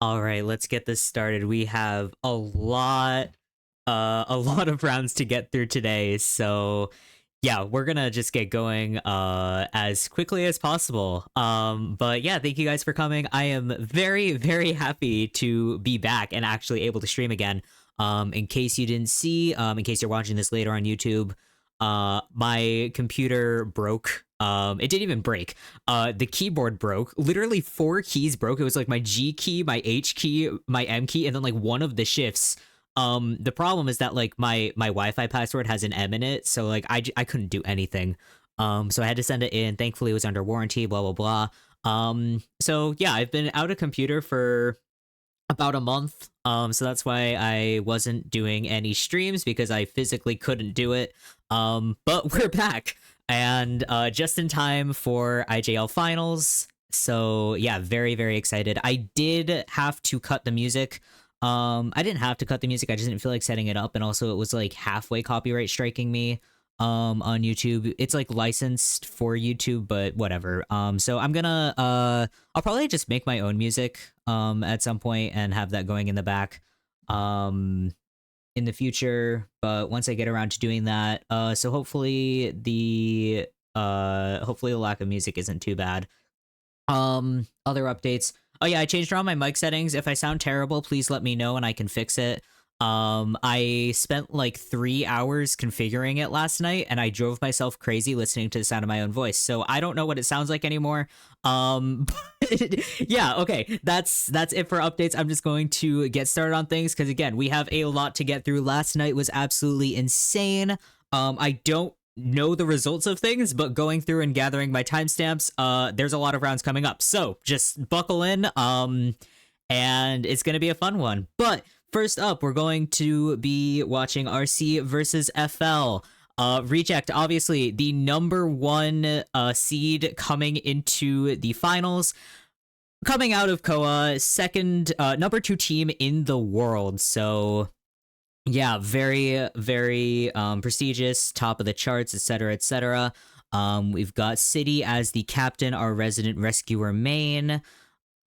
All right, let's get this started. We have a lot of rounds to get through today. So, yeah, we're gonna just get going as quickly as possible. But yeah, thank you guys for coming. I am very, very happy to be back and actually able to stream again. In case you didn't see, in case you're watching this later on YouTube, my computer broke. It didn't even break. The keyboard broke. Literally four keys broke. It was like my G key, my H key, my M key, and then like one of the shifts. The problem is that like my Wi-Fi password has an M in it, so like I couldn't do anything. So I had to send it in. Thankfully, it was under warranty. Blah blah blah. So yeah, I've been out of computer for about a month. So that's why I wasn't doing any streams because I physically couldn't do it. But we're back and just in time for IJL finals. So yeah, very very excited. I did have to cut the music. I didn't have to cut the music. I just didn't feel like setting it up, and also it was like halfway copyright striking me on YouTube. It's like licensed for YouTube, but whatever. So I'm gonna I'll probably just make my own music at some point and have that going in the back in the future. But once I get around to doing that, so hopefully the lack of music isn't too bad. Other updates. Oh yeah, I changed around my mic settings. If I sound terrible, please let me know and I can fix it. I spent like 3 hours configuring it last night and I drove myself crazy listening to the sound of my own voice. So I don't know what it sounds like anymore. But yeah, okay. That's it for updates. I'm just going to get started on things because again, we have a lot to get through. Last night was absolutely insane. I don't know the results of things, but going through and gathering my timestamps, there's a lot of rounds coming up. So just buckle in. And it's gonna be a fun one. But first up, we're going to be watching RC versus FL. Reject, obviously, the number one seed coming into the finals. Coming out of KOA, second, number two team in the world. So, yeah, very, very prestigious, top of the charts, etc., etc. We've got City as the captain, our resident rescuer main.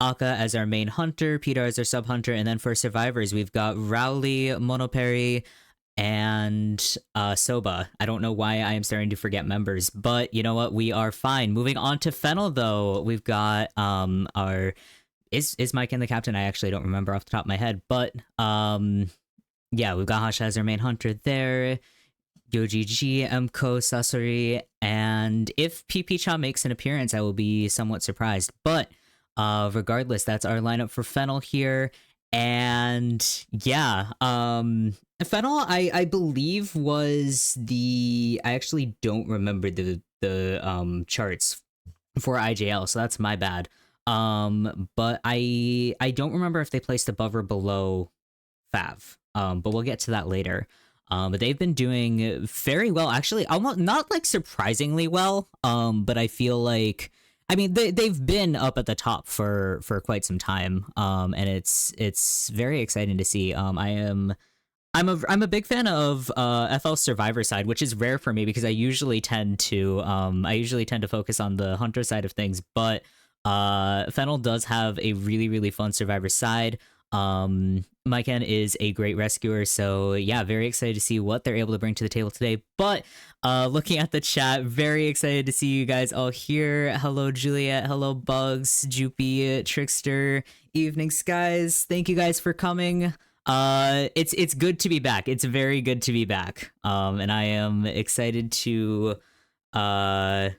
Aka as our main hunter, Peter as our sub hunter, and then for survivors, we've got Rowley, Monoperi, and Soba. I don't know why I am starting to forget members, but you know what? We are fine. Moving on to Fennel, though, we've got our is Mike in the captain? I actually don't remember off the top of my head, but yeah, we've got Hasha as our main hunter there. Yojiji, Mko, Sasori, and if PP-chan makes an appearance, I will be somewhat surprised. But regardless, that's our lineup for Fennel here. And yeah, Fennel, I believe was I actually don't remember the charts for IJL, so that's my bad. But I don't remember if they placed above or below Fav. But we'll get to that later. But they've been doing very well, actually, almost not like surprisingly well. But I feel like, I mean, they've been up at the top for quite some time. And it's very exciting to see. I'm a big fan of FL Survivor side, which is rare for me because I usually tend to focus on the hunter side of things. But Fennel does have a really really fun Survivor side. Myken is a great rescuer, so yeah, very excited to see what they're able to bring to the table today. But looking at the chat, very excited to see you guys all here. Hello Juliet, hello Bugs, Joopy, Trickster, Evening Skies. Thank you guys for coming. It's good to be back. It's very good to be back. And I am excited to get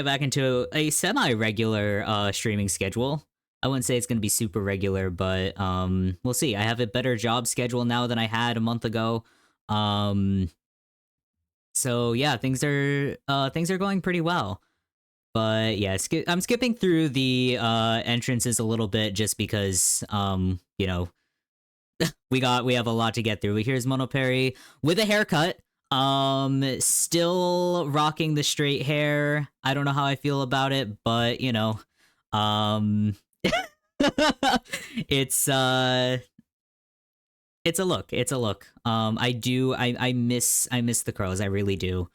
back into a semi-regular streaming schedule. I wouldn't say it's going to be super regular, but we'll see. I have a better job schedule now than I had a month ago. So yeah, things are going pretty well. But yeah, I'm skipping through the entrances a little bit just because you know, we have a lot to get through. Here's Monoperi with a haircut. Still rocking the straight hair. I don't know how I feel about it, but you know, it's a look. I miss the curls. I really do.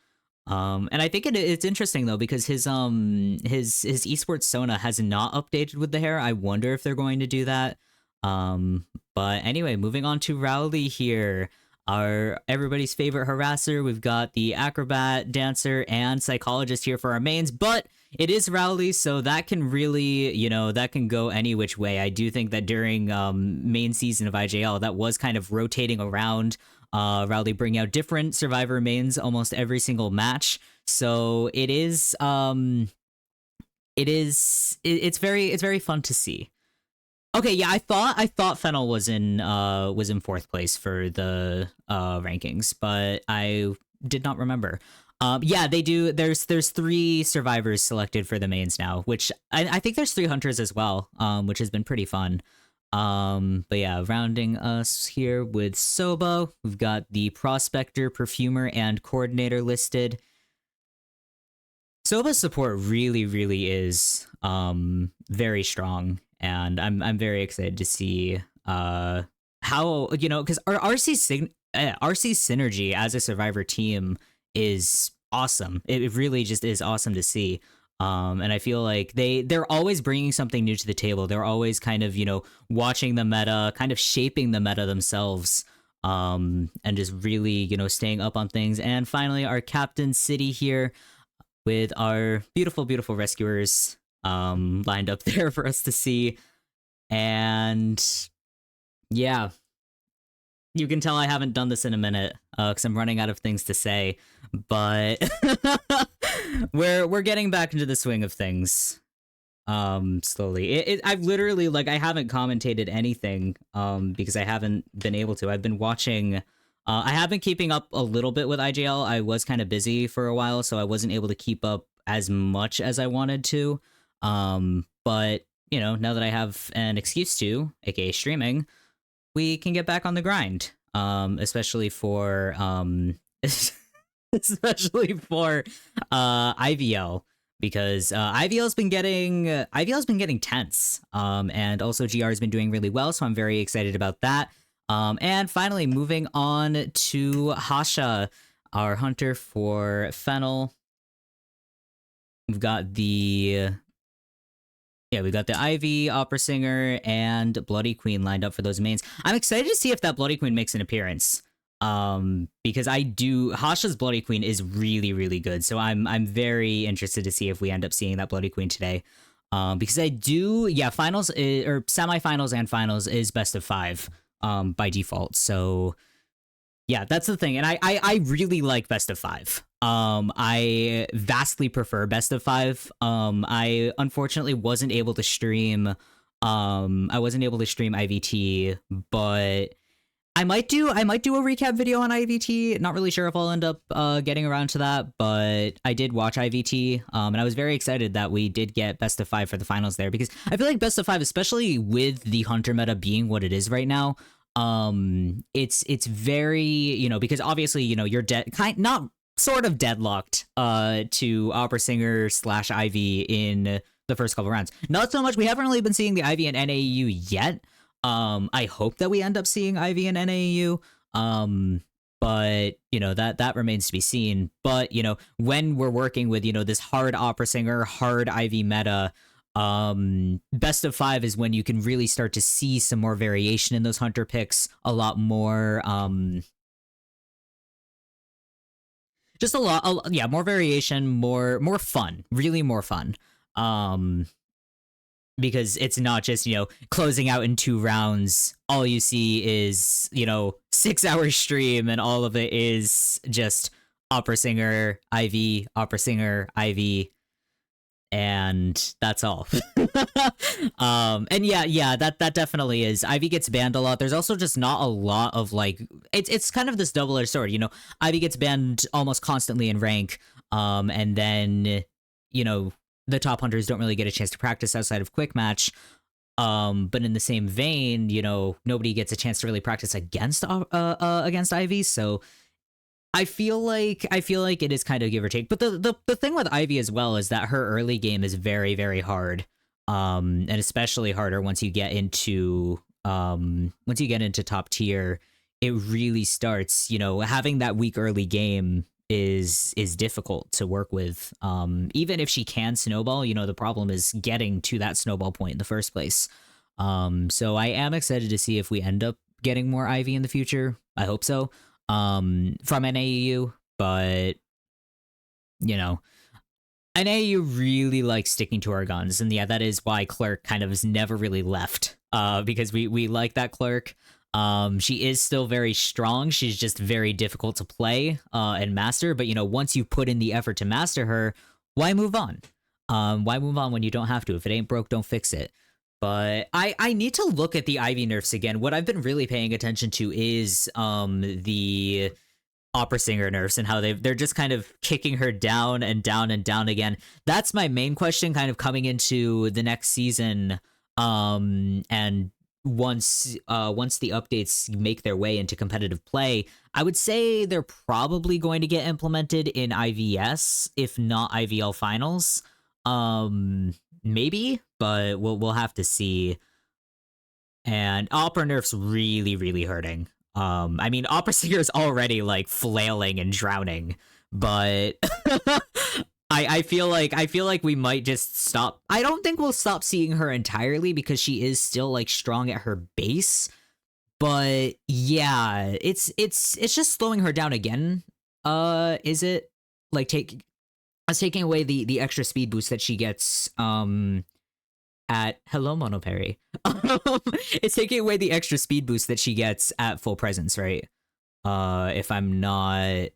And I think it's interesting though because his esports Sona has not updated with the hair. I wonder if they're going to do that. But anyway, moving on to Rowley here. Our everybody's favorite harasser. We've got the acrobat, dancer, and psychologist here for our mains, but it is Rowley, so that can really, that can go any which way. I do think that during main season of IJL, that was kind of rotating around. Rowley bringing out different survivor mains almost every single match. So it's very fun to see. Okay, yeah, I thought Fennel was in fourth place for the rankings, but I did not remember. Yeah, they do. There's three survivors selected for the mains now, which I think there's three hunters as well, which has been pretty fun. But yeah, rounding us here with Sobo, we've got the prospector, perfumer, and coordinator listed. Soba's support really is very strong, and I'm very excited to see how because our RC synergy as a survivor team is awesome. It really just is awesome to see. And I feel like they're always bringing something new to the table. They're always kind of watching the meta, kind of shaping the meta themselves, and just really staying up on things. And finally, our captain City here with our beautiful rescuers lined up there for us to see. And yeah, you can tell I haven't done this in a minute because I'm running out of things to say, but we're getting back into the swing of things slowly. I've literally I haven't commentated anything because I haven't been able to. I've been watching. I have been keeping up a little bit with IGL. I was kind of busy for a while, so I wasn't able to keep up as much as I wanted to. But now that I have an excuse to, aka streaming, we can get back on the grind. Especially for especially for IVL, because IVL's been getting tense. And also GR has been doing really well, so I'm very excited about that. And finally, moving on to Hasha, our hunter for Fennel. We've got the Ivy, Opera Singer, and Bloody Queen lined up for those mains. I'm excited to see if that Bloody Queen makes an appearance. Because Hasha's Bloody Queen is really good. So I'm very interested to see if we end up seeing that Bloody Queen today. Because finals or semifinals and finals is best of 5 by default. So yeah, that's the thing. And I really like best of 5. I vastly prefer best of 5. I unfortunately wasn't able to stream IVT, but I might do a recap video on IVT. Not really sure if I'll end up getting around to that, but I did watch IVT, and I was very excited that we did get best of 5 for the finals there, because I feel like best of 5, especially with the hunter meta being what it is right now, it's very, because obviously, you're not sort of deadlocked to Opera Singer / Ivy in the first couple rounds. Not so much. We haven't really been seeing the Ivy and NAU yet. I hope that we end up seeing Ivy and NAU. But that remains to be seen. But when we're working with this hard Opera Singer, hard Ivy meta, best of 5 is when you can really start to see some more variation in those hunter picks, a lot more just a lot more variation, more fun, really more fun. Because it's not just closing out in 2 rounds, all you see is 6-hour stream and all of it is just Opera Singer Ivy, Opera Singer Ivy, and that's all. And yeah, that definitely is. Ivy gets banned a lot. There's also just not a lot of it's kind of this double-edged sword. Ivy gets banned almost constantly in rank, and then the top hunters don't really get a chance to practice outside of quick match. But in the same vein, nobody gets a chance to really practice against Ivy. So I feel like it is kind of give or take. But the thing with Ivy as well is that her early game is very hard. And especially harder once you get into top tier. It really starts, having that weak early game is difficult to work with. Even if she can snowball, the problem is getting to that snowball point in the first place. So I am excited to see if we end up getting more Ivy in the future. I hope so. From NAU, but you know, NAU really likes sticking to our guns, and yeah, that is why Clerk kind of has never really left. Because we like that Clerk. She is still very strong. She's just very difficult to play and master. But once you put in the effort to master her, why move on? Why move on when you don't have to? If it ain't broke, don't fix it. But I need to look at the Ivy nerfs again. What I've been really paying attention to is the opera singer nerfs and how they're just kind of kicking her down and down and down again. That's my main question kind of coming into the next season. And once the updates make their way into competitive play, I would say they're probably going to get implemented in IVS, if not IVL finals. Maybe, but we'll have to see. And opera nerfs really, really hurting. I mean, opera singer's already like flailing and drowning, but I feel like we might just stop. I don't think we'll stop seeing her entirely because she is still like strong at her base. But yeah, it's just slowing her down again. Is it like taking away the extra speed boost that she gets at Hello Monoperry. It's taking away the extra speed boost that she gets at full presence, right? If I'm not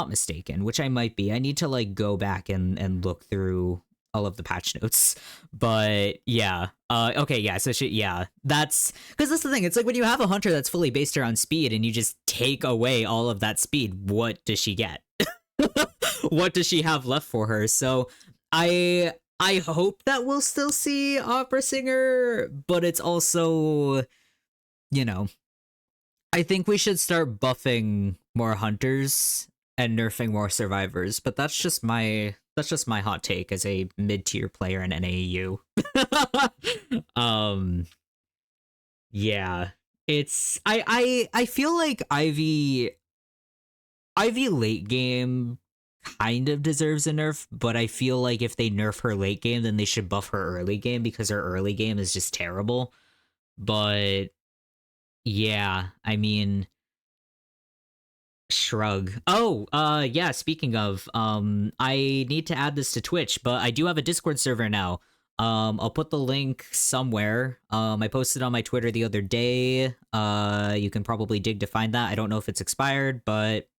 mistaken, which I might be. I need to like go back and look through all of the patch notes. But yeah. Okay, yeah, so that's because that's the thing. It's like when you have a hunter that's fully based around speed and you just take away all of that speed, what does she get? What does she have left for her? So I hope that we'll still see opera singer, but it's also, you know, I think we should start buffing more hunters and nerfing more survivors, but that's just my hot take as a mid-tier player in NAU. um yeah. It's I feel like Ivy late game kind of deserves a nerf, but I feel like if they nerf her late game, then they should buff her early game because her early game is just terrible. But yeah, I mean, shrug. Oh, yeah, speaking of, I need to add this to Twitch, but I do have a Discord server now. I'll put the link somewhere. I posted on my Twitter the other day. You can probably dig to find that. I don't know if it's expired, but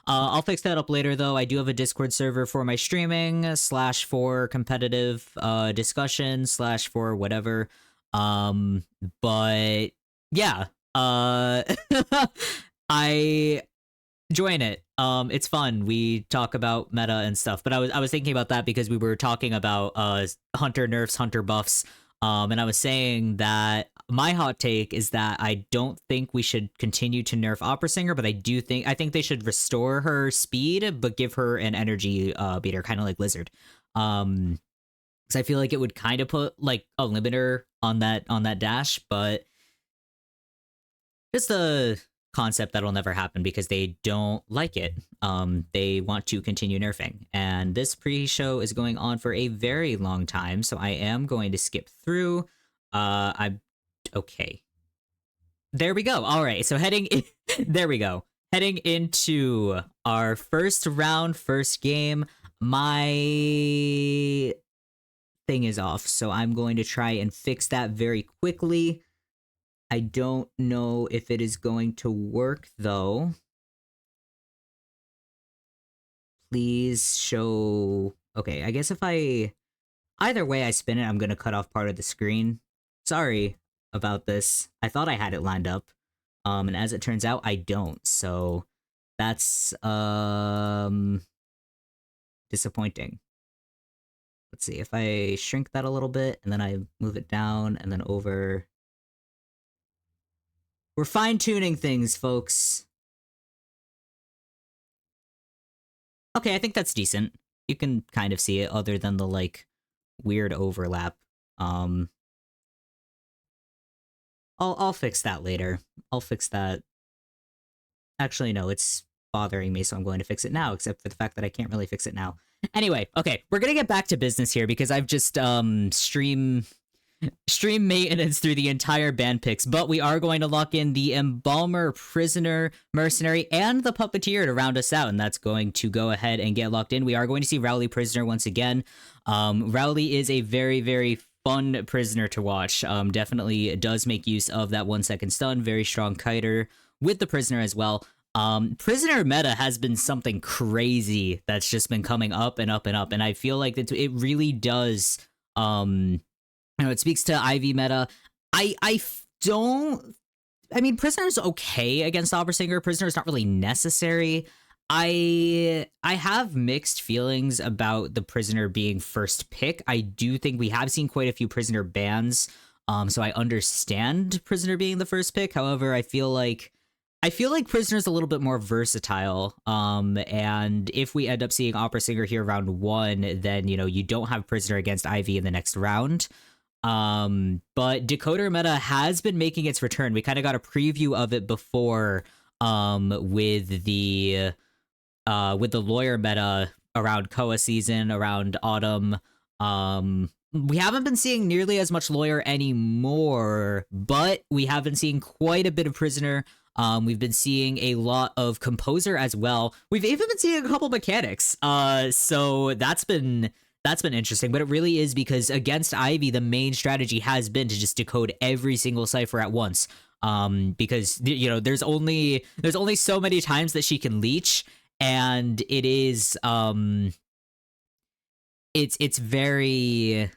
I'll fix that up later though. I do have a Discord server for my streaming slash for competitive discussion slash for whatever. But yeah, I join it. It's fun. We talk about meta and stuff. But I was thinking about that because we were talking about hunter nerfs, hunter buffs. And I was saying that my hot take is that I don't think we should continue to nerf Opera Singer, but I think they should restore her speed, but give her an energy beater, kind of like Lizard. Because I feel like it would kind of put like a limiter on that dash, but just a concept that'll never happen because they don't like it. They want to continue nerfing. And this pre-show is going on for a very long time, so I am going to skip through. I'm okay. There we go. All right. So there we go. Heading into our first round, first game. My thing is off, so I'm going to try and fix that very quickly. I don't know if it is going to work though. Please show. Okay, I guess if either way I spin it, I'm gonna cut off part of the screen. Sorry about this. I thought I had it lined up. And as it turns out, I don't. So that's disappointing. Let's see if I shrink that a little bit and then I move it down and then over. We're fine-tuning things, folks. Okay, I think that's decent. You can kind of see it other than the like weird overlap. Um I'll fix that later. I'll fix that. Actually no, it's bothering me, so I'm going to fix it now, except for the fact that I can't really fix it now. Anyway, okay, we're gonna get back to business here because I've just stream maintenance through the entire band picks, but we are going to lock in the Embalmer, Prisoner, Mercenary, and the Puppeteer to round us out, and that's going to go ahead and get locked in. We are going to see Rowley Prisoner once again. Rowley is a very, very fun prisoner to watch. Definitely does make use of that 1 second stun, very strong kiter with the Prisoner as well. Prisoner meta has been something crazy that's just been coming up and up and up, and I feel like it really does, it speaks to IV meta. I mean, Prisoner's okay against Opera Singer. Prisoner's not really necessary. I have mixed feelings about the Prisoner being first pick. I do think we have seen quite a few Prisoner bans, so I understand Prisoner being the first pick. However, I feel like Prisoner's a little bit more versatile. And if we end up seeing Opera Singer here round 1, then you don't have Prisoner against Ivy in the next round. But Decoder meta has been making its return. We kind of got a preview of it before, with the lawyer meta around Koa season, around autumn. We haven't been seeing nearly as much lawyer anymore, but we have been seeing quite a bit of Prisoner. We've been seeing a lot of Composer as well. We've even been seeing a couple mechanics. So that's been interesting, but it really is because against Ivy, the main strategy has been to just decode every single cipher at once. Because there's only so many times that she can leech, and it is it's very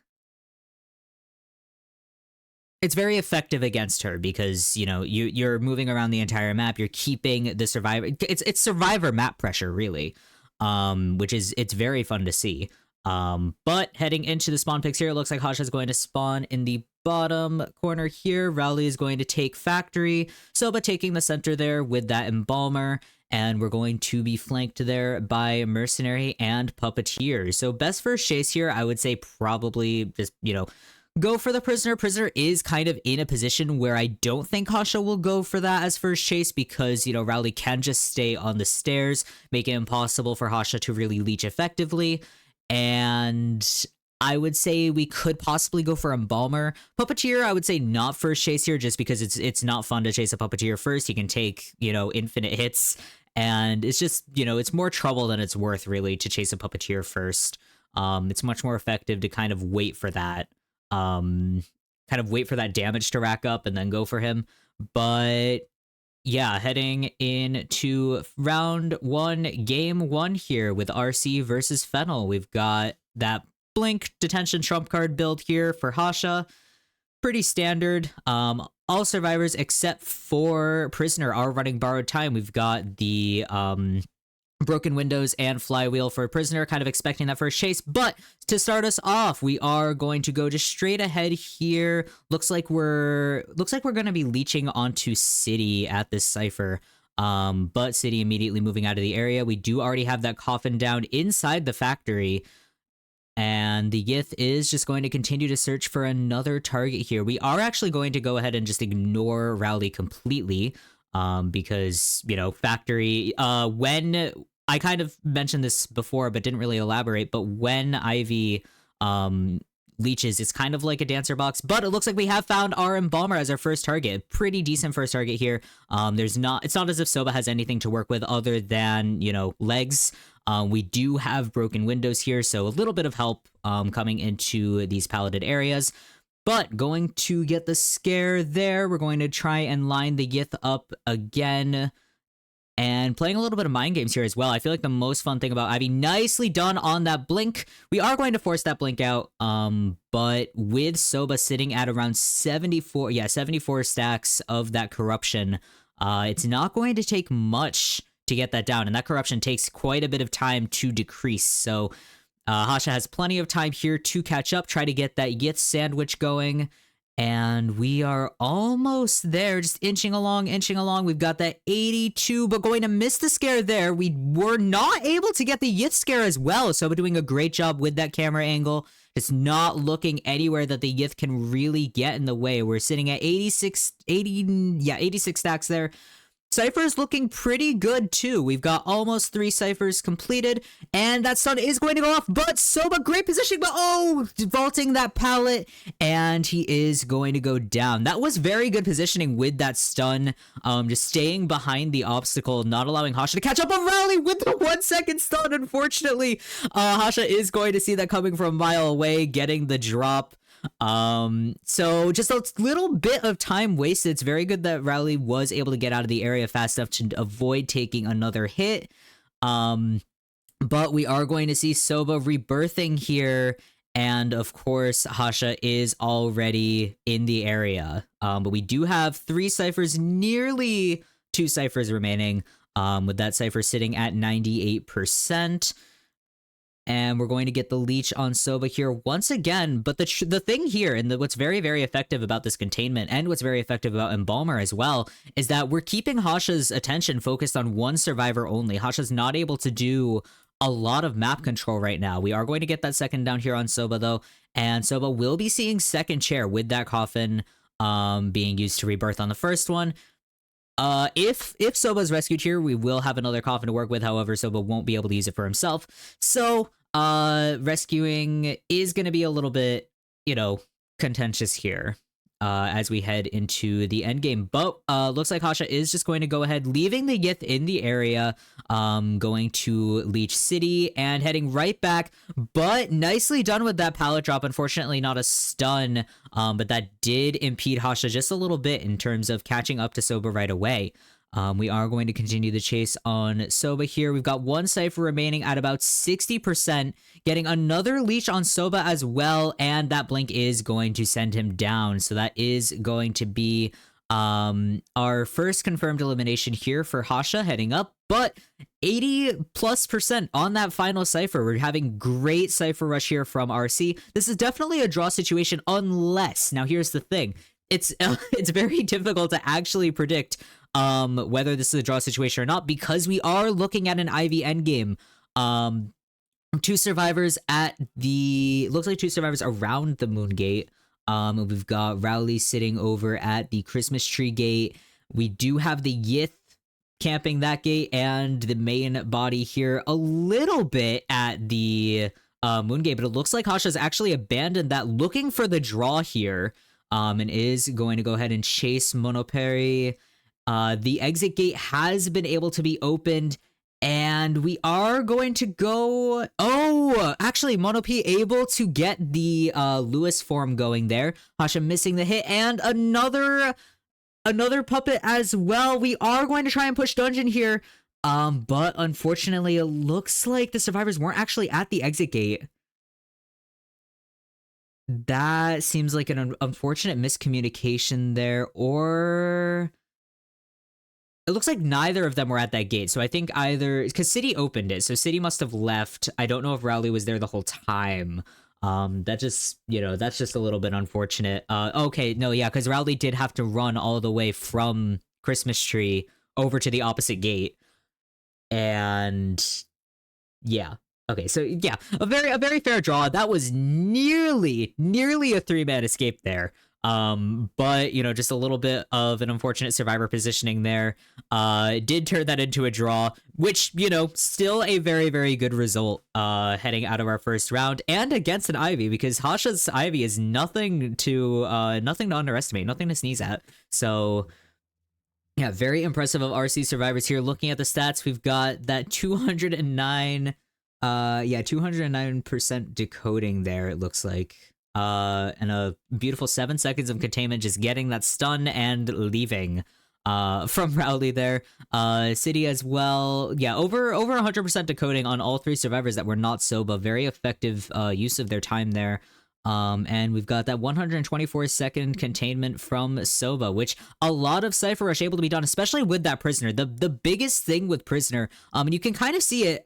effective against her because you're moving around the entire map, you're keeping the survivor. It's survivor map pressure really, which is it's very fun to see. But heading into the spawn picks here, it looks like Hasha is going to spawn in the bottom corner here. Rowley is going to take Factory. Soba taking the center there with that Embalmer. And we're going to be flanked there by Mercenary and Puppeteer. So best first chase here, I would say probably just, go for the Prisoner. Prisoner is kind of in a position where I don't think Hasha will go for that as first chase because, Rowley can just stay on the stairs, make it impossible for Hasha to really leech effectively. And I would say we could possibly go for Embalmer. Puppeteer, I would say not first chase here just because it's not fun to chase a Puppeteer first. He can take, infinite hits. And it's just, it's more trouble than it's worth really to chase a Puppeteer first. It's much more effective to kind of wait for that. Damage to rack up and then go for him. But yeah, heading into round 1, game 1 here with RC versus Fennel. We've got that Blink Detention Trump card build here for Hasha. Pretty standard. All survivors except for Prisoner are running Borrowed Time. We've got the Broken Windows and Flywheel for Prisoner, kind of expecting that first chase. But to start us off, we are going to go just straight ahead here. Looks like we're going to be leeching onto City at this cipher. But City immediately moving out of the area. We do already have that coffin down inside the factory. And the Yith is just going to continue to search for another target here. We are actually going to go ahead and just ignore Rowley completely. Because, factory, when I kind of mentioned this before, but didn't really elaborate, but when Ivy, leeches, it's kind of like a dancer box, but it looks like we have found our Embalmer as our first target. Pretty decent first target here. It's not as if Soba has anything to work with other than, legs. We do have Broken Windows here, so a little bit of help, coming into these palleted areas. But going to get the scare there. We're going to try and line the Yith up again. And playing a little bit of mind games here as well. I feel like the most fun thing about Ivy, nicely done on that blink. We are going to force that blink out. But with Soba sitting at around 74 stacks of that corruption, it's not going to take much to get that down. And that corruption takes quite a bit of time to decrease. So Hasha has plenty of time here to catch up, try to get that Yith sandwich going. And we are almost there, just inching along. We've got that 82, but going to miss the scare there. We were not able to get the Yith scare as well. So we're doing a great job with that camera angle. It's not looking anywhere that the Yith can really get in the way. We're sitting at 86 stacks there. Cypher's looking pretty good too. We've got almost 3 ciphers completed, and that stun is going to go off, but Soba, great positioning, but oh, vaulting that pallet, and he is going to go down. That was very good positioning with that stun, just staying behind the obstacle, not allowing Hasha to catch up on Rally with the 1 second stun. Unfortunately, Hasha is going to see that coming from a mile away, getting the drop. So just a little bit of time wasted. It's very good that Rowley was able to get out of the area fast enough to avoid taking another hit. But we are going to see Soba rebirthing here, and of course Hasha is already in the area. But we do have 3 ciphers, nearly 2 ciphers remaining, with that cipher sitting at 98%. And we're going to get the leech on Soba here once again. But the thing here, and what's very, very effective about this containment, and what's very effective about Embalmer as well, is that we're keeping Hasha's attention focused on 1 survivor only. Hasha's not able to do a lot of map control right now. We are going to get that second down here on Soba, though. And Soba will be seeing second chair with that coffin being used to rebirth on the first one. If Soba's rescued here, we will have another coffin to work with. However, Soba won't be able to use it for himself. So, rescuing is going to be a little bit, contentious here, as we head into the end game. But, looks like Hasha is just going to go ahead, leaving the Yith in the area, going to Leech City and heading right back. But nicely done with that pallet drop. Unfortunately, not a stun, but that did impede Hasha just a little bit in terms of catching up to Soba right away. We are going to continue the chase on Soba here. We've got 1 cipher remaining at about 60%, getting another leech on Soba as well, and that blink is going to send him down. So that is going to be our first confirmed elimination here for Hasha heading up, but 80+% on that final cipher. We're having great cipher rush here from RC. This is definitely a draw situation, unless, now here's the thing, it's very difficult to actually predict whether this is a draw situation or not, because we are looking at an IV endgame. 2 survivors at the, looks like 2 survivors around the moon gate. We've got Rowley sitting over at the Christmas tree gate. We do have the Yith camping that gate, and the main body here a little bit at the moon gate, but it looks like Hasha's actually abandoned that, looking for the draw here, and is going to go ahead and chase Monoperi. The exit gate has been able to be opened, and we are going to go... Oh, actually, Monopi able to get the Lewis form going there. Hasha missing the hit, and another puppet as well. We are going to try and push dungeon here, but unfortunately, it looks like the survivors weren't actually at the exit gate. That seems like an unfortunate miscommunication there, or... It looks like neither of them were at that gate, so I think either... Because City opened it, so City must have left. I don't know if Rowley was there the whole time. That just, that's just a little bit unfortunate. Okay, no, yeah, because Rowley did have to run all the way from Christmas Tree over to the opposite gate. And... yeah. Okay, so yeah, a very fair draw. That was nearly a 3-man escape there. But, just a little bit of an unfortunate survivor positioning there. Did turn that into a draw, which, still a very, very good result, heading out of our first round, and against an Ivy, because Hasha's Ivy is nothing to underestimate, nothing to sneeze at. So, yeah, very impressive of RC survivors here. Looking at the stats, we've got that 209% decoding there, it looks like. And a beautiful 7 seconds of containment, just getting that stun and leaving from Rowley there. City as well. Yeah, over 100% decoding on all 3 survivors that were not Soba. Very effective use of their time there. And we've got that 124-second containment from Soba, which a lot of Cypher Rush able to be done, especially with that Prisoner. The biggest thing with Prisoner, and you can kind of see it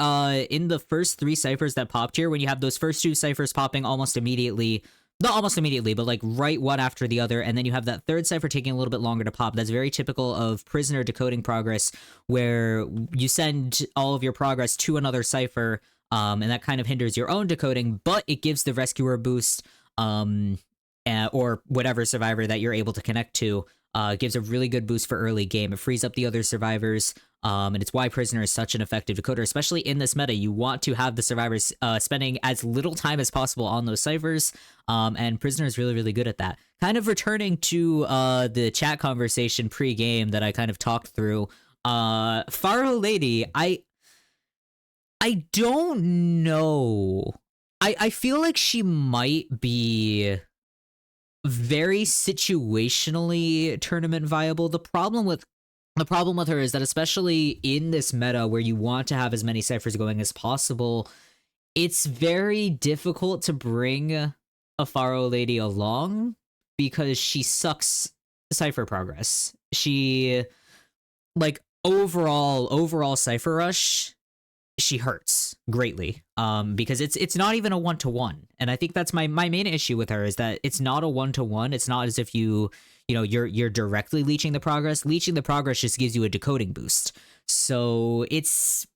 in the first 3 ciphers that popped here, when you have those first 2 ciphers popping almost immediately. Not almost immediately, but like right one after the other, and then you have that 3rd cipher taking a little bit longer to pop. That's very typical of Prisoner decoding progress, where you send all of your progress to another cipher, and that kind of hinders your own decoding, but it gives the Rescuer boost, or whatever survivor that you're able to connect to, Gives a really good boost for early game. It frees up the other survivors. And it's why Prisoner is such an effective decoder, especially in this meta. You want to have the survivors spending as little time as possible on those ciphers, and Prisoner is really, really good at that. Kind of returning to the chat conversation pre-game that I kind of talked through. Faro Lady, I don't know. I feel like she might be very situationally tournament viable. The problem with her is that, especially in this meta where you want to have as many ciphers going as possible, it's very difficult to bring a Faro Lady along because she sucks cipher progress. She, like, overall cipher rush, she hurts greatly, because it's not even a 1-to-1, and I think that's my main issue with her, is that it's not a 1-to-1. It's not as if you're directly leeching the progress. Leeching the progress just gives you a decoding boost, so it's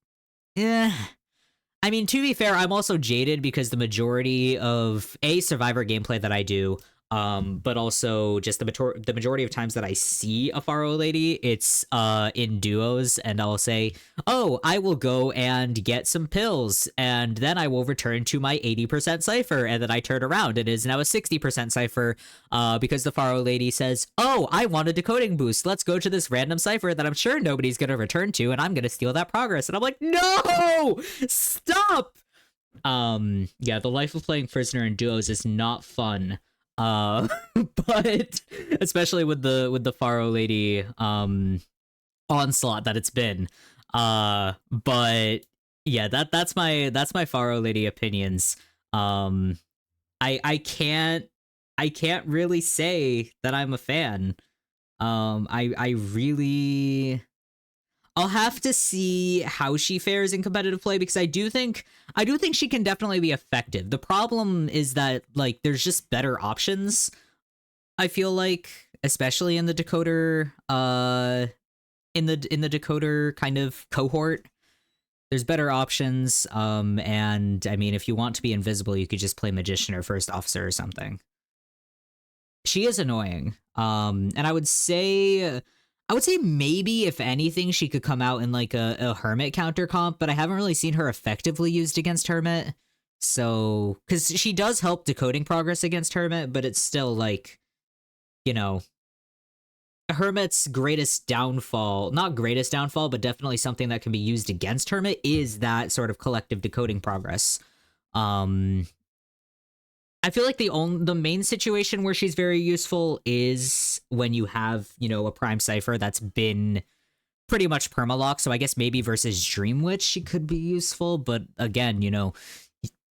I mean, to be fair, I'm also jaded because the majority of Survivor gameplay that I do, but also just the majority of times that I see a Faro Lady, it's in duos, and I'll say, "Oh, I will go and get some pills, and then I will return to my 80% cipher," and then I turn around and it is now a 60% cipher, because the Faro Lady says, "Oh, I want a decoding boost. Let's go to this random cipher that I'm sure nobody's gonna return to, and I'm gonna steal that progress." And I'm like, "No, stop!" Yeah, the life of playing Prisoner in duos is not fun. But especially with the Faro Lady onslaught that it's been. But yeah, that's my Faro Lady opinions. I can't really say that I'm a fan. I really, I'll have to see how she fares in competitive play, because I do think she can definitely be effective. The problem is that, like, there's just better options, I feel like, especially in the decoder in the decoder kind of cohort. There's better options, and I mean, if you want to be invisible, you could just play Magician or First Officer or something. She is annoying. And I would say maybe, if anything, she could come out in like a Hermit counter comp, but I haven't really seen her effectively used against Hermit. So, because she does help decoding progress against Hermit, but it's still like, you know, Hermit's greatest downfall, not greatest downfall, but definitely something that can be used against Hermit, is that sort of collective decoding progress. Um, I feel like the main situation where she's very useful is when you have, a prime cipher that's been pretty much permalock. So I guess maybe versus Dream Witch she could be useful, but again,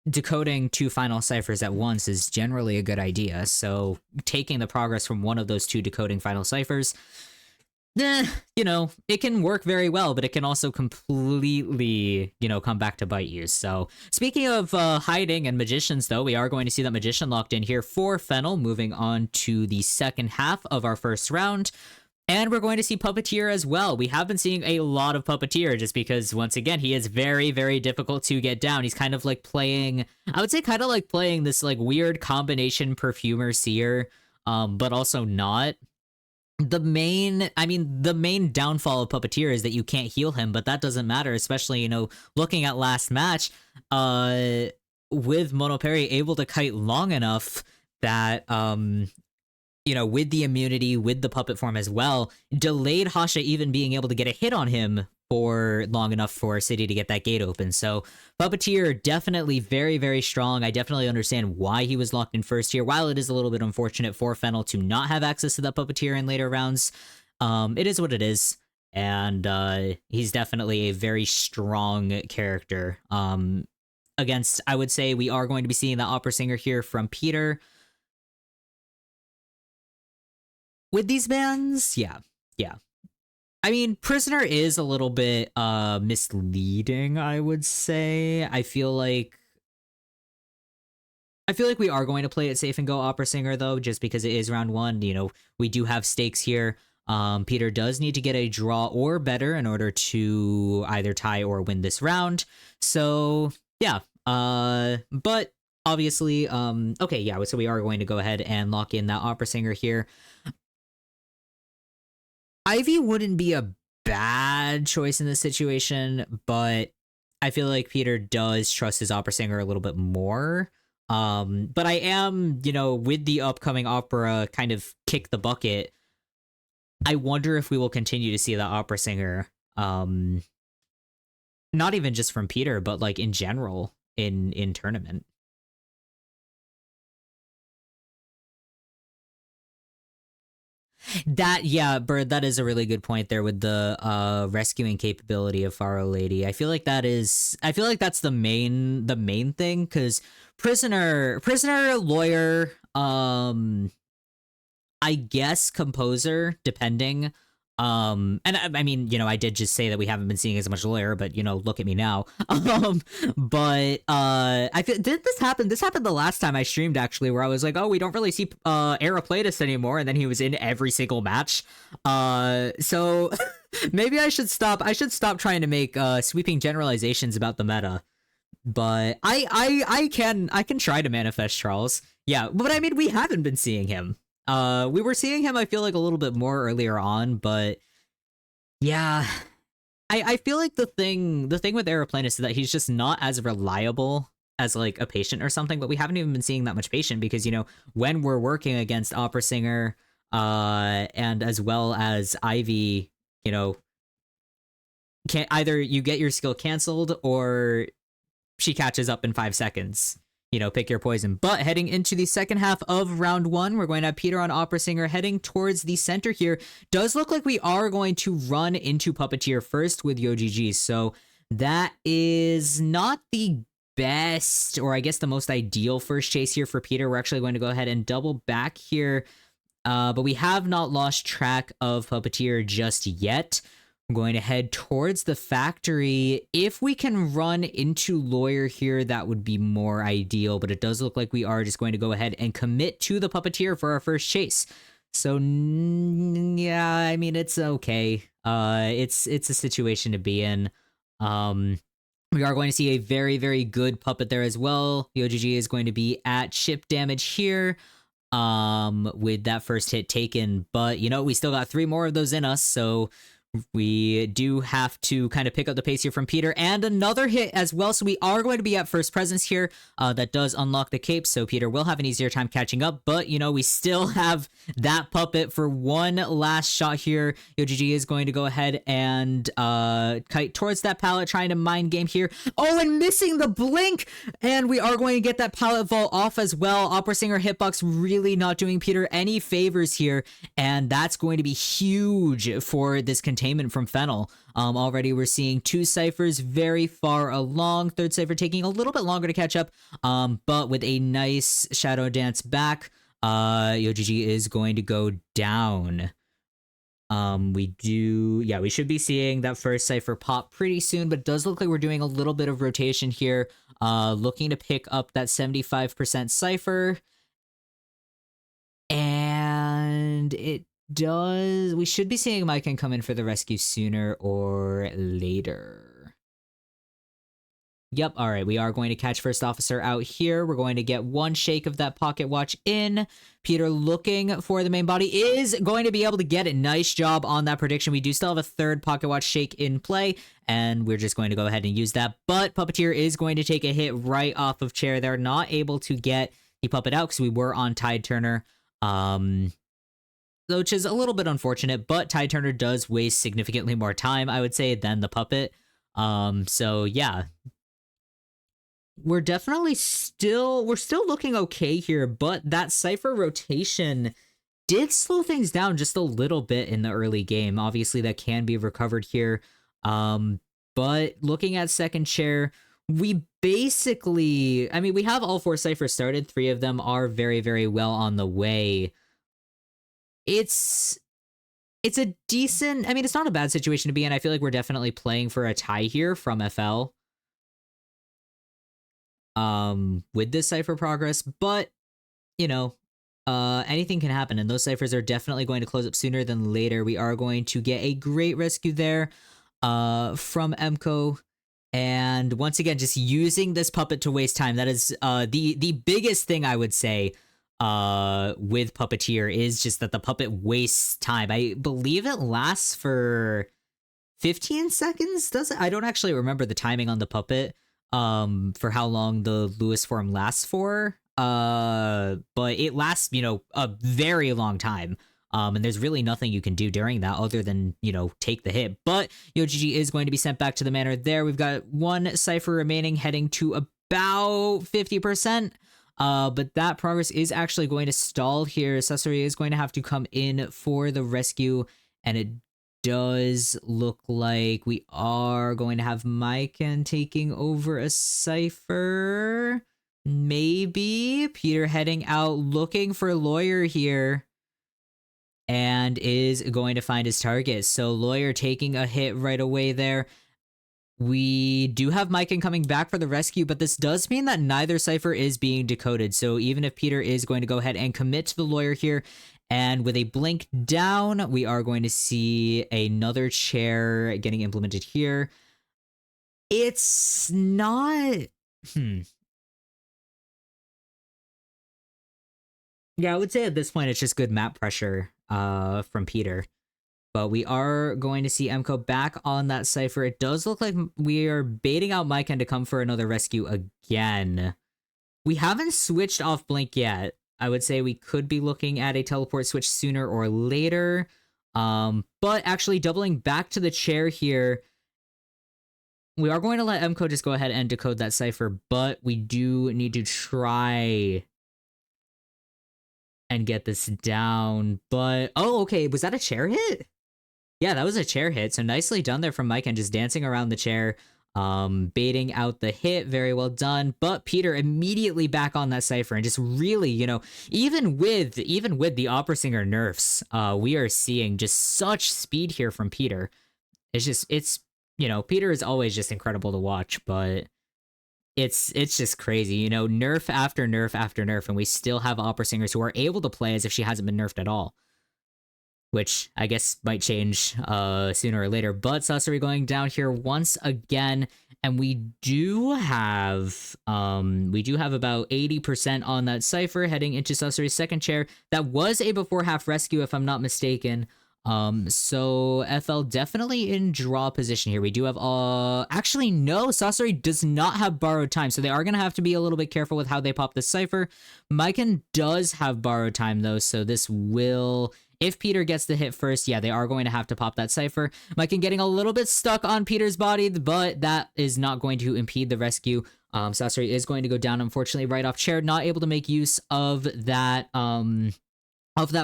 decoding two final ciphers at once is generally a good idea. So taking the progress from one of those two decoding final ciphers, it can work very well, but it can also completely, come back to bite you. So speaking of hiding and magicians, though, we are going to see that magician locked in here for Fennel, moving on to the second half of our first round. And we're going to see Puppeteer as well. We have been seeing a lot of Puppeteer, just because, once again, he is very, very difficult to get down. He's kind of like playing, I would say kind of like playing this like weird combination Perfumer Seer, but also not. The main downfall of Puppeteer is that you can't heal him, but that doesn't matter, especially, looking at last match, with Monoperry able to kite long enough that, with the immunity, with the puppet form as well, delayed Hasha even being able to get a hit on him for long enough for City to get that gate open. So Puppeteer definitely very, very strong. I definitely understand why he was locked in first here. While it is a little bit unfortunate for Fennel to not have access to that Puppeteer in later rounds, it is what it is. And he's definitely a very strong character. Against, I would say we are going to be seeing the Opera Singer here from Peter. With these bans, yeah. I mean, Prisoner is a little bit misleading, I would say. I feel like we are going to play it safe and go Opera Singer, though, just because it is round one. We do have stakes here. Peter does need to get a draw or better in order to either tie or win this round. So, yeah. But obviously, okay, yeah, so we are going to go ahead and lock in that Opera Singer here. Ivy wouldn't be a bad choice in this situation, but I feel like Peter does trust his opera singer a little bit more. But I am, with the upcoming opera kind of kick the bucket, I wonder if we will continue to see the opera singer. Not even just from Peter, but like in general in tournament. That yeah, Bird, that is a really good point there with the rescuing capability of Faro Lady. I feel like that's the main thing cuz prisoner lawyer I guess composer, depending. And I mean, I did just say that we haven't been seeing as much lawyer, but look at me now. But I feel did this happen? This happened the last time I streamed actually, where I was like, oh, we don't really see Aeroplatus anymore, and then he was in every single match. So maybe I should stop. I should stop trying to make sweeping generalizations about the meta. But I can try to manifest Charles. Yeah, but I mean we haven't been seeing him. We were seeing him, I feel like, a little bit more earlier on, but yeah. I feel like the thing with Aeroplanus is that he's just not as reliable as like a patient or something, but we haven't even been seeing that much patient because, when we're working against Opera Singer, and as well as Ivy, can't either you get your skill canceled or she catches up in 5 seconds. Pick your poison. But heading into the second half of round one, we're going to have Peter on Opera Singer heading towards the center here. Does look like we are going to run into Puppeteer first with YoGG. So that is not the best, or I guess the most ideal first chase here for Peter. We're actually going to go ahead and double back here. But we have not lost track of Puppeteer just yet. I'm going to head towards the factory. If we can run into Lawyer here, that would be more ideal, but it does look like we are just going to go ahead and commit to the Puppeteer for our first chase. So, yeah, I mean, it's okay. It's a situation to be in. We are going to see a very, very good puppet there as well. YoGG is going to be at chip damage here, with that first hit taken, but we still got 3 more of those in us, so we do have to kind of pick up the pace here from Peter, and another hit as well. So we are going to be at first presence here. That does unlock the cape, so Peter will have an easier time catching up. But, we still have that puppet for one last shot here. YoGG is going to go ahead and kite towards that pallet, trying to mind game here. Oh, and missing the blink! And we are going to get that pallet vault off as well. Opera Singer hitbox really not doing Peter any favors here, and that's going to be huge for this containment from Fennel. Already we're seeing 2 ciphers very far along. Third cipher taking a little bit longer to catch up, but with a nice shadow dance back, YoGG is going to go down. We should be seeing that first cipher pop pretty soon, but it does look like we're doing a little bit of rotation here, looking to pick up that 75% cipher, and we should be seeing Maiken come in for the rescue sooner or later. Yep, all right, we are going to catch First Officer out here. We're going to get 1 shake of that pocket watch in. Peter looking for the main body is going to be able to get it. Nice job on that prediction. We do still have a 3rd pocket watch shake in play, and we're just going to go ahead and use that. But Puppeteer is going to take a hit right off of chair. They're not able to get the puppet out because we were on Tide Turner. Which is a little bit unfortunate, but Tide Turner does waste significantly more time, I would say, than the puppet. So yeah. We're still looking okay here, but that cipher rotation did slow things down just a little bit in the early game. Obviously, that can be recovered here. But looking at second chair, we basically, I mean, we have all 4 ciphers started. 3 of them are very, very well on the way. It's a decent, I mean, it's not a bad situation to be in. I feel like we're definitely playing for a tie here from FL. With this cipher progress, but anything can happen, and those ciphers are definitely going to close up sooner than later. We are going to get a great rescue there from Emco, and once again, just using this puppet to waste time. That is the biggest thing I would say with Puppeteer is just that the puppet wastes time. I believe it lasts for 15 seconds, does it? I don't actually remember the timing on the puppet for how long the Lewis form lasts for. But it lasts, a very long time. And there's really nothing you can do during that other than, take the hit. But Yojiji is going to be sent back to the manor there. We've got one cipher remaining heading to about 50%. But that progress is actually going to stall here. Sasori is going to have to come in for the rescue, and it does look like we are going to have Maiken taking over a cipher. Maybe Peter heading out looking for Lawyer here and is going to find his target. So Lawyer taking a hit right away there. We do have Maiken coming back for the rescue, but this does mean that neither cipher is being decoded. So even if Peter is going to go ahead and commit to the Lawyer here, and with a blink down, we are going to see another chair getting implemented here. It's not... Yeah, I would say at this point it's just good map pressure from Peter. But we are going to see Emco back on that cipher. It does look like we are baiting out Maiken to come for another rescue again. We haven't switched off Blink yet. I would say we could be looking at a teleport switch sooner or later. But actually doubling back to the chair here, we are going to let Emco just go ahead and decode that cipher, but we do need to try and get this down. But, oh, okay, was that a chair hit? Yeah, that was a chair hit, so nicely done there from Maiken, just dancing around the chair, baiting out the hit. Very well done. But Peter immediately back on that cipher and just really, even with the opera singer nerfs, we are seeing just such speed here from Peter. It's Peter is always just incredible to watch, but it's just crazy, nerf after nerf after nerf, and we still have opera singers who are able to play as if she hasn't been nerfed at all, which I guess might change sooner or later. But Sasori going down here once again, and we do have about 80% on that cipher heading into Sasori's second chair. That was a before half rescue, if I'm not mistaken. So FL definitely in draw position here. We do have actually no, Sasori does not have borrowed time, so they are gonna have to be a little bit careful with how they pop this cipher. Maiken does have borrowed time though, so this will, if Peter gets the hit first, yeah, they are going to have to pop that cipher. Maiken getting a little bit stuck on Peter's body, but that is not going to impede the rescue. Sasori is going to go down, unfortunately, right off chair, not able to make use of that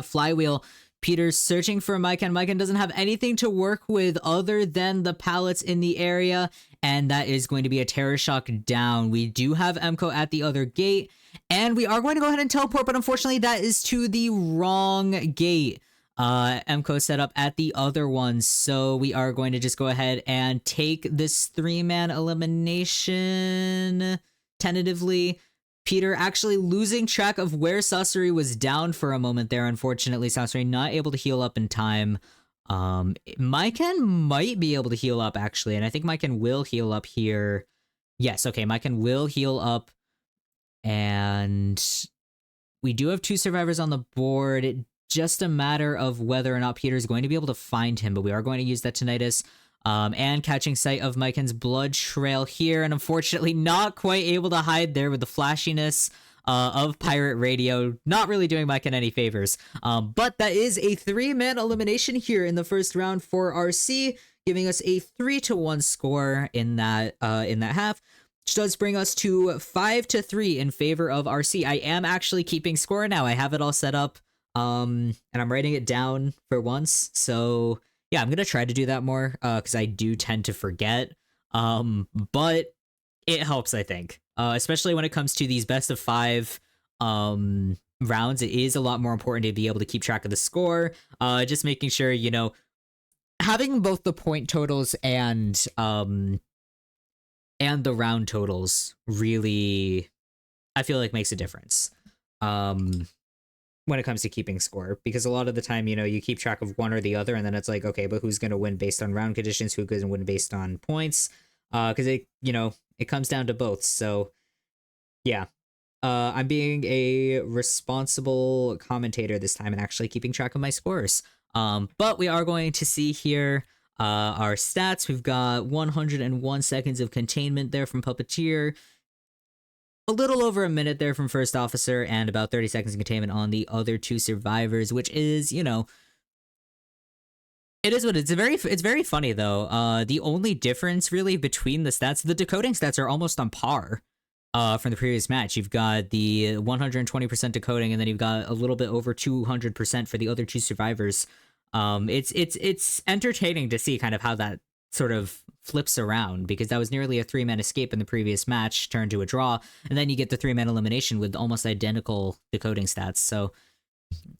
flywheel. Peter's searching for Maiken. Maiken doesn't have anything to work with other than the pallets in the area, and that is going to be a Terror Shock down. We do have Emco at the other gate, and we are going to go ahead and teleport, but unfortunately that is to the wrong gate. Emco set up at the other one, so we are going to just go ahead and take this 3-man elimination tentatively. Peter actually losing track of where Sasori was down for a moment there. Unfortunately, Sasori not able to heal up in time. Maiken might be able to heal up, actually, and I think Maiken will heal up here. Yes, okay, Maiken will heal up, and we do have 2 survivors on the board. It's just a matter of whether or not Peter is going to be able to find him, but we are going to use that tinnitus. And catching sight of Maiken's blood trail here, and unfortunately not quite able to hide there with the flashiness of Pirate Radio, not really doing Maiken any favors. But that is a 3-man elimination here in the first round for RC, giving us a 3-1 score in that half, which does bring us to 5-3 in favor of RC. I am actually keeping score now. I have it all set up, and I'm writing it down for once, so yeah, I'm going to try to do that more, because I do tend to forget, but it helps, I think, especially when it comes to these best of 5 rounds. It is a lot more important to be able to keep track of the score, just making sure, having both the point totals and the round totals really, I feel like, makes a difference. When it comes to keeping score, because a lot of the time, you keep track of one or the other, and then it's like, okay, but who's going to win based on round conditions, who's going to win based on points, because it comes down to both. So yeah, I'm being a responsible commentator this time and actually keeping track of my scores. But we are going to see here our stats. We've got 101 seconds of containment there from Puppeteer, a little over a minute there from First Officer, and about 30 seconds of containment on the other two survivors, which is, you know, it is what it's very funny though. The only difference really between the stats, the decoding stats are almost on par. From the previous match, you've got the 120% decoding, and then you've got a little bit over 200% for the other two survivors. It's entertaining to see kind of how that sort of flips around, because that was nearly a 3-man escape in the previous match, turned to a draw, and then you get the 3-man elimination with almost identical decoding stats. So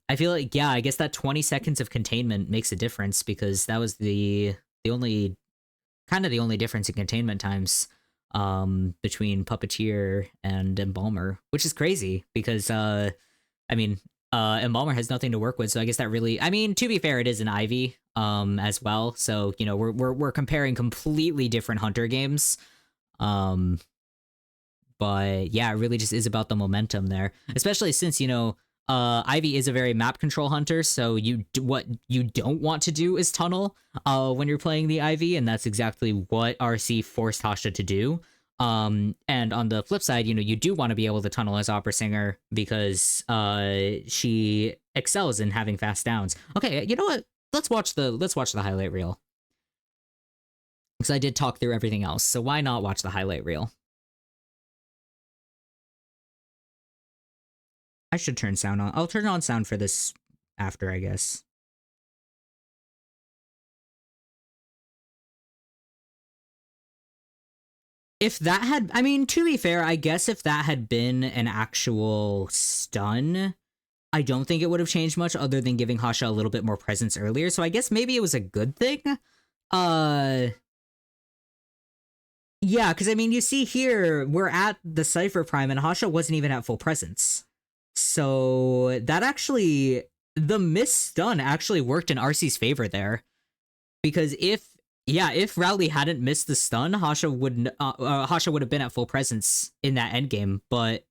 I feel like, yeah, I guess that 20 seconds of containment makes a difference, because that was the only kind of the only difference in containment times between Puppeteer and Embalmer, which is crazy because I mean Embalmer has nothing to work with, so I guess that really, I mean, to be fair, it is an Ivy as well, so you know we're comparing completely different Hunter games. um but yeah, it really just is about the momentum there, especially since, you know, Ivy is a very map control hunter, so what you don't want to do is tunnel when you're playing the Ivy, and that's exactly what RC forced Hasha to do. And on the flip side, you know, you do want to be able to tunnel as Opera Singer, because she excels in having fast downs. Okay, you know what? Let's watch the highlight reel, because I did talk through everything else, so why not watch the highlight reel? I should turn sound on. I'll turn on sound for this after, I guess. If that had, I mean, to be fair, I guess if that had been an actual stun, I don't think it would have changed much other than giving Hasha a little bit more presence earlier. So I guess maybe it was a good thing. Uh, yeah, because I mean, you see here, we're at the Cypher Prime and Hasha wasn't even at full presence. So that actually, the miss stun actually worked in RC's favor there. Because if Rowley hadn't missed the stun, Hasha would have been at full presence in that endgame, but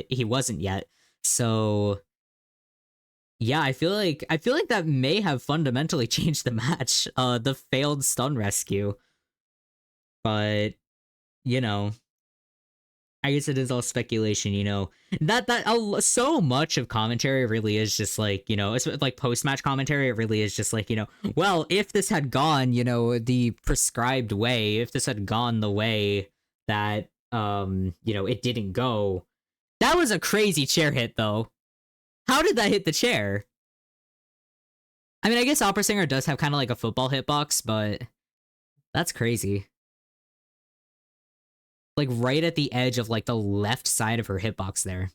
he wasn't yet. So yeah, I feel like that may have fundamentally changed the match. The failed stun rescue. But you know, I guess it is all speculation, you know. So much of commentary really is just like, you know, it's like post match commentary. It really is just like, you know, well, if this had gone, you know, the prescribed way, if this had gone the way that, you know, it didn't go. That was a crazy chair hit, though. How did that hit the chair? I mean, I guess Opera Singer does have kind of like a football hitbox, but that's crazy. Like right at the edge of like the left side of her hitbox there.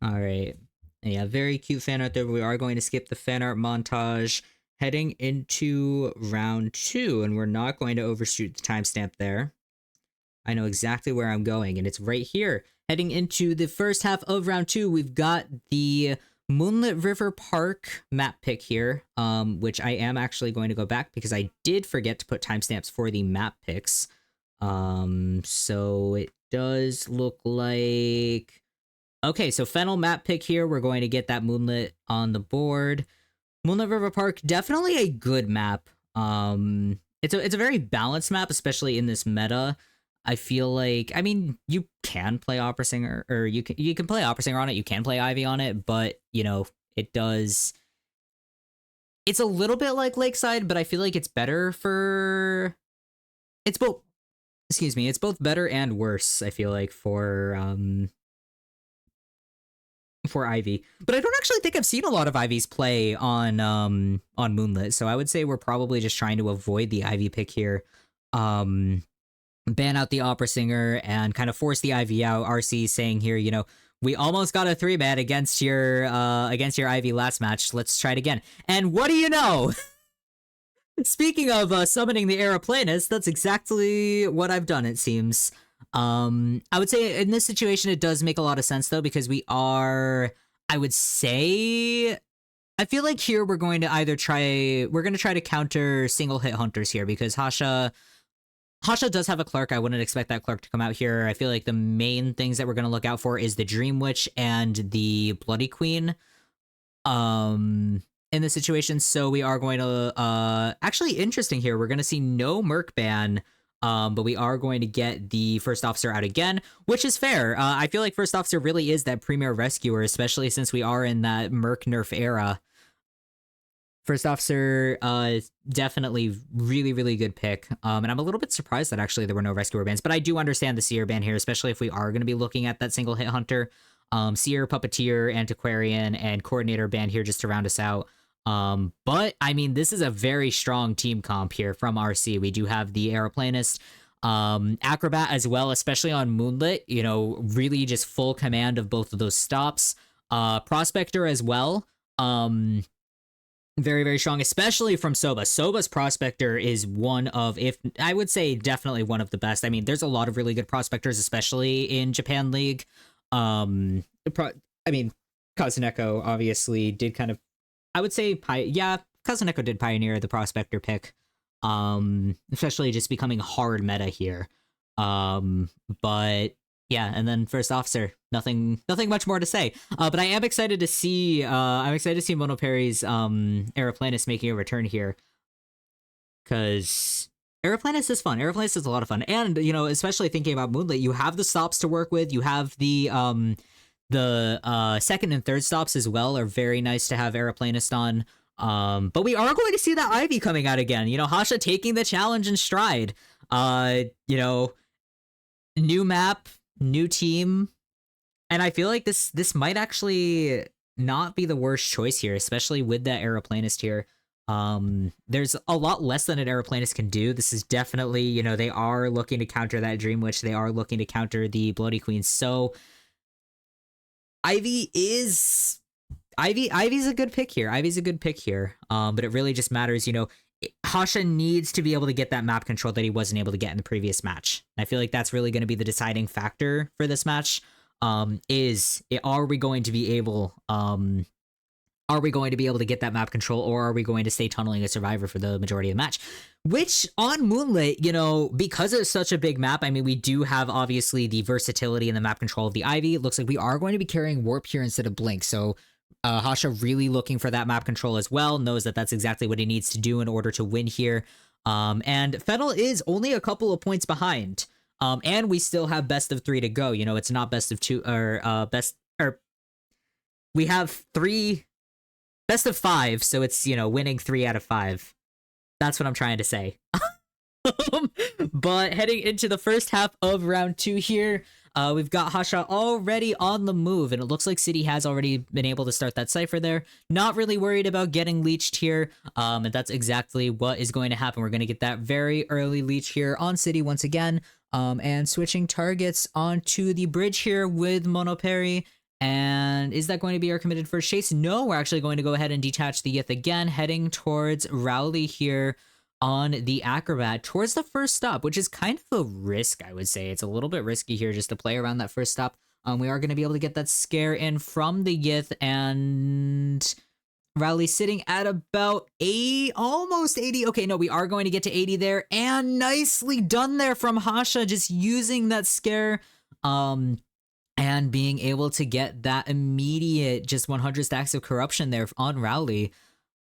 All right. Yeah, very cute fan art there. We are going to skip the fan art montage heading into round 2, and we're not going to overshoot the timestamp there. I know exactly where I'm going, and it's right here. Heading into the first half of round 2, we've got the Moonlit River Park map pick here, which I am actually going to go back because I did forget to put timestamps for the map picks. So it does look like... Okay, so Fennel map pick here. We're going to get that Moonlit on the board. Moonlit River Park, definitely a good map. It's a very balanced map, especially in this meta. I feel like, I mean, you can play Opera Singer, or you can play Opera Singer on it. You can play Ivy on it, but you know, it does. It's a little bit like Lakeside, but I feel like it's better for. It's both. Excuse me. It's both better and worse. I feel like for Ivy, but I don't actually think I've seen a lot of Ivies play on Moonlit, so I would say we're probably just trying to avoid the Ivy pick here. Ban out the Opera Singer and kind of force the Ivy out. RC saying here, you know, we almost got a 3-man against your Ivy last match. Let's try it again. And what do you know? Speaking of summoning the Aeroplanist, that's exactly what I've done, it seems. I would say in this situation, it does make a lot of sense, though, because we are, I would say, I feel like here we're going to try to counter single hit hunters here because Hasha does have a Clark. I wouldn't expect that Clark to come out here. I feel like the main things that we're going to look out for is the Dream Witch and the Bloody Queen. In this situation, so we are going to actually interesting here. We're going to see no Merc ban. But we are going to get the First Officer out again, which is fair. I feel like First Officer really is that premier rescuer, especially since we are in that Merc nerf era. First Officer, definitely really, really good pick. And I'm a little bit surprised that actually there were no Rescuer bans, but I do understand the Seer ban here, especially if we are going to be looking at that single hit hunter. Seer, Puppeteer, Antiquarian, and Coordinator ban here just to round us out. But I mean, this is a very strong team comp here from RC. We do have the Aeroplanist, Acrobat as well, especially on Moonlit, you know, really just full command of both of those stops. Prospector as well. Very, very strong, especially from Soba. Soba's Prospector is one of, if I would say definitely one of the best. I mean, there's a lot of really good Prospectors, especially in Japan League. I mean, Kazuneko obviously did kind of, I would say, Kazuneko did pioneer the Prospector pick, especially just becoming hard meta here. But yeah, and then First Officer, nothing much more to say. But I am excited to see Monoperry's Aeroplanist making a return here, because Aeroplanist is fun. Aeroplanist is a lot of fun, and you know, especially thinking about Moonlit, you have the stops to work with. You have the second and third stops as well are very nice to have Aeroplanist on. But we are going to see that Ivy coming out again. You know, Hasha taking the challenge in stride. You know, new map, new team, and I feel like this might actually not be the worst choice here, especially with that Aeroplanist here. There's a lot less than an Aeroplanist can do. This is definitely, you know, they are looking to counter that Dream Witch. They are looking to counter the Bloody Queen. So Ivy's a good pick here. Ivy's a good pick here. But it really just matters, you know, Hasha needs to be able to get that map control that he wasn't able to get in the previous match. And I feel like that's really going to be the deciding factor for this match. Are we going to be able to get that map control, or are we going to stay tunneling a survivor for the majority of the match? Which on Moonlit, you know, because it's such a big map, I mean, we do have obviously the versatility and the map control of the Ivy. It looks like we are going to be carrying Warp here instead of Blink. So Hasha really looking for that map control as well, knows that that's exactly what he needs to do in order to win here. And Fennel is only a couple of points behind. And we still have best of 3 to go. You know, it's not best of 2 or we have 3 best of 5, so it's, you know, winning 3 out of 5. That's what I'm trying to say. But heading into the first half of round 2 here, we've got Hasha already on the move, and it looks like City has already been able to start that cipher there. Not really worried about getting leeched here, and that's exactly what is going to happen. We're going to get that very early leech here on City once again, and switching targets onto the bridge here with Monoperry. And is that going to be our committed first chase? No, we're actually going to go ahead and detach the Yith again, heading towards Rowley here on the Acrobat towards the first stop, which is kind of a risk, I would say. It's a little bit risky here just to play around that first stop. We are going to be able to get that scare in from the Yith, and Rowley sitting at about almost 80. Okay, no, we are going to get to 80 there, and nicely done there from Hasha, just using that scare, and being able to get that immediate just 100 stacks of corruption there on Rowley.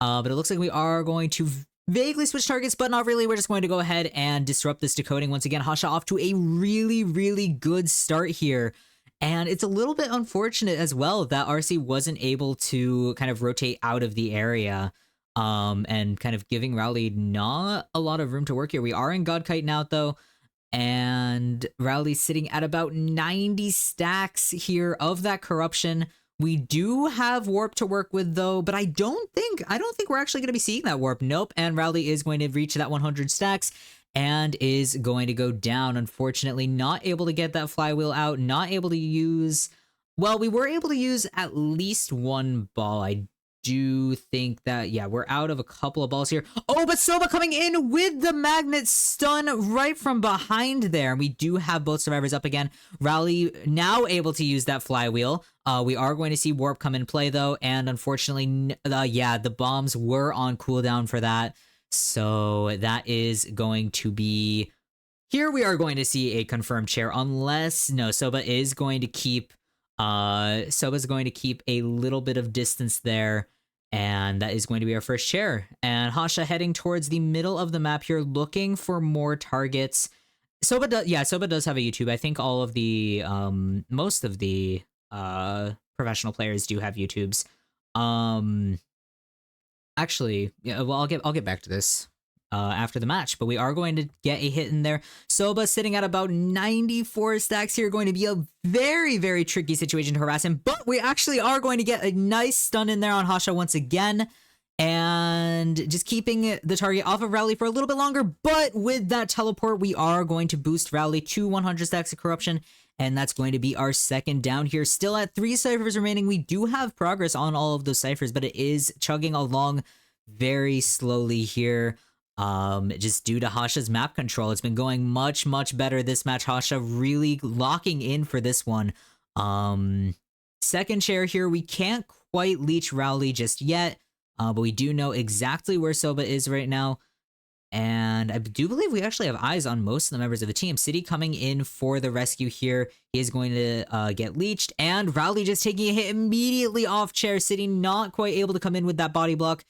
But it looks like we are going to vaguely switch targets, but not really. We're just going to go ahead and disrupt this decoding once again. Hasha off to a really, really good start here. And it's a little bit unfortunate as well that RC wasn't able to kind of rotate out of the area, and kind of giving Rowley not a lot of room to work here. We are in Godkite now, though, and Rowley's sitting at about 90 stacks here of that corruption. We do have warp to work with, though, but I don't think we're actually going to be seeing that warp. Nope. And Rowley is going to reach that 100 stacks and is going to go down. Unfortunately, not able to get that flywheel out, not able to use, well, we were able to use at least one ball. I do think that, yeah, we're out of a couple of balls here. Oh, but Soba coming in with the magnet stun right from behind there. We do have both survivors up again. Rally now able to use that flywheel. We are going to see Warp come in play, though, and unfortunately, yeah, the bombs were on cooldown for that. So that is going to be... Here we are going to see a confirmed chair, unless... No, Soba is going to keep... Soba's going to keep a little bit of distance there, and that is going to be our first chair. And Hasha heading towards the middle of the map here, looking for more targets. Soba does have a YouTube. I think all of the, most of the, professional players do have YouTubes. Actually, yeah, well, I'll get back to this after the match, but we are going to get a hit in there. Soba sitting at about 94 stacks here, going to be a very, very tricky situation to harass him, but we actually are going to get a nice stun in there on Hasha once again, and just keeping the target off of Rally for a little bit longer, but with that teleport, we are going to boost Rally to 100 stacks of corruption, and that's going to be our second down here. Still at 3 ciphers remaining. We do have progress on all of those ciphers, but it is chugging along very slowly here. Just due to Hasha's map control. It's been going much, much better this match. Hasha really locking in for this one. Second chair here. We can't quite leech Rowley just yet, but we do know exactly where Soba is right now. And I do believe we actually have eyes on most of the members of the team. City coming in for the rescue here. He is going to get leeched. And Rowley just taking a hit immediately off chair. City not quite able to come in with that body block.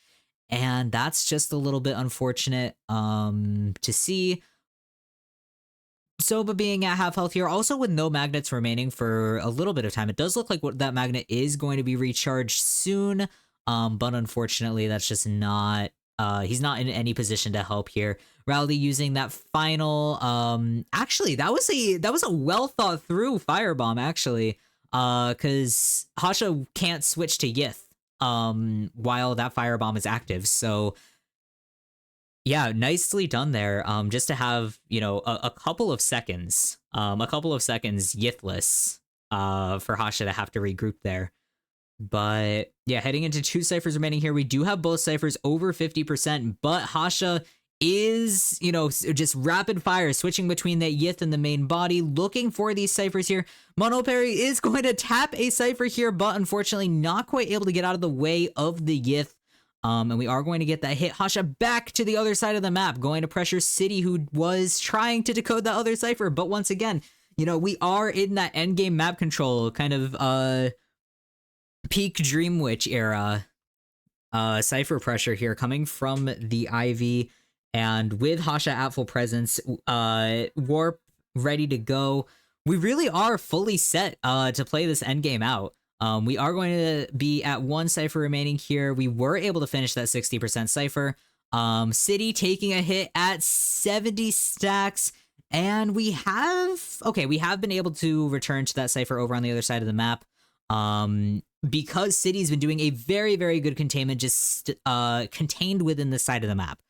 And that's just a little bit unfortunate to see. Soba being at half health here, also with no magnets remaining for a little bit of time. It does look like that magnet is going to be recharged soon, but unfortunately, that's just not... he's not in any position to help here. Rowley using that final... actually, that was a well thought through firebomb, actually, because Hasha can't switch to Yith while that firebomb is active. So yeah, nicely done there. Just to have, you know, a couple of seconds Yithless for Hasha to have to regroup there. But yeah, heading into 2 ciphers remaining here. We do have both ciphers over 50%, but Hasha is, you know, just rapid fire switching between the Yith and the main body, looking for these ciphers here. Mono Parry is going to tap a cipher here, but unfortunately not quite able to get out of the way of the Yith. And we are going to get that hit. Hasha back to the other side of the map, going to pressure City, who was trying to decode that other cipher. But once again, you know, we are in that endgame map control kind of peak Dream Witch era cipher pressure here coming from the Ivy. And with Hasha at full presence, Warp ready to go, we really are fully set to play this endgame out. We are going to be at 1 cipher remaining here. We were able to finish that 60% cipher. City taking a hit at 70 stacks. And we have been able to return to that cipher over on the other side of the map. Because City's been doing a very, very good containment, just contained within the side of the map.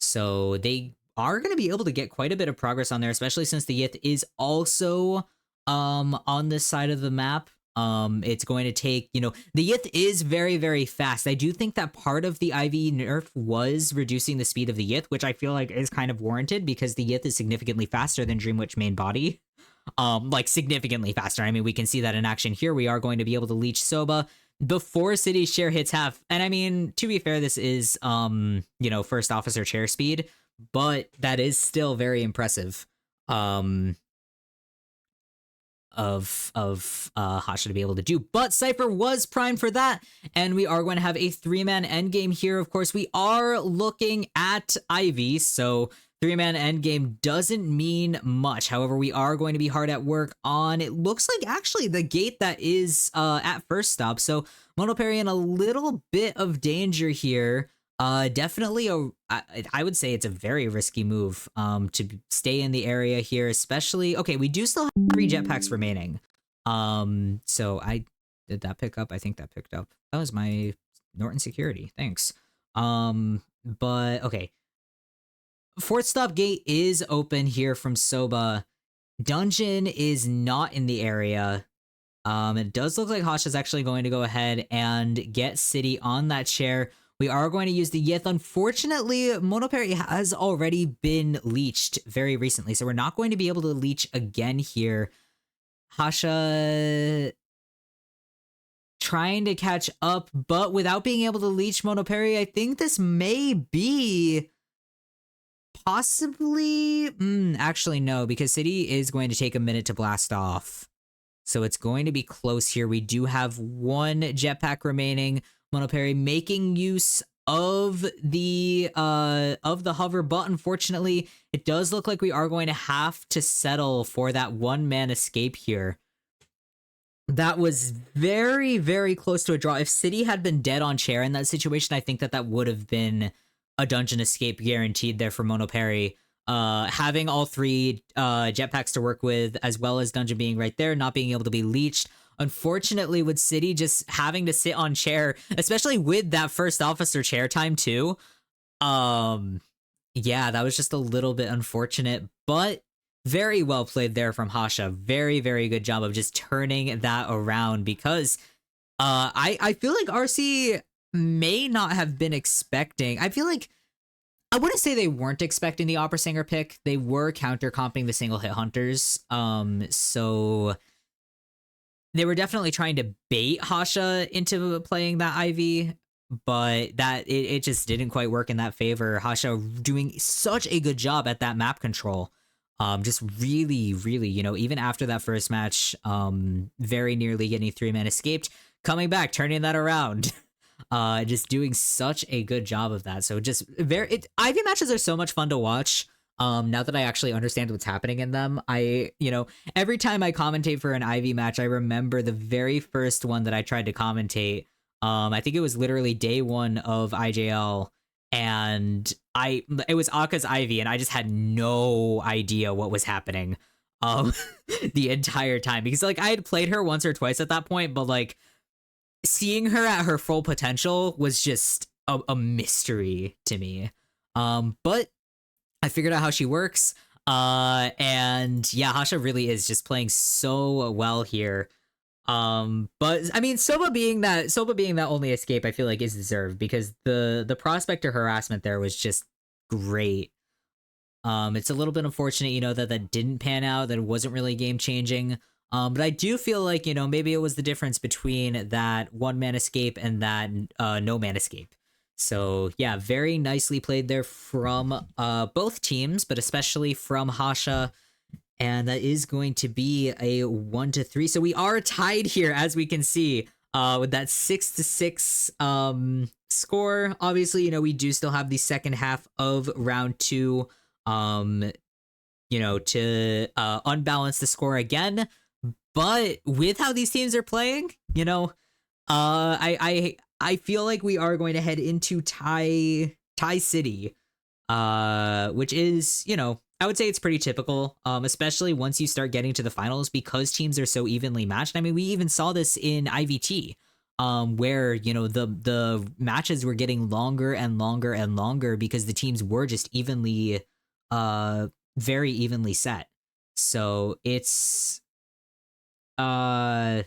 So they are going to be able to get quite a bit of progress on there, especially since the Yith is also on this side of the map. It's going to take, you know, the Yith is very, very fast. I do think that part of the IV nerf was reducing the speed of the Yith, which I feel like is kind of warranted because the Yith is significantly faster than Dream Witch main body. Like significantly faster. I mean, we can see that in action here. We are going to be able to leech Soba before City's chair hits half. And I mean, to be fair, this is, you know, first officer chair speed, but that is still very impressive. Of Hasha to be able to do. But Cypher was primed for that, and we are going to have a 3-man endgame here. Of course, we are looking at Ivy, so 3-man endgame doesn't mean much. However, we are going to be hard at work on, it looks like actually the gate that is at first stop. So Mono Parry in a little bit of danger here. Definitely I would say it's a very risky move to stay in the area here, especially... Okay, we do still have 3 jetpacks remaining. So did that pick up? I think that picked up. That was my Norton security. Thanks. But okay. 4th stop gate is open here from Soba. Dungeon is not in the area. It does look like Hasha's actually going to go ahead and get City on that chair. We are going to use the Yith. Unfortunately, Monoperry has already been leeched very recently, so we're not going to be able to leech again here. Hasha trying to catch up, but without being able to leech Monoperry, I think this may be possibly... actually, no, because City is going to take a minute to blast off. So it's going to be close here. We do have one jetpack remaining. Monoperry making use of the hover, but unfortunately, it does look like we are going to have to settle for that one-man escape here. That was very, very close to a draw. If City had been dead on chair in that situation, I think that would have been a dungeon escape guaranteed there for Monoperry. Having all three jetpacks to work with, as well as dungeon being right there, not being able to be leeched. Unfortunately, with City just having to sit on chair, especially with that first officer chair time too, yeah, that was just a little bit unfortunate, but very well played there from Hasha. Very, very good job of just turning that around, because I feel like RC may not have been expecting... I wouldn't say they weren't expecting the Opera Singer pick. They were counter-comping the single-hit Hunters. So they were definitely trying to bait Hasha into playing that IV, but that it just didn't quite work in that favor. Hasha doing such a good job at that map control. Just really, really, even after that first match, very nearly getting 3-man escaped, coming back, turning that around. Just doing such a good job of that. So just IV matches are so much fun to watch. Now that I actually understand what's happening in them, every time I commentate for an IV match, I remember the very first one that I tried to commentate. I think it was literally day one of IJL, and it was Aka's IV, and I just had no idea what was happening the entire time, because I had played her once or twice at that point, but seeing her at her full potential was just a mystery to me. But I figured out how she works. And yeah, Hasha really is just playing so well here. But I mean, Soba being that only escape, I feel like is deserved, because the prospect of harassment there was just great. It's a little bit unfortunate, that didn't pan out, that it wasn't really game changing. But I do feel like, maybe it was the difference between that one-man escape and that no-man escape. So yeah, very nicely played there from both teams, but especially from Hasha. And that is going to be a 1-3. So we are tied here, as we can see, with that 6-6 score. Obviously, we do still have the second half of round 2, to unbalance the score again. But with how these teams are playing, I feel like we are going to head into tie City, which is, I would say it's pretty typical, especially once you start getting to the finals, because teams are so evenly matched. I mean, we even saw this in IVT, where, the matches were getting longer and longer and longer because the teams were just evenly, very evenly set. So it's very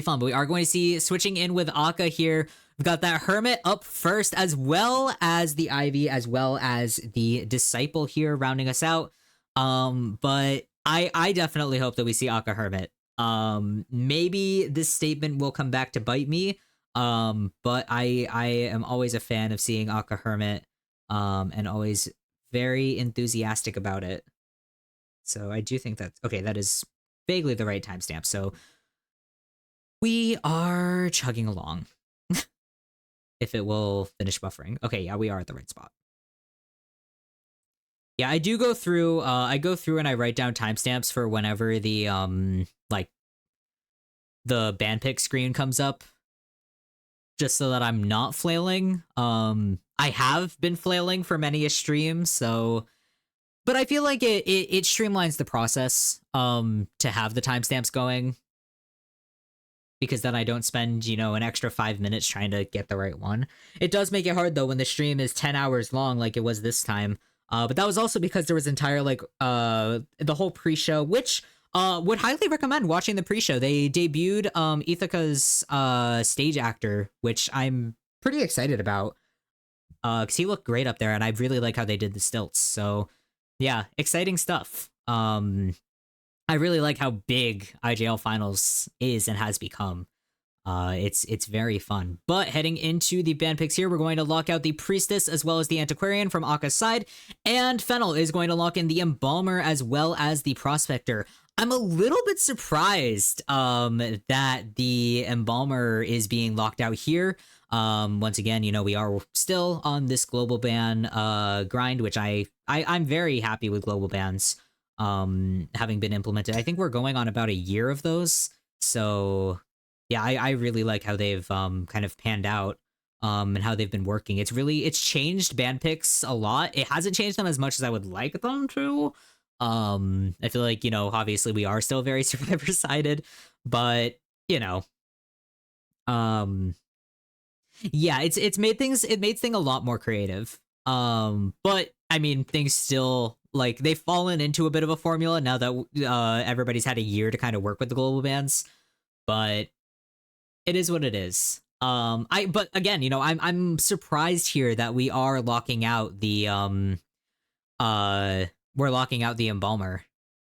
fun. But we are going to see switching in with Akka here. We've got that Hermit up first, as well as the Ivy, as well as the Disciple here rounding us out. But I definitely hope that we see Akka Hermit. Maybe this statement will come back to bite me. But I am always a fan of seeing Akka Hermit, and always very enthusiastic about it. So I do think that's okay. That is vaguely the right timestamp. So we are chugging along. If it will finish buffering. Okay, yeah, we are at the right spot. Yeah, I do go through, and I write down timestamps for whenever the, the band pick screen comes up, just so that I'm not flailing. I have been flailing for many a stream, so... But I feel like it streamlines the process, to have the timestamps going, because then I don't spend, an extra 5 minutes trying to get the right one. It does make it hard, though, when the stream is 10 hours long, like it was this time. But that was also because there was entire, the whole pre-show, which, Would highly recommend watching the pre-show. They debuted Ithaca's stage actor, which I'm pretty excited about. Because he looked great up there, and I really like how they did the stilts. So, yeah, exciting stuff. I really like how big IJL Finals is and has become. It's very fun. But heading into the band picks here, we're going to lock out the Priestess as well as the Antiquarian from Aka's side, and Fennel is going to lock in the Embalmer as well as the Prospector. I'm a little bit surprised that the Embalmer is being locked out here. Once again, we are still on this global ban grind, which I'm very happy with global bans having been implemented. I think we're going on about a year of those. So yeah, I really like how they've kind of panned out and how they've been working. It's changed band picks a lot. It hasn't changed them as much as I would like them to. I feel like, obviously we are still very survivor sided, but yeah, it made things a lot more creative. But I mean, things still, like, they've fallen into a bit of a formula now that everybody's had a year to kind of work with the global bands. But it is what it is. But again, I'm surprised here that we are locking out the we're locking out the Embalmer,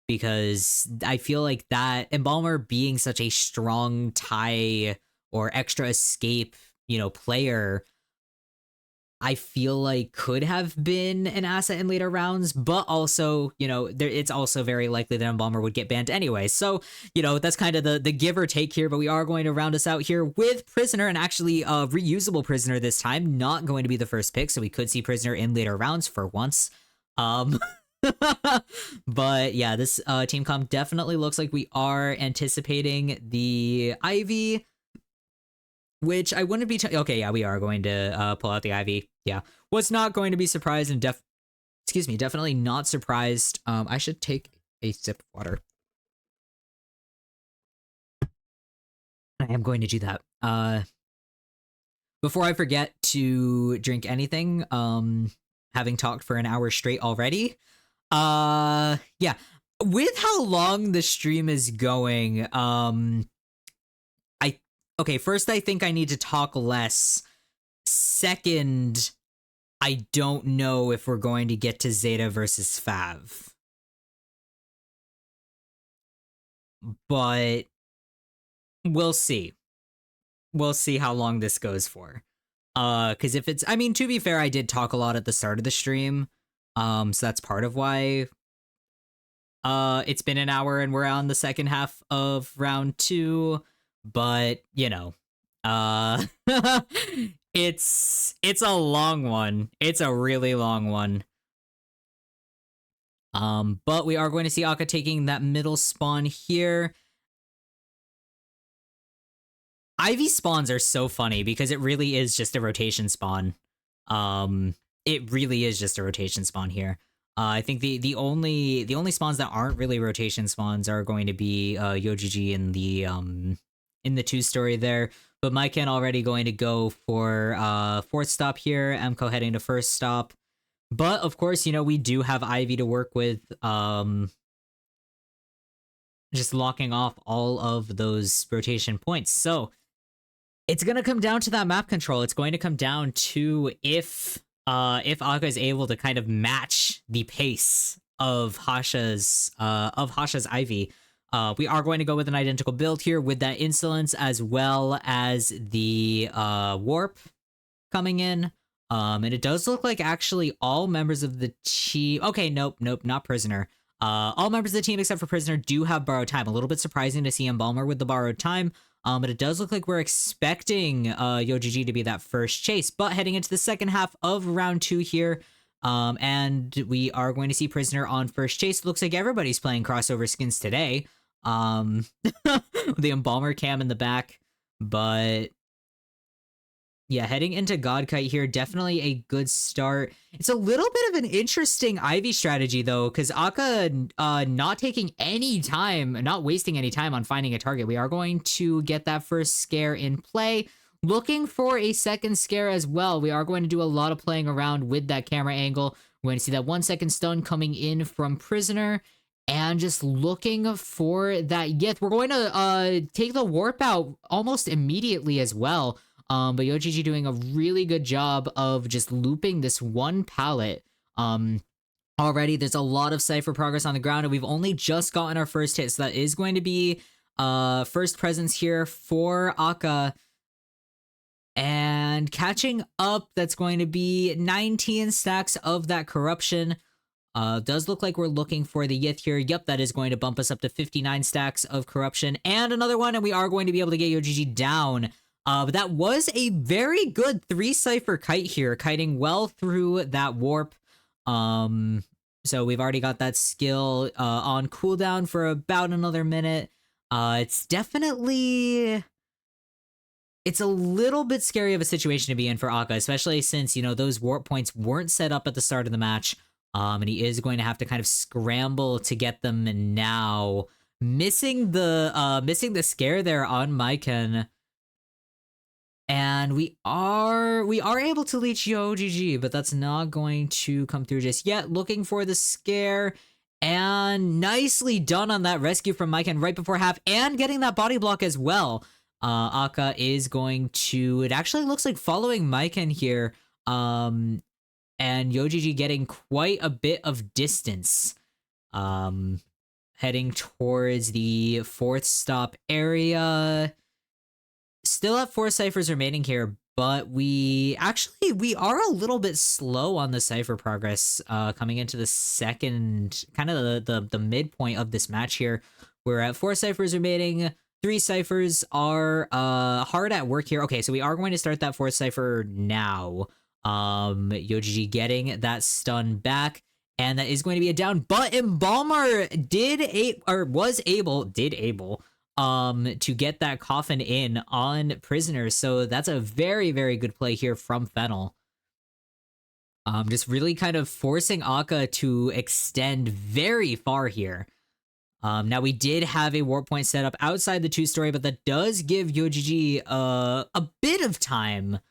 because I feel like that Embalmer being such a strong tie or extra escape, player, I feel like could have been an asset in later rounds, but also, it's also very likely that Embalmer would get banned anyway. So, that's kind of the give or take here, but we are going to round us out here with Prisoner, and actually a reusable Prisoner this time, not going to be the first pick, so we could see Prisoner in later rounds for once. But yeah, this team comp definitely looks like we are anticipating the Ivy, which I wouldn't be okay, yeah, we are going to pull out the Ivy. Yeah, was not going to be surprised, and definitely not surprised. I should take a sip of water. I am going to do that. Before I forget to drink anything, having talked for an hour straight already. Yeah, with how long the stream is going, first, I think I need to talk less. Second, I don't know if we're going to get to Zeta versus Fav. But we'll see. We'll see how long this goes for. Because if it's, to be fair, I did talk a lot at the start of the stream. So that's part of why it's been an hour and we're on the second half of round 2. But, it's a long one. It's a really long one. But we are going to see Akka taking that middle spawn here. Ivy spawns are so funny because it really is just a rotation spawn. It really is just a rotation spawn here. I think the only spawns that aren't really rotation spawns are going to be Yojiji in the 2-story there. But Maiken already going to go for 4th stop here. Emko heading to 1st stop. But of course, we do have Ivy to work with. Just locking off all of those rotation points. So it's gonna come down to that map control. It's going to come down to if Akka is able to kind of match the pace of Hasha's Ivy. We are going to go with an identical build here with that Insolence as well as the Warp coming in. And it does look like actually all members of the team... Okay, nope, not Prisoner. All members of the team except for Prisoner do have Borrowed Time. A little bit surprising to see Embalmer with the Borrowed Time. But it does look like we're expecting Yojiji to be that first chase. But heading into the second half of round 2 here, and we are going to see Prisoner on first chase. Looks like everybody's playing crossover skins today. The Embalmer cam in the back, but yeah, heading into Godkite here, definitely a good start. It's a little bit of an interesting Ivy strategy though, because Akka not taking any time, not wasting any time on finding a target. We are going to get that first scare in play. Looking for a second scare as well. We are going to do a lot of playing around with that camera angle. We're going to see that 1 second stun coming in from Prisoner. and just looking for that Yith. We're going to take the warp out almost immediately as well. But YoGG doing a really good job of just looping this one pallet. Already there's a lot of Cypher progress on the ground, and we've only just gotten our first hit, so that is going to be first presence here for Akka. And catching up, that's going to be 19 stacks of that corruption. Does look like we're looking for the Yith here. Yep, that is going to bump us up to 59 stacks of corruption. And another one, and we are going to be able to get YoGG down. But that was a very good 3-Cypher kite here, kiting well through that warp. So we've already got that skill on cooldown for about another minute. It's definitely... It's a little bit scary of a situation to be in for Akka, especially since, you know, those warp points weren't set up at the start of the match. And he is going to have to kind of scramble to get them now. Missing the scare there on Myken. And we are able to leech YoGG, but that's not going to come through just yet. Looking for the scare, and nicely done on that rescue from Myken right before half, and getting that body block as well. Akka is going to, it actually looks like following Myken here, and YoGG getting quite a bit of distance. Heading towards the 4th stop area. Still have 4 ciphers remaining here, but we are a little bit slow on the cipher progress coming into the second, kind of the midpoint of this match here. We're at 4 ciphers remaining. 3 ciphers are hard at work here. Okay, so we are going to start that 4th cipher now. YoGG getting that stun back, and that is going to be a down, but Embalmer was able to get that coffin in on Prisoners, so that's a very, very good play here from Fennel. Just really kind of forcing Akka to extend very far here. Now we did have a warp point set up outside the 2-story, but that does give YoGG a bit of time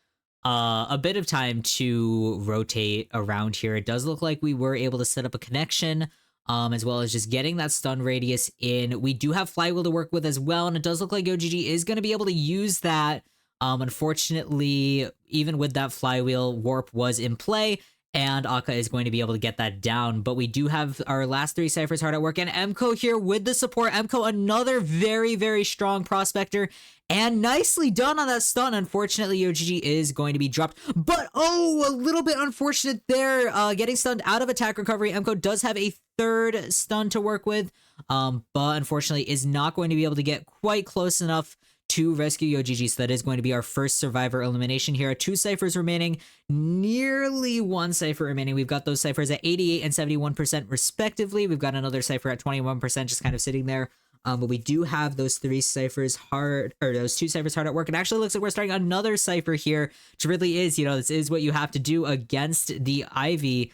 to rotate around here. It does look like we were able to set up a connection, as well as just getting that stun radius in. We do have Flywheel to work with as well, and it does look like YoGG is going to be able to use that. Unfortunately, even with that Flywheel, Warp was in play, and Akka is going to be able to get that down. But we do have our last 3 ciphers hard at work, and Emko here with the support. Emko, another very, very strong prospector, and nicely done on that stun. Unfortunately, YoGG is going to be dropped, but oh, a little bit unfortunate there, getting stunned out of attack recovery. Emko does have a 3rd stun to work with, but unfortunately is not going to be able to get quite close enough to rescue YoGG, so that is going to be our first survivor elimination here. 2 ciphers remaining, nearly 1 cipher remaining. We've got those ciphers at 88 and 71% respectively. We've got another cipher at 21% just kind of sitting there. But we do have those 3 ciphers hard, or those 2 ciphers hard at work. It actually looks like we're starting another cipher here, which really is, you know, this is what you have to do against the Ivy.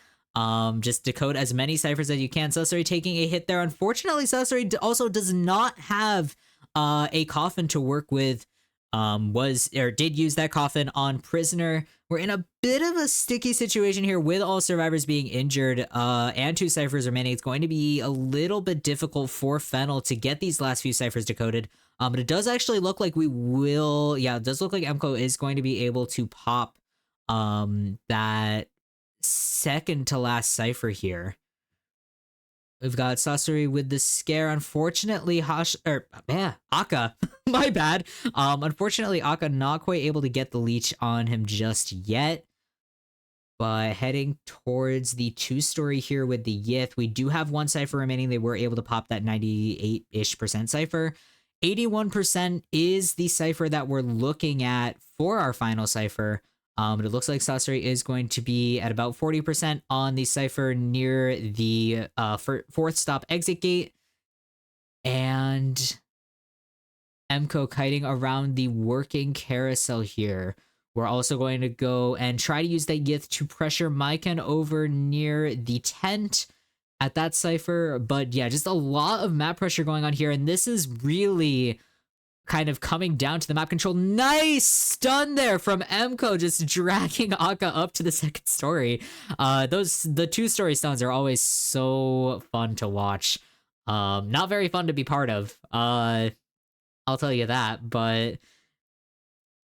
Just decode as many ciphers as you can. Susuri taking a hit there. Unfortunately, Susuri also does not have a coffin to work with. Did use that coffin on Prisoner. We're in a bit of a sticky situation here with all survivors being injured, and 2 ciphers remaining. It's going to be a little bit difficult for Fennel to get these last few ciphers decoded. But it does actually look like we will, yeah, it does look like Emko is going to be able to pop that second to last cipher here. We've got Sasori with the scare. Unfortunately, Akka, my bad. Unfortunately, Akka not quite able to get the leech on him just yet. But heading towards the 2-story here with the Yith, we do have 1 cipher remaining. They were able to pop that 98-ish% cipher. 81% is the cipher that we're looking at for our final cipher. But it looks like Sasori is going to be at about 40% on the cipher near the 4th stop exit gate. And Emko kiting around the working carousel here. We're also going to go and try to use that Yith to pressure Myken over near the tent at that cipher. But yeah, just a lot of map pressure going on here. And this is really kind of coming down to the map control. Nice stun there from Emko, just dragging Akka up to the 2nd story. The 2-story stuns are always so fun to watch. Not very fun to be part of. I'll tell you that, but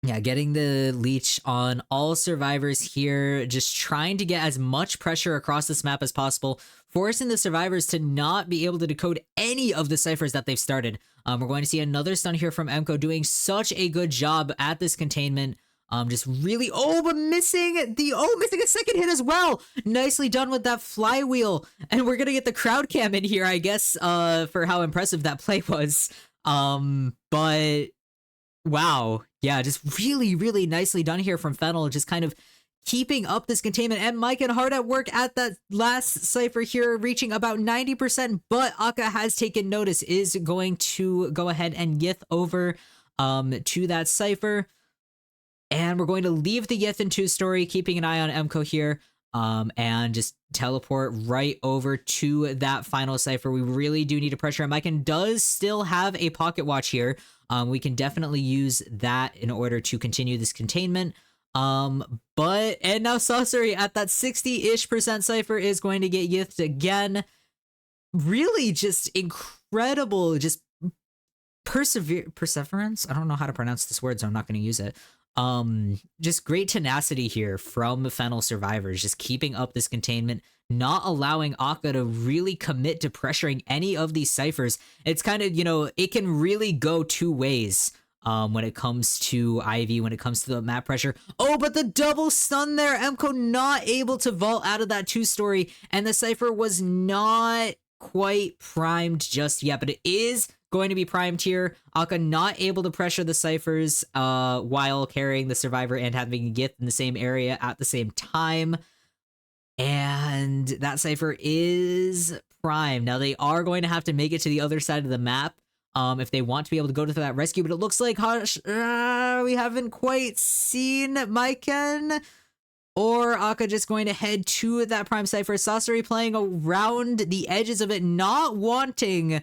yeah, getting the leech on all survivors here, just trying to get as much pressure across this map as possible, forcing the survivors to not be able to decode any of the ciphers that they've started. We're going to see another stun here from Emco doing such a good job at this containment. Just really, but missing a second hit as well. Nicely done with that flywheel. And we're gonna get the crowd cam in here, I guess, for how impressive that play was. But wow. Yeah, just really, really nicely done here from Fennel, just kind of keeping up this containment. And Mike and hard at work at that last cipher here, reaching about 90%, but Akka has taken notice, is going to go ahead and yith over to that cipher. And we're going to leave the Yith in 2-story, keeping an eye on Emco here, and just teleport right over to that final cipher. We really do need to pressure him. Myken does still have a pocket watch here. We can definitely use that in order to continue this containment. And now Saucery at that 60-ish% cipher is going to get Yithed again. Really just incredible, just perseverance. I don't know how to pronounce this word, so I'm not going to use it. Just great tenacity here from Fennel survivors, just keeping up this containment, not allowing Akka to really commit to pressuring any of these ciphers. It's kind of, it can really go two ways when it comes to Ivy, when it comes to the map pressure. But the double stun there, Emco not able to vault out of that 2-story, and the cipher was not quite primed just yet, but it is going to be primed here. Akka not able to pressure the ciphers while carrying the survivor and having Gith in the same area at the same time. And that cipher is primed. Now they are going to have to make it to the other side of the map if they want to be able to go to that rescue, but it looks like we haven't quite seen Myken or Akka just going to head to that prime cipher. Saucery playing around the edges of it, not wanting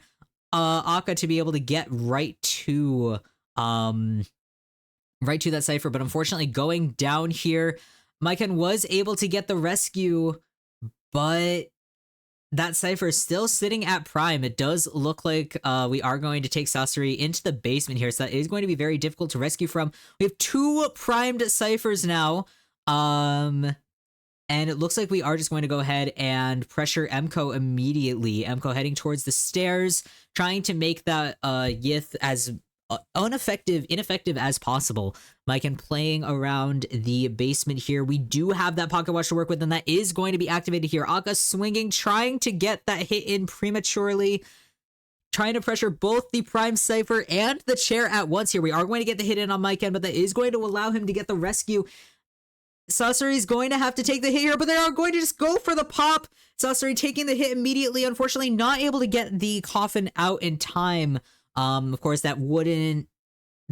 Akka to be able to get right to that cipher, but unfortunately going down here. Myken was able to get the rescue, but that cipher is still sitting at prime. It does look like we are going to take Saucery into the basement here, so that is going to be very difficult to rescue from. We have 2 primed ciphers now, and it looks like we are just going to go ahead and pressure Emco immediately. Emco heading towards the stairs, trying to make that Yith as ineffective as possible. Myken playing around the basement here. We do have that pocket watch to work with, and that is going to be activated here. Akka swinging, trying to get that hit in prematurely, trying to pressure both the prime cipher and the chair at once here. We are going to get the hit in on Myken, but that is going to allow him to get the rescue. Saucery is going to have to take the hit here, but they are going to just go for the pop. Saucery taking the hit immediately, unfortunately not able to get the coffin out in time. Of course, that wouldn't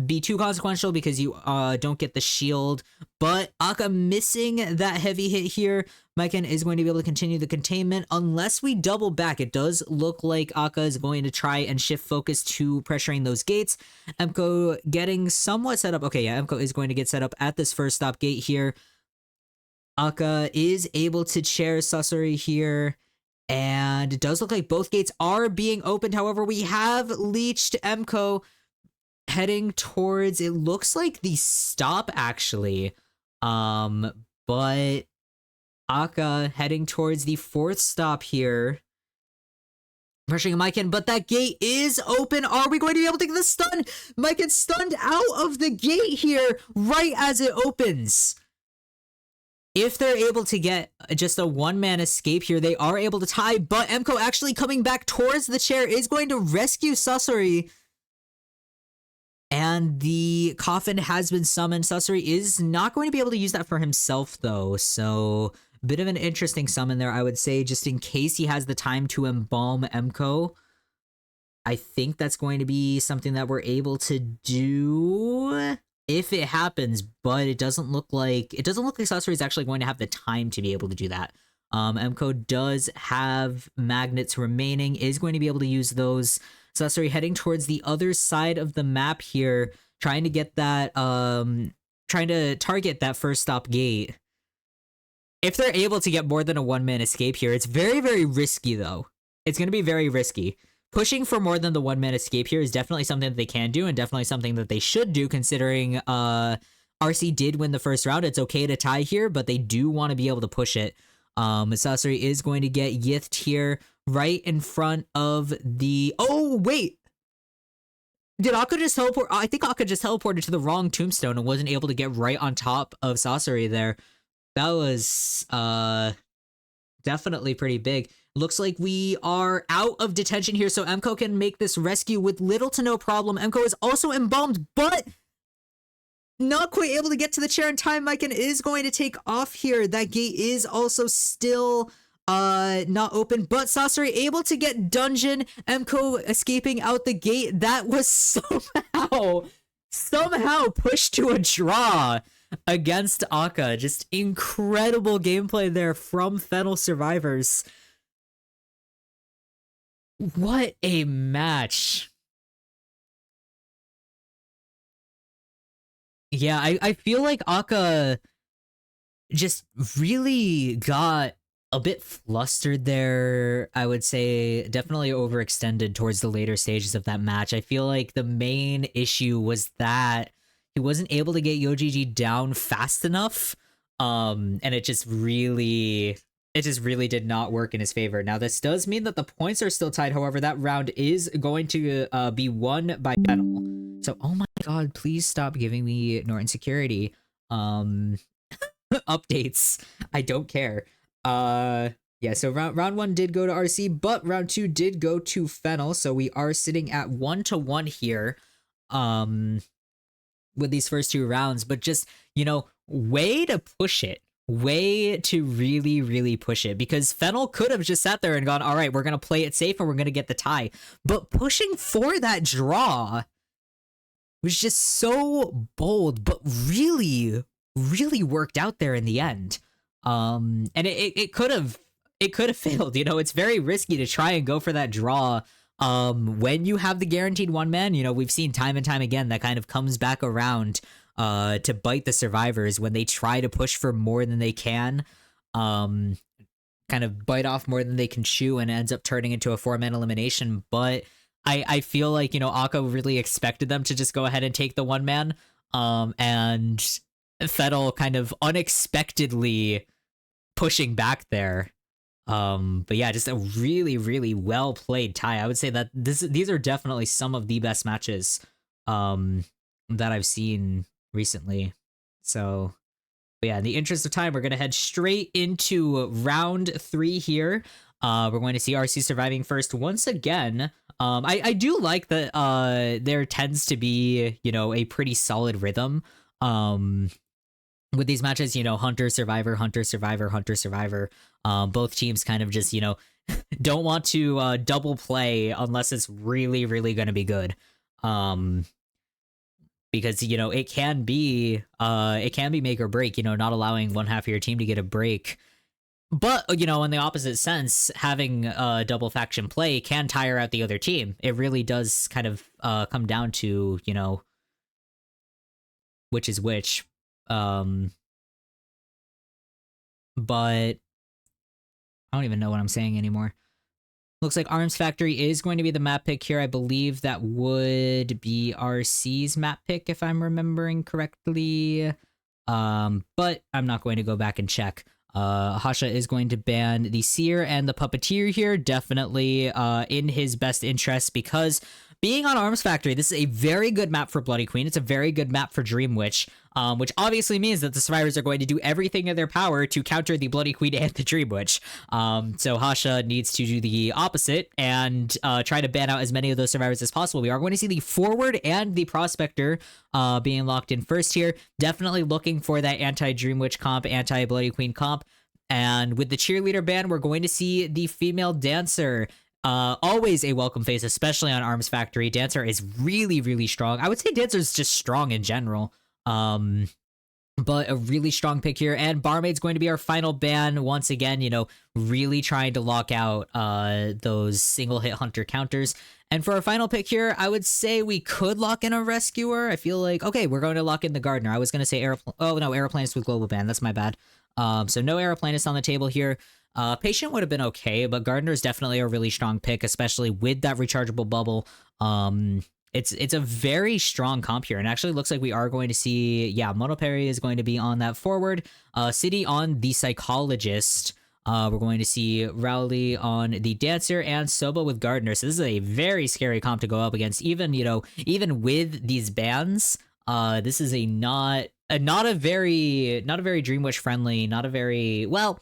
be too consequential because you don't get the shield, but Akka missing that heavy hit here. Myken is going to be able to continue the containment unless we double back. It does look like Akka is going to try and shift focus to pressuring those gates. Emco getting somewhat set up. Okay, yeah, Emco is going to get set up at this first stop gate here. Akka is able to chair Saucery here, and it does look like both gates are being opened. However, we have leeched Emco heading towards, it looks like the stop actually, but Akka heading towards the 4th stop here, pressuring Myken, but that gate is open. Are we going to be able to get the stun? Myken stunned out of the gate here right as it opens. If they're able to get just a 1-man escape here, they are able to tie, but Emco actually coming back towards the chair is going to rescue Saucery. And the coffin has been summoned. Saucery is not going to be able to use that for himself, though, so a bit of an interesting summon there, I would say, just in case he has the time to embalm Emco. I think that's going to be something that we're able to do if it happens, but it doesn't look like Saucery is actually going to have the time to be able to do that. Emco does have magnets remaining, is going to be able to use those. Saucery heading towards the other side of the map here, trying to get that, trying to target that first stop gate. If they're able to get more than a 1-man escape here, it's very, very risky though. It's going to be very risky. pushing for more than the 1-man escape here is definitely something that they can do, and definitely something that they should do, considering RC did win the first round. It's okay to tie here, but they do want to be able to push it. Sasori is going to get yithed here right in front of the... Oh, wait! Did Akka just teleport? I think Akka just teleported to the wrong tombstone and wasn't able to get right on top of Sasori there. That was definitely pretty big. Looks like we are out of detention here, so Emco can make this rescue with little to no problem. Emco is also embalmed, but not quite able to get to the chair in time. Maiken is going to take off here. That gate is also still not open, but Sasori able to get dungeon. Emco escaping out the gate. That was somehow pushed to a draw against Akka. Just incredible gameplay there from Fennel Survivors. What a match. Yeah, I feel like Akka just really got a bit flustered there. I would say definitely overextended towards the later stages of that match. I feel like the main issue was that he wasn't able to get Yojiji down fast enough. And it just really did not work in his favor. Now, this does mean that the points are still tied. However, that round is going to be won by Fennel. So, oh my god, please stop giving me Norton Security updates. I don't care. Yeah, so round 1 did go to RC, but round 2 did go to Fennel. So we are sitting at 1-1 here with these first 2 rounds. But just, way to push it. Way to really, really push it, because Fennel could have just sat there and gone, all right, we're going to play it safe and we're going to get the tie. But pushing for that draw was just so bold, but really, really worked out there in the end. And it could have failed. It's very risky to try and go for that draw when you have the guaranteed 1-man. We've seen time and time again that kind of comes back around to bite the survivors when they try to push for more than they can, kind of bite off more than they can chew, and ends up turning into a 4-man elimination. But I feel like, Akka really expected them to just go ahead and take the 1-man, and Fennel kind of unexpectedly pushing back there. But yeah, just a really, really well played tie. I would say that these are definitely some of the best matches that I've seen recently. So, but yeah, in the interest of time, we're gonna head straight into round 3 here. We're going to see RC surviving first once again. I do like that there tends to be, a pretty solid rhythm with these matches. Hunter, Survivor, Hunter, Survivor, Hunter, Survivor. Both teams kind of just, don't want to double play unless it's really, really going to be good. Because, it can be make or break, not allowing one half of your team to get a break. But, in the opposite sense, having double faction play can tire out the other team. It really does kind of come down to, which is which. But I don't even know what I'm saying anymore. Looks like Arms Factory is going to be the map pick here. I believe that would be RC's map pick, if I'm remembering correctly. But I'm not going to go back and check. Hasha is going to ban the Seer and the Puppeteer here. Definitely in his best interest, because being on Arms Factory, this is a very good map for Bloody Queen. It's a very good map for Dream Witch, which obviously means that the survivors are going to do everything in their power to counter the Bloody Queen and the Dream Witch. So Hasha needs to do the opposite and try to ban out as many of those survivors as possible. We are going to see the Forward and the Prospector being locked in first here. Definitely looking for that anti-Dream Witch comp, anti-Bloody Queen comp. And with the Cheerleader ban, we're going to see the Female Dancer. Always a welcome face, especially on Arms Factory. Dancer is really, really strong. I would say Dancer is just strong in general. But a really strong pick here. And Barmaid's going to be our final ban once again, really trying to lock out those single hit Hunter counters. And for our final pick here, I would say we could lock in a Rescuer. I feel like, okay, we're going to lock in the Gardener. I was going to say Aeroplanist with Global Ban. That's my bad. So no Aeroplanist on the table here. Patient would have been okay, but Gardner is definitely a really strong pick, especially with that rechargeable bubble. It's a very strong comp here, and actually looks like we are going to see, yeah, Monoperry is going to be on that forward. City on the Psychologist. We're going to see Rowley on the Dancer and Soba with Gardner. So this is a very scary comp to go up against. Even, even with these bans, this is not a very Dream Wish friendly, not a very, well,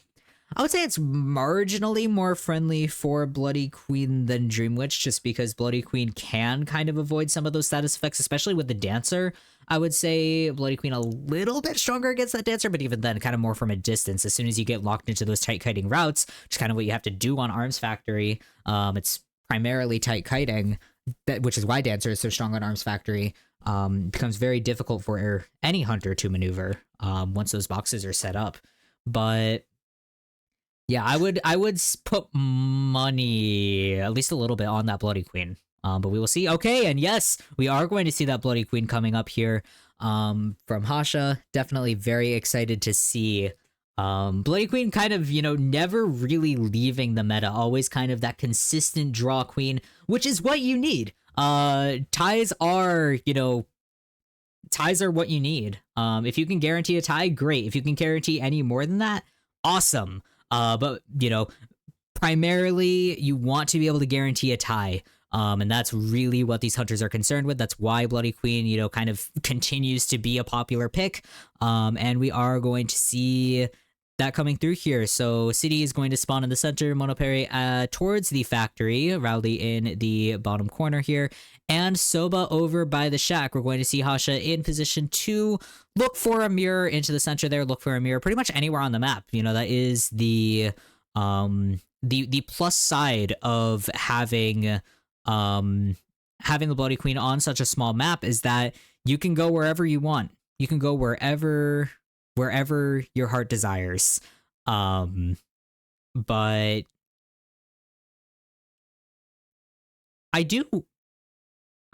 I would say it's marginally more friendly for Bloody Queen than Dream Witch, just because Bloody Queen can kind of avoid some of those status effects, especially with the Dancer. I would say Bloody Queen a little bit stronger against that Dancer, but even then, kind of more from a distance. As soon as you get locked into those tight kiting routes, which is kind of what you have to do on Arms Factory, it's primarily tight kiting, which is why Dancer is so strong on Arms Factory. Becomes very difficult for any hunter to maneuver once those boxes are set up. But yeah, I would put money, at least a little bit, on that Bloody Queen. But we will see. Okay, and yes, we are going to see that Bloody Queen coming up here from Hasha. Definitely very excited to see Bloody Queen kind of, never really leaving the meta. Always kind of that consistent draw queen, which is what you need. Ties are, ties are what you need. If you can guarantee a tie, great. If you can guarantee any more than that, awesome. But, primarily you want to be able to guarantee a tie. And that's really what these hunters are concerned with. That's why Bloody Queen, kind of continues to be a popular pick. And we are going to see that coming through here. So City is going to spawn in the center, Monoperry towards the factory, Rowley in the bottom corner here, and Soba over by the shack. We're going to see Hasha in position to look for a mirror into the center there, look for a mirror pretty much anywhere on the map. That is the plus side of having the Bloody Queen on such a small map, is that you can go wherever you want. You can go wherever your heart desires. But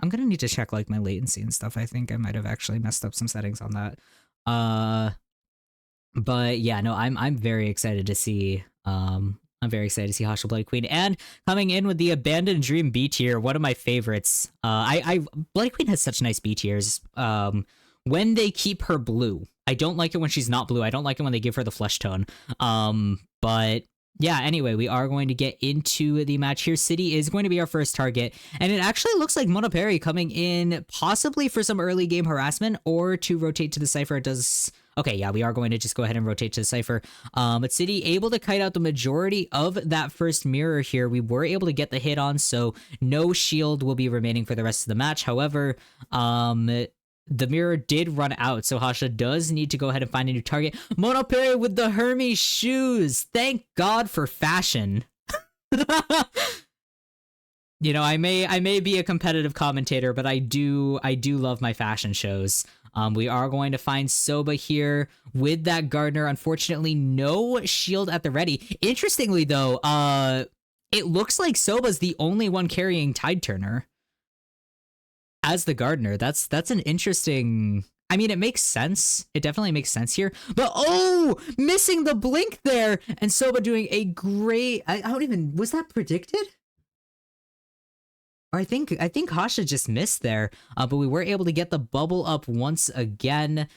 I'm gonna need to check like my latency and stuff. I think I might have actually messed up some settings on that. But yeah, no, I'm very excited to see Hasha Bloody Queen, and coming in with the Abandoned Dream B tier, one of my favorites. Bloody Queen has such nice B tiers. When they keep her blue. I don't like it when she's not blue. I don't like it when they give her the flesh tone. But yeah, anyway, we are going to get into the match here. City is going to be our first target, and it actually looks like Monoperry coming in possibly for some early game harassment or to rotate to the Cypher. It does... Okay, yeah, we are going to just go ahead and rotate to the Cypher. But City able to kite out the majority of that first mirror here. We were able to get the hit on, so no shield will be remaining for the rest of the match. However, the mirror did run out, so Hasha does need to go ahead and find a new target. Monoperry with the Hermes shoes. Thank God for fashion. I may be a competitive commentator, but I do love my fashion shows. We are going to find Soba here with that Gardner. Unfortunately, no shield at the ready. Interestingly, though, it looks like Soba's the only one carrying Tide Turner as the Gardener. That's an interesting... I mean, it makes sense. It definitely makes sense here. But, missing the blink there! And Soba doing a great... I don't even... Was that predicted? Or I think Hasha just missed there. But we were able to get the bubble up once again.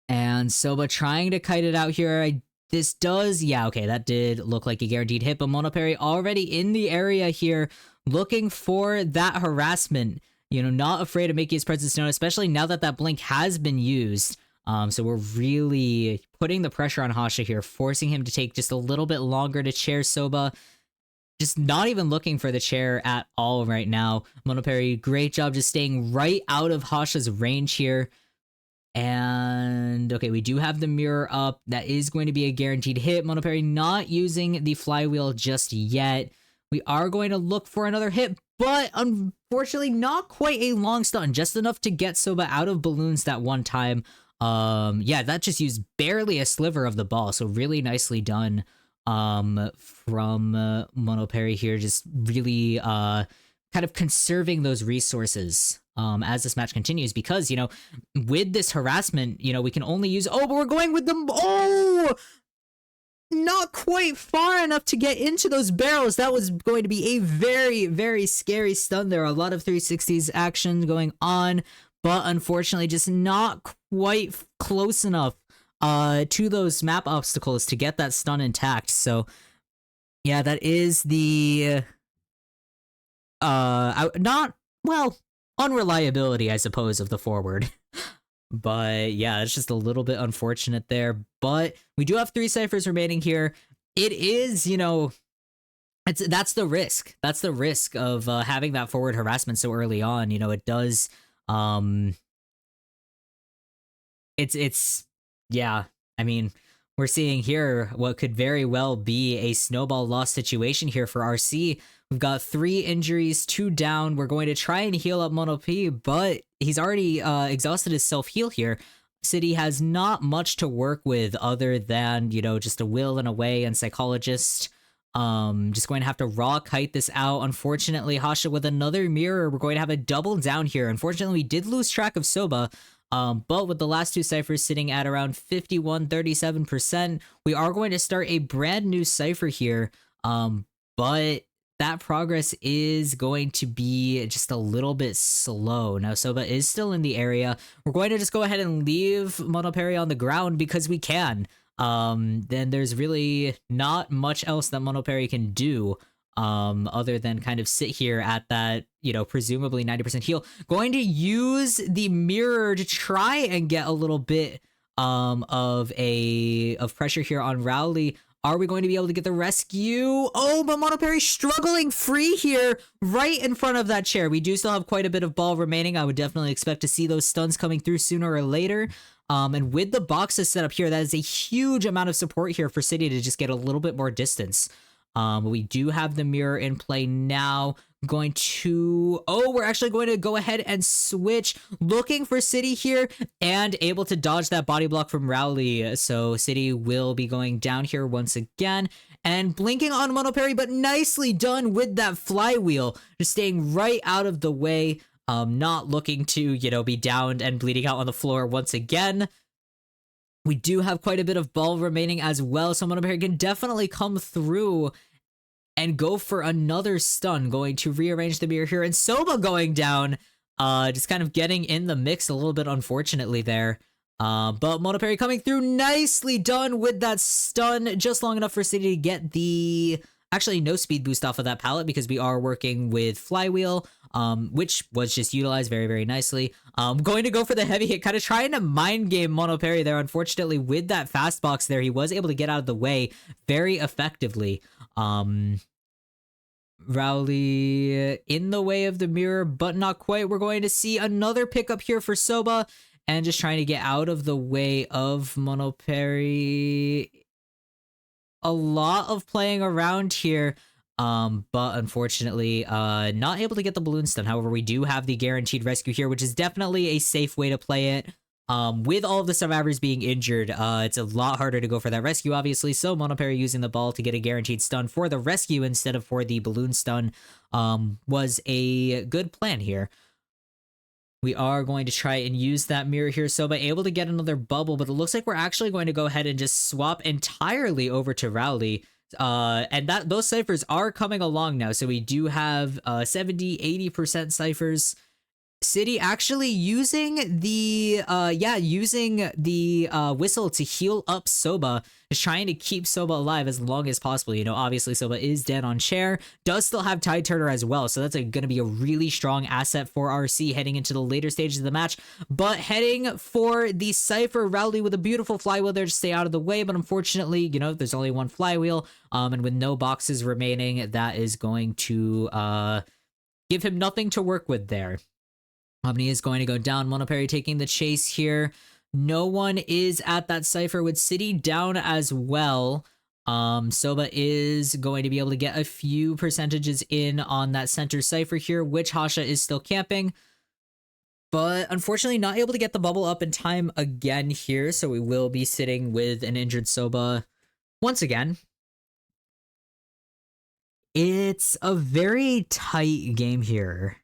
And Soba trying to kite it out here. This does... Yeah, okay, that did look like a guaranteed hit. But Monoperry already in the area here, looking for that harassment, not afraid of making his presence known, especially now that that blink has been used. So we're really putting the pressure on Hasha here, forcing him to take just a little bit longer to chair Soba. Just not even looking for the chair at all right now. Monoperry, great job just staying right out of Hasha's range here. And okay, we do have the mirror up. That is going to be a guaranteed hit. Monoperry not using the flywheel just yet. We are going to look for another hit, but unfortunately not quite a long stun, just enough to get Soba out of balloons that one time. Yeah, that just used barely a sliver of the ball, so really nicely done from Monoperry here, just really kind of conserving those resources as this match continues, because, with this harassment, we can only use... Oh, but we're going with them... Oh! not quite far enough to get into those barrels. That was going to be a very, very scary stun there. A lot of 360s action going on, but unfortunately just not quite close enough to those map obstacles to get that stun intact. So yeah, that is the not, well, unreliability, I suppose, of the forward. But yeah, it's just a little bit unfortunate there. But we do have 3 ciphers remaining here. It is, you know, that's the risk. That's the risk of having that forward harassment so early on. You know, it does. Um, it's yeah. I mean, we're seeing here what could very well be a snowball loss situation here for RC. We've got 3 injuries, 2 down. We're going to try and heal up Mono P, but he's already exhausted his self-heal here. City has not much to work with other than, you know, just a will and a way and psychologist. Just going to have to raw kite this out. Unfortunately, Hasha with another mirror. We're going to have a double down here. Unfortunately, we did lose track of Soba. But with the last 2 ciphers sitting at around 51-37%, we are going to start a brand new cipher here. But that progress is going to be just a little bit slow. Now, Soba is still in the area. We're going to just go ahead and leave Monoperi on the ground because we can. Then there's really not much else that Monoperi can do other than kind of sit here at that, you know, presumably 90% heal. Going to use the mirror to try and get a little bit of pressure here on Rowley. Are we going to be able to get the rescue? Oh, but Monoperi struggling free here right in front of that chair. We do still have quite a bit of ball remaining. I would definitely expect to see those stuns coming through sooner or later. And with the boxes set up here, that is a huge amount of support here for City to just get a little bit more distance. We do have the mirror in play now. We're actually going to go ahead and switch, looking for City here and able to dodge that body block from Rowley. So City will be going down here once again and blinking on Monoperi, but nicely done with that flywheel, just staying right out of the way, not looking to, you know, be downed and bleeding out on the floor once again. We do have quite a bit of ball remaining as well, so Monoperi can definitely come through and go for another stun. Going to rearrange the mirror here, and Soba going down, just kind of getting in the mix a little bit unfortunately there. But Monoperi coming through, nicely done with that stun, just long enough for City to get the... Actually, no speed boost off of that pallet because we are working with Flywheel, which was just utilized very, very nicely. Going to go for the heavy hit, kind of trying to mind game Monoperi there. Unfortunately, with that fast box there, he was able to get out of the way very effectively. Rowley in the way of the mirror, but not quite. We're going to see another pickup here for Soba, and just trying to get out of the way of Monoperi. A lot of playing around here, but unfortunately not able to get the balloon stun. However, we do have the guaranteed rescue here, which is definitely a safe way to play it. With all of the survivors being injured, it's a lot harder to go for that rescue, obviously. So Monoperi using the ball to get a guaranteed stun for the rescue instead of for the balloon stun was a good plan here. We are going to try and use that mirror here. Soba able to get another bubble, but it looks like we're actually going to go ahead and just swap entirely over to Rowley. And those ciphers are coming along now. So we do have 70-80% ciphers. City actually using the whistle to heal up Soba, is trying to keep Soba alive as long as possible. You know, obviously Soba is dead on chair, does still have Tide Turner as well, so that's going to be a really strong asset for RC heading into the later stages of the match. But heading for the Cypher, Rowley with a beautiful flywheel there to stay out of the way, but unfortunately, you know, there's only one flywheel, and with no boxes remaining, that is going to give him nothing to work with there. Omni is going to go down. Monoperi taking the chase here. No one is at that cipher with City down as well. Soba is going to be able to get a few percentages in on that center cipher here, which Hasha is still camping. But unfortunately not able to get the bubble up in time again here, so we will be sitting with an injured Soba once again. It's a very tight game here.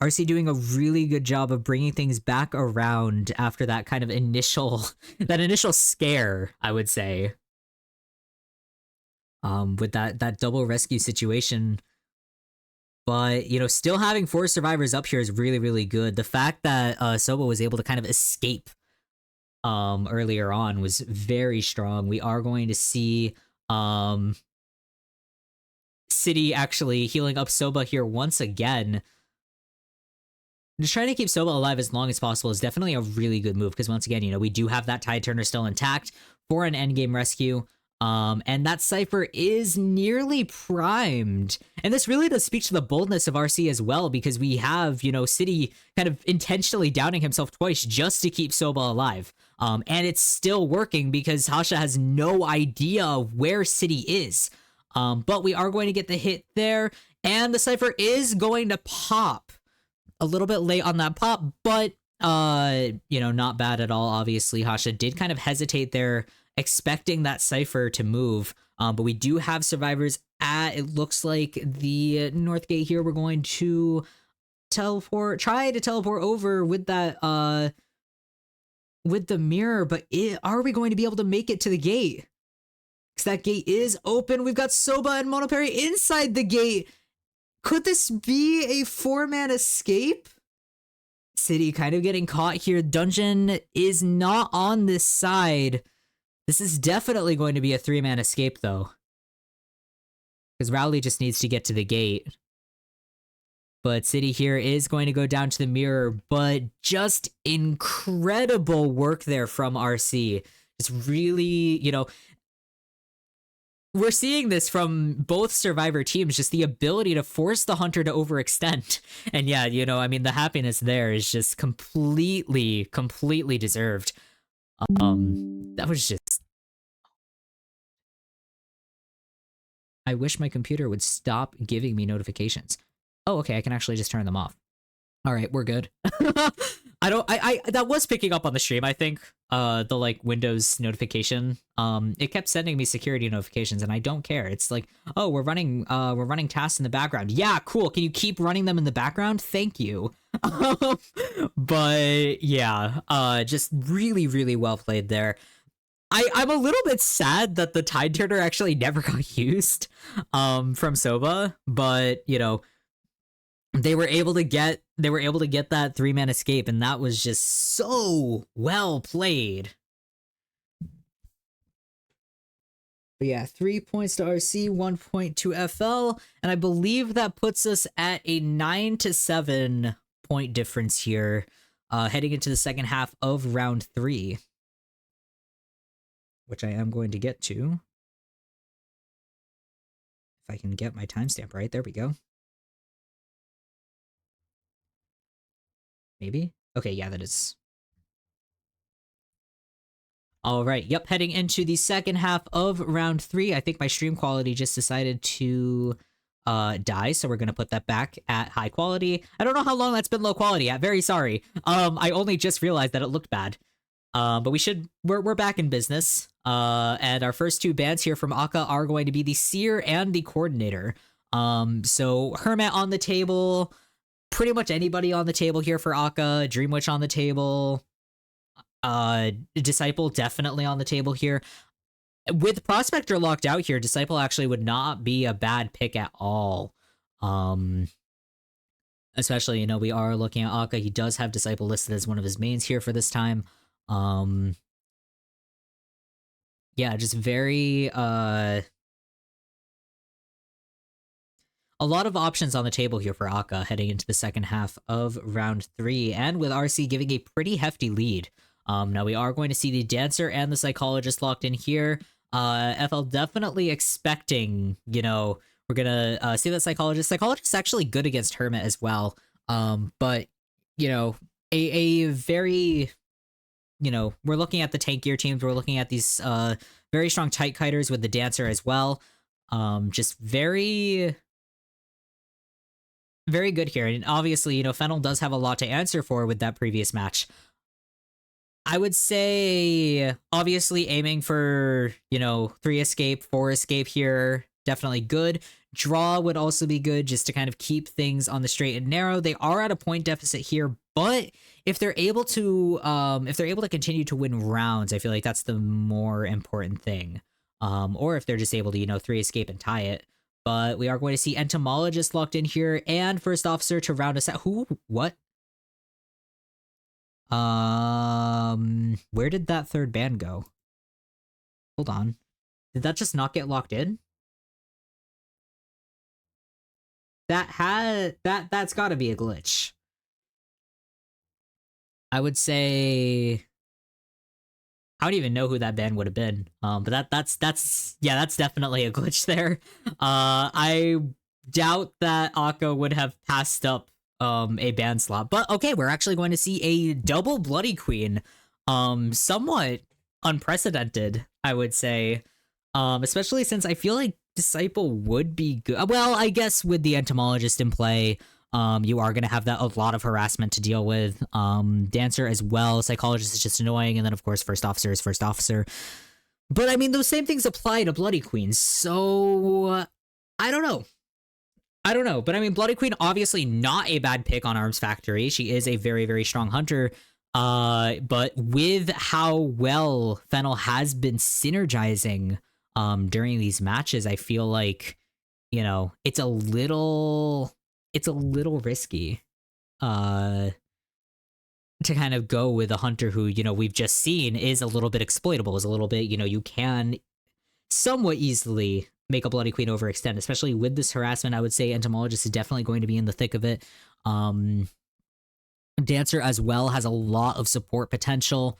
RC doing a really good job of bringing things back around after that kind of initial scare, I would say. with that double rescue situation. But still having 4 survivors up here is really really good. The fact that Soba was able to kind of escape earlier on was very strong. We are going to see City actually healing up Soba here once again. Just trying to keep Soba alive as long as possible is definitely a really good move because once again, we do have that Tide Turner still intact for an endgame rescue. And that Cypher is nearly primed. And this really does speak to the boldness of RC as well, because we have, City kind of intentionally downing himself twice just to keep Soba alive. And it's still working because Hasha has no idea where City is. But we are going to get the hit there, and the Cypher is going to pop. A little bit late on that pop, but not bad at all. Obviously, Hasha did kind of hesitate there, expecting that Cypher to move. But we do have survivors at, it looks like, the North Gate here. We're going to try to teleport over with that with the mirror, but are we going to be able to make it to the gate? Because that gate is open. We've got Soba and Monoperry inside the gate. Could this be a 4-man escape? City kind of getting caught here. Dungeon is not on this side. This is definitely going to be a 3-man escape, though. Because Rowley just needs to get to the gate. But City here is going to go down to the mirror. But just incredible work there from RC. It's really, we're seeing this from both survivor teams, just the ability to force the hunter to overextend. And yeah, the happiness there is just completely deserved. That was just... I wish my computer would stop giving me notifications. Oh, okay, I can actually just turn them off. All right, we're good. I that was picking up on the stream, I think. The Windows notification. It kept sending me security notifications, and I don't care. It's like, oh, we're running tasks in the background. Yeah, cool. Can you keep running them in the background? Thank you. But yeah, just really, really well played there. I'm a little bit sad that the Tide Turner actually never got used from Soba, but they were able to get that 3-man escape, and that was just so well played. But yeah, 3 points to RC, 1 point to FL, and I believe that puts us at a 9-7 point difference here, heading into the second half of round 3, which I am going to get to. If I can get my timestamp right, there we go. Maybe? Okay, yeah, that is. All right, yep, heading into the second half of round 3. I think my stream quality just decided to die, so we're gonna put that back at high quality. I don't know how long that's been low quality at, very sorry. I only just realized that it looked bad. But we're back in business. And our first 2 bans here from Akka are going to be the Seer and the Coordinator. So Hermit on the table, pretty much anybody on the table here for Akka, Dream Witch on the table, Disciple definitely on the table here. With Prospector locked out here, Disciple actually would not be a bad pick at all. Especially, we are looking at Akka. He does have Disciple listed as one of his mains here for this time. Yeah, just very a lot of options on the table here for Akka heading into the second half of round 3, and with RC giving a pretty hefty lead. Now we are going to see the Dancer and the Psychologist locked in here. FL definitely expecting, we're gonna see that Psychologist. Psychologist is actually good against Hermit as well. But, a very, we're looking at the tankier teams. We're looking at these very strong tight kiters with the Dancer as well. Just very good here. And obviously, Fennel does have a lot to answer for with that previous match. I would say, obviously, aiming for, 3 escape, 4 escape here, definitely good. Draw would also be good just to kind of keep things on the straight and narrow. They are at a point deficit here, but if they're able to continue to win rounds, I feel like that's the more important thing. or if they're just able to, 3 escape and tie it. But we are going to see Entomologist locked in here and First Officer to round us out. Who? What? Where did that third band go? Hold on. Did that just not get locked in? That's got to be a glitch. I would say I don't even know who that band would have been. But that's definitely a glitch there. I doubt that Akka would have passed up a band slot. But okay, we're actually going to see a double Bloody Queen. Somewhat unprecedented, I would say. Especially since I feel like Disciple would be good. Well, I guess with the Entomologist in play, you are going to have a lot of harassment to deal with. Dancer as well. Psychologist is just annoying. And then, of course, First Officer is First Officer. But, I mean, those same things apply to Bloody Queen. So, I don't know. But, I mean, Bloody Queen, obviously not a bad pick on Arms Factory. She is a very, very strong hunter. But with how well Fennel has been synergizing during these matches, I feel like, it's a little risky to kind of go with a hunter who, we've just seen is a little bit exploitable, is a little bit, you can somewhat easily make a Bloody Queen overextend, especially with this harassment. I would say Entomologist is definitely going to be in the thick of it. Dancer as well has a lot of support potential.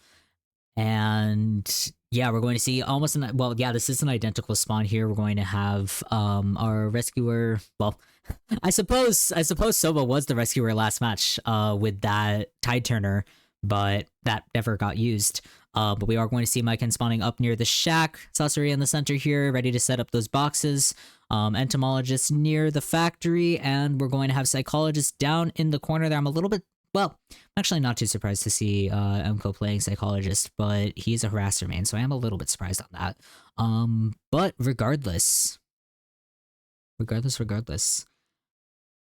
And yeah, we're going to see almost this is an identical spawn here. We're going to have our rescuer. Well, I suppose Sova was the rescuer last match with that Tide Turner, but that never got used. But we are going to see Myken spawning up near the shack. Sasori in the center here, ready to set up those boxes. Entomologist near the factory, and we're going to have Psychologist down in the corner there. I'm a little bit, well, I'm actually not too surprised to see Emko playing Psychologist, but he's a harasser main, so I am a little bit surprised on that. But regardless.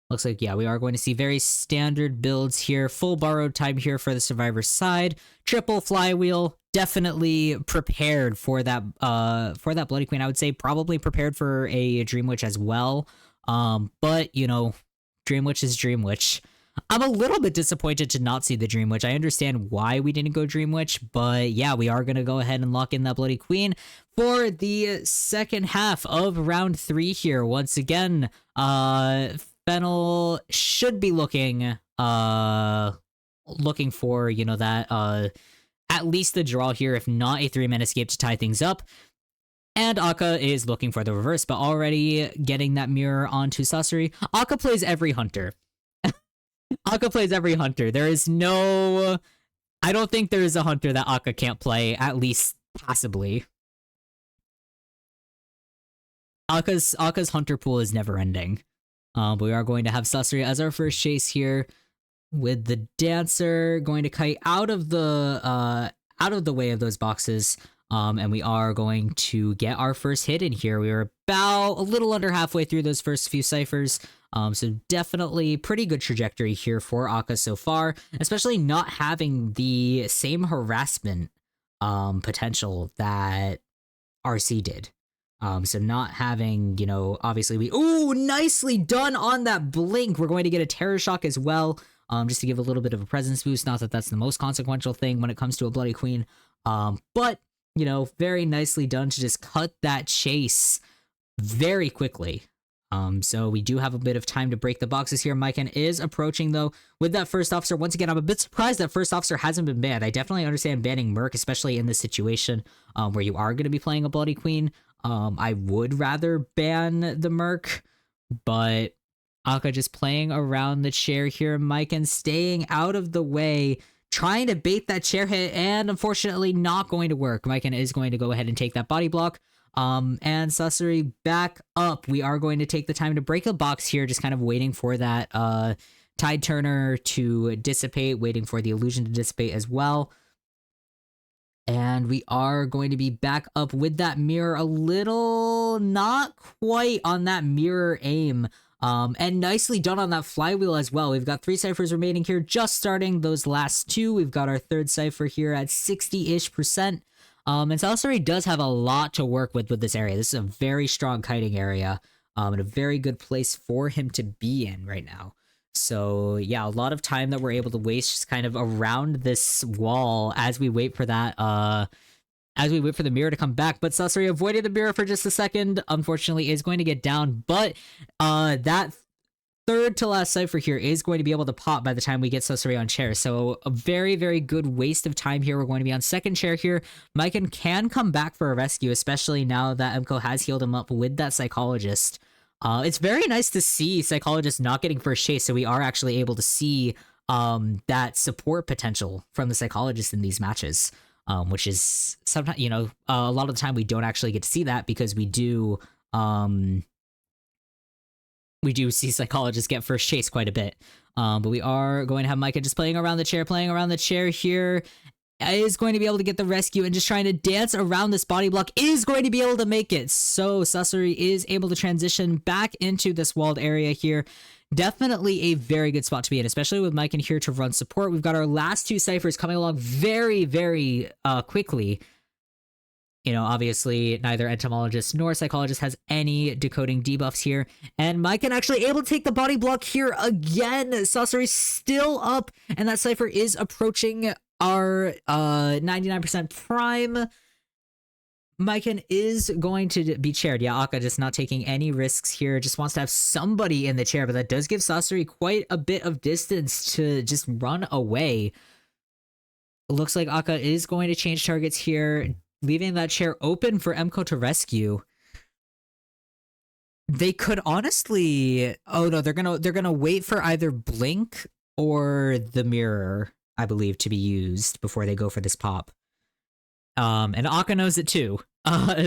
Looks like, yeah, we are going to see very standard builds here. Full borrowed time here for the Survivor side. Triple flywheel, definitely prepared for that Bloody Queen. I would say probably prepared for a Dream Witch as well. But, Dream Witch is Dream Witch. I'm a little bit disappointed to not see the Dream Witch. I understand why we didn't go Dream Witch, but yeah, we are going to go ahead and lock in that Bloody Queen for the second half of round 3 here. Once again, Fennel should be looking for, that, at least the draw here, if not a 3-man escape to tie things up. And Akka is looking for the reverse, but already getting that mirror onto Sasori. Akka plays every hunter. There is no... I don't think there is a hunter that Akka can't play, at least passably. Akka's hunter pool is never ending. But we are going to have Sasori as our first chase here, with the Dancer going to kite out of the way of those boxes. And we are going to get our first hit in here. We are about a little under halfway through those first few ciphers. So definitely pretty good trajectory here for Akka so far, especially not having the same harassment potential that RC did. So not having, obviously nicely done on that blink. We're going to get a Terror Shock as well, just to give a little bit of a presence boost. Not that that's the most consequential thing when it comes to a Bloody Queen. But, very nicely done to just cut that chase very quickly. So we do have a bit of time to break the boxes here. Myken is approaching, though, with that First Officer. Once again, I'm a bit surprised that First Officer hasn't been banned. I definitely understand banning Merc, especially in this situation where you are going to be playing a Bloody Queen. I would rather ban the Merc, but Akka just playing around the chair here. Myken staying out of the way, trying to bait that chair hit, and unfortunately not going to work. Myken is going to go ahead and take that body block. And Sasori back up. We are going to take the time to break a box here, just kind of waiting for that Tide Turner to dissipate, waiting for the illusion to dissipate as well. And we are going to be back up with that mirror, a little not quite on that mirror aim. And nicely done on that flywheel as well. We've got 3 ciphers remaining here, just starting those last 2. We've got our third cipher here at 60-ish%. And Salisbury does have a lot to work with this area. This is a very strong kiting area, and a very good place for him to be in right now. So yeah, a lot of time that we're able to waste just kind of around this wall as we wait for that as we wait for the mirror to come back. But Sussery avoided the mirror for just a second, unfortunately is going to get down, but that third to last cipher here is going to be able to pop by the time we get Sussery on chair. So a very, very good waste of time here. We're going to be on second chair here. Myken can come back for a rescue, especially now that Emko has healed him up with that psychologist. It's very nice to see psychologist not getting first chase, so we are actually able to see that support potential from the psychologist in these matches, which is sometimes, a lot of the time we don't actually get to see that because we do see psychologists get first chase quite a bit. But we are going to have Micah just playing around the chair here. Is going to be able to get the rescue and just trying to dance around this body block. Is going to be able to make it. So Sussery is able to transition back into this walled area here. Definitely a very good spot to be in, especially with Mike in here to run support. We've got our last two ciphers coming along very, very quickly. Obviously, neither entomologist nor psychologist has any decoding debuffs here. And Myken actually able to take the body block here again. Sussery's still up, and that cipher is approaching our 99% prime. Myken is going to be chaired. Yeah, Akka just not taking any risks here. Just wants to have somebody in the chair, but that does give Sussery quite a bit of distance to just run away. Looks like Akka is going to change targets here, leaving that chair open for Emko to rescue. They could honestly... Oh no, they're gonna wait for either Blink or the mirror, I believe, to be used before they go for this pop. And Akka knows it too,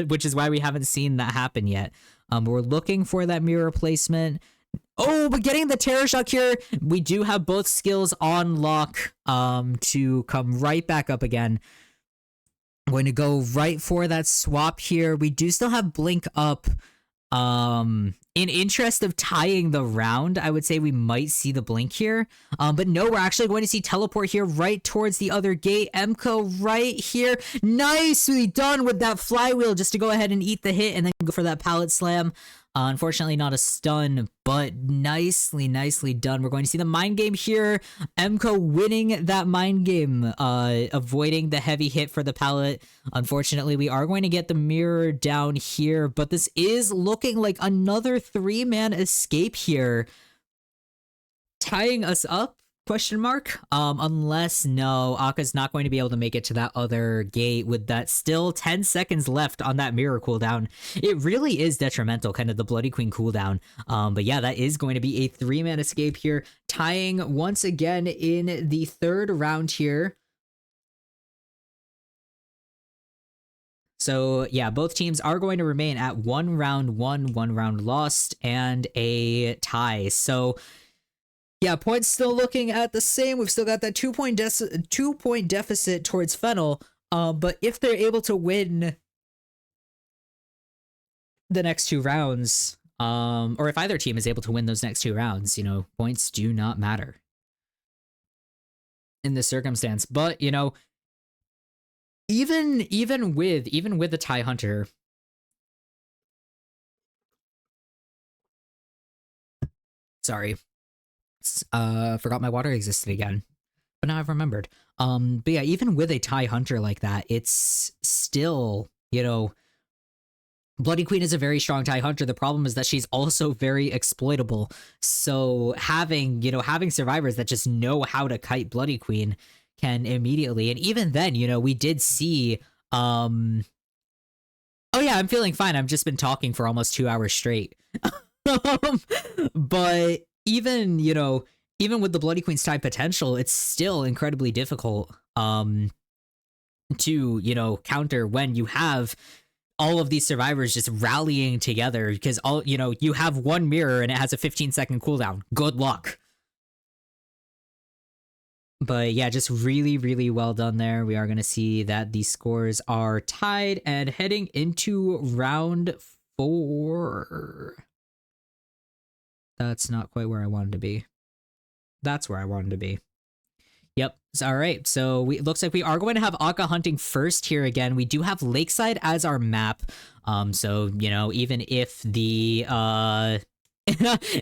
which is why we haven't seen that happen yet. We're looking for that mirror placement. Oh, but getting the Terror Shock here, we do have both skills on lock to come right back up again. I'm going to go right for that swap here. We do still have Blink up. In interest of tying the round, I would say we might see the Blink here. But no, we're actually going to see Teleport here right towards the other gate. Emko right here. Nicely done with that flywheel just to go ahead and eat the hit and then go for that pallet slam. Unfortunately, not a stun, but nicely done. We're going to see the mind game here. Emko winning that mind game, avoiding the heavy hit for the pallet. Unfortunately, we are going to get the mirror down here, but this is looking like another 3-man escape here. Tying us up? Question mark? Unless, no, Akka's not going to be able to make it to that other gate with that still 10 seconds left on that mirror cooldown. It really is detrimental, kind of the Bloody Queen cooldown. But yeah, that is going to be a 3-man escape here, tying once again in the third round here. So yeah, both teams are going to remain at 1 round won, 1 round lost, and a tie. So yeah, points still looking at the same. We've still got that 2-point deficit towards Fennel. But if they're able to win the next 2 rounds, or if either team is able to win those next 2 rounds, points do not matter in this circumstance. But even with the tie hunter, sorry. Forgot my water existed again, but now I've remembered. But yeah, even with a tie hunter like that, it's still, Bloody Queen is a very strong tie hunter. The problem is that she's also very exploitable. So having survivors that just know how to kite Bloody Queen can immediately, and even then, we did see, oh yeah, I'm feeling fine. I've just been talking for almost 2 hours straight. But even with the Bloody Queen's tie potential, it's still incredibly difficult to counter when you have all of these survivors just rallying together, because you have one mirror and it has a 15-second cooldown. Good luck. But yeah, just really, really well done there. We are going to see that the scores are tied and heading into round 4. That's not quite where I wanted to be. That's where I wanted to be. Yep. All right. So it looks like we are going to have Akka hunting first here again. We do have Lakeside as our map. So even if the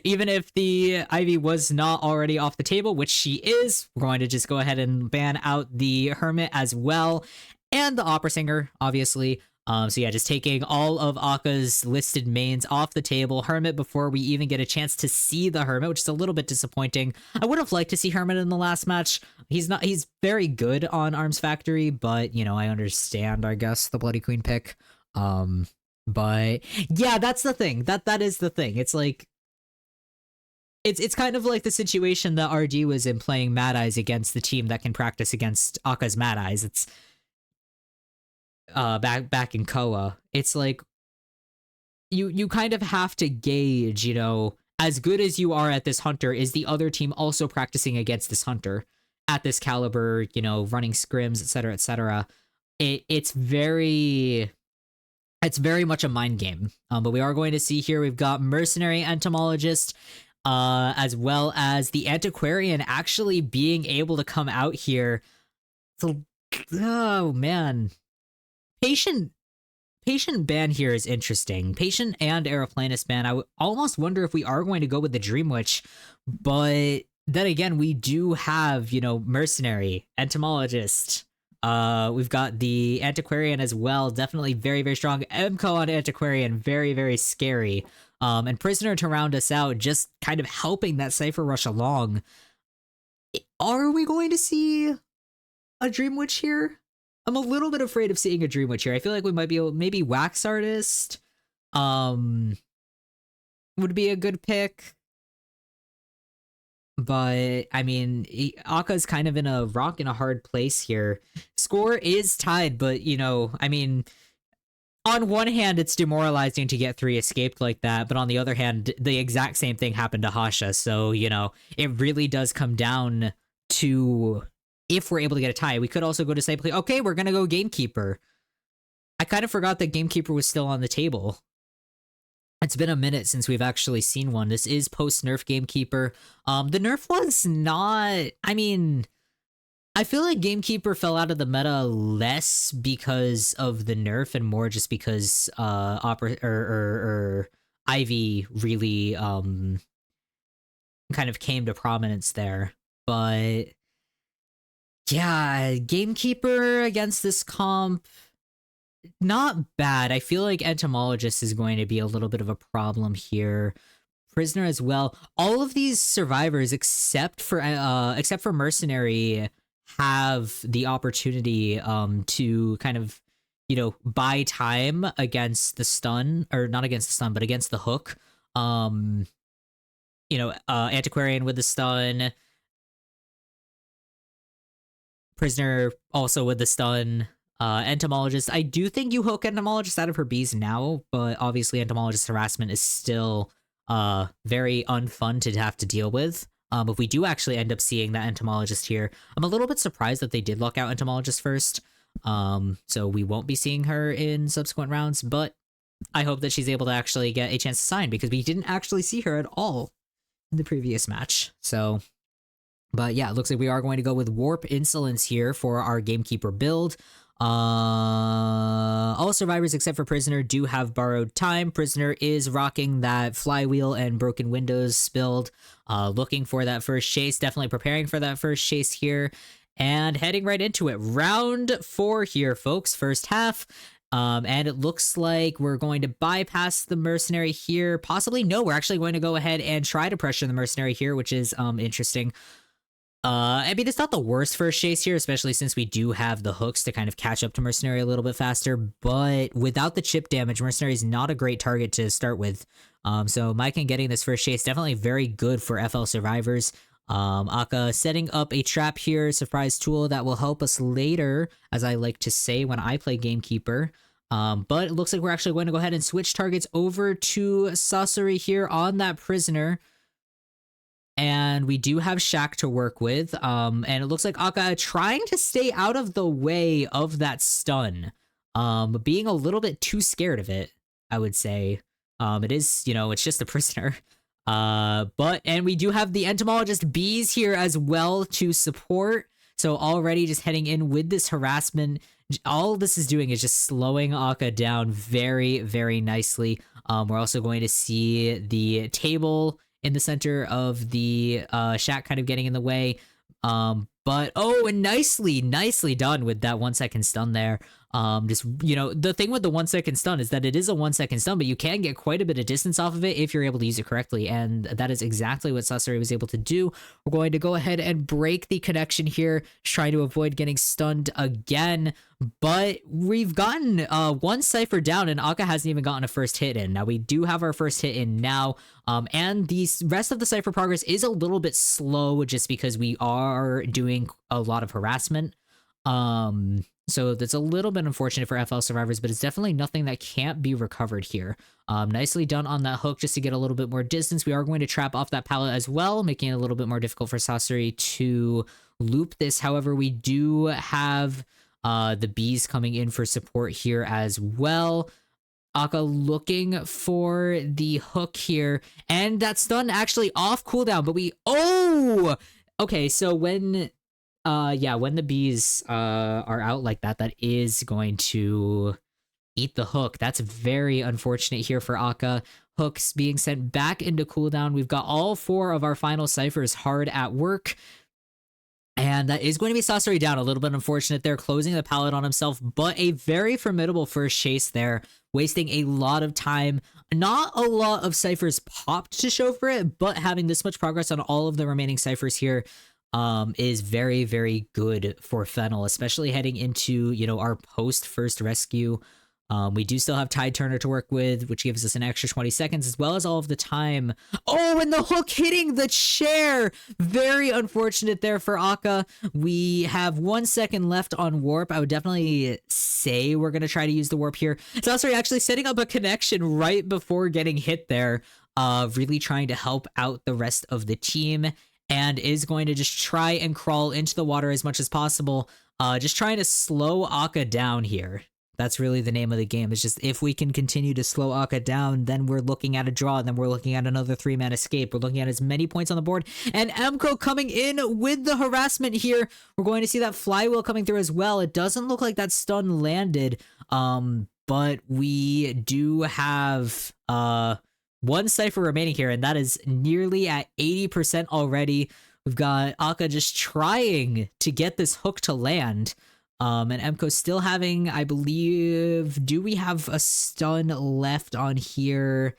even if the Ivy was not already off the table, which she is, we're going to just go ahead and ban out the Hermit as well, and the Opera Singer, obviously. So yeah, just taking all of Akka's listed mains off the table. Hermit before we even get a chance to see the Hermit, which is a little bit disappointing. I would have liked to see Hermit in the last match. He's very good on Arms Factory, but I understand, I guess, the Bloody Queen pick. But yeah, that's the thing. That is the thing. It's like it's kind of like the situation that RD was in playing Mad Eyes against the team that can practice against Akka's Mad Eyes. It's back in Koa. It's like you kind of have to gauge, as good as you are at this hunter, is the other team also practicing against this hunter at this caliber, running scrims, etc., etc. It's very much a mind game. But we are going to see here we've got Mercenary Entomologist, as well as the Antiquarian actually being able to come out here. So, oh man, Patient ban here is interesting. Patient and Aeroplanist ban. I almost wonder if we are going to go with the Dream Witch, but then again, we do have, Mercenary, Entomologist. We've got the Antiquarian as well. Definitely very, very strong. MCO on Antiquarian, very, very scary. And Prisoner to round us out, just kind of helping that Cypher rush along. Are we going to see a Dream Witch here? I'm a little bit afraid of seeing a Dream Witch here. I feel like we might be able, maybe Wax Artist would be a good pick. But I mean, Akka's kind of in a rock and a hard place here. Score is tied, but I mean, on one hand, it's demoralizing to get 3 escaped like that, but on the other hand, the exact same thing happened to Hasha. So, it really does come down to if we're able to get a tie. We could also go to say, okay, we're going to go Gamekeeper. I kind of forgot that Gamekeeper was still on the table. It's been a minute since we've actually seen one. This is post-nerf Gamekeeper. The nerf was not... I mean, I feel like Gamekeeper fell out of the meta less because of the nerf and more just because Ivy really kind of came to prominence there. But yeah, Gamekeeper against this comp, not bad. I feel like Entomologist is going to be a little bit of a problem here. Prisoner as well. All of these survivors, except for Mercenary, have the opportunity to kind of buy time against the stun, or not against the stun, but against the hook. Antiquarian with the stun. Prisoner also with the stun. Entomologist, I do think you hook Entomologist out of her bees now, but obviously Entomologist harassment is still very unfun to have to deal with. If we do actually end up seeing that Entomologist here, I'm a little bit surprised that they did lock out Entomologist first. So we won't be seeing her in subsequent rounds, but I hope that she's able to actually get a chance to sign, because we didn't actually see her at all in the previous match. So... but yeah, it looks like we are going to go with Warp Insolence here for our Gamekeeper build. All survivors except for Prisoner do have Borrowed Time. Prisoner is rocking that Flywheel and Broken Windows build, looking for that first chase, definitely preparing for that first chase here, and heading right into it. Round 4 here, folks, first half. And it looks like we're going to bypass the Mercenary here. Possibly, no, we're actually going to go ahead and try to pressure the Mercenary here, which is interesting. I mean, it's not the worst first chase here, especially since we do have the hooks to kind of catch up to Mercenary a little bit faster, but without the chip damage, Mercenary is not a great target to start with. So Mike getting this first chase, definitely very good for FL survivors. Akka setting up a trap here, surprise tool that will help us later, as I like to say when I play Gamekeeper. But it looks like we're actually going to go ahead and switch targets over to Sasori here on that Prisoner. And we do have Shaq to work with. And it looks like Akka trying to stay out of the way of that stun. Being a little bit too scared of it, I would say. It is, it's just a Prisoner. And we do have the Entomologist bees here as well to support. So already just heading in with this harassment, all this is doing is just slowing Akka down very, very nicely. We're also going to see the table in the center of the shack kind of getting in the way. But oh, and nicely done with that 1 second stun there. Just, you know, the thing with the 1 second stun is that it is a 1 second stun, but you can get quite a bit of distance off of it if you're able to use it correctly, and that is exactly what Sasori was able to do. We're going to go ahead and break the connection here, trying to avoid getting stunned again, but we've gotten one Cypher down, and Akka hasn't even gotten a first hit in. Now, we do have our first hit in now, and the rest of the Cypher progress is a little bit slow just because we are doing a lot of harassment. So that's a little bit unfortunate for FL survivors, but it's definitely nothing that can't be recovered here. Nicely done on that hook just to get a little bit more distance. We are going to trap off that pallet as well, making it a little bit more difficult for Sasori to loop this. However, we do have the bees coming in for support here as well. Akka looking for the hook here, and that stun actually off cooldown, but okay, so when the bees are out like that, that is going to eat the hook. That's very unfortunate here for Akka. Hooks being sent back into cooldown. We've got all 4 of our final ciphers hard at work. And that is going to be Sasori down. A little bit unfortunate there, closing the pallet on himself, but a very formidable first chase there, wasting a lot of time. Not a lot of ciphers popped to show for it, but having this much progress on all of the remaining ciphers here is very, very good for Fennel, especially heading into, you know, our post first rescue. We do still have Tide Turner to work with, which gives us an extra 20 seconds, as well as all of the time. Oh, and the hook hitting the chair! Very unfortunate there for Akka. We have 1 second left on warp. I would definitely say we're going to try to use the warp here. Sasori actually setting up a connection right before getting hit there, really trying to help out the rest of the team, and is going to just try and crawl into the water as much as possible, just trying to slow Akka down here. That's really the name of the game. It's just if we can continue to slow Akka down, then we're looking at a draw, and then we're looking at another 3-man escape. We're looking at as many points on the board. And Emco coming in with the harassment here. We're going to see that flywheel coming through as well. It doesn't look like that stun landed, but we do have one cipher remaining here, and that is nearly at 80% already. We've got Akka just trying to get this hook to land. And Emco still having, I believe, do we have a stun left on here?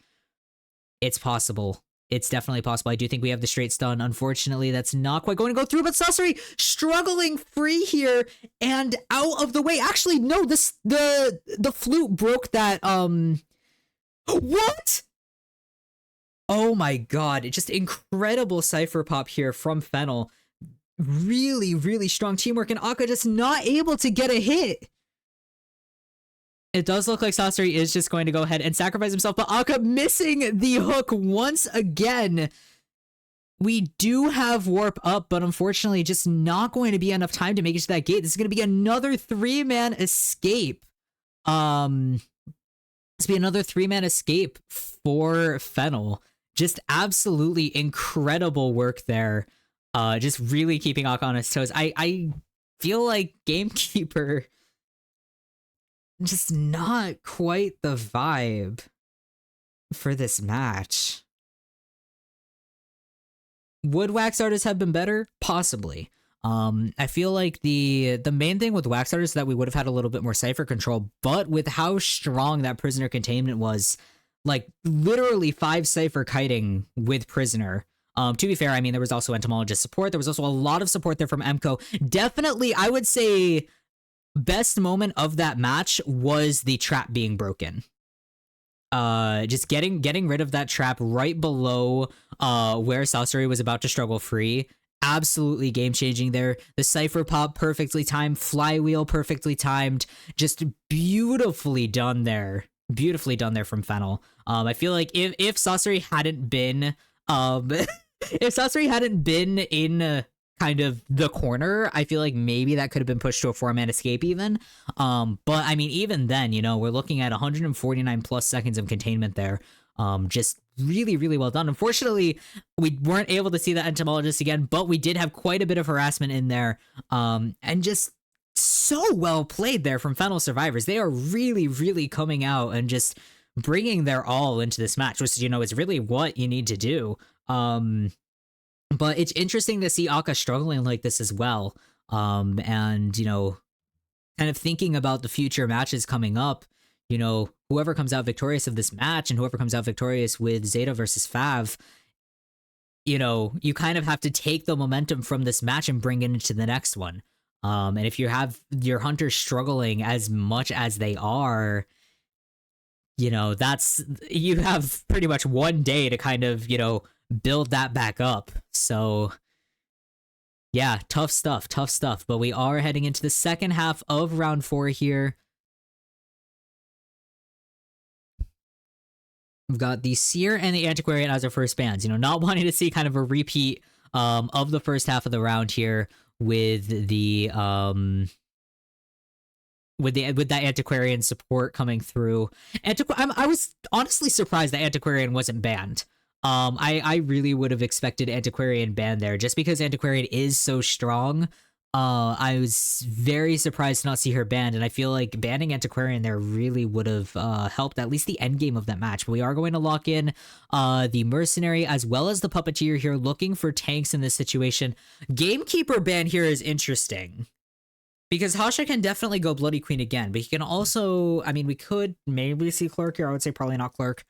It's possible. It's definitely possible. I do think we have the straight stun. Unfortunately, that's not quite going to go through, but Sasori struggling free here and out of the way. Actually, no, the flute broke that, what? Oh my god, just incredible cipher pop here from Fennel. Really, really strong teamwork, and Akka just not able to get a hit. It does look like Sasori is just going to go ahead and sacrifice himself, but Akka missing the hook once again. We do have warp up, but unfortunately just not going to be enough time to make it to that gate. This is going to be another 3-man escape. This be another 3-man escape for Fennel. Just absolutely incredible work there. Just really keeping Akka on his toes. I feel like Gamekeeper just not quite the vibe for this match. Would Wax Artists have been better? Possibly. I feel like the main thing with Wax Artists is that we would have had a little bit more cipher control, but with how strong that Prisoner containment was, like literally 5 cipher kiting with Prisoner. To be fair, I mean, there was also entomologist support. There was also a lot of support there from Emco. Definitely, I would say best moment of that match was the trap being broken. Just getting rid of that trap right below where Sasori was about to struggle free. Absolutely game-changing there. The cipher pop perfectly timed. Flywheel perfectly timed. Just beautifully done there. Beautifully done there from Fennel. I feel like if Sasori hadn't been... if Sasori hadn't been in kind of the corner, I feel like maybe that could have been pushed to a 4-man escape even. But I mean, even then, you know, we're looking at 149 plus seconds of containment there. Just really, really well done. Unfortunately, we weren't able to see that entomologist again, but we did have quite a bit of harassment in there. And just so well played there from Final Survivors. They are really, really coming out and just bringing their all into this match, which, is really what you need to do. But it's interesting to see Akka struggling like this as well. And, kind of thinking about the future matches coming up, whoever comes out victorious of this match and whoever comes out victorious with Zeta versus Fav, you kind of have to take the momentum from this match and bring it into the next one. And if you have your hunters struggling as much as they are, you have pretty much one day to kind of, build that back up. So yeah, tough stuff. But we are heading into the second half of round 4 here. We've got the Seer and the Antiquarian as our first bands. Not wanting to see kind of a repeat of the first half of the round here with the with that Antiquarian support coming through. I was honestly surprised that Antiquarian wasn't banned. I really would have expected Antiquarian banned there just because Antiquarian is so strong. I was very surprised to not see her banned, and I feel like banning Antiquarian there really would have helped at least the end game of that match. But we are going to lock in the Mercenary as well as the Puppeteer here, looking for tanks in this situation. Gamekeeper ban here is interesting because Hasha can definitely go Bloody Queen again, but he can also, we could maybe see Clerk here. I would say probably not Clerk.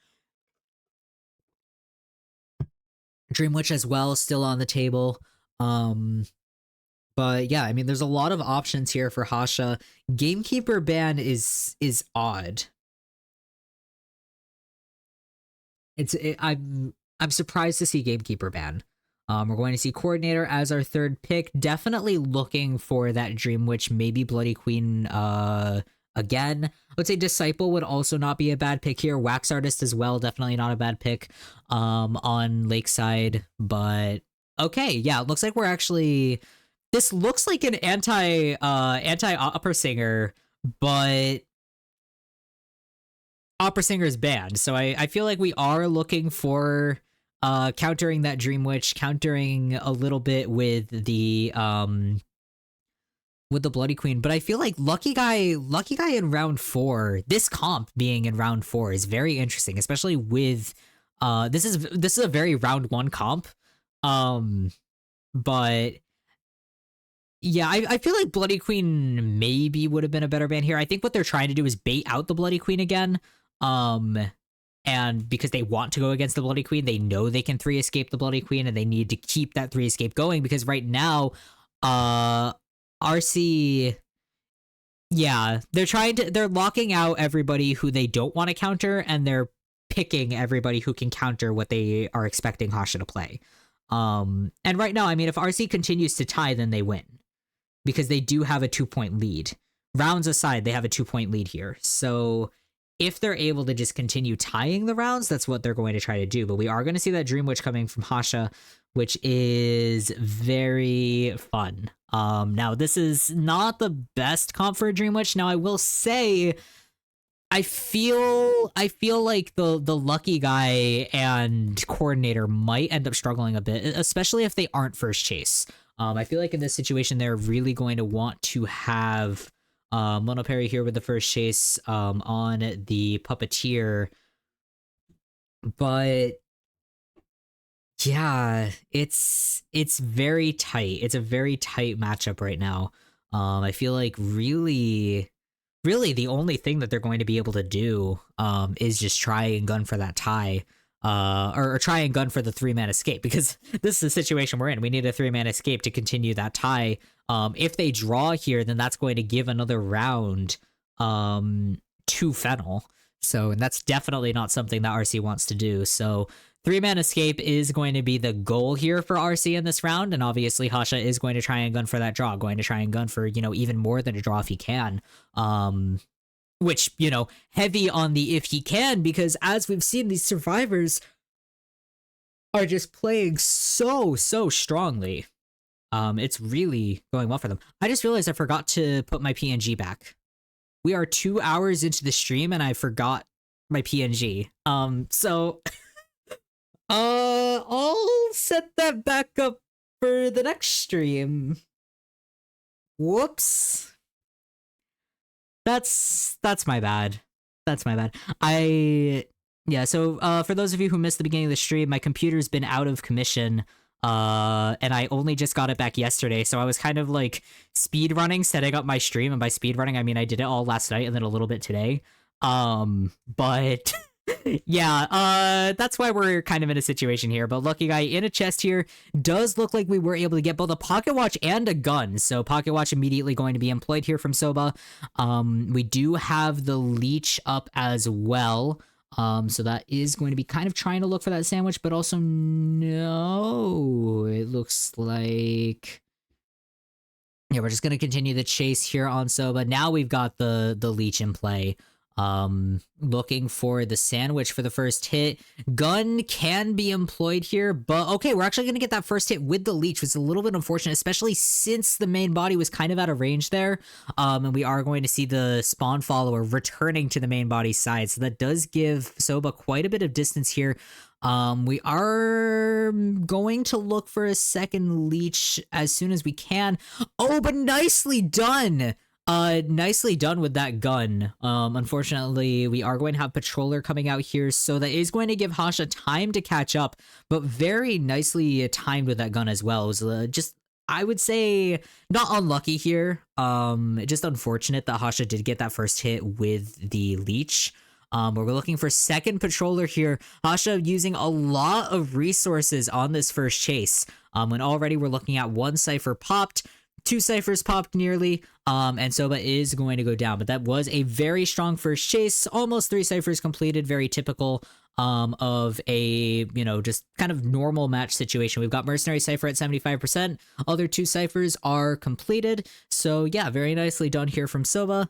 Dream Witch as well, still on the table. But yeah, there's a lot of options here for Hasha. Gamekeeper ban is odd. I'm surprised to see Gamekeeper ban. We're going to see Coordinator as our third pick. Definitely looking for that Dream Witch, maybe Bloody Queen again. I would say Disciple would also not be a bad pick here. Wax Artist as well, definitely not a bad pick on Lakeside. But okay, yeah, it looks like we're actually... This looks like an anti-opera singer, but opera singer is banned. So I feel like we are looking for countering that Dream Witch, countering a little bit with the Bloody Queen. But I feel like Lucky Guy in round 4, this comp being in round 4 is very interesting, especially with this is a very round 1 comp. But yeah, I feel like Bloody Queen maybe would have been a better ban here. I think what they're trying to do is bait out the Bloody Queen again. And because they want to go against the Bloody Queen, they know they can 3 escape the Bloody Queen, and they need to keep that 3 escape going because right now, RC, yeah, they're locking out everybody who they don't want to counter, and they're picking everybody who can counter what they are expecting Hasha to play. And right now, if RC continues to tie, then they win because they do have a 2-point lead. Rounds aside, they have a 2-point lead here. So if they're able to just continue tying the rounds, that's what they're going to try to do. But we are going to see that Dream Witch coming from Hasha, which is very fun. Now, this is not the best comp for a Dream Witch. Now, I will say, I feel like the Lucky Guy and Coordinator might end up struggling a bit, especially if they aren't first chase. I feel like in this situation, they're really going to want to have Monoperry here with the first chase on the Puppeteer. But yeah, it's very tight. It's a very tight matchup right now. I feel like really the only thing that they're going to be able to do is just try and gun for that tie. Or try and gun for the 3-man escape, because this is the situation we're in. We need a 3-man escape to continue that tie. If they draw here, then that's going to give another round to Fennel. So, and that's definitely not something that RC wants to do. So 3-man escape is going to be the goal here for RC in this round, and obviously Hasha is going to try and gun for that draw, going to try and gun for, even more than a draw if he can. Which, heavy on the if he can, because as we've seen, these survivors are just playing so strongly. It's really going well for them. I just realized I forgot to put my PNG back. We are 2 hours into the stream and I forgot my PNG. So I'll set that back up for the next stream. Whoops. That's my bad. That's my bad. Yeah, so for those of you who missed the beginning of the stream, my computer's been out of commission. And I only just got it back yesterday, so I was kind of like speed running, setting up my stream, and by speed running I mean I did it all last night and then a little bit today. But yeah, that's why we're kind of in a situation here. But lucky guy in a chest here does look like we were able to get both a pocket watch and a gun. So pocket watch immediately going to be employed here from Soba. We do have the leech up as well. So that is going to be kind of trying to look for that sandwich, but also no, it looks like, yeah, we're just going to continue the chase here on Soba. Now we've got the leech in play. Looking for the sandwich for the first hit. Gun can be employed here, but okay, we're actually going to get that first hit with the leech, which is a little bit unfortunate, especially since the main body was kind of out of range there. And we are going to see the spawn follower returning to the main body side, so that does give Soba quite a bit of distance here. We are going to look for a second leech as soon as we can. Oh, but nicely done! Nicely done with that gun. Unfortunately, we are going to have Patroller coming out here, so that is going to give Hasha time to catch up, but very nicely timed with that gun as well. It was just, I would say, not unlucky here. Just unfortunate that Hasha did get that first hit with the leech. But we're looking for second Patroller here. Hasha using a lot of resources on this first chase. When already we're looking at one Cypher popped, 2 ciphers popped nearly, and Soba is going to go down. But that was a very strong first chase, almost 3 ciphers completed, very typical of a, you know, just kind of normal match situation. We've got Mercenary Cypher at 75%, other 2 ciphers are completed, so yeah, very nicely done here from Soba.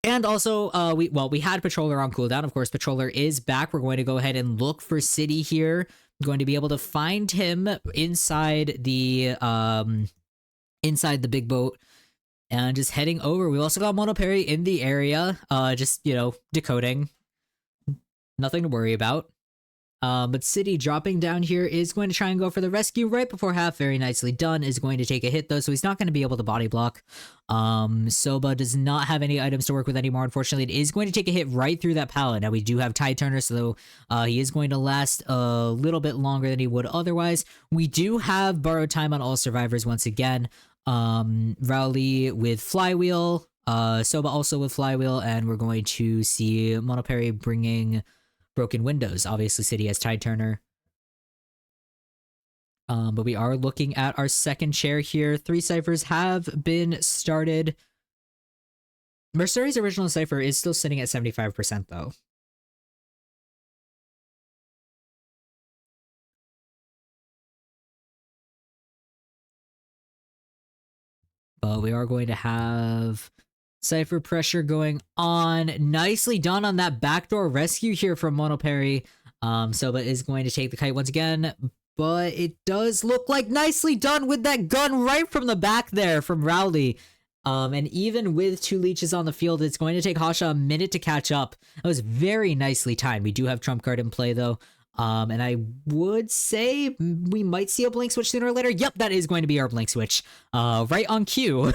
And also, we had Patroller on cooldown. Of course, Patroller is back. We're going to go ahead and look for City here. Going to be able to find him inside the big boat and just heading over. We also got Monoperry in the area, just, you know, decoding. Nothing to worry about. But City dropping down here is going to try and go for the rescue right before half. Very nicely done. Is going to take a hit though, so he's not going to be able to body block. Soba does not have any items to work with anymore. Unfortunately, it is going to take a hit right through that pallet. Now we do have Tide Turner, so he is going to last a little bit longer than he would otherwise. We do have borrowed time on all survivors once again. Rowley with Flywheel, Soba also with Flywheel, and we're going to see Monoperry bringing Broken Windows. Obviously, City has Tide Turner. But we are looking at our second chair here. 3 ciphers have been started. Mercenary's original cipher is still sitting at 75% though. But we are going to have Cypher pressure going on. Nicely done on that backdoor rescue here from Monoperry. Soba is going to take the kite once again, but it does look like nicely done with that gun right from the back there from Rowley. And even with 2 leeches on the field, it's going to take Hasha a minute to catch up. That was very nicely timed. We do have Trump card in play though. And I would say we might see a blink switch sooner or later. Yep, that is going to be our blink switch. Right on cue.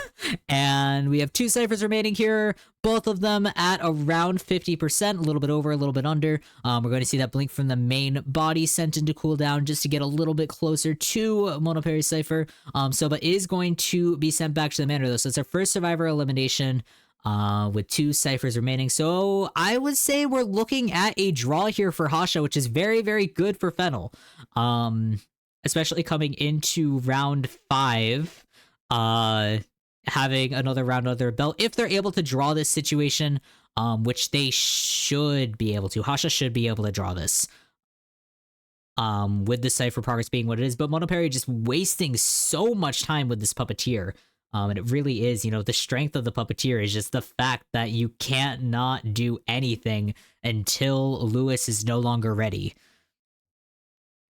And we have 2 ciphers remaining here, both of them at around 50%, a little bit over, a little bit under. We're going to see that blink from the main body sent into cooldown just to get a little bit closer to Monoperry's cipher. Soba is going to be sent back to the manor though, so it's our first survivor elimination. With 2 ciphers remaining. So I would say we're looking at a draw here for Hasha, which is very, very good for Fennel. Especially coming into round 5, having another round under their belt. If they're able to draw this situation, which they should be able to. Hasha should be able to draw this. With the cipher progress being what it is, but Monoperry just wasting so much time with this puppeteer. And it really is, you know, the strength of the puppeteer is just the fact that you can't not do anything until Lewis is no longer ready.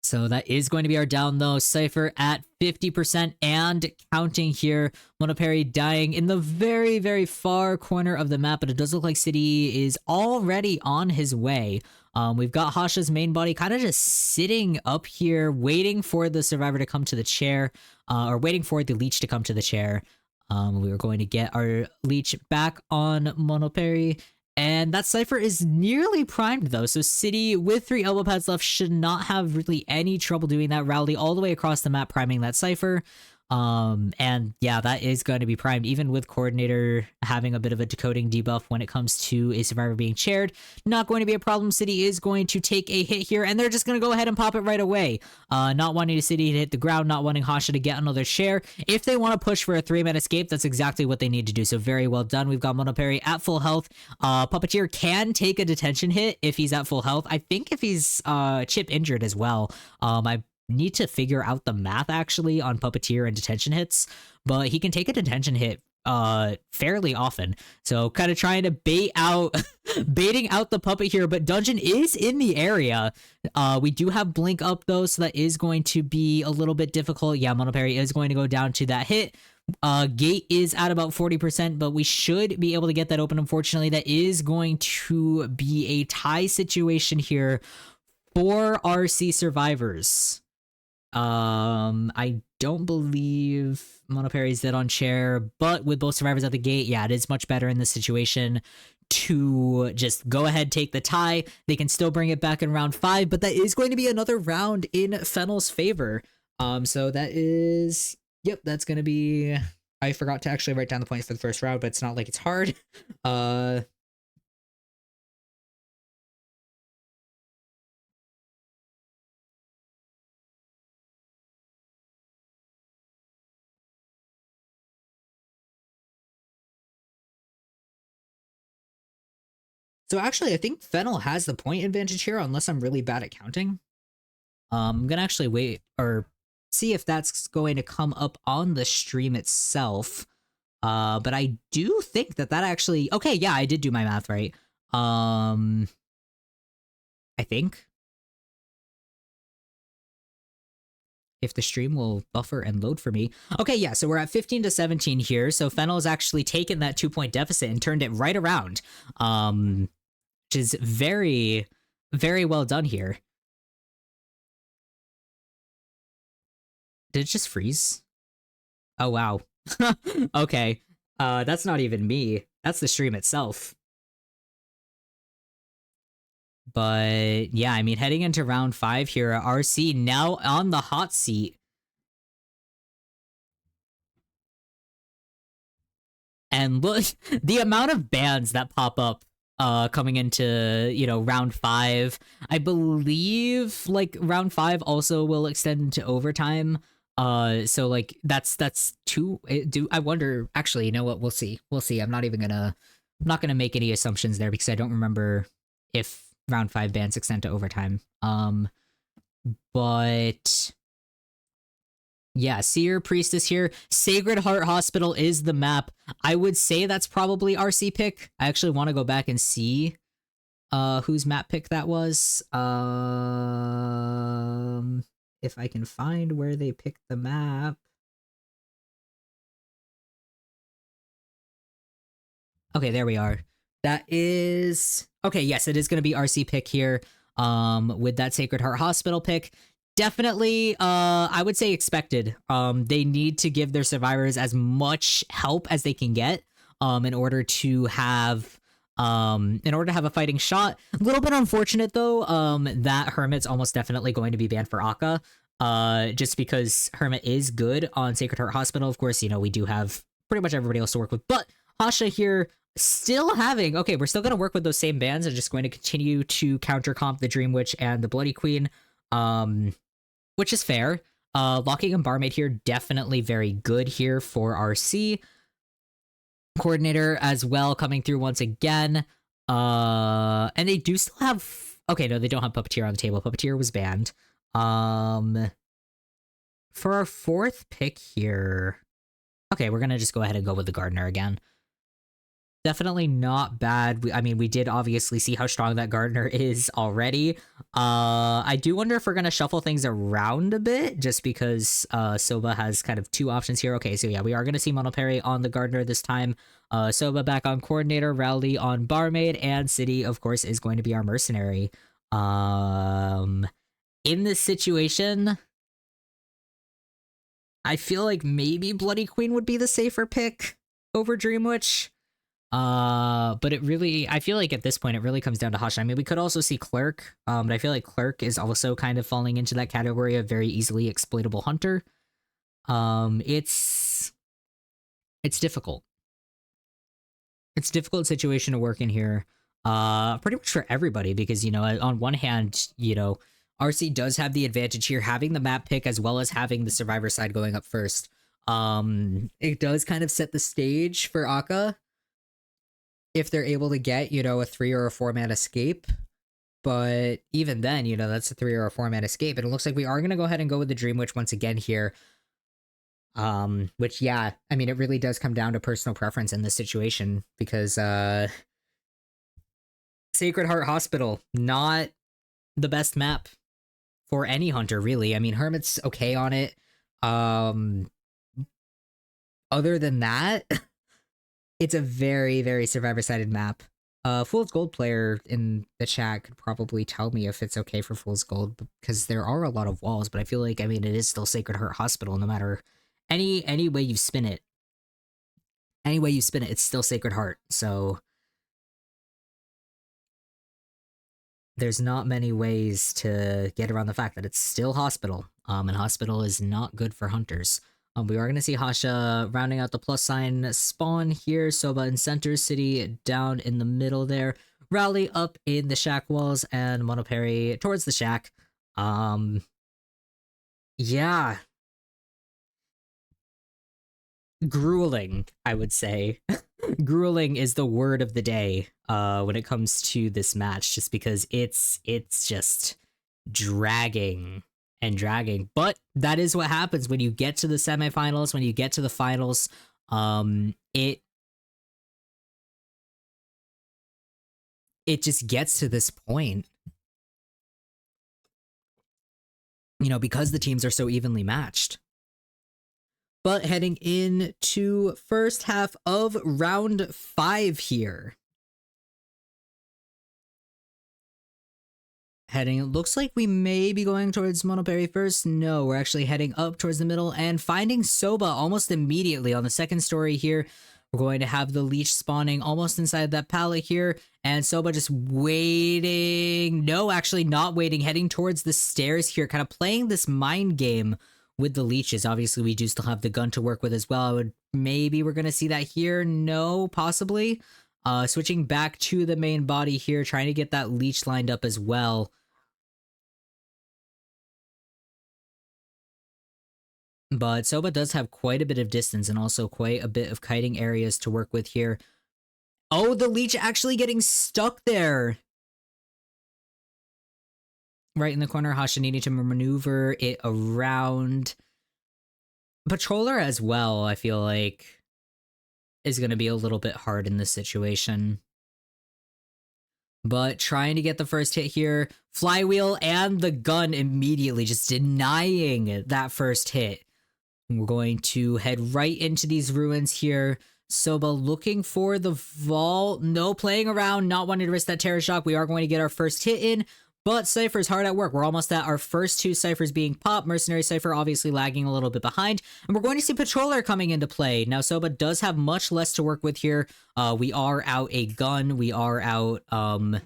So that is going to be our down though. Cypher at 50% and counting here. Monoperry dying in the very, very far corner of the map, but it does look like City is already on his way. We've got Hasha's main body kind of just sitting up here, waiting for the survivor to come to the chair, or waiting for the leech to come to the chair. We were going to get our leech back on Monoperry. And that Cypher is nearly primed though, so City with 3 elbow pads left should not have really any trouble doing that. Rally all the way across the map priming that Cypher. And yeah, that is going to be primed, even with Coordinator having a bit of a decoding debuff when it comes to a survivor being chaired. Not going to be a problem. City is going to take a hit here, and they're just going to go ahead and pop it right away. Not wanting City to hit the ground, not wanting Hasha to get another share. If they want to push for a 3-man escape, that's exactly what they need to do, so very well done. We've got Monoperry at full health. Puppeteer can take a detention hit if he's at full health. I think if he's chip injured as well. I need to figure out the math actually on Puppeteer and detention hits, but he can take a detention hit fairly often. So kind of trying to baiting out the puppet here, but Dungeon is in the area. We do have Blink up though, so that is going to be a little bit difficult. Yeah, Monoperry is going to go down to that hit. Gate is at about 40%, but we should be able to get that open. Unfortunately, that is going to be a tie situation here for RC survivors. I don't believe Monoperry's dead on chair, but with both survivors at the gate, yeah, it is much better in this situation to just go ahead, take the tie. They can still bring it back in round 5, but that is going to be another round in Fennel's favor. So that is, yep, that's going to be, I forgot to actually write down the points for the first round, but it's not like it's hard. So actually, I think Fennel has the point advantage here, unless I'm really bad at counting. I'm gonna actually wait or see if that's going to come up on the stream itself. But I do think that actually, okay, yeah, I did do my math right. I think. If the stream will buffer and load for me. Okay, yeah, so we're at 15 to 17 here. So Fennel has actually taken that 2-point deficit and turned it right around. Which is very, very well done here. Did it just freeze? Oh, wow. Okay. That's not even me. That's the stream itself. But yeah, I mean, heading into round 5 here, RC now on the hot seat. And look, the amount of bans that pop up coming into, you know, round 5. I believe like round 5 also will extend into overtime. So like that's two. I wonder, actually, you know what, we'll see. I'm not gonna make any assumptions there because I don't remember if round 5 bans extend to overtime. But yeah, Seer Priestess here. Sacred Heart Hospital is the map. I would say that's probably RC pick. I actually want to go back and see whose map pick that was. If I can find where they picked the map. Okay, there we are. That is okay, yes, it is gonna be RC pick here. With that Sacred Heart Hospital pick. Definitely, I would say expected. They need to give their survivors as much help as they can get, in order to have a fighting shot. A little bit unfortunate though, that Hermit's almost definitely going to be banned for Akka. Just because Hermit is good on Sacred Heart Hospital. Of course, you know, we do have pretty much everybody else to work with, but Hasha here still having, okay, we're still gonna work with those same bans and just going to continue to counter comp the Dream Witch and the Bloody Queen. Which is fair. Locking and Barmaid here, definitely very good here for RC. Coordinator as well coming through once again. And they do still have, okay, no, they don't have Puppeteer on the table. Puppeteer was banned. For our 4th pick here, okay, we're gonna just go ahead and go with the Gardener again. Definitely not bad. I mean, we did obviously see how strong that Gardener is already. I do wonder if we're going to shuffle things around a bit, just because Soba has kind of 2 options here. Okay, so yeah, we are going to see Monoperry on the Gardener this time. Soba back on Coordinator, Rowley on Barmaid, and City, of course, is going to be our Mercenary. Um, in this situation, I feel like maybe Bloody Queen would be the safer pick over Dream Witch. But it really, I feel like at this point, it really comes down to Hush. I mean, we could also see Clerk, but I feel like Clerk is also kind of falling into that category of very easily exploitable hunter. It's difficult. It's a difficult situation to work in here. Pretty much for everybody because on one hand, RC does have the advantage here, having the map pick as well as having the survivor side going up first. It does kind of set the stage for Akka if they're able to get, a 3 or a 4-man escape. But even then, that's a 3 or a 4-man escape. And it looks like we are going to go ahead and go with the Dream Witch once again here. Which, yeah, I mean, it really does come down to personal preference in this situation because, Sacred Heart Hospital, not the best map for any hunter, really. I mean, Hermit's okay on it. Other than that, it's a very, very survivor-sided map. Fool's Gold player in the chat could probably tell me if it's okay for Fool's Gold because there are a lot of walls, but I feel like, I mean, it is still Sacred Heart Hospital no matter any way you spin it. Any way you spin it, it's still Sacred Heart. So there's not many ways to get around the fact that it's still Hospital. And Hospital is not good for hunters. We are going to see Hasha rounding out the plus sign spawn here. Soba in center, City down in the middle there. Rally up in the shack walls and Monoperry towards the shack. Yeah. Grueling, I would say. Grueling is the word of the day when it comes to this match, just because it's just dragging and dragging. But that is what happens when you get to the semifinals, when you get to the finals. It just gets to this point, because the teams are so evenly matched. But heading into first half of round 5 here. It looks like we may be going towards Monoperry first. No, we're actually heading up towards the middle and finding Soba almost immediately on the second story here. We're going to have the leech spawning almost inside that pallet here, and Soba just waiting. No, actually not waiting, heading towards the stairs here, kind of playing this mind game with the leeches. Obviously, we do still have the gun to work with as well. Maybe we're going to see that here. No, possibly. Switching back to the main body here, trying to get that leech lined up as well. But Soba does have quite a bit of distance and also quite a bit of kiting areas to work with here. Oh, the leech actually getting stuck there. Right in the corner, Hasha needing to maneuver it around. Patroller as well, I feel like, is going to be a little bit hard in this situation. But trying to get the first hit here. Flywheel and the gun immediately just denying that first hit. We're going to head right into these ruins here. Soba looking for the vault. No, playing around, not wanting to risk that terror shock. We are going to get our first hit in, but Cypher's hard at work. We're almost at our first 2 Cyphers being popped. Mercenary Cypher obviously lagging a little bit behind. And we're going to see Patroller coming into play. Now, Soba does have much less to work with here. We are out a gun. We are out our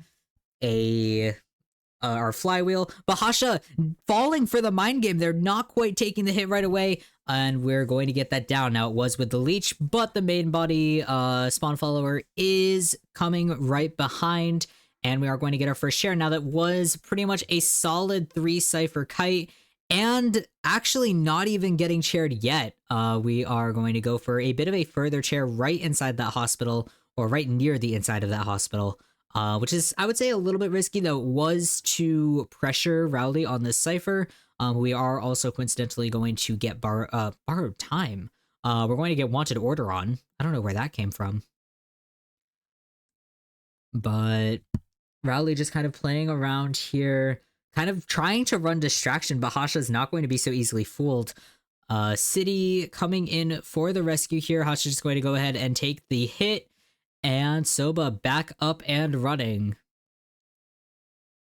flywheel. Bahasha falling for the mind game. They're not quite taking the hit right away, and we're going to get that down. Now, it was with the leech, but the main body spawn follower is coming right behind, and we are going to get our first share. Now, that was pretty much a solid 3 Cypher kite, and actually not even getting chaired yet. We are going to go for a bit of a further chair right inside that hospital, or right near the inside of that hospital. Which is, I would say, a little bit risky, though. It was to pressure Rowley on this Cypher. We are also coincidentally going to get borrowed time. We're going to get wanted order on. I don't know where that came from. But Rowley just kind of playing around here, kind of trying to run distraction, but Hasha's not going to be so easily fooled. City coming in for the rescue here. Hasha's just going to go ahead and take the hit. And Soba back up and running.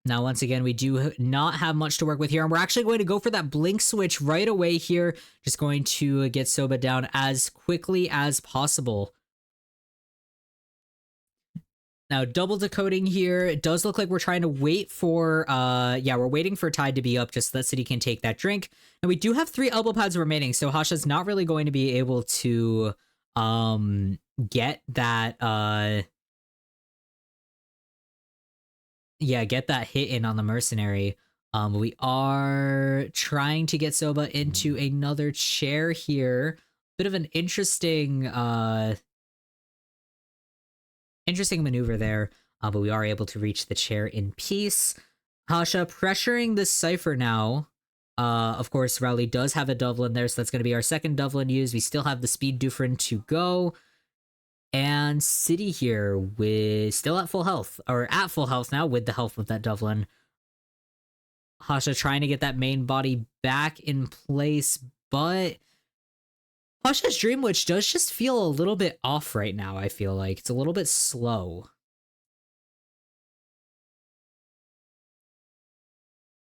Now, once again, we do not have much to work with here, and we're actually going to go for that blink switch right away here. Just going to get Soba down as quickly as possible. Now, double decoding here. It does look like we're trying to wait for, we're waiting for Tide to be up just so that City can take that drink. And we do have 3 elbow pads remaining, so Hasha's not really going to be able to, get that, get that hit in on the mercenary. We are trying to get Soba into another chair here. Bit of an interesting maneuver there, but we are able to reach the chair in peace. Hasha pressuring this Cypher now. Of course, Rowley does have a Dublin there, so that's going to be our second Dublin used. We still have the Speed Dufresne to go. And City here with still at full health, or at full health now with the help of that Dublin. Hasha trying to get that main body back in place, but Hasha's Dream Witch does just feel a little bit off right now, I feel like. It's a little bit slow.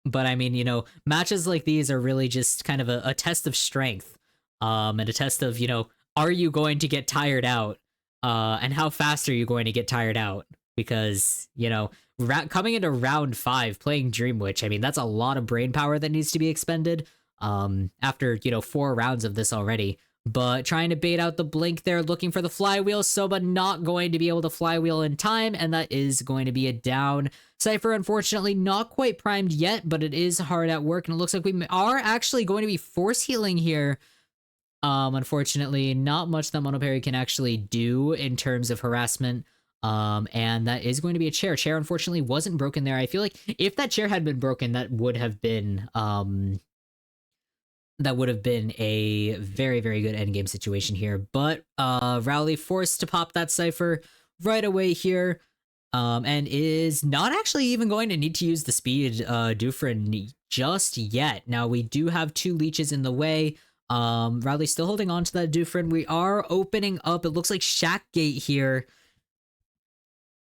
But I mean, you know, matches like these are really just kind of a test of strength. And a test of, you know, are you going to get tired out? And how fast are you going to get tired out? Because, you know, coming into round 5, playing Dream Witch, I mean, that's a lot of brain power that needs to be expended after, you know, 4 rounds of this already. But trying to bait out the blink there, looking for the flywheel. Soba not going to be able to flywheel in time, and that is going to be a down. Cypher, unfortunately, not quite primed yet, but it is hard at work, and it looks like we are actually going to be force healing here. Unfortunately, not much that Monoperry can actually do in terms of harassment. And that is going to be a chair. Chair, unfortunately, wasn't broken there. I feel like if that chair had been broken, that would have been a very, very good endgame situation here. But Rowley forced to pop that Cypher right away here. And is not actually even going to need to use the speed Dufresne just yet. Now, we do have 2 leeches in the way. Rowley's still holding on to that Dufresne. We are opening up. It looks like Shack Gate here.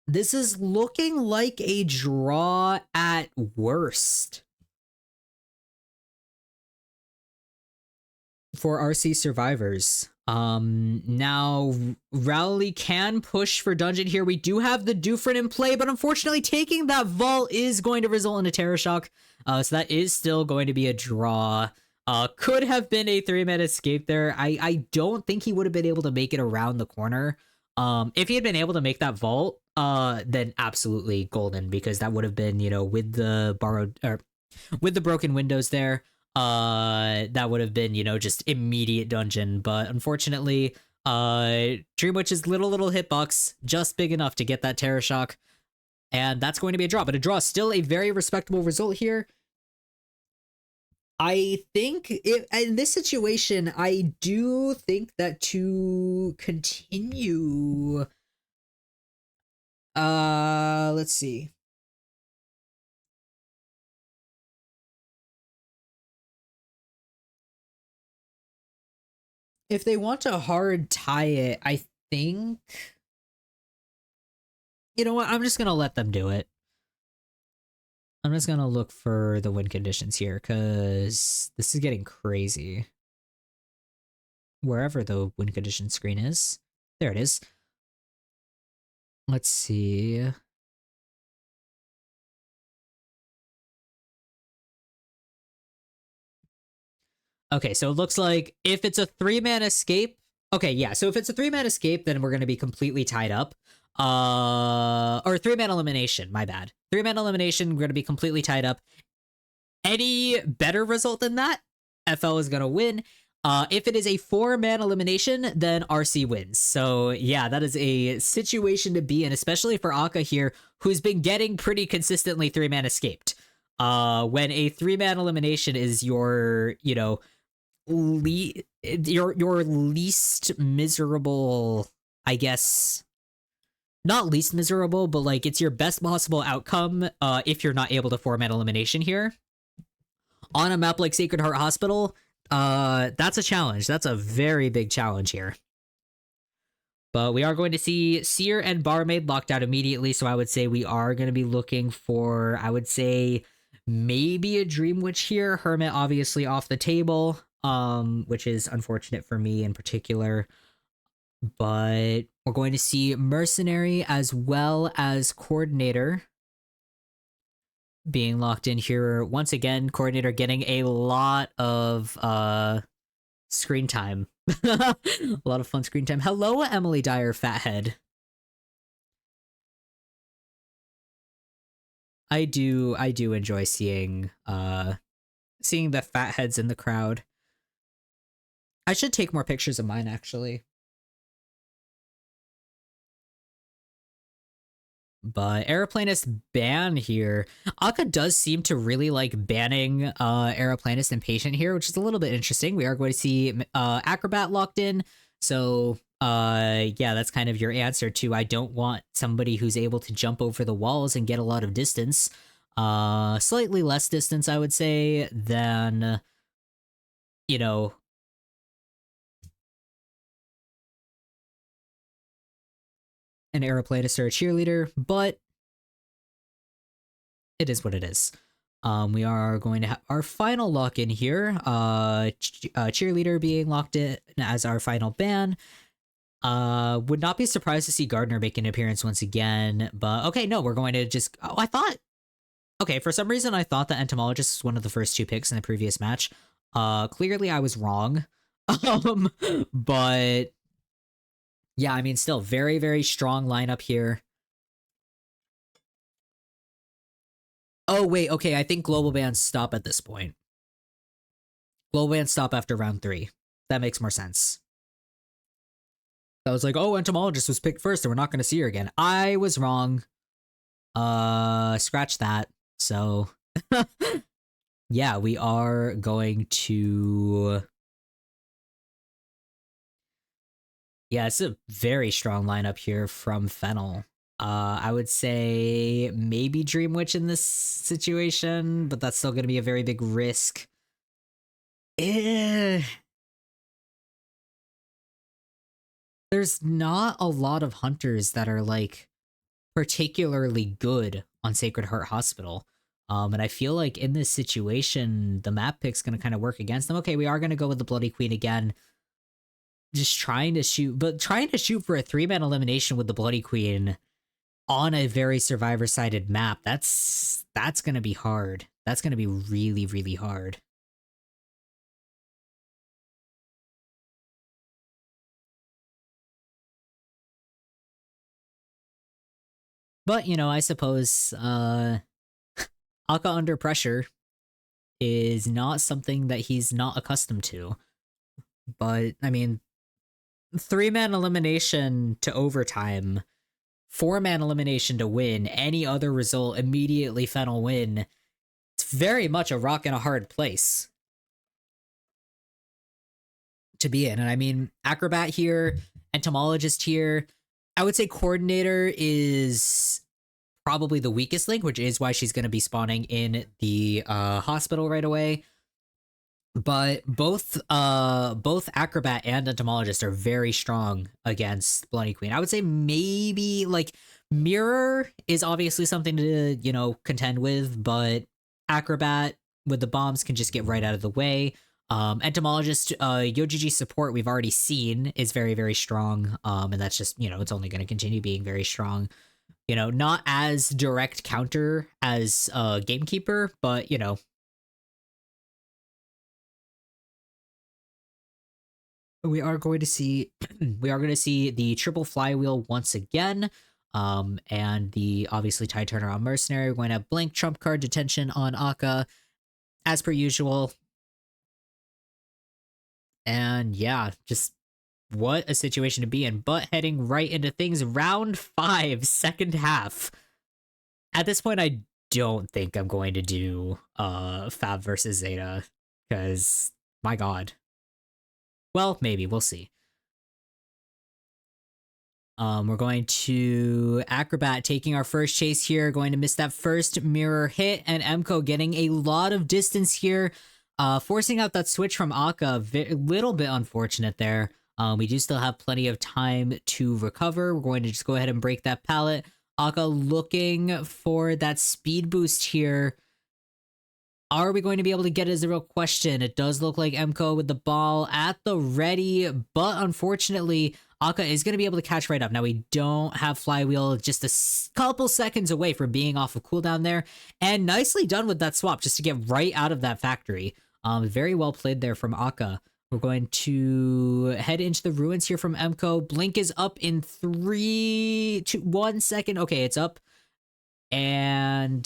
This is looking like a draw at worst for RC survivors. Now Rowley can push for dungeon here. We do have the Dufresne in play, but unfortunately taking that vault is going to result in a Terror Shock. So that is still going to be a draw. Could have been a 3-man escape there. I don't think he would have been able to make it around the corner. If he had been able to make that vault, then absolutely golden, because that would have been, you know, with the broken windows there, that would have been, you know, just immediate dungeon. But unfortunately, Dream Witch's little hitbox just big enough to get that Terror Shock, and that's going to be a draw. But a draw is still a very respectable result here. I think in this situation, I do think that to continue, let's see. If they want to hard tie it, I think, you know what? I'm just going to let them do it. I'm just going to look for the win conditions here, because this is getting crazy. Wherever the win condition screen is. There it is. Let's see. Okay, so it looks like if it's a 3-man escape... Okay, yeah, so if it's a 3-man escape, then we're going to be completely tied up. Or 3-man elimination, my bad. 3-man elimination, we're going to be completely tied up. Any better result than that, FL is going to win. If it is a 4-man elimination, then RC wins. So yeah, that is a situation to be in, especially for Akka here, who's been getting pretty consistently 3-man escaped. When a 3-man elimination is your, you know, your least miserable, I guess, not least miserable, but like it's your best possible outcome if you're not able to 4-man elimination here on a map like Sacred Heart Hospital. That's a challenge. That's a very big challenge here. But we are going to see Seer and Barmaid locked out immediately, so I would say we are going to be looking for, I would say, maybe a Dream Witch here. Hermit obviously off the table, which is unfortunate for me in particular. But we're going to see Mercenary as well as Coordinator being locked in here. Once again, Coordinator getting a lot of screen time. A lot of fun screen time. Hello, Emily Dyer, fathead. I do enjoy seeing the fatheads in the crowd. I should take more pictures of mine, actually. But Aeroplanist ban here. Akka does seem to really like banning Aeroplanist and Patient here, which is a little bit interesting. We are going to see Acrobat locked in. So yeah, that's kind of your answer to I don't want somebody who's able to jump over the walls and get a lot of distance. Slightly less distance, I would say, than you know, an Aeroplanist or a cheerleader, but it is what it is. We are going to have our final lock in here. Cheerleader being locked in as our final ban. Would not be surprised to see Gardner make an appearance once again, but okay, no, we're going to just. Oh, I thought. Okay, for some reason I thought that Entomologist was one of the first two picks in the previous match. Clearly I was wrong. But yeah, I mean, still very, very strong lineup here. Oh, wait, okay, I think global bans stop at this point. Global bans stop after round 3. That makes more sense. I was like, oh, Entomologist was picked first and we're not going to see her again. I was wrong. Scratch that. So, yeah, we are going to... Yeah, it's a very strong lineup here from Fennel. I would say maybe Dream Witch in this situation, but that's still going to be a very big risk. There's not a lot of hunters that are like particularly good on Sacred Heart Hospital. And I feel like in this situation, the map pick's going to kind of work against them. Okay, we are going to go with the Bloody Queen again. Just trying to shoot for a 3-man elimination with the Bloody Queen on a very survivor-sided map, that's gonna be hard. That's gonna be really, really hard. But, you know, I suppose Akka under pressure is not something that he's not accustomed to. But, I mean, 3-man elimination to overtime, 4-man elimination to win, any other result, immediately Fennel win. It's very much a rock and a hard place to be in. And I mean, Acrobat here, Entomologist here. I would say Coordinator is probably the weakest link, which is why she's going to be spawning in the hospital right away. But both Acrobat and Entomologist are very strong against Bloody Queen. I would say maybe like Mirror is obviously something to, you know, contend with, but Acrobat with the bombs can just get right out of the way. Entomologist, Yojiji support we've already seen is very, very strong. And that's just, you know, it's only going to continue being very strong. You know, not as direct counter as Gamekeeper, but, you know, we are going to see the triple flywheel once again. And the obviously tide turner on Mercenary. We're going to have blank trump card detention on Akka, as per usual. And yeah, just what a situation to be in. But heading right into things, round 5, second half. At this point, I don't think I'm going to do Fab versus Zeta, because my god. Well, maybe, we'll see. We're going to Acrobat taking our first chase here, going to miss that first mirror hit, and Emco getting a lot of distance here, forcing out that switch from Akka. Little bit unfortunate there. We do still have plenty of time to recover. We're going to just go ahead and break that pallet. Akka looking for that speed boost here. Are we going to be able to get it is a real question. It does look like Emco with the ball at the ready, but unfortunately, Akka is going to be able to catch right up. Now, we don't have Flywheel, just a couple seconds away from being off of cooldown there, and nicely done with that swap just to get right out of that factory. Very well played there from Akka. We're going to head into the ruins here from Emco. Blink is up in 3, 2, 1 second. Okay, it's up. And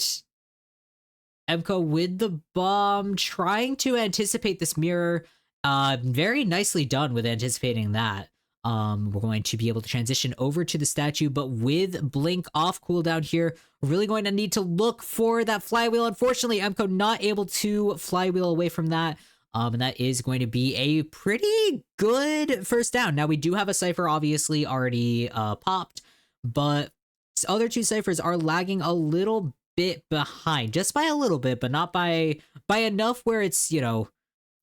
Emco with the bomb, trying to anticipate this mirror. Very nicely done with anticipating that. We're going to be able to transition over to the statue, but with Blink off cooldown here, we're really going to need to look for that flywheel. Unfortunately, Emco not able to flywheel away from that. And that is going to be a pretty good first down. Now, we do have a Cypher obviously already popped, but other two Cyphers are lagging a little bit behind, just by a little bit, but not by enough where it's, you know,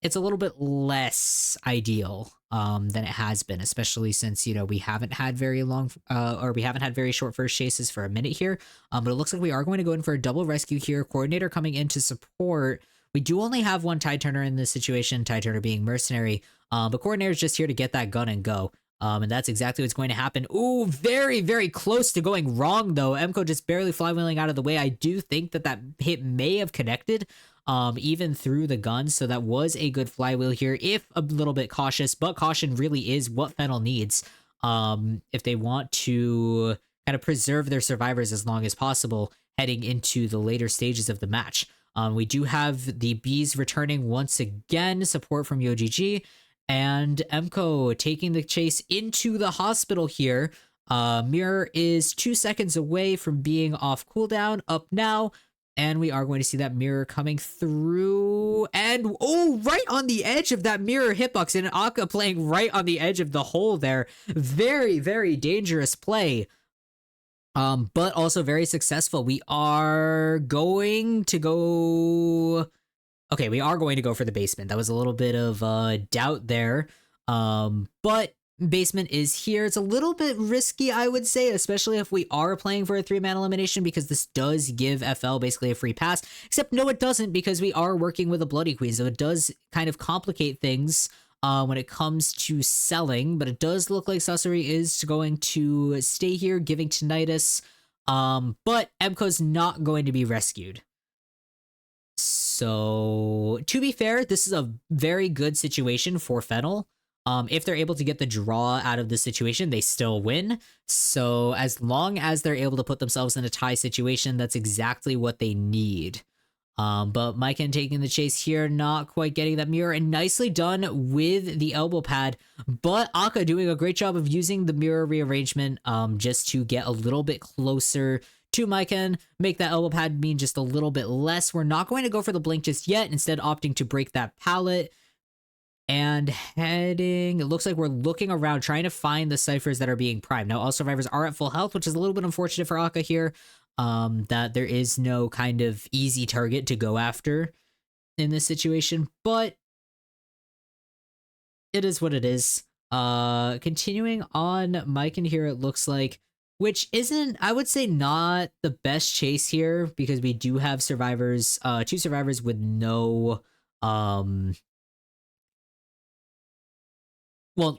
it's a little bit less ideal than it has been, especially since, you know, we haven't had very long or we haven't had very short first chases for a minute here. But it looks like we are going to go in for a double rescue here. Coordinator coming in to support. We do only have one Tide Turner in this situation, Tide Turner being mercenary, but Coordinator's just here to get that gun and go. And that's exactly what's going to happen. Ooh, very, very close to going wrong, though. Emco just barely flywheeling out of the way. I do think that that hit may have connected even through the gun, so that was a good flywheel here, if a little bit cautious, but caution really is what Fennel needs if they want to kind of preserve their survivors as long as possible heading into the later stages of the match. We do have the Bees returning once again, support from YoGG, and Emco taking the chase into the hospital here. Mirror is 2 seconds away from being off cooldown, up now, and we are going to see that mirror coming through, and oh, right on the edge of that mirror hitbox, and Akka playing right on the edge of the hole there. Very, very dangerous play. But also very successful. We are going to go... Okay, we are going to go for the basement. That was a little bit of doubt there. But basement is here. It's a little bit risky, I would say, especially if we are playing for a 3-man elimination, because this does give FL basically a free pass. Except no, it doesn't, because we are working with a Bloody Queen, so it does kind of complicate things when it comes to selling, but it does look like Sussery is going to stay here, giving Tinnitus, but Emco's not going to be rescued. So, to be fair, this is a very good situation for Fennel. If they're able to get the draw out of the situation, they still win. So, as long as they're able to put themselves in a tie situation, that's exactly what they need. But Myken taking the chase here, not quite getting that mirror, and nicely done with the elbow pad. But Akka doing a great job of using the mirror rearrangement just to get a little bit closer to Myken, make that elbow pad mean just a little bit less. We're not going to go for the blink just yet, instead opting to break that pallet. And heading, it looks like we're looking around trying to find the ciphers that are being primed. Now, all survivors are at full health, which is a little bit unfortunate for Akka here. That there is no kind of easy target to go after in this situation, but it is what it is. Continuing on Myken here, it looks like, which isn't, I would say, not the best chase here, because we do have survivors, 2 survivors with no, well,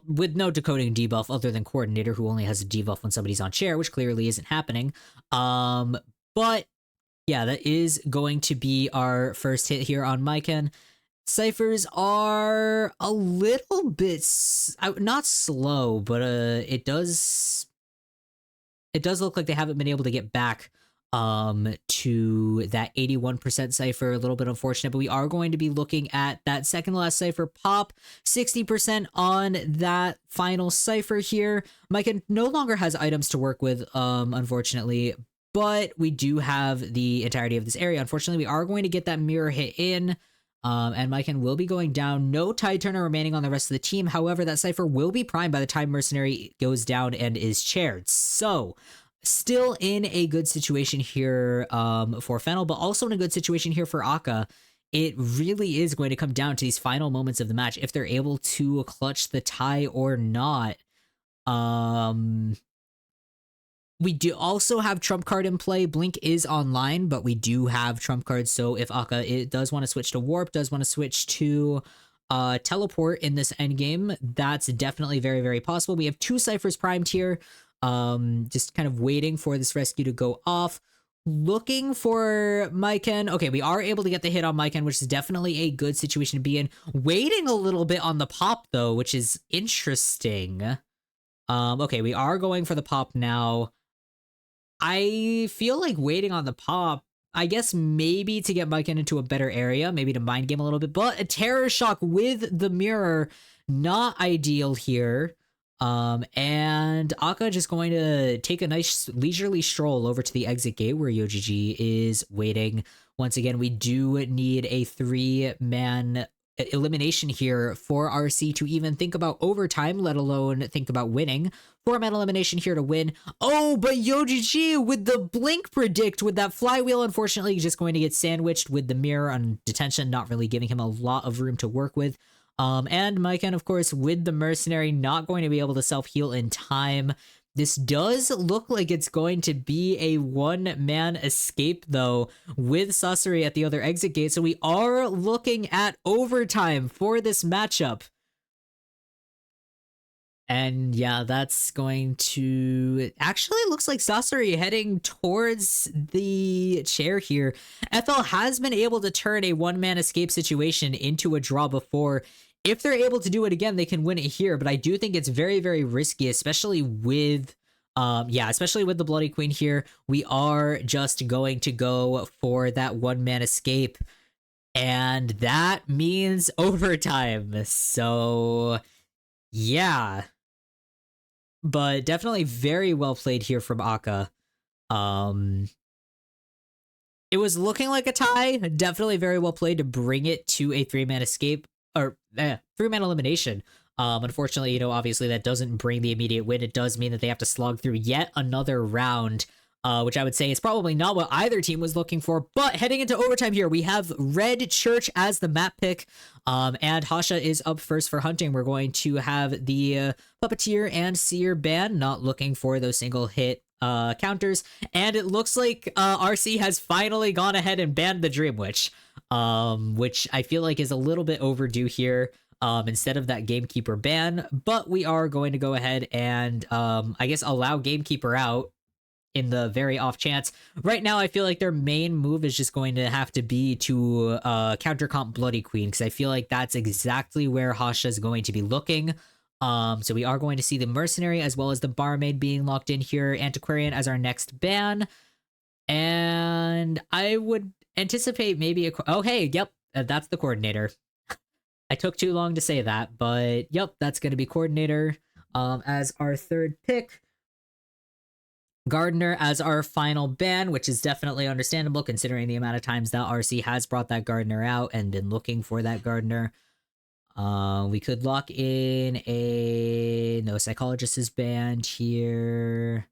with no decoding debuff other than Coordinator, who only has a debuff when somebody's on chair, which clearly isn't happening. But yeah, that is going to be our first hit here on Myken. Ciphers are a little bit, not slow, but it does look like they haven't been able to get back to that 81% cipher. A little bit unfortunate, but we are going to be looking at that second last cipher pop, 60% on that final cipher here. Myken no longer has items to work with, unfortunately, but we do have the entirety of this area. Unfortunately, we are going to get that mirror hit in, and Myken will be going down. No Tide Turner remaining on the rest of the team. However, that cipher will be primed by the time Mercenary goes down and is chaired. So, still in a good situation here for Fennel, but also in a good situation here for Akka, it really is going to come down to these final moments of the match if they're able to clutch the tie or not. Um, we do also have trump card in play. Blink is online, but we do have trump cards. So if Akka it does want to switch to warp, does want to switch to teleport in this end game, that's definitely very, very possible. We have 2 ciphers primed here. Just kind of waiting for this rescue to go off. Looking for Myken. Okay, we are able to get the hit on Myken, which is definitely a good situation to be in. Waiting a little bit on the pop though, which is interesting. Okay, we are going for the pop now. I feel like waiting on the pop, I guess maybe to get Myken into a better area, maybe to mind game a little bit, but a terror shock with the mirror, not ideal here. And Akka just going to take a nice leisurely stroll over to the exit gate where Yojiji is waiting. Once again, we do need a 3-man elimination here for RC to even think about overtime, let alone think about winning. 4-man elimination here to win. Oh, but Yojiji with the blink predict with that flywheel, unfortunately, just going to get sandwiched with the mirror on detention, not really giving him a lot of room to work with. And Myken, of course, with the mercenary, not going to be able to self-heal in time. This does look like it's going to be a 1-man escape, though, with Sasori at the other exit gate. So we are looking at overtime for this matchup. And yeah, that's going to... Actually, looks like Sasori heading towards the chair here. FL has been able to turn a 1-man escape situation into a draw before. If they're able to do it again, they can win it here. But I do think it's very, very risky, especially with... especially with the Bloody Queen here. We are just going to go for that 1-man escape. And that means overtime. So, yeah. But definitely very well played here from Akka. It was looking like a tie. Definitely very well played to bring it to a 3-man escape. Or 3-man elimination. Unfortunately, obviously that doesn't bring the immediate win. It does mean that they have to slog through yet another round, which I would say is probably not what either team was looking for. But heading into overtime here, we have Red Church as the map pick, and Hasha is up first for hunting. We're going to have the Puppeteer and Seer ban, not looking for those single hit counters, and it looks like RC has finally gone ahead and banned the Dream Witch, which I feel like is a little bit overdue here. Instead of that Gamekeeper ban, but we are going to go ahead and I guess allow Gamekeeper out in the very off chance. Right now, I feel like their main move is just going to have to be to counter comp Bloody Queen, because I feel like that's exactly where Hasha is going to be looking. So we are going to see the Mercenary as well as the Barmaid being locked in here, Antiquarian as our next ban, and I would anticipate maybe oh hey, yep, that's the Coordinator. I took too long to say that, but yep, that's going to be Coordinator as our third pick. Gardener as our final ban, which is definitely understandable considering the amount of times that RC has brought that Gardener out and been looking for that Gardener. We could lock in a... No, Psychologist is banned here.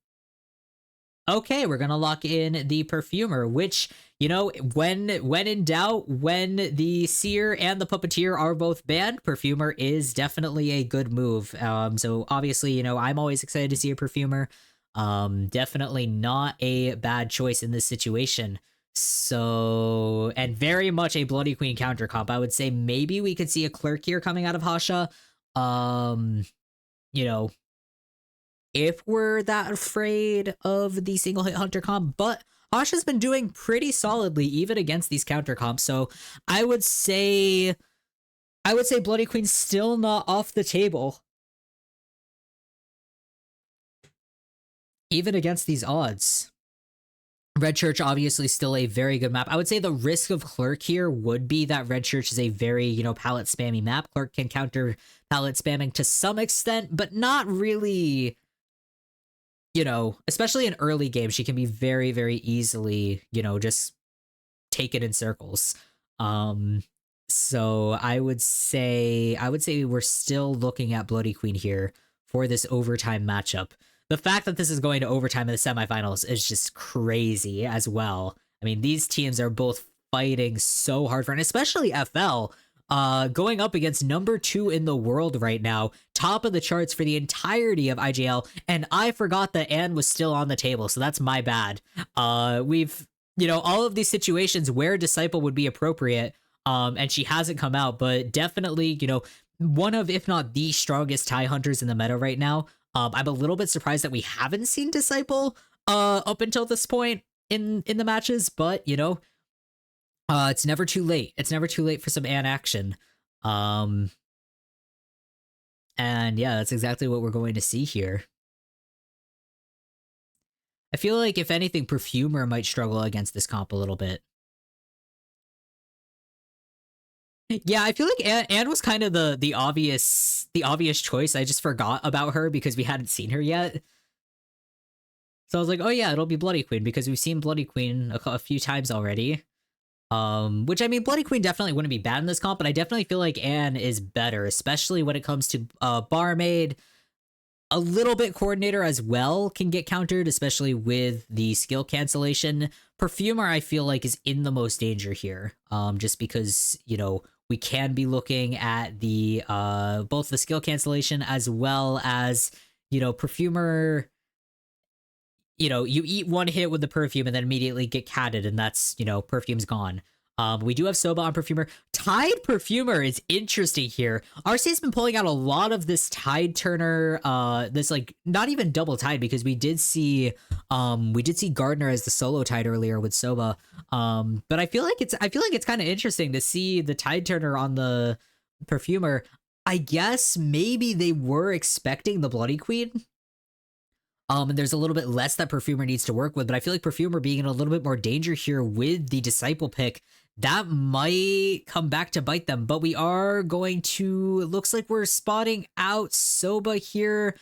Okay, we're gonna lock in the Perfumer, which, when in doubt, when the Seer and the Puppeteer are both banned, Perfumer is definitely a good move. So obviously, I'm always excited to see a Perfumer. Definitely not a bad choice in this situation. So, and very much a Bloody Queen counter comp. I would say maybe we could see a Clerk here coming out of Hasha. If we're that afraid of the single hit hunter comp, but Hasha's been doing pretty solidly even against these counter comps. So I would say Bloody Queen's still not off the table, even against these odds. Red Church obviously still a very good map. I would say the risk of Clerk here would be that Red Church is a very, palette spammy map. Clerk can counter palette spamming to some extent, but not really, especially in early games, she can be very, very easily, just take it in circles. So I would say we're still looking at Bloody Queen here for this overtime matchup. The fact that this is going to overtime in the semifinals is just crazy as well. I mean, these teams are both fighting so hard for, and especially FL, going up against number 2 in the world right now, top of the charts for the entirety of IGL, and I forgot that Anne was still on the table, so that's my bad. We've, all of these situations where Disciple would be appropriate, and she hasn't come out, but definitely, one of, if not the strongest TIE hunters in the meta right now. I'm a little bit surprised that we haven't seen Disciple up until this point in the matches, but it's never too late. It's never too late for some Anne action. And yeah, that's exactly what we're going to see here. I feel like if anything, Perfumer might struggle against this comp a little bit. Yeah, I feel like Anne was kind of the obvious choice. I just forgot about her because we hadn't seen her yet. So I was like, oh yeah, it'll be Bloody Queen because we've seen Bloody Queen a few times already. Which, I mean, Bloody Queen definitely wouldn't be bad in this comp, but I definitely feel like Anne is better, especially when it comes to Barmaid. A little bit Coordinator as well can get countered, especially with the skill cancellation. Perfumer, I feel like, is in the most danger here, just because, we can be looking at the both the skill cancellation as well as, Perfumer. You eat one hit with the perfume and then immediately get catted, and that's, perfume's gone. We do have Soba on Perfumer. Tide Perfumer is interesting here. RC has been pulling out a lot of this Tide Turner, this like not even double Tide, because we did see Gardner as the solo Tide earlier with Soba. But I feel like it's kind of interesting to see the Tide Turner on the Perfumer. I guess maybe they were expecting the Bloody Queen. And there's a little bit less that Perfumer needs to work with, but I feel like Perfumer being in a little bit more danger here with the Disciple pick, that might come back to bite them. But we are going to, it looks like we're spotting out Soba here,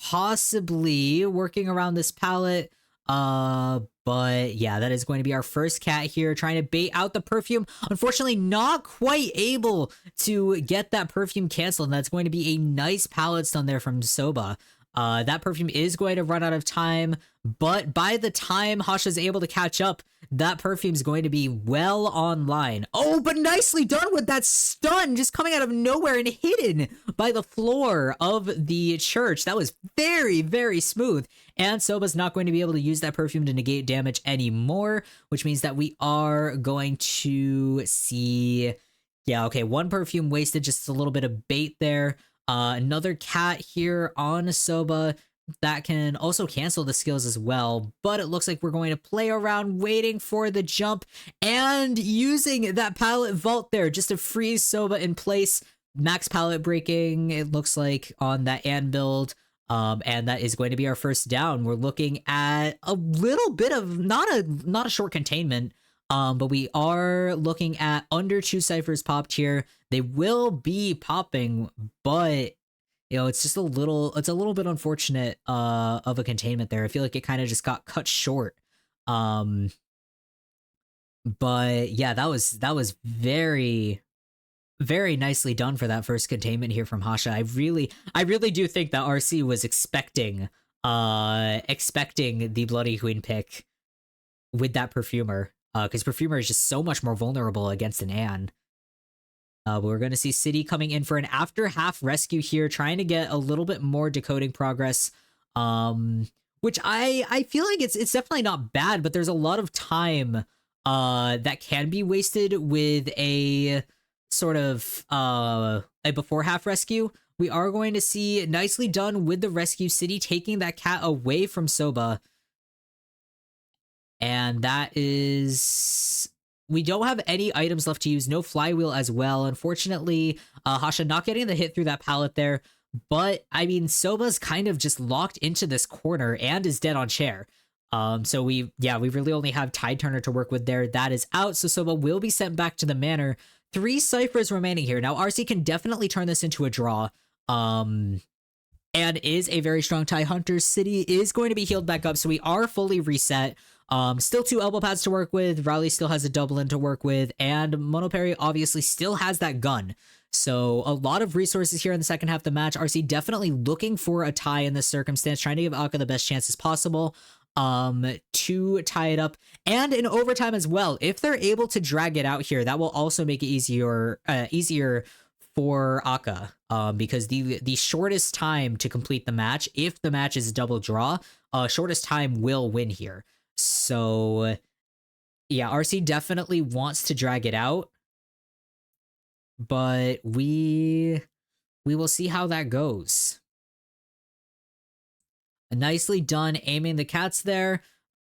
possibly working around this palette. But yeah, that is going to be our first cat here, trying to bait out the perfume. Unfortunately, not quite able to get that perfume canceled, and that's going to be a nice palette stun there from Soba. That perfume is going to run out of time, but by the time Hasha's able to catch up, that perfume's going to be well online. Oh, but nicely done with that stun, just coming out of nowhere and hidden by the floor of the church. That was very, very smooth. And Soba's not going to be able to use that perfume to negate damage anymore, which means that we are going to see... Yeah, okay, one perfume wasted, just a little bit of bait there. Another cat here on Soba that can also cancel the skills as well, but it looks like we're going to play around waiting for the jump and using that pallet vault there just to freeze Soba in place. Max pallet breaking, it looks like, on that Anne build. And that is going to be our first down. We're looking at a little bit of not a short containment, but we are looking at under 2 ciphers popped here. They will be popping, but it's just a little bit unfortunate of a containment there. I feel like it kind of just got cut short. But yeah, that was very, very nicely done for that first containment here from Hasha. I really do think that RC was expecting the Bloody Queen pick with that Perfumer. Because Perfumer is just so much more vulnerable against an Anne. But we're going to see City coming in for an after half rescue here, trying to get a little bit more decoding progress. Which I feel like it's definitely not bad, but there's a lot of time that can be wasted with a sort of a before half rescue. We are going to see nicely done with the rescue, City taking that cat away from Soba. And that is... We don't have any items left to use. No flywheel as well. Unfortunately, Hasha not getting the hit through that pallet there. But, I mean, Soba's kind of just locked into this corner and is dead on chair. So we really only have Tide Turner to work with there. That is out, so Soba will be sent back to the manor. 3 ciphers remaining here. Now, RC can definitely turn this into a draw. And is a very strong TIE Hunter. City is going to be healed back up, so we are fully reset. Still 2 elbow pads to work with. Riley still has a double in to work with, and Monoperry obviously still has that gun. So a lot of resources here in the second half of the match. RC definitely looking for a tie in this circumstance, trying to give Akka the best chances possible. to tie it up, and in overtime as well. If they're able to drag it out here, that will also make it easier for Aka, because the shortest time to complete the match, if the match is a double draw, shortest time will win here. So yeah, RC definitely wants to drag it out, but we will see how that goes. Nicely done aiming the cats there.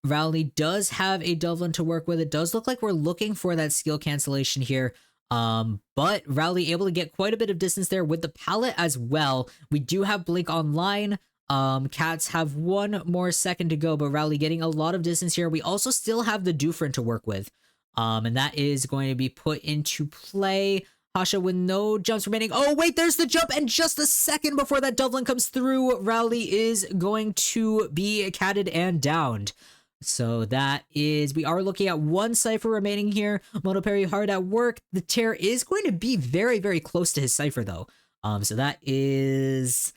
Rowley does have a Dublin to work with. It does look like we're looking for that skill cancellation here. But Rowley able to get quite a bit of distance there with the pallet as well. We do have Blink online. Cats have one more second to go, but Rowley getting a lot of distance here. We also still have the Dufresne to work with. And that is going to be put into play. Hasha with no jumps remaining. Oh, wait, there's the jump. And just a second before that Dublin comes through, Rowley is going to be catted and downed. So that is, we are looking at one Cypher remaining here. Monoperry hard at work. The tear is going to be very, very close to his Cypher though. So that is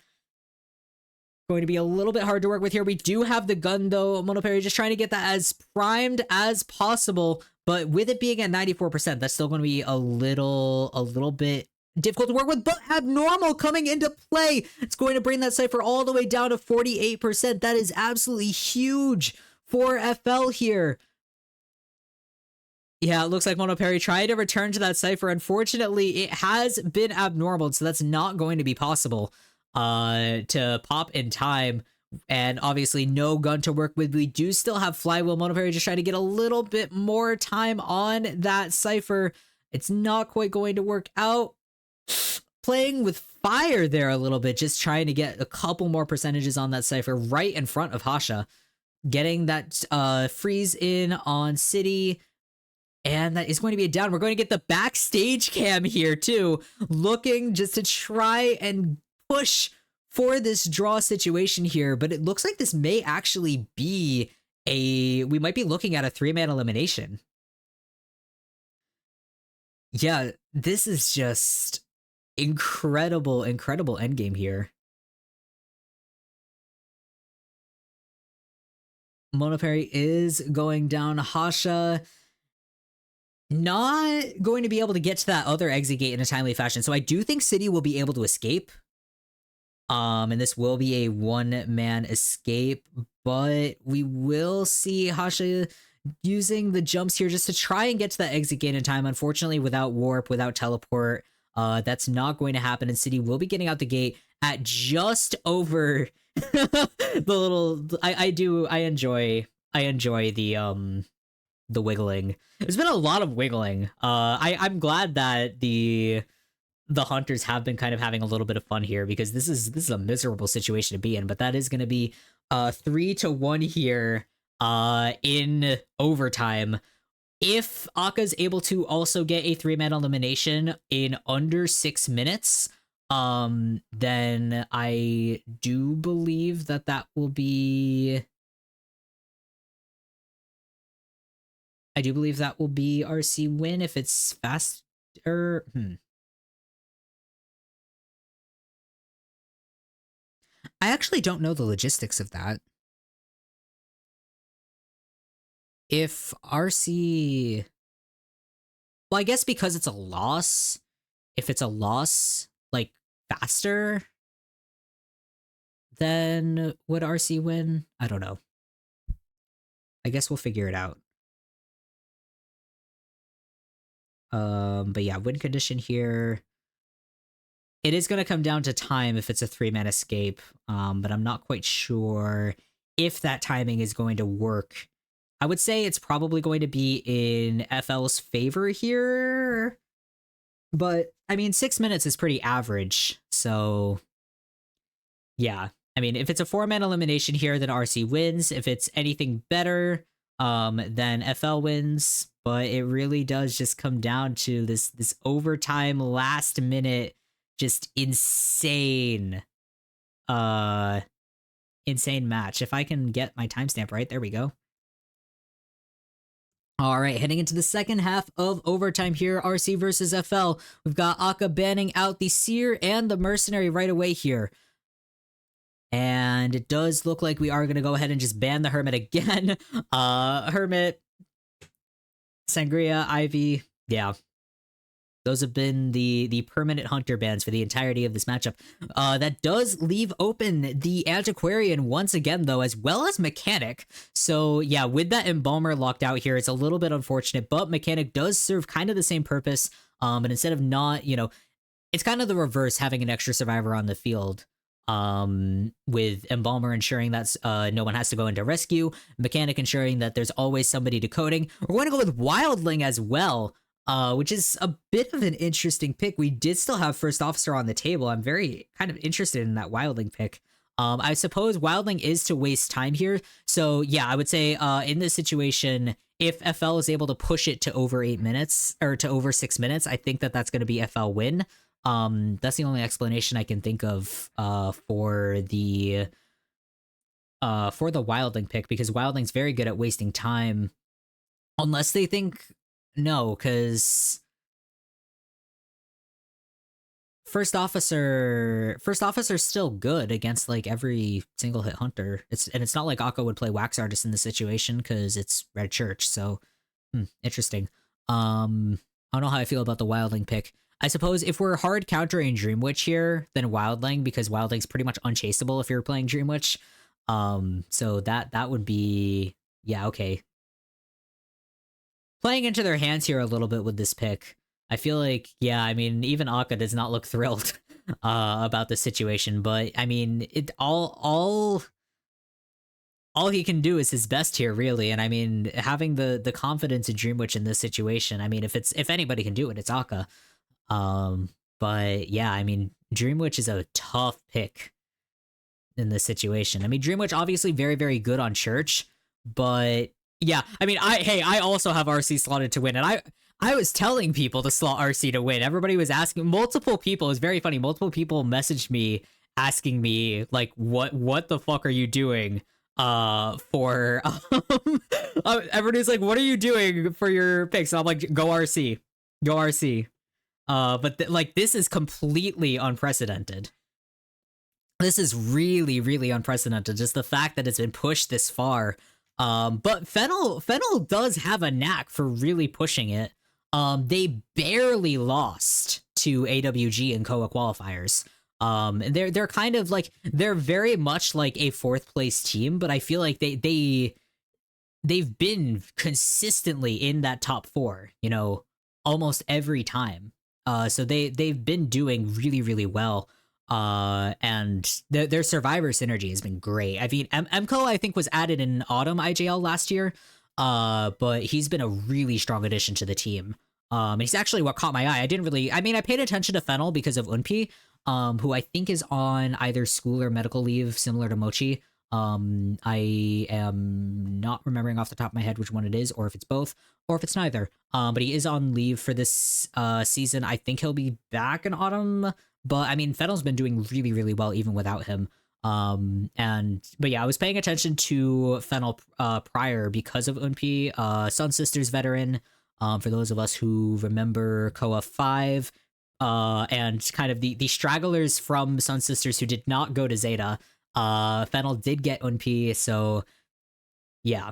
going to be a little bit hard to work with here. We do have the gun though. Monoperry just trying to get that as primed as possible, but with it being at 94%, that's still going to be a little bit difficult to work with, but Abnormal coming into play. It's going to bring that Cypher all the way down to 48%. That is absolutely huge for FL here. Yeah, it looks like Monoperry tried to return to that Cypher. Unfortunately, it has been Abnormal, so that's not going to be possible to pop in time. And obviously no gun to work with. We do still have Flywheel. Monoperry just trying to get a little bit more time on that Cypher. It's not quite going to work out. Playing with fire there a little bit, just trying to get a couple more percentages on that Cypher right in front of Hasha. Getting that freeze in on City, and that is going to be a down. We're going to get the backstage cam here too, looking just to try and push for this draw situation here, but it looks like this may actually be we might be looking at a 3-man elimination. Yeah, this is just incredible endgame here. Monoperry is going down. Hasha not going to be able to get to that other exit gate in a timely fashion. So I do think City will be able to escape. And this will be a 1-man escape, but we will see Hasha using the jumps here just to try and get to that exit gate in time. Unfortunately, without warp, without teleport, that's not going to happen. And City will be getting out the gate at just over the little. I enjoy the wiggling. There's been a lot of wiggling. I'm glad that the hunters have been kind of having a little bit of fun here, because this is a miserable situation to be in. But that is going to be 3-1 here in overtime. If Aka's able to also get a 3-man elimination in under 6 minutes, then I do believe that will be. I do believe that will be RC win if it's faster. I actually don't know the logistics of that. If RC... Well, I guess because it's a loss, if it's a loss, like, faster, then would RC win? I don't know. I guess we'll figure it out. But yeah, win condition here. It is going to come down to time if it's a 3-man escape, but I'm not quite sure if that timing is going to work. I would say it's probably going to be in FL's favor here, but I mean, 6 minutes is pretty average, so yeah. I mean, if it's a 4-man elimination here, then RC wins. If it's anything better, then FL wins. But it really does just come down to this overtime, last minute, just insane match. If I can get my timestamp right, there we go. All right, heading into the second half of overtime here, RC versus FL. We've got Aka banning out the Seer and the Mercenary right away here. And and it does look like we are going to go ahead and just ban the Hermit again. Hermit, Sangria, Ivy, yeah. Those have been the permanent hunter bans for the entirety of this matchup. That does leave open the Antiquarian once again, though, as well as Mechanic. So, yeah, with that Embalmer locked out here, it's a little bit unfortunate, but Mechanic does serve kind of the same purpose. And instead of not, it's kind of the reverse, having an extra survivor on the field. With Embalmer ensuring that no one has to go into rescue, Mechanic ensuring that there's always somebody decoding. We're going to go with Wildling as well, which is a bit of an interesting pick. We did still have First Officer on the table. I'm very kind of interested in that Wildling pick. I suppose Wildling is to waste time here. So yeah, I would say in this situation, if FL is able to push it to over 8 minutes or to over 6 minutes, I think that that's going to be FL win. That's the only explanation I can think of for the Wildling pick, because Wildling's very good at wasting time, unless they think no, because First Officer's still good against like every single hit hunter. It's not like Akko would play Wax Artist in this situation because it's Red Church. So interesting. I don't know how I feel about the Wildling pick. I suppose if we're hard countering Dream Witch here, then Wildling, because Wildling's pretty much unchaseable if you're playing Dream Witch. So that would be, yeah, okay. Playing into their hands here a little bit with this pick. I feel like, yeah, I mean, even Akka does not look thrilled about the situation, but I mean, all he can do is his best here, really. And I mean, having the confidence in Dream Witch in this situation, I mean, if anybody can do it, it's Akka. But yeah, I mean, Dream Witch is a tough pick in this situation. I mean, Dream Witch obviously very, very good on Church, but yeah, I mean, I also have RC slotted to win, and I was telling people to slot RC to win. Everybody was asking, multiple people, it was very funny, multiple people messaged me asking me like, what the fuck are you doing for everybody's like, what are you doing for your picks? And I'm like, go RC. But like, this is completely unprecedented. This is really, really unprecedented. Just the fact that it's been pushed this far. But Fennel does have a knack for really pushing it. They barely lost to AWG in COA qualifiers. They're kind of like, they're very much like a fourth place team, but I feel like they've been consistently in that top 4, almost every time. So they've been doing really, really well. And their survivor synergy has been great. I mean, MCO I think was added in Autumn IJL last year, but he's been a really strong addition to the team. He's actually what caught my eye. I paid attention to Fennel because of Unpi, who I think is on either school or medical leave, similar to Mochi. I am not remembering off the top of my head which one it is, or if it's both, or if it's neither. But he is on leave for this season. I think he'll be back in Autumn. But I mean, Fennel's been doing really, really well even without him. But yeah, I was paying attention to Fennel prior because of Unpi, Sun Sisters veteran. For those of us who remember COA 5, and kind of the stragglers from Sun Sisters who did not go to Zeta, Fennel did get Unpi, so yeah.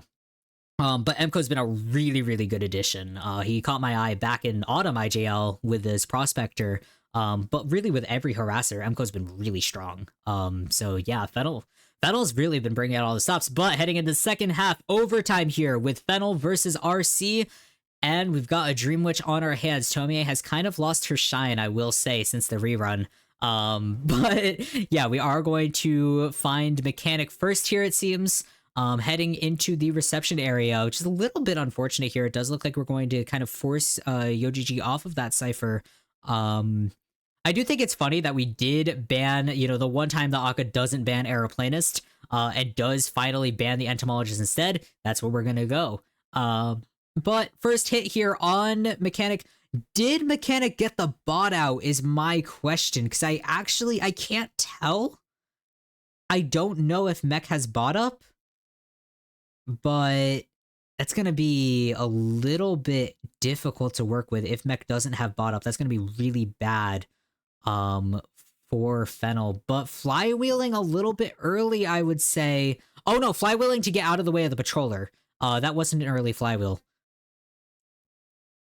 But Emko's been a really, really good addition. He caught my eye back in Autumn IJL with his Prospector. But really with every harasser, Emko's been really strong. So yeah, Fennel's really been bringing out all the stops. But heading into the second half, overtime here with Fennel versus RC. And we've got a Dream Witch on our hands. Tomie has kind of lost her shine, I will say, since the rerun. But yeah, we are going to find Mechanic first here, it seems. Heading into the reception area, which is a little bit unfortunate here. It does look like we're going to kind of force YoGG off of that cipher. I do think it's funny that we did ban, the one time the Akka doesn't ban Aeroplanist, and does finally ban the Entomologist instead. That's where we're gonna go. But first hit here on Mechanic. Did Mechanic get the bot out is my question, because I can't tell. I don't know if Mech has bot up, but that's going to be a little bit difficult to work with if Mech doesn't have bot up. That's going to be really bad for Fennel, but flywheeling a little bit early, I would say. Oh no, flywheeling to get out of the way of the patroller. That wasn't an early flywheel.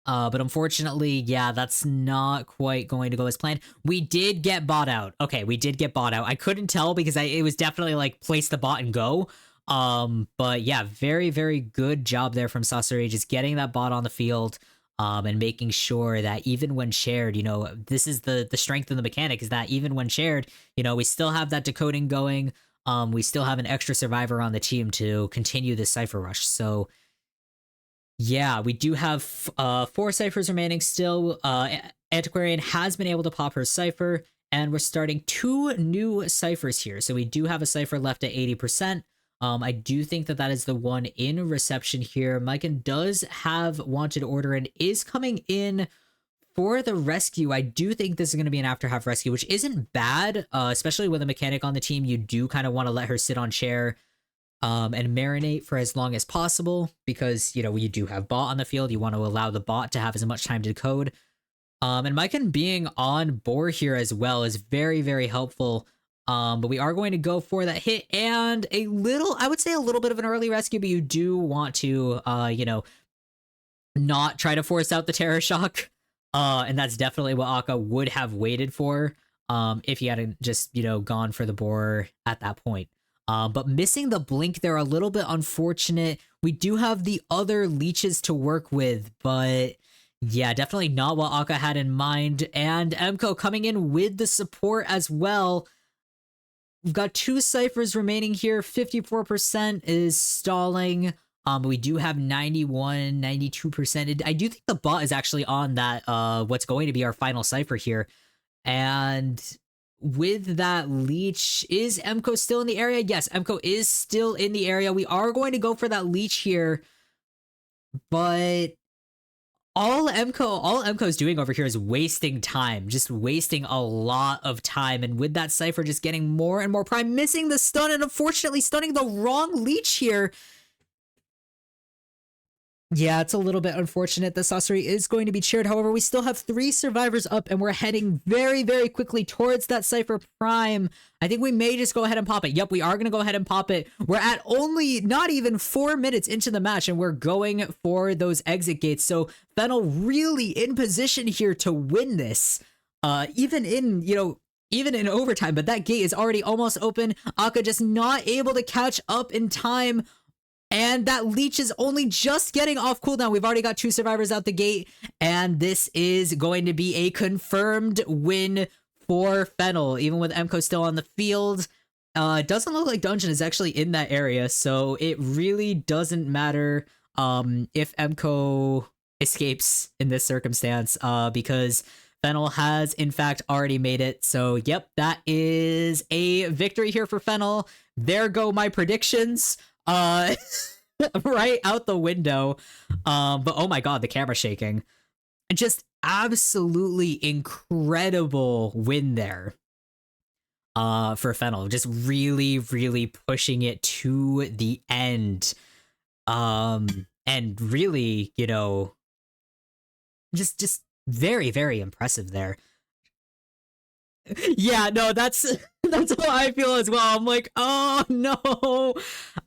But unfortunately, yeah, that's not quite going to go as planned. We did get bought out. Okay, we did get bought out. I couldn't tell because it was definitely like place the bot and go. But yeah, very, very good job there from Sasori, just getting that bot on the field, and making sure that even when shared, this is the strength of the mechanic, is that even when shared, we still have that decoding going. We still have an extra survivor on the team to continue this Cypher Rush. So yeah, we do have 4 ciphers remaining still. Antiquarian has been able to pop her cipher, and we're starting 2 new ciphers here. So we do have a cipher left at 80%. I do think that is the one in reception here. Myken does have wanted order and is coming in for the rescue. I do think this is going to be an after half rescue, which isn't bad, especially with a mechanic on the team. You do kind of want to let her sit on chair and marinate for as long as possible, because you do have bot on the field. You want to allow the bot to have as much time to decode. And Myken being on board here as well is very, very helpful. But we are going to go for that hit and I would say a little bit of an early rescue, but you do want to not try to force out the terror shock. And that's definitely what Akka would have waited for if he hadn't just gone for the boar at that point. But missing the blink there, a little bit unfortunate. We do have the other leeches to work with, but yeah, definitely not what Akka had in mind. And Emko coming in with the support as well. We've got 2 ciphers remaining here. 54% is stalling. But we do have 91, 92%. I do think the bot is actually on that, what's going to be our final cipher here. And with that leech, is Emko still in the area? Yes, Emko is still in the area. We are going to go for that leech here, but all Emko's doing over here is wasting time, just wasting a lot of time. And with that cipher just getting more and more prime, missing the stun, and unfortunately stunning the wrong leech here. Yeah, it's a little bit unfortunate. The Sasori is going to be cheered. However, we still have 3 survivors up, and we're heading very, very quickly towards that Cypher Prime. I think we may just go ahead and pop it. Yep, we are going to go ahead and pop it. We're at only not even 4 minutes into the match, and we're going for those exit gates. So Fennel really in position here to win this, even in overtime. But that gate is already almost open. Akka just not able to catch up in time. And that leech is only just getting off cooldown. We've already got 2 survivors out the gate, and this is going to be a confirmed win for Fennel, even with Emko still on the field. It doesn't look like Dungeon is actually in that area, so it really doesn't matter if Emko escapes in this circumstance, because Fennel has, in fact, already made it. So, yep, that is a victory here for Fennel. There go my predictions. Right out the window. But oh my god, the camera shaking. Just absolutely incredible win there. For Fennel. Just really, really pushing it to the end. And really, just very, very impressive there. Yeah, no, that's how I feel as well. I'm like, oh no.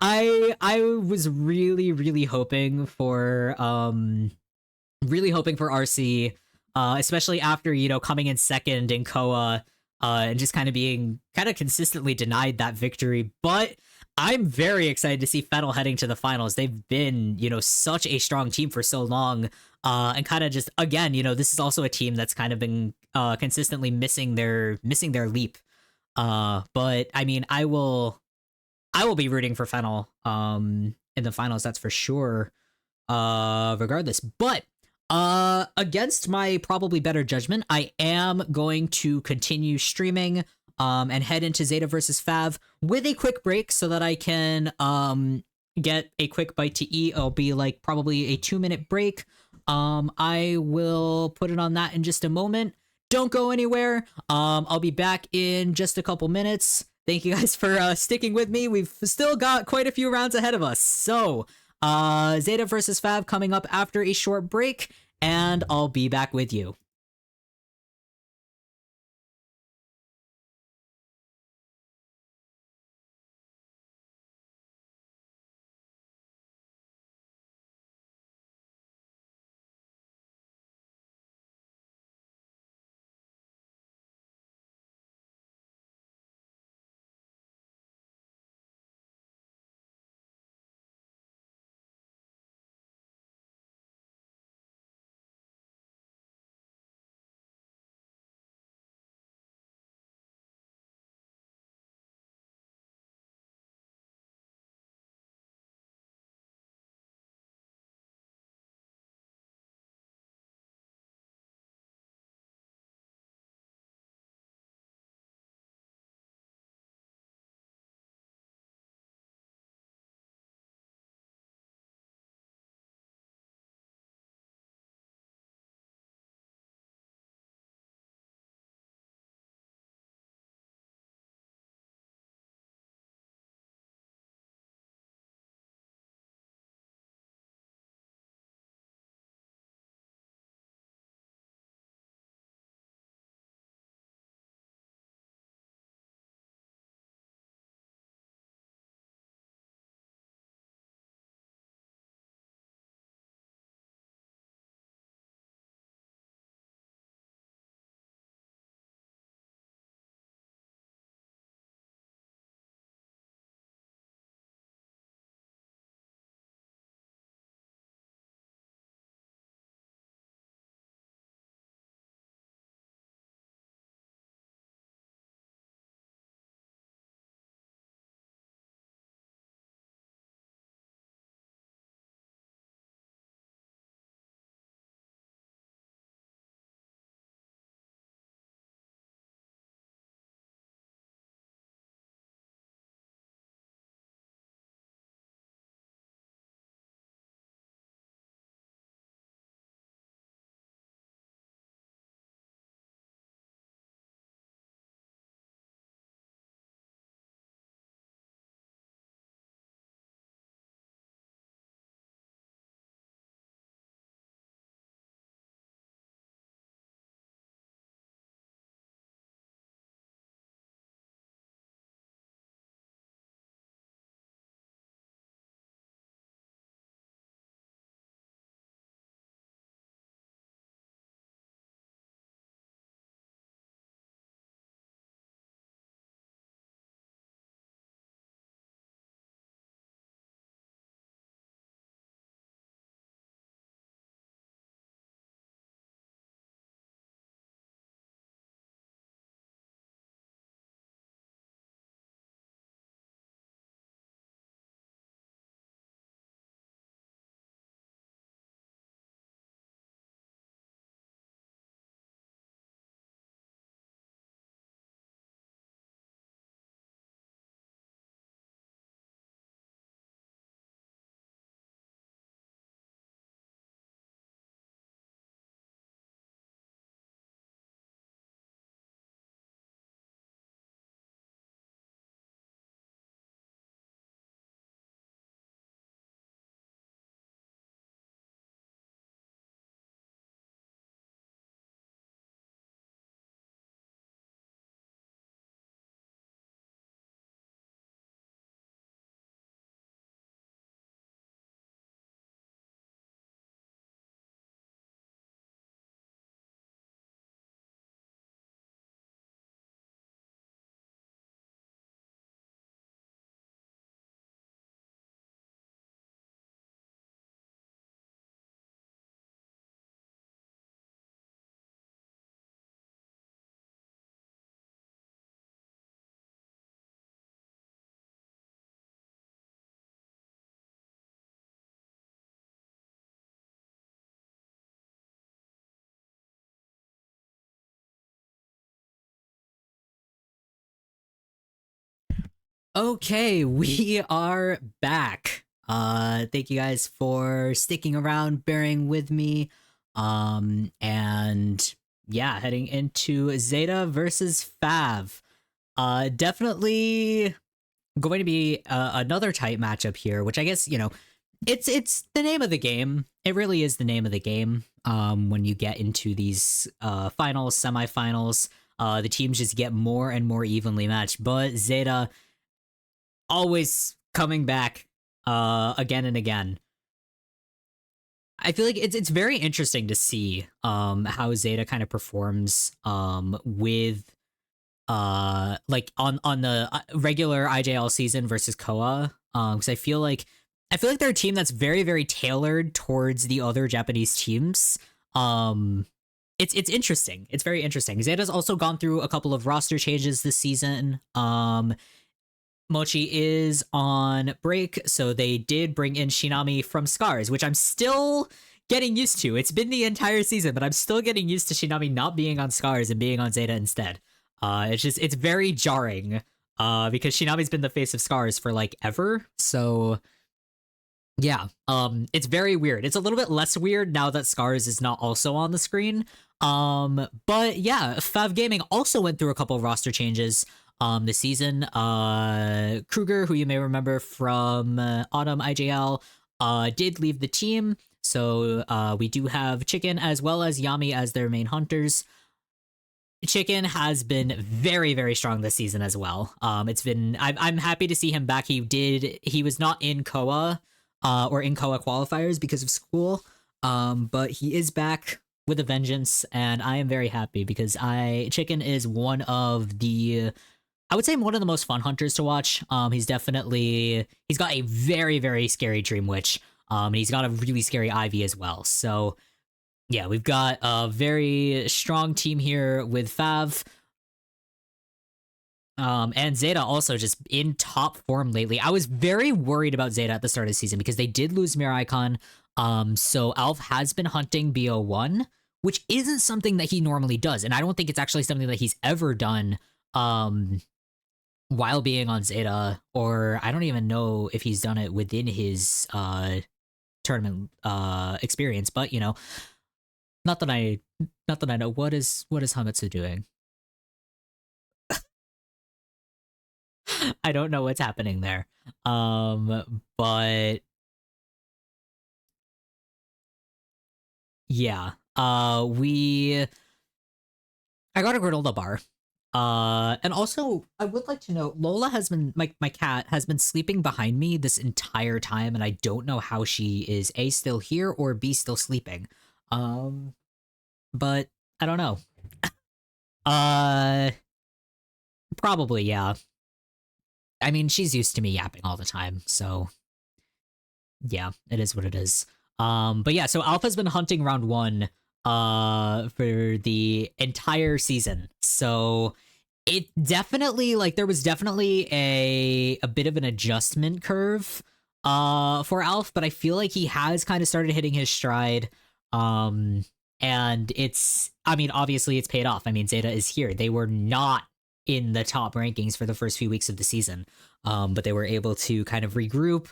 I was really, really hoping for RC, especially after, coming in second in Koa, and just kind of being consistently denied that victory. But I'm very excited to see Fennel heading to the finals. They've been, such a strong team for so long. And kind of just, again, this is also a team that's kind of been consistently missing their leap. But I mean, I will be rooting for Fennel in the finals, that's for sure. Regardless. But against my probably better judgment, I am going to continue streaming and head into Zeta versus Fav with a quick break so that I can get a quick bite to eat. It'll be like probably a 2-minute break. I will put it on that in just a moment. Don't go anywhere. I'll be back in just a couple minutes. Thank you guys for sticking with me. We've still got quite a few rounds ahead of us. So, Zeta versus Fav coming up after a short break, and I'll be back with you. Okay, we are back. Thank you guys for sticking around, bearing with me. And yeah, heading into Zeta versus Fav. Definitely going to be another tight matchup here, which I guess, it's the name of the game. It really is the name of the game. When you get into these finals, semifinals, the teams just get more and more evenly matched. But Zeta always coming back again and again. I feel like it's very interesting to see how Zeta kind of performs with like on the regular IJL season versus Koa, because I feel like they're a team that's very tailored towards the other Japanese teams. um it's interesting. It's very interesting. Zeta's also gone through a couple of roster changes this season. Mochi is on break, so they did bring in Shinami from Scars, which I'm still getting used to. It's been the entire season, but I'm still getting used to Shinami not being on Scars and being on Zeta instead. It's very jarring, because Shinami's been the face of Scars for like ever. So yeah, it's very weird. It's a little bit less weird now that Scars is not also on the screen. But yeah, Fav Gaming also went through a couple of roster changes this season. Kruger, who you may remember from Autumn IJL, did leave the team. So we do have Chicken as well as Yami as their main hunters. Chicken has been very strong this season as well. I'm happy to see him back. He was not in Koa or in Koa qualifiers because of school. But he is back with a vengeance, and I am very happy because Chicken is I would say one of the most fun hunters to watch. He's got a very scary Dream Witch. And he's got a really scary Ivy as well. So yeah, we've got a very strong team here with Fav. And Zeta also just in top form lately. I was very worried about Zeta at the start of the season because they did lose Mirror Icon. So Alf has been hunting BO1, which isn't something that he normally does. And I don't think it's actually something that he's ever done while being on Zeta, or I don't even know if he's done it within his tournament experience. But not that I know. What is Hamitsu doing? I don't know what's happening there. But yeah. I got a granola bar. And also I would like to know, Lola has been my cat has been sleeping behind me this entire time, and I don't know how she is A, still here, or B, still sleeping. But I don't know. Uh Probably, yeah. I mean, she's used to me yapping all the time, so yeah, it is what it is. But yeah, so Alpha's been hunting round one for the entire season. So it definitely, like, there was definitely a bit of an adjustment curve for Alf, but I feel like he has kind of started hitting his stride. And I mean, obviously it's paid off. I mean, Zeta is here. They were not in the top rankings for the first few weeks of the season. But they were able to kind of regroup,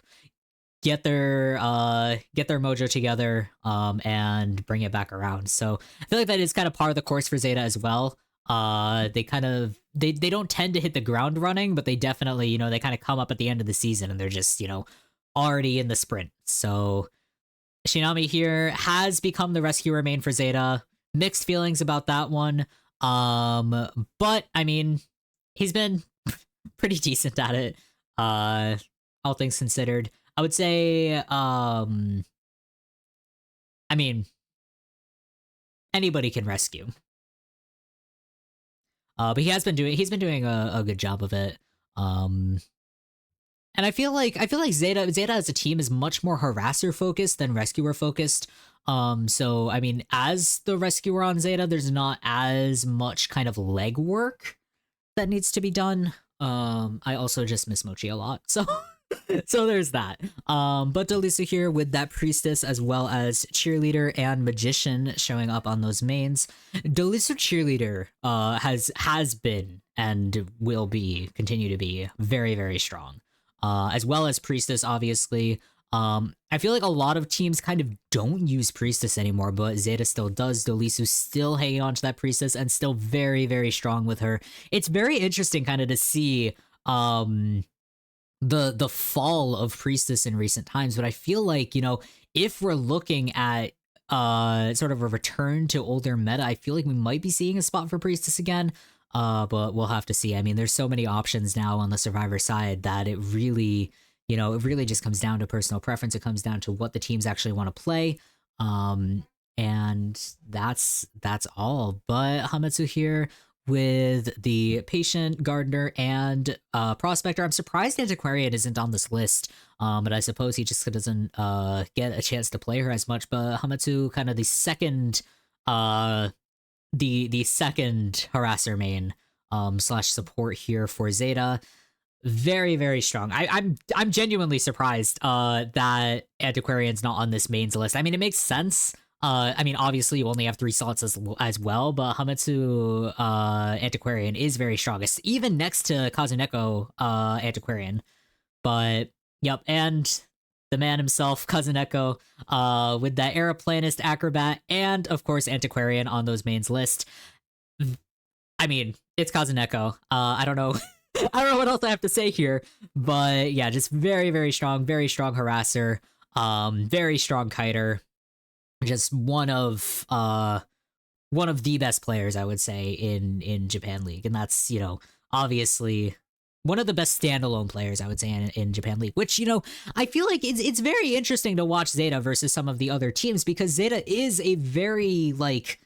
get their mojo together, and bring it back around. So I feel like that is kind of par of the course for Zeta as well. They don't tend to hit the ground running, but they definitely, they kind of come up at the end of the season and they're just, already in the sprint. So Shinami here has become the rescuer main for Zeta. Mixed feelings about that one. But I mean, he's been pretty decent at it. All things considered. I would say, I mean, anybody can rescue. But he's been doing a good job of it. And I feel like Zeta as a team is much more harasser focused than rescuer focused. So I mean, as the rescuer on Zeta, there's not as much kind of legwork that needs to be done. I also just miss Mochi a lot, so so there's that. But Delisa here with that priestess as well as cheerleader and magician showing up on those mains. Delisa cheerleader has been and will be continue to be very, very strong. As well as Priestess, obviously. I feel like a lot of teams kind of don't use Priestess anymore, but Zeta still does. Dolisu's still hanging on to that Priestess and still very, very strong with her. It's very interesting kind of to see the fall of Priestess in recent times, but I feel like, if we're looking at sort of a return to older meta, I feel like we might be seeing a spot for Priestess again. But we'll have to see. I mean, there's so many options now on the Survivor side that it really, it really just comes down to personal preference. It comes down to what the teams actually want to play. And that's all. But Hametsu here with the Patient, Gardener, and Prospector. I'm surprised Antiquarian isn't on this list, but I suppose he just doesn't get a chance to play her as much. But Hametsu, kind of the second the second harasser main slash support here for Zeta. Very, very strong. I'm genuinely surprised that Antiquarian's not on this mains list. I mean, it makes sense. I mean, obviously you only have 3 slots as well, but Hametsu Antiquarian is very strong, even next to Kazuneko Antiquarian. But yep, and the man himself, Kazuneko, with that Aeroplanist, Acrobat, and of course Antiquarian on those mains list. I mean, it's Kazuneko. I don't know. I don't know what else I have to say here, but yeah, just very, very strong harasser, very strong kiter, just one of the best players, I would say, in Japan League, and that's, obviously one of the best standalone players, I would say, in Japan League, which, I feel like it's very interesting to watch Zeta versus some of the other teams, because Zeta is a very, like,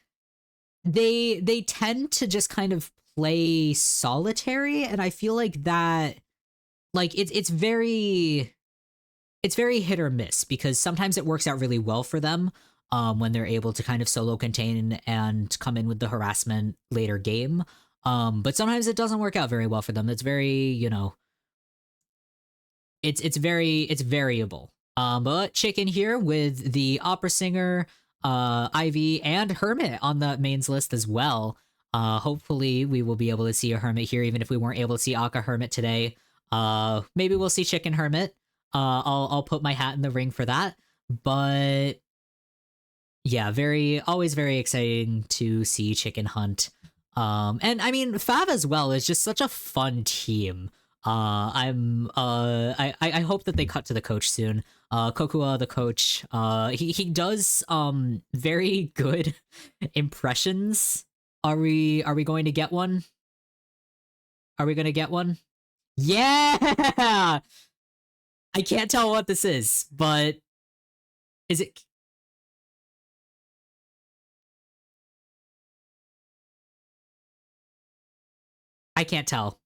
they tend to just kind of play solitary, and I feel like that, like, it's very hit or miss, because sometimes it works out really well for them when they're able to kind of solo contain and come in with the harassment later game. But sometimes it doesn't work out very well for them. It's very, it's variable. But Chicken here with the opera singer, Ivy, and Hermit on the mains list as well. Hopefully we will be able to see a Hermit here, even if we weren't able to see Aka Hermit today. Maybe we'll see Chicken Hermit. I'll put my hat in the ring for that. But yeah, always very exciting to see Chicken Hunt. And I mean, Fav as well is just such a fun team. I hope that they cut to the coach soon. Kokua, the coach, he does very good impressions. Are we going to get one? Are we gonna get one? Yeah! I can't tell what this is, but is it? I can't tell.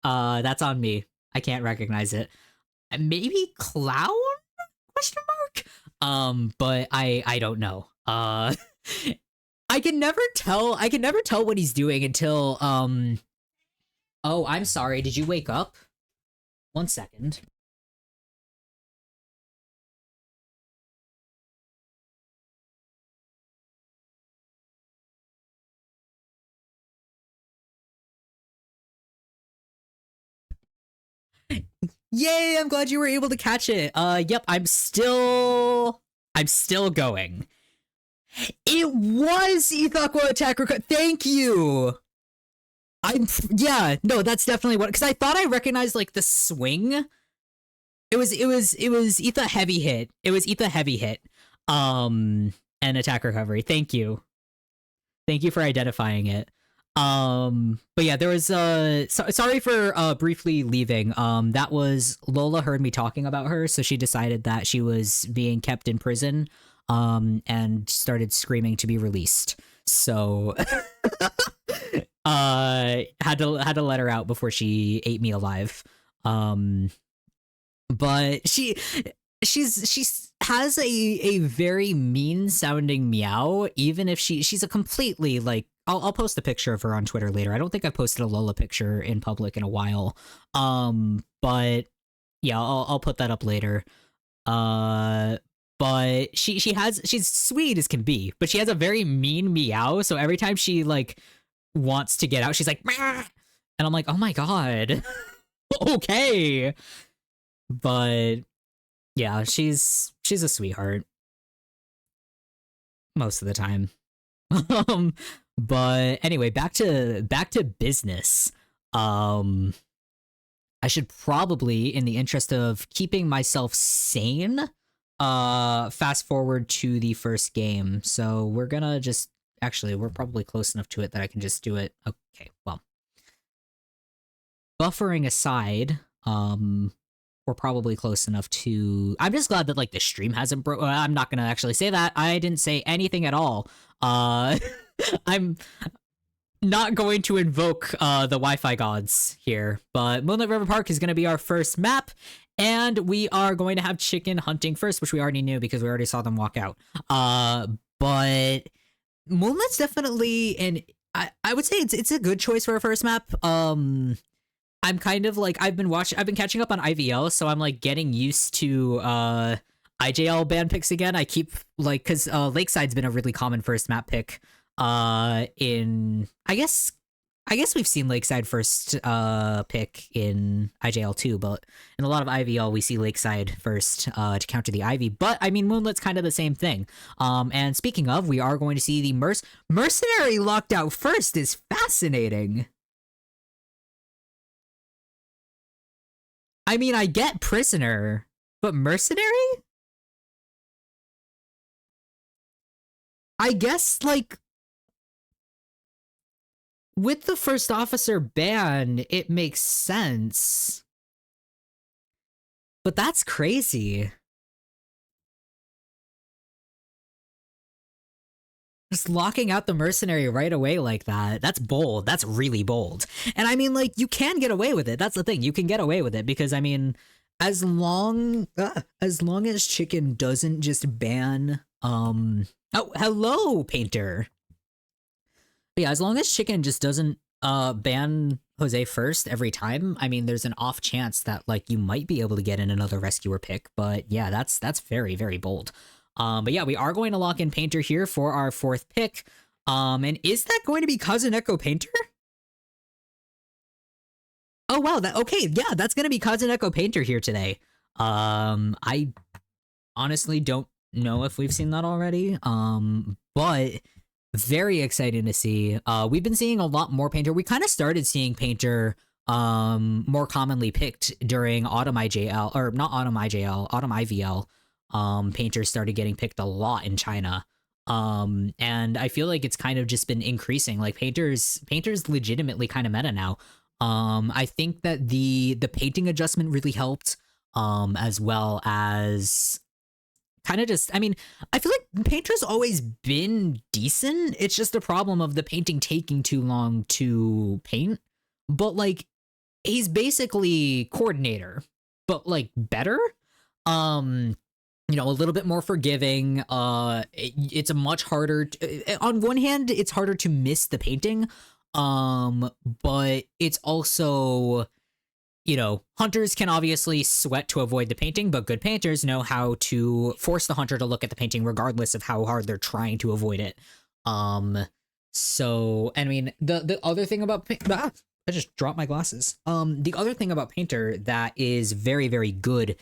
That's on me. I can't recognize it. Maybe clown? Question mark. But I don't know. I can never tell. I can never tell what he's doing until Oh, I'm sorry. Did you wake up? 1 second. Yay, I'm glad you were able to catch it. Yep, I'm still going. It was Ithaqua Attacker. Thank you. Yeah, no, that's definitely what, because I thought I recognized like the swing. It was Etha heavy hit. It was Etha heavy hit. And attack recovery. Thank you. Thank you for identifying it. But yeah, there was sorry for briefly leaving. That was Lola heard me talking about her, so she decided that she was being kept in prison and started screaming to be released. So had to let her out before she ate me alive. But she has a very mean sounding meow, even if she's a completely, like, I'll post a picture of her on Twitter later. I don't think I've posted a Lola picture in public in a while. But yeah, I'll put that up later. But she's sweet as can be, but she has a very mean meow, so every time she like wants to get out, she's like, "Mah!" And I'm like, oh my god. Okay. But yeah, she's a sweetheart most of the time. um but anyway, back to business. Um I should probably, in the interest of keeping myself sane, fast forward to the first game. So we're gonna just actually we're probably close enough to it that I can just do it. Okay, well, buffering aside, we're probably close enough to. I'm just glad that like the stream hasn't broke. I'm not gonna actually say that. I didn't say anything at all. I'm not going to invoke the Wi-Fi gods here, but Moonlit River Park is going to be our first map, and we are going to have chicken hunting first, which we already knew because we already saw them walk out. But Moonlight's definitely, and I would say it's a good choice for a first map. I'm kind of like I've been catching up on IVL, so I'm like getting used to IJL band picks again. I keep like because Lakeside's been a really common first map pick in I guess we've seen Lakeside first pick in IJL too, but in a lot of IVL we see Lakeside first to counter the Ivy. But I mean Moonlight's kind of the same thing. And speaking of, we are going to see the Mercenary locked out first is fascinating. I mean I get Prisoner, but Mercenary? I guess like with the first officer ban, it makes sense. But that's crazy. Just locking out the mercenary right away like that. That's bold. That's really bold. And I mean, like, you can get away with it. That's the thing. You can get away with it because I mean, as long as Chicken doesn't just ban oh, hello, Painter. But yeah, as long as Chicken just doesn't ban Jose first every time, I mean there's an off chance that like you might be able to get in another rescuer pick, but yeah, that's very, very bold. But yeah, we are going to lock in Painter here for our fourth pick. And is that going to be Cousin Echo Painter? Oh wow, that okay, yeah, that's gonna be Cousin Echo Painter here today. I honestly don't know if we've seen that already. But very exciting to see. We've been seeing a lot more Painter. We kind of started seeing Painter more commonly picked during Autumn IJL, or not Autumn IJL, Autumn IVL. Painter started getting picked a lot in China. And I feel like it's kind of just been increasing. Like Painter's legitimately kind of meta now. I think that the painting adjustment really helped, as well as kind of just, I mean, I feel like Painter's always been decent. It's just a problem of the painting taking too long to paint. But like he's basically coordinator, but like better. Um a little bit more forgiving. It's a much harder on one hand it's harder to miss the painting. But it's also, hunters can obviously sweat to avoid the painting, but good painters know how to force the hunter to look at the painting regardless of how hard they're trying to avoid it. So I mean, the other thing about I just dropped my glasses. The other thing about Painter that is very, very good,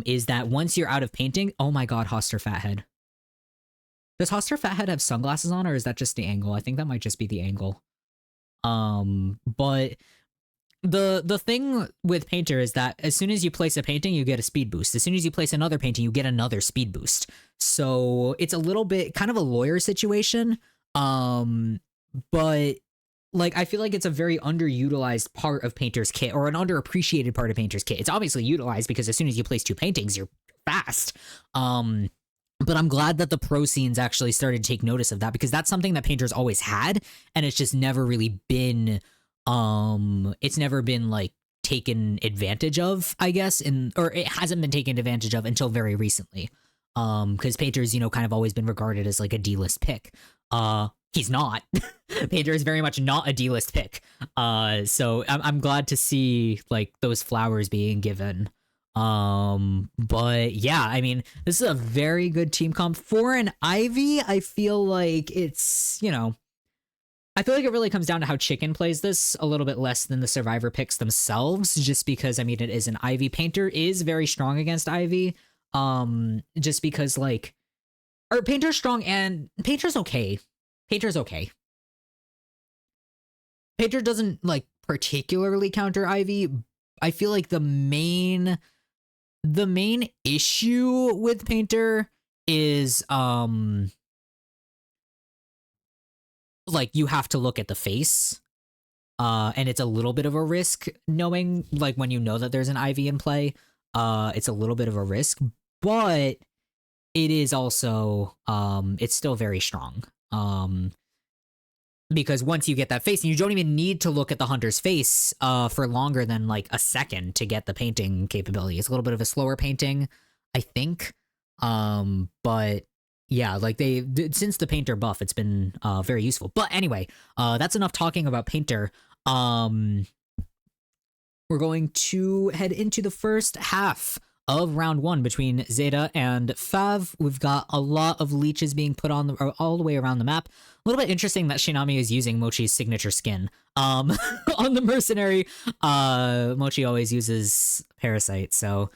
is that once you're out of painting, oh my god, Hoster Fathead. Does Hoster Fathead have sunglasses on, or is that just the angle? I think that might just be the angle. But the thing with Painter is that as soon as you place a painting, you get a speed boost. As soon as you place another painting, you get another speed boost. So it's a little bit kind of a lawyer situation. But like I feel like it's a very underutilized part of Painter's kit, or an underappreciated part of Painter's kit. It's obviously utilized because as soon as you place two paintings, you're fast. But I'm glad that the pro scenes actually started to take notice of that, because that's something that Painter's always had, and it's just never really been it's never been like taken advantage of, I guess, or it hasn't been taken advantage of until very recently. Because Painter's, kind of always been regarded as like a D-list pick. He's not. Painter is very much not a D-list pick. So I'm glad to see like those flowers being given. But yeah, I mean, this is a very good team comp for an Ivy. I feel like it's, I feel like it really comes down to how Chicken plays this a little bit less than the survivor picks themselves, just because I mean it is an Ivy. Painter is very strong against Ivy. Just because like or Painter's strong and Painter's okay. Painter's okay. Painter doesn't like particularly counter Ivy. I feel like the main issue with Painter is like you have to look at the face. And it's a little bit of a risk knowing like when you know that there's an Ivy in play. It's a little bit of a risk, but it is also it's still very strong. Because once you get that face, and you don't even need to look at the hunter's face for longer than like a second to get the painting capability. It's a little bit of a slower painting, I think. But yeah, like since the painter buff, it's been very useful. But anyway, that's enough talking about painter. We're going to head into the first half of round one between Zeta and Fav. We've got a lot of leeches being put on all the way around the map. A little bit interesting that Shinami is using Mochi's signature skin. On the mercenary, Mochi always uses Parasite, so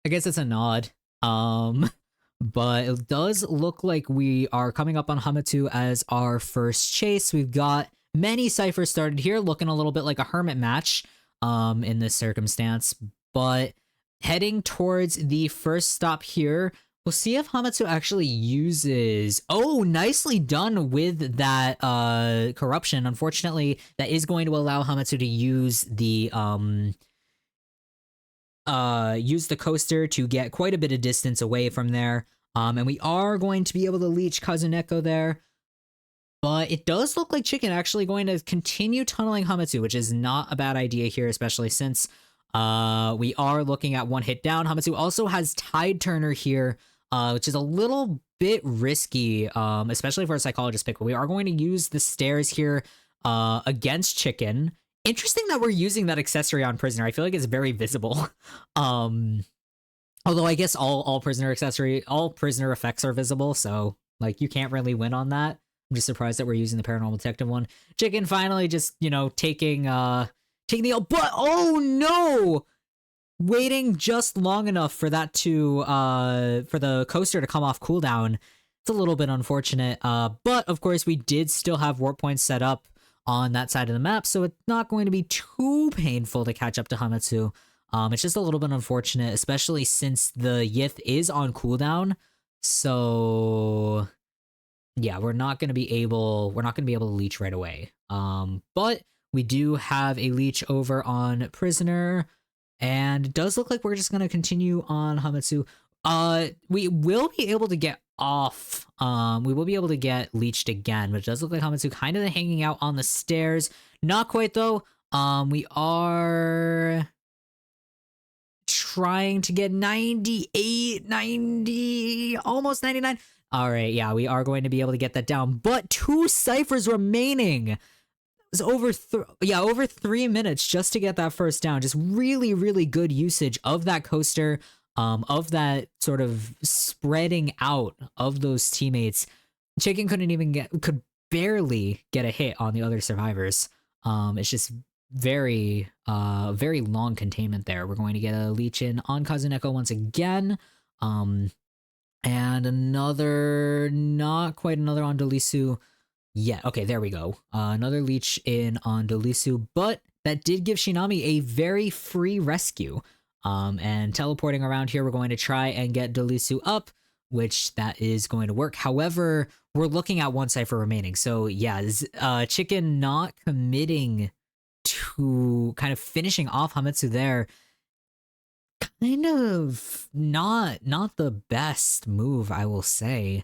I guess it's a nod. But it does look like we are coming up on Hamato as our first chase. We've got many ciphers started here, looking a little bit like a hermit match in this circumstance, but heading towards the first stop here, we'll see if Hamato actually uses... Oh, nicely done with that corruption. Unfortunately, that is going to allow Hamato to use the coaster to get quite a bit of distance away from there. And we are going to be able to leech Kazuneko there. But it does look like Chicken actually going to continue tunneling Hamato, which is not a bad idea here, especially since we are looking at one hit down. Hamato also has Tide Turner here, which is a little bit risky, especially for a psychologist pick. But we are going to use the stairs here against Chicken. Interesting that we're using that accessory on Prisoner. I feel like it's very visible. Although I guess all prisoner effects are visible, so like you can't really win on that. I'm just surprised that we're using the paranormal detective one. Chicken finally just, taking the L, but oh no! Waiting just long enough for that to for the coaster to come off cooldown. It's a little bit unfortunate. But of course we did still have warp points set up on that side of the map, so it's not going to be too painful to catch up to Hamato. It's just a little bit unfortunate, especially since the Yith is on cooldown. So yeah, we're not gonna be able to leech right away. But we do have a leech over on Prisoner, and it does look like we're just gonna continue on Hamato. We will be able to get off. We will be able to get leeched again, but it does look like Hamato kind of hanging out on the stairs. Not quite though. We are trying to get 98, 90, almost 99. All right, yeah, we are going to be able to get that down, but 2 ciphers remaining. It's over 3 minutes just to get that first down. Just really, really good usage of that coaster, of that sort of spreading out of those teammates. Chicken could barely get a hit on the other survivors. It's just very long containment there. We're going to get a leech in on Kazuneko once again. And another, not quite another on Delisu. Yeah, okay, there we go. Another leech in on Delisu, but that did give Shinami a very free rescue. And teleporting around here, we're going to try and get Delisu up, which that is going to work. However, we're looking at 1 cipher remaining. So yeah, Chicken not committing to kind of finishing off Hamato there. Kind of not the best move, I will say.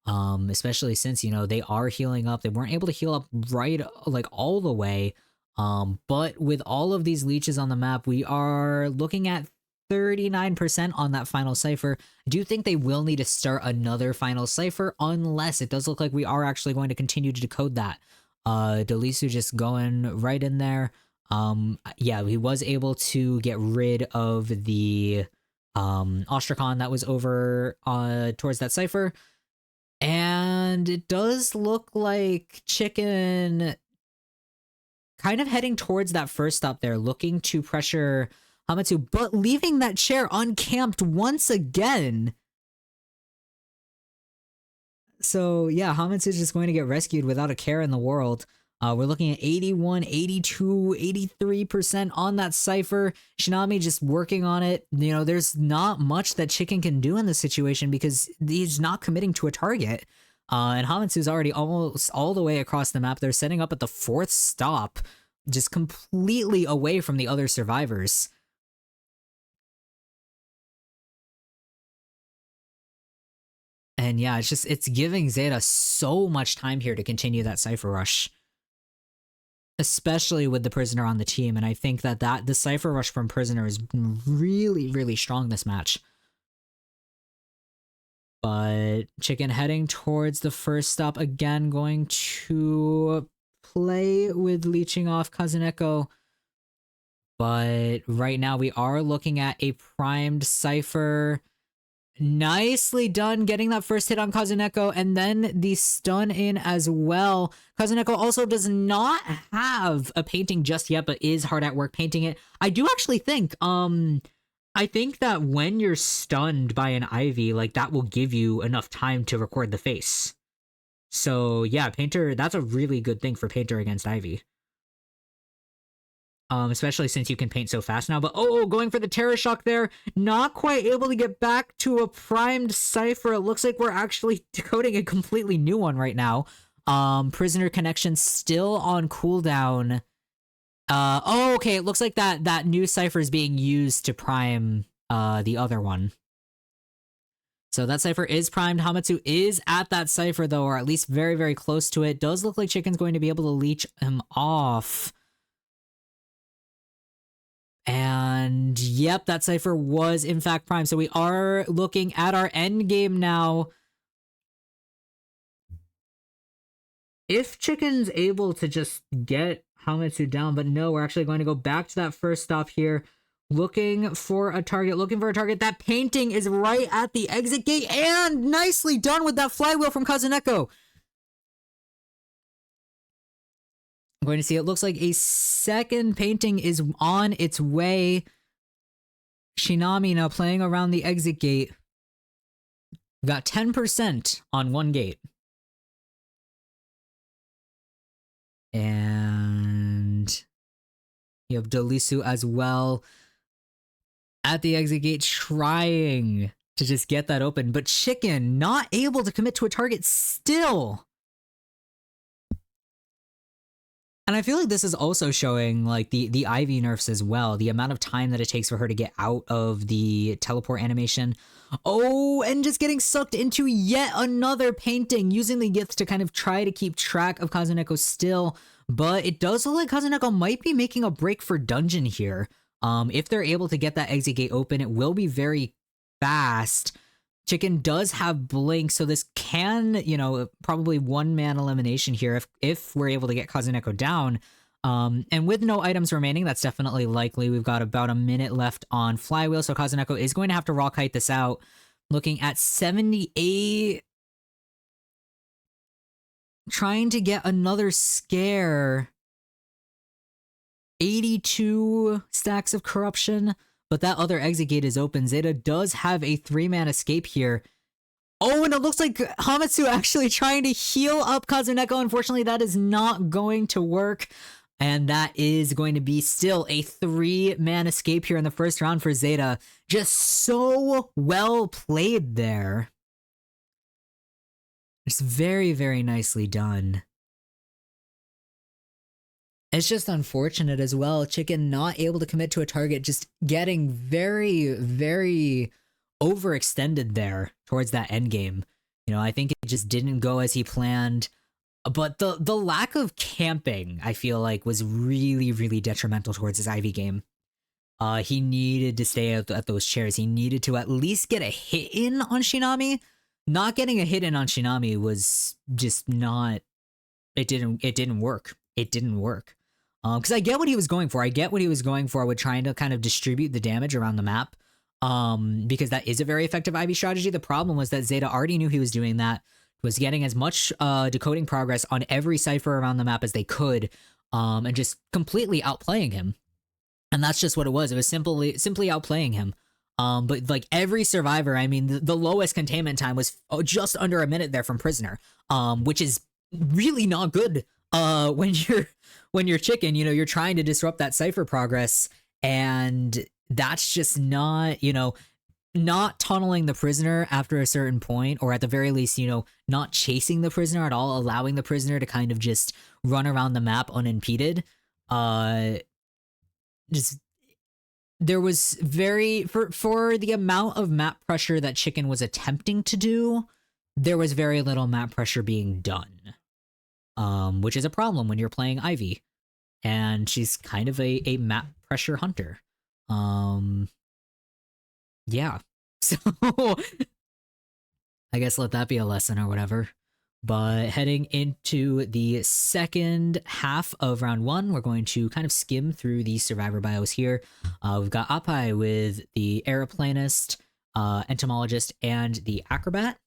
Especially since, they are healing up. They weren't able to heal up right, like, all the way. But with all of these leeches on the map, we are looking at 39% on that final cipher. I do think they will need to start another final cipher, unless it does look like we are actually going to continue to decode that. Delisu just going right in there. Yeah, he was able to get rid of the Ostracon that was over towards that cipher. And it does look like Chicken kind of heading towards that first stop there, looking to pressure Hamatsu, but leaving that chair uncamped once again. So yeah, Hamatsu is just going to get rescued without a care in the world. We're looking at 81, 82, 83% on that Cypher. Shinami just working on it. You know, there's not much that Chicken can do in this situation because he's not committing to a target. And Hamatsu's already almost all the way across the map. They're setting up at the fourth stop, just completely away from the other survivors. And yeah, it's giving Zeta so much time here to continue that Cypher rush, especially with the Prisoner on the team. And I think that the Cypher rush from Prisoner is really, really strong this match. But Chicken heading towards the first stop again, going to play with leeching off Kazuneko. But right now we are looking at a primed Cypher. Nicely done getting that first hit on Kazuneko, and then the stun in as well. Kazuneko also does not have a painting just yet, but is hard at work painting it. I do actually think, I think that when you're stunned by an Ivy, like, that will give you enough time to record the face. So yeah, Painter, that's a really good thing for Painter against Ivy. Especially since you can paint so fast now. But going for the Terror Shock there. Not quite able to get back to a primed Cypher. It looks like we're actually decoding a completely new one right now. Prisoner Connection still on cooldown. Okay, it looks like that new Cypher is being used to prime the other one. So that Cypher is primed. Hamatsu is at that Cypher though, or at least very, very close to it. Does look like Chicken's going to be able to leech him off. And yep, that Cypher was in fact prime. So we are looking at our end game now. If Chicken's able to just get Hamatsu down, but no, we're actually going to go back to that first stop here. Looking for a target. That painting is right at the exit gate, and nicely done with that flywheel from Kazuneko. I'm going to see, it looks like a second painting is on its way. Shinami now playing around the exit gate. Got 10% on one gate. And you have Dolisu as well at the exit gate, trying to just get that open. But Chicken not able to commit to a target still. And I feel like this is also showing like the Ivy nerfs as well. The amount of time that it takes for her to get out of the teleport animation. Oh, and just getting sucked into yet another painting, using the gifts to kind of try to keep track of Kazuneko still. But it does look like Kazuneko might be making a break for dungeon here. If they're able to get that exit gate open, it will be very fast. Chicken does have Blink, so this can, you know, probably one-man elimination here if we're able to get Kazuneko down. And with no items remaining, that's definitely likely. We've got about a minute left on Flywheel, so Kazuneko is going to have to raw kite this out. Looking at 78. Trying to get another scare. 82 stacks of corruption. But that other exit gate is open. Zeta does have a 3-man escape here. Oh, and it looks like Hamatsu actually trying to heal up Kazuneko. Unfortunately, that is not going to work. And that is going to be still a 3-man escape here in the first round for Zeta. Just so well played there. It's very, very nicely done. It's just unfortunate as well. Chicken not able to commit to a target, just getting very, very overextended there towards that end game. You know, I think it just didn't go as he planned. But the lack of camping, I feel like, was really, really detrimental towards his Ivy game. He needed to stay at those chairs. He needed to at least get a hit in on Shinami. Not getting a hit in on Shinami was just not... It didn't work. It didn't work. Because I get what he was going for. I get what he was going for with trying to kind of distribute the damage around the map. Because that is a very effective Ivy strategy. The problem was that Zeta already knew he was doing that. was getting as much decoding progress on every cipher around the map as they could, and just completely outplaying him. And that's just what it was. It was simply outplaying him. But like every survivor, I mean, the lowest containment time was just under a minute there from Prisoner, which is really not good. When you're chicken, you know, you're trying to disrupt that cipher progress, and that's just not, you know, not tunneling the prisoner after a certain point, or at the very least, you know, not chasing the prisoner at all, allowing the prisoner to kind of just run around the map unimpeded. Uh, just there was very for the amount of map pressure that Chicken was attempting to do, there was very little map pressure being done. Which is a problem when you're playing Ivy, and she's kind of a map pressure hunter. Yeah. So I guess let that be a lesson or whatever. But heading into the second half of round one, we're going to kind of skim through the survivor bios here. We've got Apai with the aeroplanist, entomologist, and the acrobat.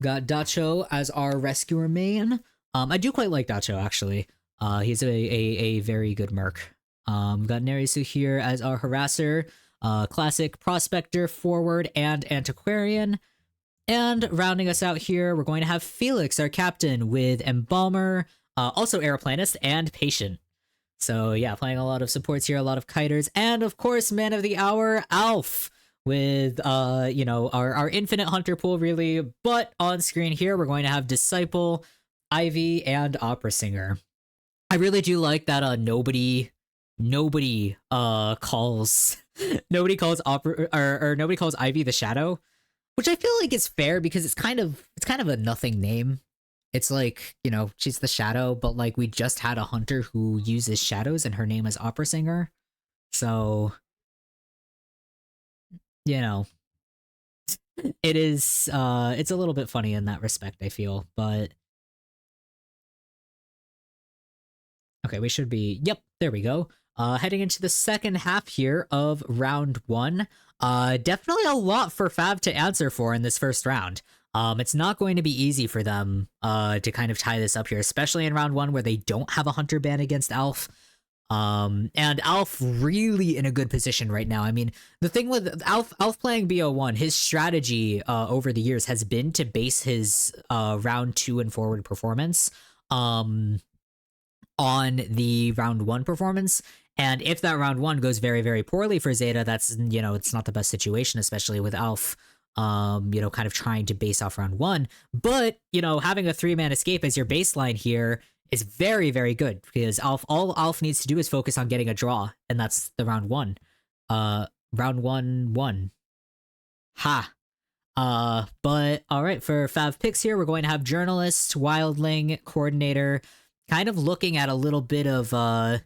Got Dacho as our rescuer main. I do quite like Dacho, actually. He's a very good merc. Got Nerisu here as our harasser, classic prospector, forward, and antiquarian. And rounding us out here, we're going to have Felix, our captain, with Embalmer, also aeroplanist, and patient. So yeah, playing a lot of supports here, a lot of kiters, and of course, man of the hour, Alf, with you know, our infinite hunter pool, really. But on screen here, we're going to have Disciple, Ivy, and Opera Singer. I really do like that nobody calls nobody calls opera or nobody calls Ivy the Shadow, which I feel like is fair because it's kind of a nothing name. It's like, you know, she's the Shadow, but like we just had a hunter who uses shadows and her name is Opera Singer. So, you know, it is it's a little bit funny in that respect, I feel, but okay, we should be. Yep, there we go. Heading into the second half here of round one. Definitely a lot for Fab to answer for in this first round. It's not going to be easy for them to kind of tie this up here, especially in round one where they don't have a hunter ban against Alf. And Alf really in a good position right now. I mean, the thing with Alf playing BO1, his strategy over the years has been to base his round two and forward performance on the round one performance. And if that round one goes very, very poorly for Zeta, that's, you know, it's not the best situation, especially with Alf, you know, kind of trying to base off round one. But, you know, having a 3-man escape as your baseline here is very, very good because all Alf needs to do is focus on getting a draw, and that's the round one. Round one. Ha. But all right, for Fav picks here, we're going to have journalist, wildling, coordinator, kind of looking at a little bit of a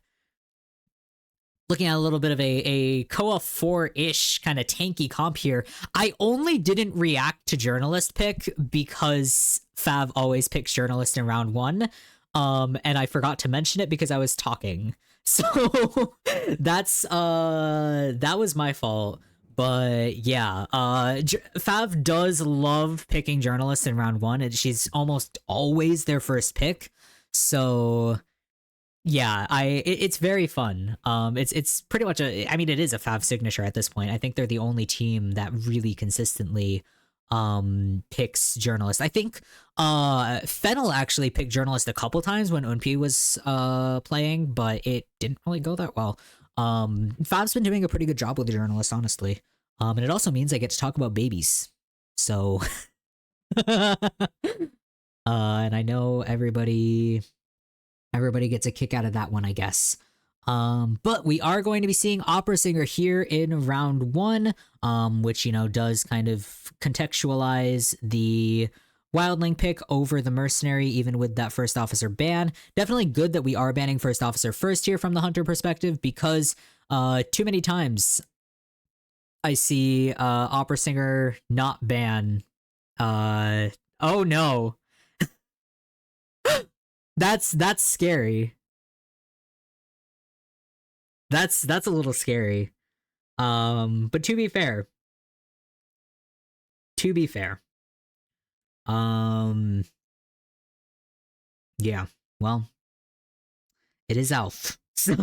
Koa 4-ish kind of tanky comp here. I only didn't react to journalist pick because Fav always picks journalist in round one. And I forgot to mention it because I was talking. So that was my fault. But yeah, Fav does love picking journalists in round one, and she's almost always their first pick. So yeah, it's very fun. It's pretty much I mean, it is a Fav signature at this point. I think they're the only team that really consistently picks journalist. I think Fennel actually picked journalist a couple times when Unpi was playing, but it didn't really go that well. Fav's been doing a pretty good job with the journalist, honestly. And it also means I get to talk about babies. So and I know everybody gets a kick out of that one, I guess. But we are going to be seeing Opera Singer here in round one, which, you know, does kind of contextualize the Wildling pick over the Mercenary, even with that first officer ban. Definitely good that we are banning first officer first here from the Hunter perspective, because too many times I see Opera Singer not ban. Oh no. That's scary. That's a little scary. But to be fair, um, Yeah. Well, it is Alf. So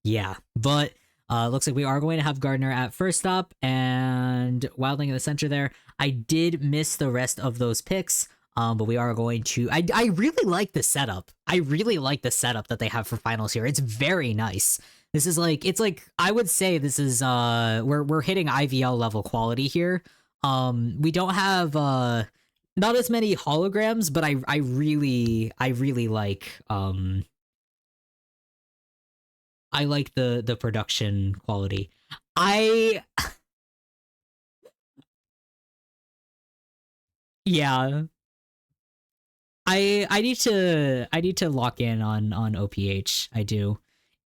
yeah. But looks like we are going to have Gardner at first stop and Wildling in the center there. I did miss the rest of those picks. But we are going to I really like the setup. I really like the setup that they have for finals here. It's very nice. This is like it's like I would say this is we're hitting IVL level quality here. We don't have not as many holograms, but I really like I like the production quality. I yeah. I need to lock in on OPH. I do.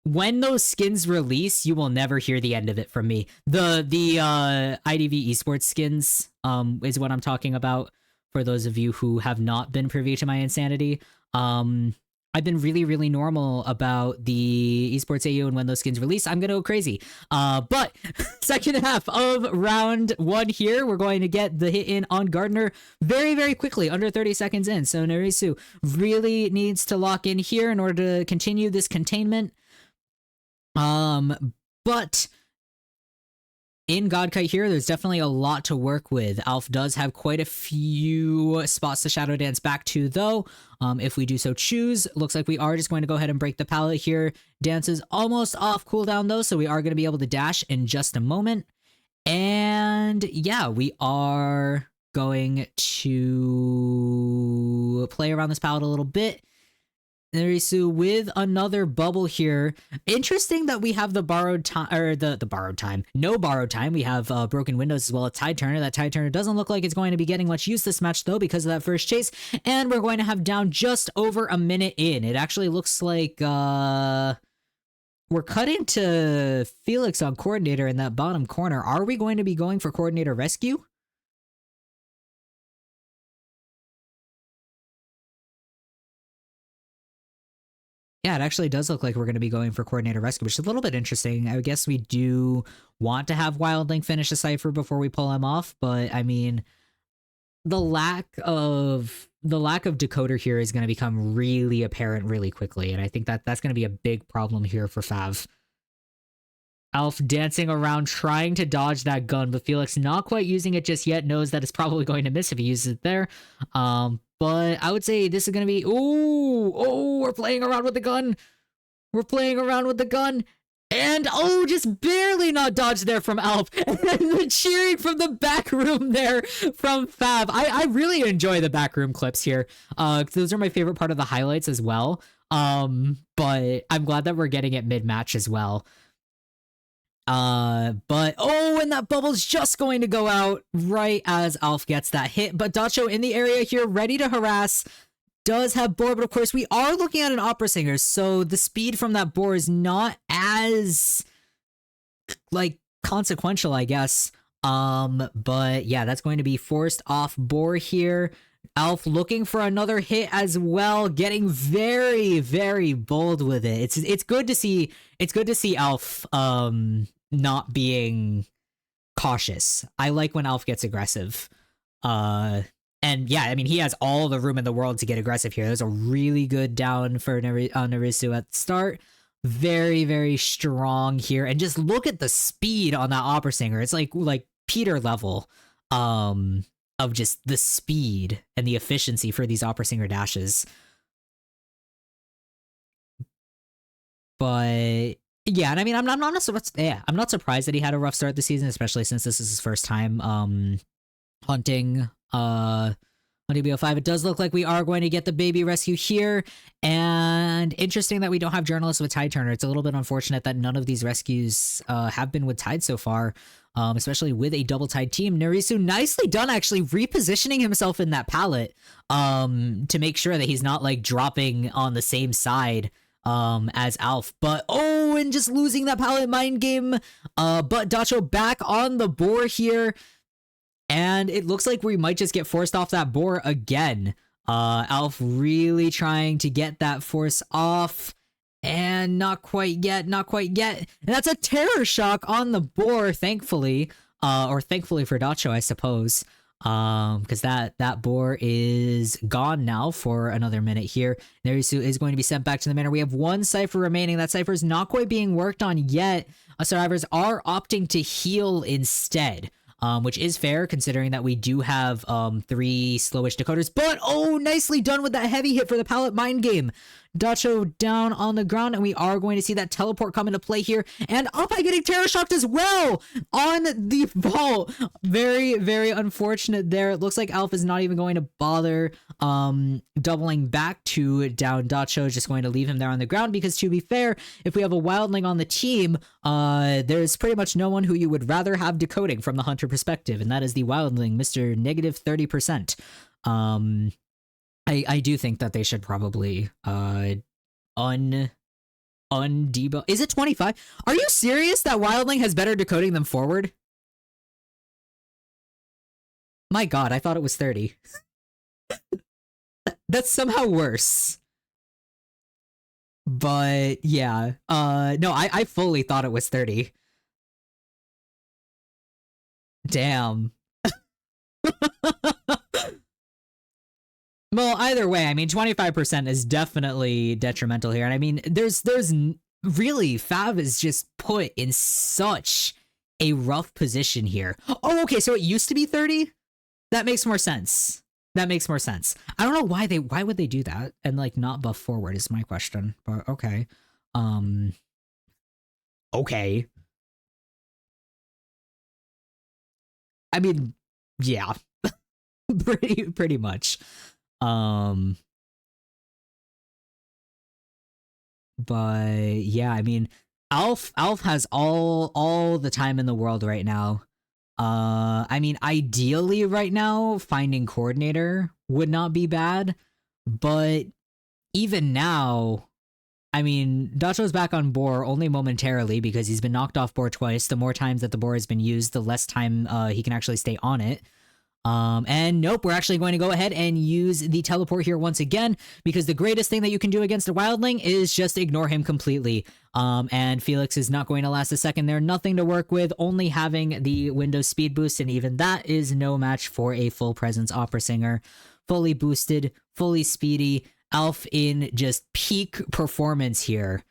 When those skins release, you will never hear the end of it from me. The IDV esports skins is what I'm talking about for those of you who have not been privy to my insanity. I've been really normal about the esports AU, and when those skins release, I'm gonna go crazy. But second half of round one here, we're going to get the hit in on Gardner very quickly, under 30 seconds in. So Narisu really needs to lock in here in order to continue this containment. But in Godkite here, there's definitely a lot to work with. Alf does have quite a few spots to Shadow Dance back to, though. If we do so choose, looks like we are just going to go ahead and break the pallet here. Dance is almost off cooldown, though, so we are going to be able to dash in just a moment. And yeah, we are going to play around this pallet a little bit. Narisu with another bubble here. Interesting that we have the borrowed time, or the borrowed time. No borrowed time. We have broken windows as well as Tide Turner. That Tide Turner doesn't look like it's going to be getting much use this match though because of that first chase. And we're going to have down just over a minute in. It actually looks like we're cutting to Felix on Coordinator in that bottom corner. Are we going to be going for Coordinator Rescue? Yeah, it actually does look like we're going to be going for Coordinator Rescue, which is a little bit interesting. I guess we do want to have Wildling finish a cipher before we pull him off, but I mean, the lack of decoder here is going to become really apparent really quickly, and I think that that's going to be a big problem here for Fav. Alf dancing around trying to dodge that gun, but Felix not quite using it just yet, knows that it's probably going to miss if he uses it there. But I would say this is going to be... Oh, we're playing around with the gun. We're playing around with the gun. And, just barely not dodged there from Alf. And the cheering from the back room there from Fab. I really enjoy the back room clips here. Those are my favorite part of the highlights as well. But I'm glad that we're getting it mid-match as well. But and that bubble's just going to go out right as Alf gets that hit. But Dacho in the area here, ready to harass. Does have boar, but of course we are looking at an opera singer, so the speed from that boar is not as like consequential, I guess. But yeah, that's going to be forced off boar here. Alf looking for another hit as well, getting very bold with it. It's good to see. It's good to see Alf not being cautious. I like when Alf gets aggressive. And yeah, I mean, he has all the room in the world to get aggressive here. There's a really good down for Narisu at the start. Very strong here. And just look at the speed on that opera singer. It's like Peter level of just the speed and the efficiency for these opera singer dashes. But yeah, and I mean, I'm not surprised that he had a rough start this season, especially since this is his first time hunting on DBO5. It does look like we are going to get the baby rescue here, and interesting that we don't have journalists with Tide Turner. It's a little bit unfortunate that none of these rescues have been with Tide so far, especially with a double Tide team. Narisu, nicely done actually repositioning himself in that pallet to make sure that he's not like dropping on the same side as Alf, but and just losing that pallet mind game. But Dacho back on the board here, and it looks like we might just get forced off that boar again. Alf really trying to get that force off, and not quite yet. And that's a terror shock on the boar, thankfully. Or thankfully for Dacho, I suppose. Because that boar is gone now for another minute here. Nerisu is going to be sent back to the manor. We have one cipher remaining. That cipher is not quite being worked on yet. Survivors are opting to heal instead. Which is fair considering that we do have 3 slowish decoders. But oh, nicely done with that heavy hit for the pallet mind game. Dacho down on the ground, and we are going to see that teleport come into play here. And Alpi getting terror shocked as well on the vault. Very, very unfortunate there. It looks like Alpha is not even going to bother doubling back to down Dacho. Just going to leave him there on the ground because, to be fair, if we have a wildling on the team, there's pretty much no one who you would rather have decoding from the hunter perspective, and that is the wildling, Mr. Negative 30%. I do think that they should probably undebug. Is it 25? Are you serious that wildling has better decoding than forward? My god, I thought it was 30. That's somehow worse. But yeah, no, I fully thought it was 30. Damn. Well, either way, I mean, 25% is definitely detrimental here. And I mean, there's really, Fav is just put in such a rough position here. Oh, okay, so it used to be 30? That makes more sense. That makes more sense. I don't know why would they do that and like not buff forward is my question. But okay. Okay. I mean, yeah. pretty much. But yeah, I mean, Alf has all the time in the world right now. I mean, ideally right now, finding coordinator would not be bad, but even now, I mean, Dacho's back on boar only momentarily because he's been knocked off boar twice. The more times that the boar has been used, the less time he can actually stay on it. And nope, we're actually going to go ahead and use the teleport here once again, because the greatest thing that you can do against a wildling is just ignore him completely. And Felix is not going to last a second there. Nothing to work with, only having the Windows speed boost, and even that is no match for a full presence opera singer. Fully boosted, fully speedy, Alf in just peak performance here.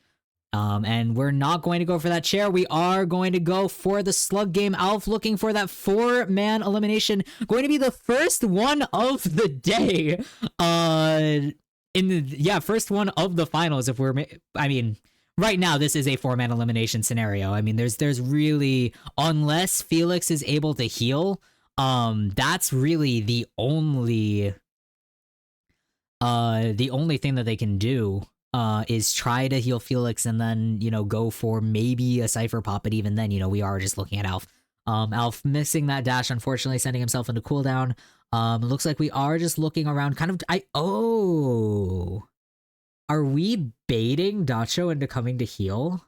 And we're not going to go for that chair. We are going to go for the slug game. Alf looking for that 4-man elimination. Going to be the first one of the day. First one of the finals. If we're, I mean, right now this is a 4-man elimination scenario. I mean, there's really, unless Felix is able to heal, that's really the only thing that they can do. Is try to heal Felix and then, go for maybe a Cypher pop, but even then, we are just looking at Alf. Alf missing that dash, unfortunately, sending himself into cooldown. Looks like we are just looking around, kind of, are we baiting Dacho into coming to heal?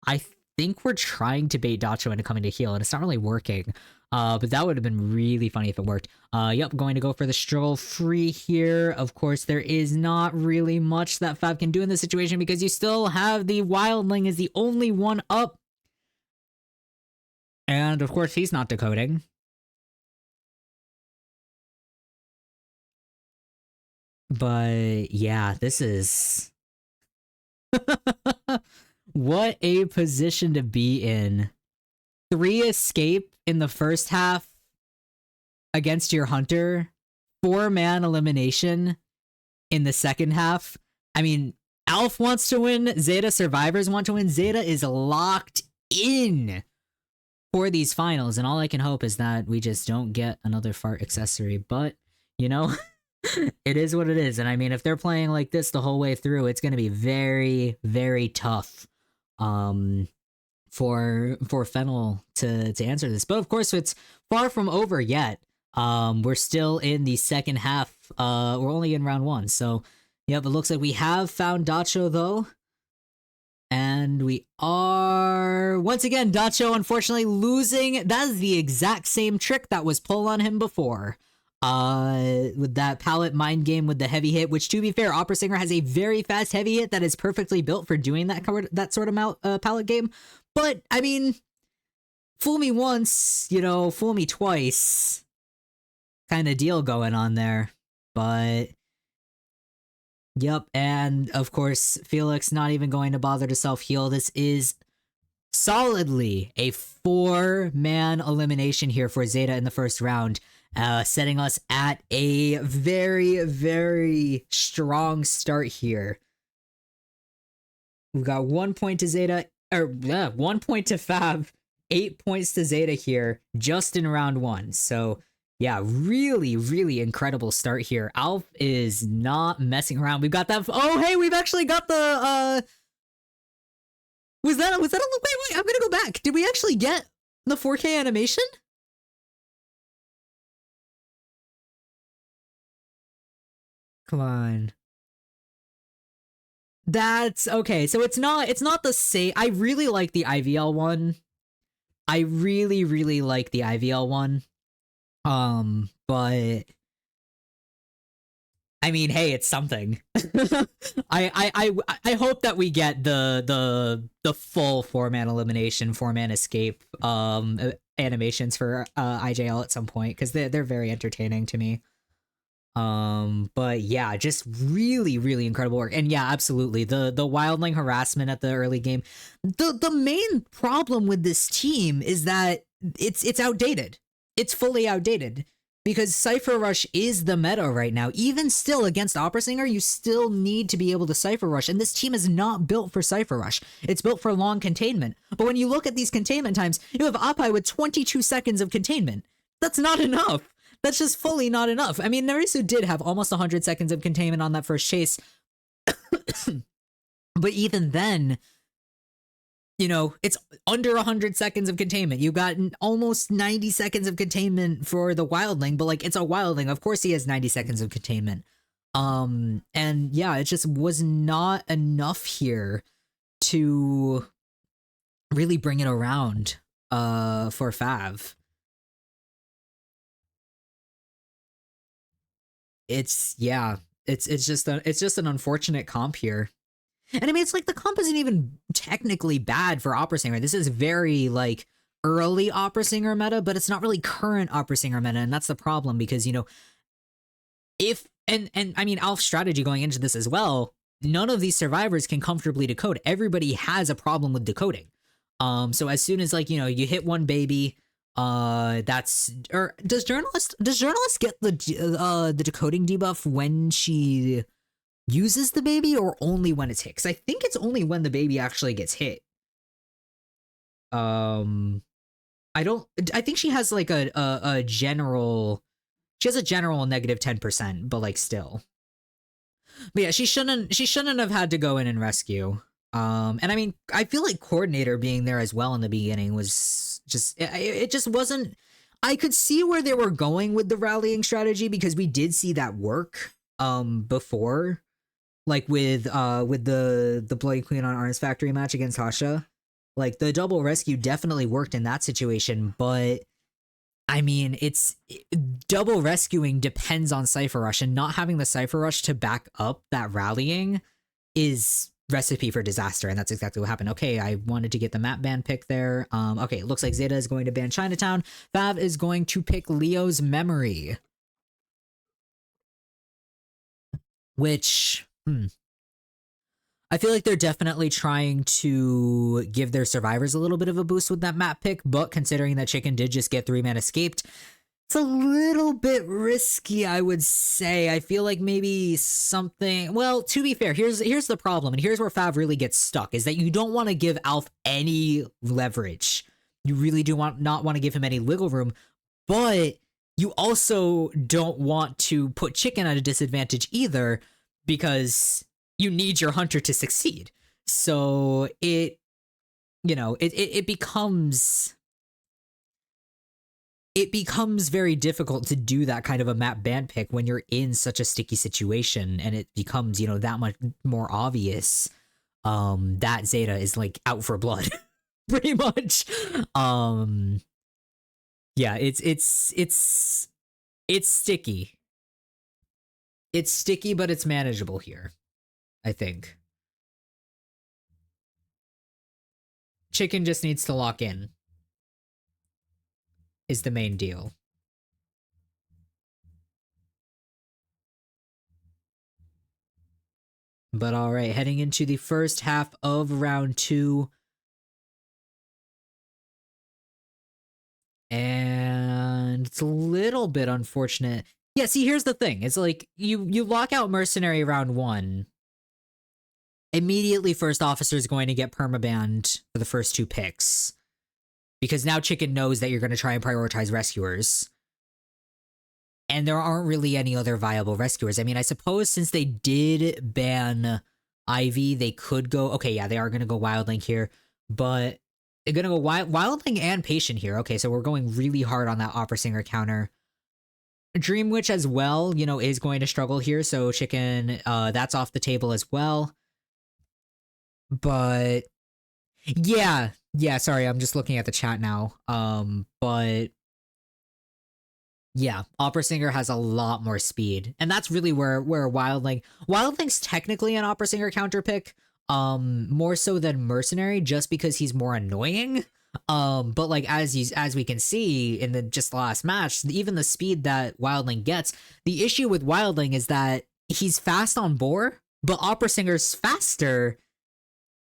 I think we're trying to bait Dacho into coming to heal, and it's not really working. But that would have been really funny if it worked. Yep, going to go for the stroll free here. Of course, there is not really much that Fab can do in this situation because you still have the wildling is the only one up. And of course, he's not decoding. But yeah, this is... What a position to be in. 3 escape in the first half against your hunter, 4-man elimination in the second half. I mean, Alf wants to win, Zeta survivors want to win. Zeta is locked in for these finals, and all I can hope is that we just don't get another fart accessory. But, it is what it is. And I mean, if they're playing like this the whole way through, it's going to be very, very tough. For Fennel to answer this. But of course, it's far from over yet. We're still in the second half. We're only in round 1. So, yep, it looks like we have found Dacho, though. And we are... Once again, Dacho, unfortunately, losing. That is the exact same trick that was pulled on him before. With that pallet mind game with the heavy hit, which, to be fair, Opera Singer has a very fast heavy hit that is perfectly built for doing that sort of pallet game. But, I mean, fool me once, fool me twice kind of deal going on there. But yep, and of course, Felix not even going to bother to self heal. This is solidly a 4-man elimination here for Zeta in the first round, setting us at a very, very strong start here. We've got 1 point to Zeta, or 1 point to Fab, 8 points to Zeta here just in round 1. So yeah, really, really incredible start here. Alf is not messing around. We've got that. Oh, hey, we've actually got the. Was that a wait? I'm gonna go back. Did we actually get the 4K animation? Come on. That's okay. So it's not the same. I really like the IVL one. I really, really like the IVL one. But I mean, hey, it's something. I hope that we get the full 4-man elimination, 4-man escape animations for IJL at some point, because they're very entertaining to me. But yeah, just really, really incredible work. And yeah, absolutely. The wildling harassment at the early game. The main problem with this team is that it's outdated. It's fully outdated. Because Cypher Rush is the meta right now. Even still against Opera Singer, you still need to be able to Cypher Rush. And this team is not built for Cypher Rush. It's built for long containment. But when you look at these containment times, you have Apai with 22 seconds of containment. That's not enough. That's just fully not enough. I mean, Narisu did have almost 100 seconds of containment on that first chase. But even then, it's under 100 seconds of containment. You got almost 90 seconds of containment for the wildling, but like, it's a wildling. Of course he has 90 seconds of containment. And yeah, it just was not enough here to really bring it around for Fav. It's just an unfortunate comp here. And I mean, it's like the comp isn't even technically bad for Opera Singer. This is very like early Opera Singer meta, but it's not really current Opera Singer meta, and that's the problem because if and I mean Alf's strategy going into this as well, none of these survivors can comfortably decode. Everybody has a problem with decoding. So as soon as you hit one baby, does journalist get the decoding debuff when she uses the baby or only when it's hit? Because I think it's only when the baby actually gets hit. I think she has like a general, she has a general negative 10%, but like still. But yeah, she shouldn't have had to go in and rescue. And I mean, I feel like coordinator being there as well in the beginning was just, it just wasn't, I could see where they were going with the rallying strategy because we did see that work before, like with the Bloody Queen on Arms Factory match against Hasha. Like the double rescue definitely worked in that situation, but I mean, double rescuing depends on Cypher Rush, and not having the Cypher Rush to back up that rallying is recipe for disaster, and that's exactly what happened. Okay, I wanted to get the map ban pick there. Okay, it looks like Zeta is going to ban Chinatown. Fav is going to pick Leo's Memory. Which, I feel like they're definitely trying to give their survivors a little bit of a boost with that map pick, but considering that Chicken did just get 3-man escaped, it's a little bit risky, I would say. I feel like maybe something, well, to be fair, here's the problem, and here's where Fav really gets stuck, is that you don't want to give Alf any leverage. You really do not want to give him any wiggle room, but you also don't want to put Chicken at a disadvantage either, because you need your hunter to succeed. So it becomes very difficult to do that kind of a map ban pick when you're in such a sticky situation, and it becomes, that much more obvious that Zeta is like out for blood pretty much. Yeah, it's sticky. It's sticky, but it's manageable here, I think. Chicken just needs to lock in. is the main deal. But all right, heading into the first half of round 2. And it's a little bit unfortunate. Yeah, see, here's the thing. It's like you lock out Mercenary round 1. Immediately first officer is going to get permabanned for the first 2 picks. Because now Chicken knows that you're going to try and prioritize rescuers. And there aren't really any other viable rescuers. I mean, I suppose since they did ban Ivy, they could go... Okay, yeah, they are going to go Wildling here. But they're going to go Wildling and Patient here. Okay, so we're going really hard on that Opera Singer counter. Dream Witch as well, you know, is going to struggle here. So Chicken, that's off the table as well. But... Yeah, sorry, I'm just looking at the chat now. But... Yeah, Opera Singer has a lot more speed. And that's really where Wildling's technically an Opera Singer counter pick, more so than Mercenary, just because he's more annoying. But like as we can see in the just last match, even the speed that Wildling gets, the issue with Wildling is that he's fast on board, but Opera Singer's faster,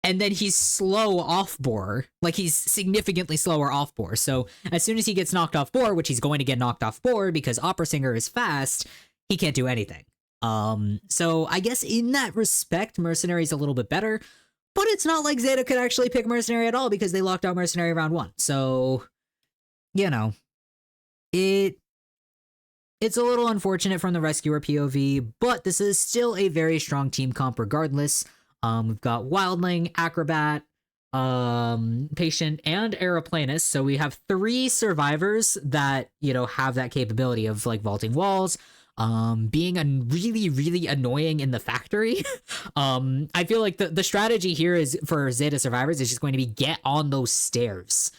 and then he's slow off board. Like, he's significantly slower off board. So as soon as he gets knocked off board, which he's going to get knocked off board because Opera Singer is fast, he can't do anything. So I guess in that respect, Mercenary's a little bit better, but it's not like Zeta could actually pick Mercenary at all because they locked out Mercenary round 1. So, you know, it's a little unfortunate from the Rescuer POV, but this is still a very strong team comp regardless. We've got Wildling, Acrobat, Patient, and Aeroplanist. So we have 3 survivors that, you know, have that capability of like vaulting walls, being really, really annoying in the factory. I feel like the strategy here is for Zeta survivors is just going to be get on those stairs.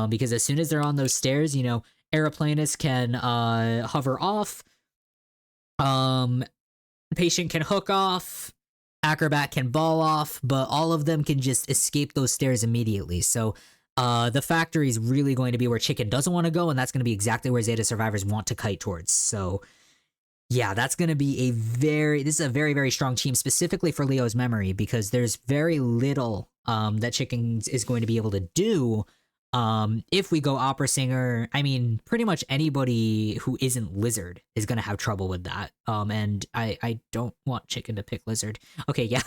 Because as soon as they're on those stairs, you know, Aeroplanist can hover off. Patient can hook off. Acrobat can ball off, but all of them can just escape those stairs immediately. So the factory is really going to be where Chicken doesn't want to go, and that's going to be exactly where Zeta survivors want to kite towards. So yeah, that's going to be this is a very, very strong team, specifically for Leo's memory, because there's very little that Chicken is going to be able to do. If we go Opera Singer, I mean, pretty much anybody who isn't Lizard is gonna have trouble with that. And I don't want Chicken to pick Lizard. Okay, yeah.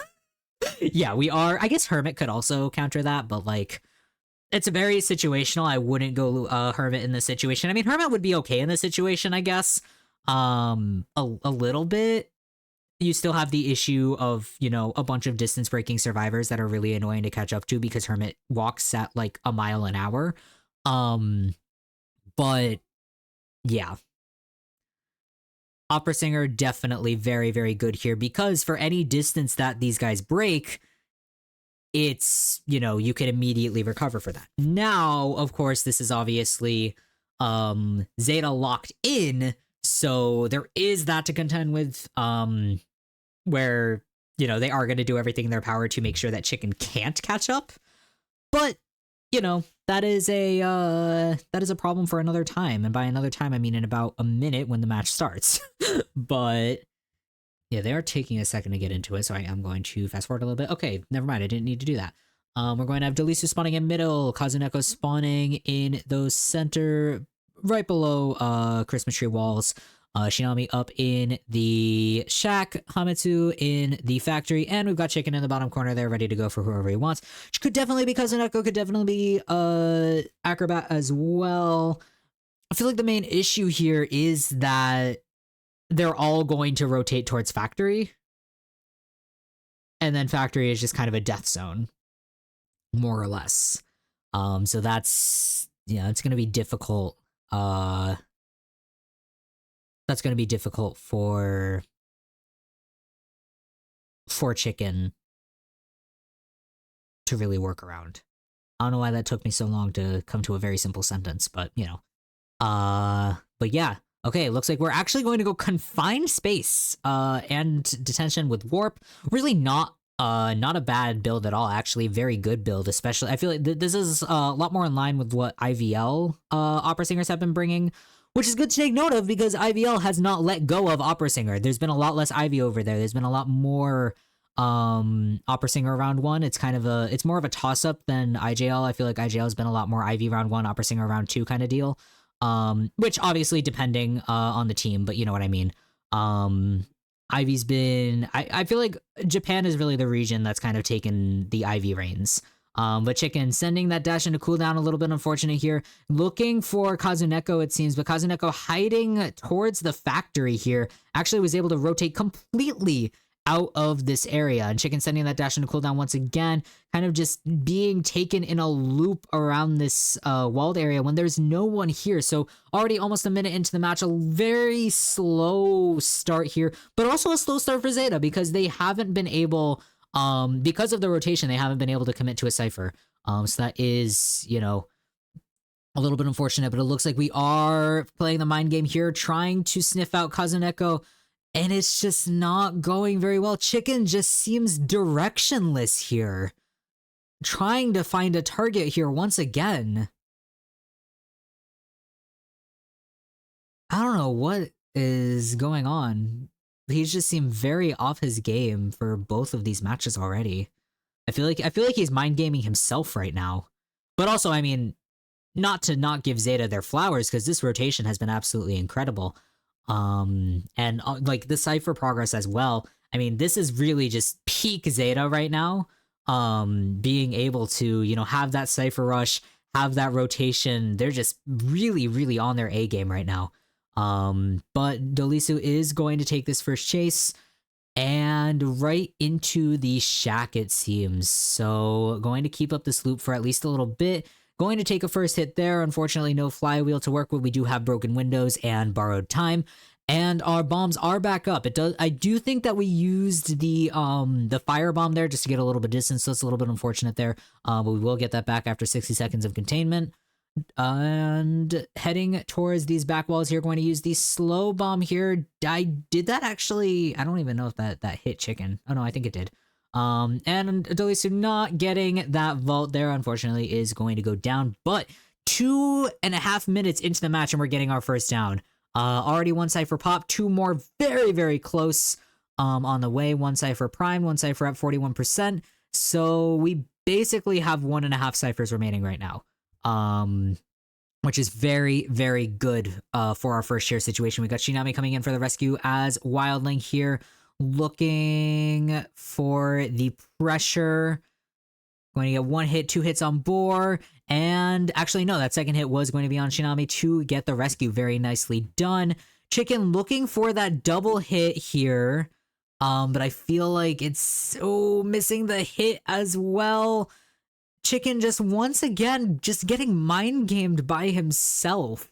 Yeah, we are. I guess Hermit could also counter that, but like, it's very situational. I wouldn't go Hermit in this situation. I mean, Hermit would be okay in this situation, I guess. A little bit. You still have the issue of, you know, a bunch of distance breaking survivors that are really annoying to catch up to because Hermit walks at like a mile an hour. But yeah. Opera Singer definitely very, very good here because for any distance that these guys break, it's, you know, you can immediately recover for that. Now, of course, this is obviously Zeta locked in, so there is that to contend with, where, you know, they are going to do everything in their power to make sure that Chicken can't catch up. But, you know, that is a problem for another time. And by another time, I mean in about a minute when the match starts. But yeah, they are taking a second to get into it, so I am going to fast forward a little bit. Okay, never mind, I didn't need to do that. We're going to have Delisu spawning in middle, Kazuneko spawning in those center, right below Christmas tree walls. Shinami up in the shack, Hamitsu in the factory, and we've got Chicken in the bottom corner there ready to go for whoever he wants. Which could definitely be Kazuneko, could definitely be Acrobat as well. I feel like the main issue here is that they're all going to rotate towards factory. And then factory is just kind of a death zone, more or less. So that's, yeah, it's going to be difficult. That's going to be difficult for Chicken to really work around. I don't know why that took me so long to come to a very simple sentence, but, you know. But yeah. Okay, looks like we're actually going to go confined space and detention with warp. Really not Not a bad build at all. Actually, very good build. Especially, I feel like this is a lot more in line with what IVL opera singers have been bringing, which is good to take note of because IVL has not let go of opera singer. There's been a lot less Ivy over there. There's been a lot more opera singer round one. It's more of a toss up than IJL. I feel like IJL has been a lot more Ivy round one, opera singer round two kind of deal. Which obviously depending on the team, but you know what I mean. Ivy's been I feel like Japan is really the region that's kind of taken the Ivy reins. But Chicken sending that dash into cooldown a little bit unfortunate here. Looking for Kazuneko, it seems, but Kazuneko hiding towards the factory here actually was able to rotate completely out of this area. And Chicken sending that dash into cooldown once again, kind of just being taken in a loop around this walled area when there's no one here. So already almost a minute into the match, a very slow start here, but also a slow start for Zeta because they haven't been able, because of the rotation, they haven't been able to commit to a Cypher. So that is, you know, a little bit unfortunate, but it looks like we are playing the mind game here, trying to sniff out Kazuneko, and it's just not going very well. Chicken just seems directionless here. Trying to find a target here once again. I don't know what is going on. He's just seemed very off his game for both of these matches already. I feel like he's mind gaming himself right now. But also, I mean, not to not give Zeta their flowers because this rotation has been absolutely incredible. And like the Cypher progress as well. I mean, this is really just peak Zeta right now. Being able to, you know, have that Cypher rush, have that rotation. They're just really, really on their A game right now. But Dolisu is going to take this first chase and right into the shack, it seems. So going to keep up this loop for at least a little bit. Going to take a first hit there. Unfortunately, no flywheel to work with. We do have broken windows and borrowed time. And our bombs are back up. It does. I do think that we used the fire bomb there just to get a little bit of distance, so it's a little bit unfortunate there. But we will get that back after 60 seconds of containment. And heading towards these back walls here, going to use the slow bomb here. I did that actually. I don't even know if that hit Chicken. Oh no, I think it did. And Dolisu not getting that vault there, unfortunately, is going to go down. But 2.5 minutes into the match, and we're getting our first down. Already one Cypher pop, two more very, very close on the way. One Cypher prime, one Cypher at 41%. So we basically have 1.5 Cyphers remaining right now. Which is very, very good for our first share situation. We got Shinami coming in for the rescue as Wildling here, looking for the pressure. Going to get one hit, two hits on Boar, and actually no, that second hit was going to be on Shinami to get the rescue. Very nicely done. Chicken looking for that double hit here, but I feel like it's missing the hit as well. Chicken just once again just getting mind gamed by himself.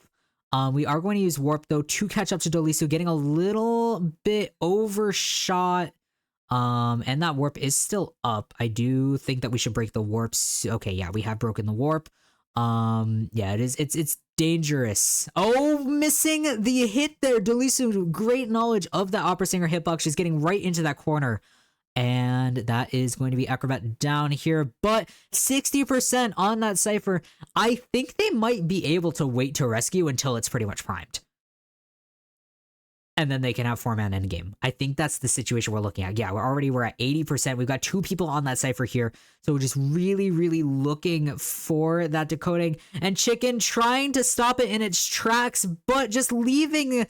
We are going to use Warp though to catch up to Dolisu, getting a little bit overshot. And that warp is still up. I do think that we should break the warps. Okay, yeah, we have broken the warp. Yeah, it's dangerous. Oh, missing the hit there. Dolisu, great knowledge of that opera singer hitbox. She's getting right into that corner. And that is going to be Acrobat down here, but 60% on that Cypher. I think they might be able to wait to rescue until it's pretty much primed. And then they can have 4-man endgame. I think that's the situation we're looking at. Yeah, we're at 80%. We've got 2 people on that Cypher here. So we're just really, really looking for that decoding. And Chicken trying to stop it in its tracks, but just leaving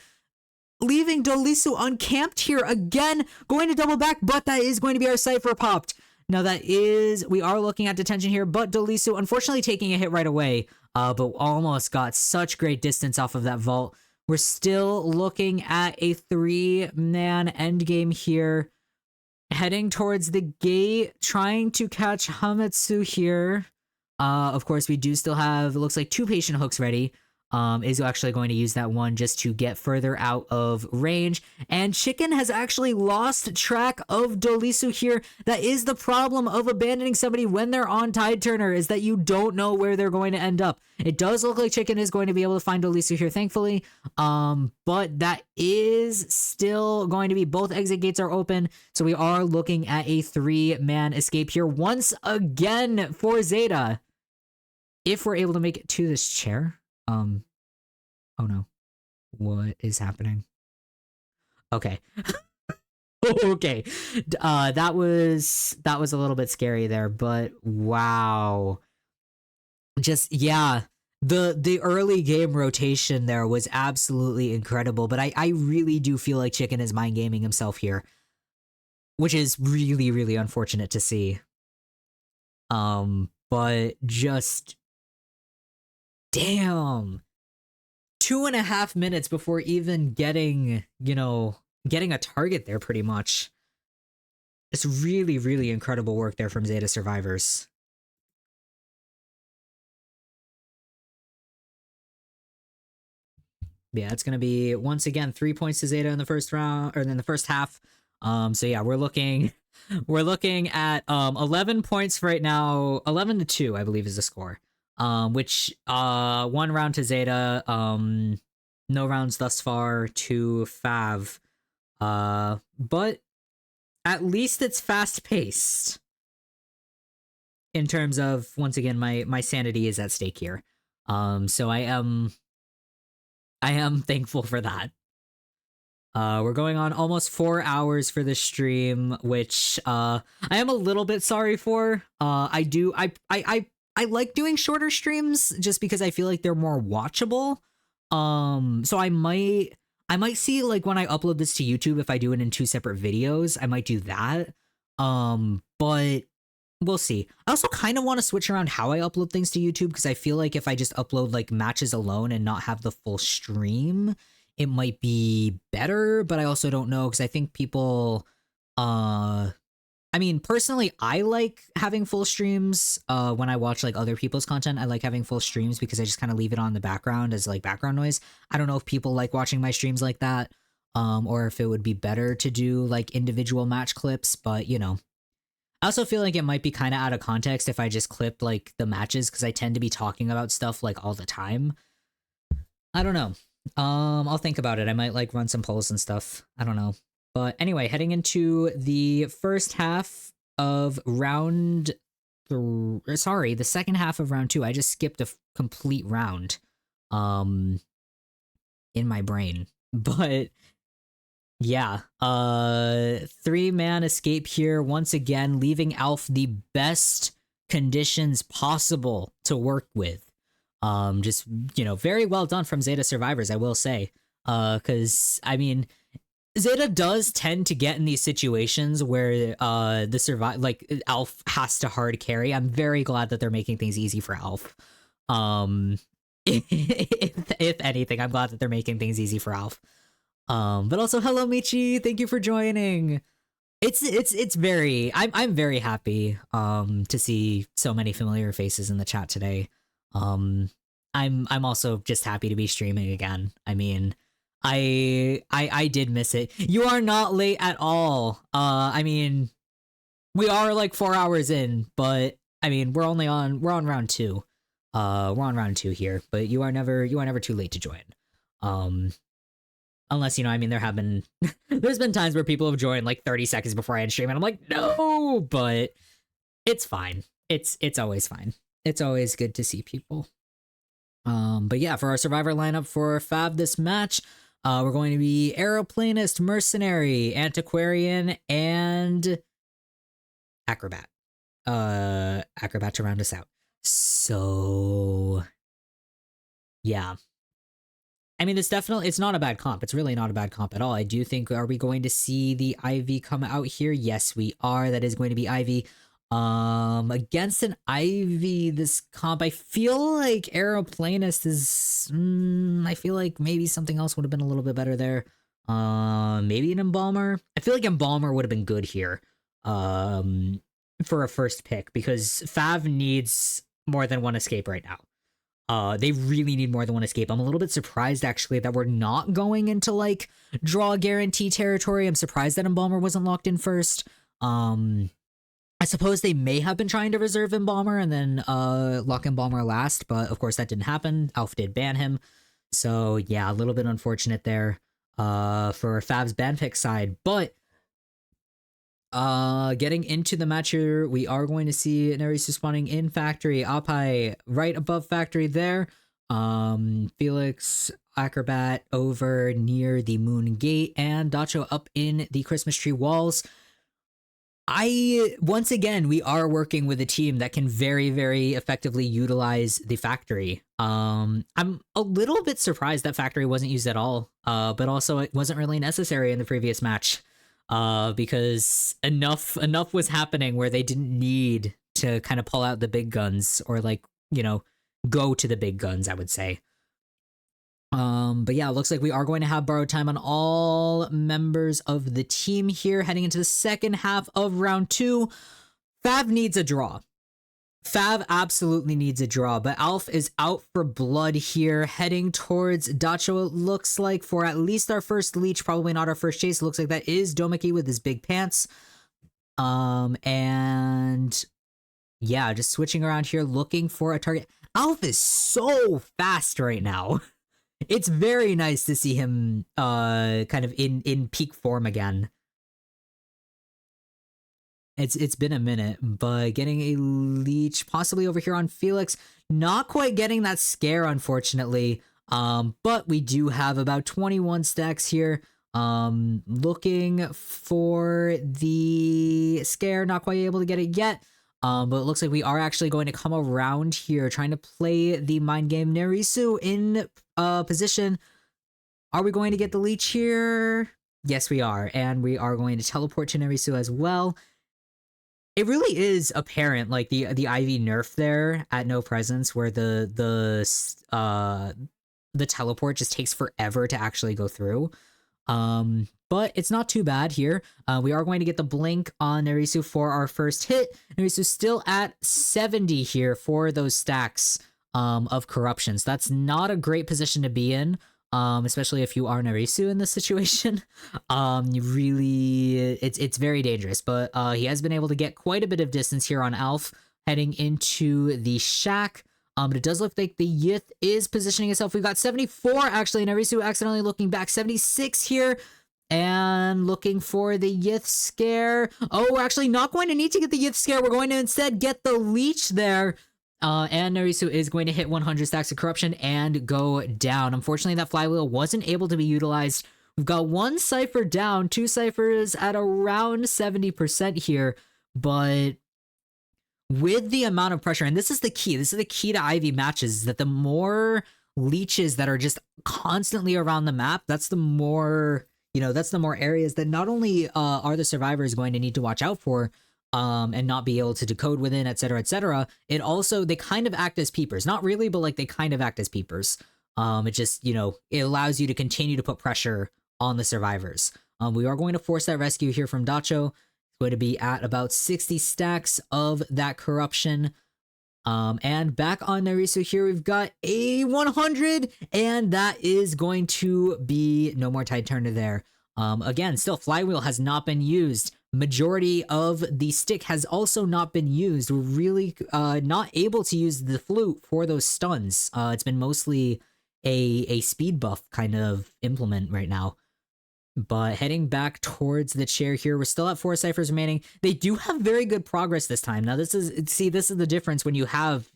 Dolisu uncamped here again, going to double back, but that is going to be our Cypher popped. Now we are looking at detention here, but Dolisu unfortunately taking a hit right away, but almost got such great distance off of that vault. We're still looking at a 3-man endgame here, heading towards the gate, trying to catch Hametsu here. Of course, we do still have, it looks like 2 patient hooks ready. is actually going to use that one just to get further out of range. And Chicken has actually lost track of Dolisu here. That is the problem of abandoning somebody when they're on Tide Turner, is that you don't know where they're going to end up. It does look like Chicken is going to be able to find Dolisu here, thankfully. But that is still going to be, both exit gates are open. So we are looking at a 3-man escape here once again for Zeta. If we're able to make it to this chair. Oh no. What is happening? Okay. Okay. That was a little bit scary there, but wow. Just, yeah. The early game rotation there was absolutely incredible, but I really do feel like Chicken is mind gaming himself here, which is really, really unfortunate to see. But just, damn. 2.5 minutes before even getting, getting a target there, pretty much. It's really, really incredible work there from Zeta Survivors. Yeah, it's gonna be once again 3 points to Zeta in the first round, or in the first half. So yeah, we're looking at 11 points right now. 11-2, I believe, is the score. Which 1 round to Zeta, no rounds thus far to Fav. But at least it's fast paced. In terms of, once again, my sanity is at stake here. So I am thankful for that. We're going on almost 4 hours for this stream, which I am a little bit sorry for. I like doing shorter streams just because I feel like they're more watchable. So I might see, like, when I upload this to YouTube, if I do it in 2 separate videos, I might do that. But we'll see. I also kind of want to switch around how I upload things to YouTube, because I feel like if I just upload like matches alone and not have the full stream, it might be better, but I also don't know, because I think people I mean, personally, I like having full streams. When I watch like other people's content, I like having full streams because I just kind of leave it on the background as like background noise. I don't know if people like watching my streams like that, or if it would be better to do like individual match clips, but I also feel like it might be kind of out of context if I just clip like the matches, because I tend to be talking about stuff like all the time. I don't know. I'll think about it. I might like run some polls and stuff. I don't know. But anyway, heading into the first half of the second half of round 2. I just skipped a complete round in my brain. But yeah, 3-man escape here once again, leaving Alf the best conditions possible to work with. Just, very well done from Zeta Survivors, I will say. Because I mean, Zeta does tend to get in these situations where Alf has to hard carry. I'm very glad that they're making things easy for Alf. If anything, I'm glad that they're making things easy for Alf. But also, hello Michi, thank you for joining. It's very, I'm very happy to see so many familiar faces in the chat today. I'm also just happy to be streaming again. I mean, I did miss it. You are not late at all. I mean, we are like 4 hours in, but I mean, we're on round 2. We're on round 2 here, but you are never too late to join. Unless, I mean, there's been times where people have joined like 30 seconds before I end stream, and I'm like, no, but it's fine. It's always fine. It's always good to see people. But yeah, for our survivor lineup for Fab this match, we're going to be Aeroplanist, Mercenary, Antiquarian, and Acrobat. Acrobat to round us out. So yeah. I mean, it's not a bad comp. It's really not a bad comp at all. I do think, are we going to see the Ivy come out here? Yes, we are. That is going to be Ivy. Against an Ivy, this comp, I feel like Aeroplanist is, I feel like maybe something else would have been a little bit better there. Maybe an Embalmer. I feel like Embalmer would have been good here, for a first pick, because Fav needs more than one escape right now. They really need more than one escape. I'm a little bit surprised actually that we're not going into like draw guarantee territory. I'm surprised that Embalmer wasn't locked in first. I suppose they may have been trying to reserve Embalmer and then lock Embalmer last, but of course that didn't happen. Alf did ban him. So yeah, a little bit unfortunate there for Fav's ban pick side. But getting into the match here, we are going to see Nerisu spawning in factory. Apai right above factory there. Felix Acrobat over near the Moon Gate, and Dacho up in the Christmas tree walls. Once again, we are working with a team that can very, very effectively utilize the factory. I'm a little bit surprised that factory wasn't used at all. But also it wasn't really necessary in the previous match. Because enough was happening where they didn't need to kind of pull out the big guns or like, go to the big guns, I would say. But yeah, it looks like we are going to have borrowed time on all members of the team here heading into the second half of round 2. Fav needs a draw. Fav absolutely needs a draw, but Alf is out for blood here, heading towards Dacho, it looks like, for at least our first leech, probably not our first chase. It looks like that is Domiki with his big pants. And yeah, just switching around here, looking for a target. Alf is so fast right now. It's very nice to see him kind of in peak form again. It's been a minute, but getting a leech possibly over here on Felix. Not quite getting that scare, unfortunately. But we do have about 21 stacks here. Looking for the scare, not quite able to get it yet. But it looks like we are actually going to come around here, trying to play the mind game. Nerisu in position. Are we going to get the leech here? Yes, we are. And we are going to teleport to Nerisu as well. It really is apparent, like the Ivy nerf there at no presence, where the teleport just takes forever to actually go through. But it's not too bad here. We are going to get the blink on Nerisu for our first hit. Nerisu's still at 70 here for those stacks of corruptions. That's not a great position to be in. Especially if you are Nerisu in this situation. You really, it's very dangerous, but he has been able to get quite a bit of distance here on Alf, heading into the shack. But it does look like the Yith is positioning itself. We've got 74, actually, Nerisu accidentally looking back, 76 here, and looking for the Yith scare. Oh, we're actually not going to need to get the Yith scare. We're going to instead get the leech there. And Nerisu is going to hit 100 stacks of corruption and go down. Unfortunately, that flywheel wasn't able to be utilized. We've got one cipher down, 2 ciphers at around 70% here, but with the amount of pressure, and this is the key to Ivy matches, is that the more leeches that are just constantly around the map, that's the more, that's the more areas that not only are the survivors going to need to watch out for, and not be able to decode within, etc., etc. It also, they kind of act as peepers. Not really, but like they kind of act as peepers. It just, it allows you to continue to put pressure on the survivors. We are going to force that rescue here from Dacho. It's going to be at about 60 stacks of that corruption. And back on Nerisu here, we've got a 100, and that is going to be no more Tide Turner there. Again, still, Flywheel has not been used. Majority of the stick has also not been used. We're really not able to use the flute for those stuns. It's been mostly a speed buff kind of implement right now. But heading back towards the chair here, we're still at 4 ciphers remaining. They do have very good progress this time. Now, this is the difference when you have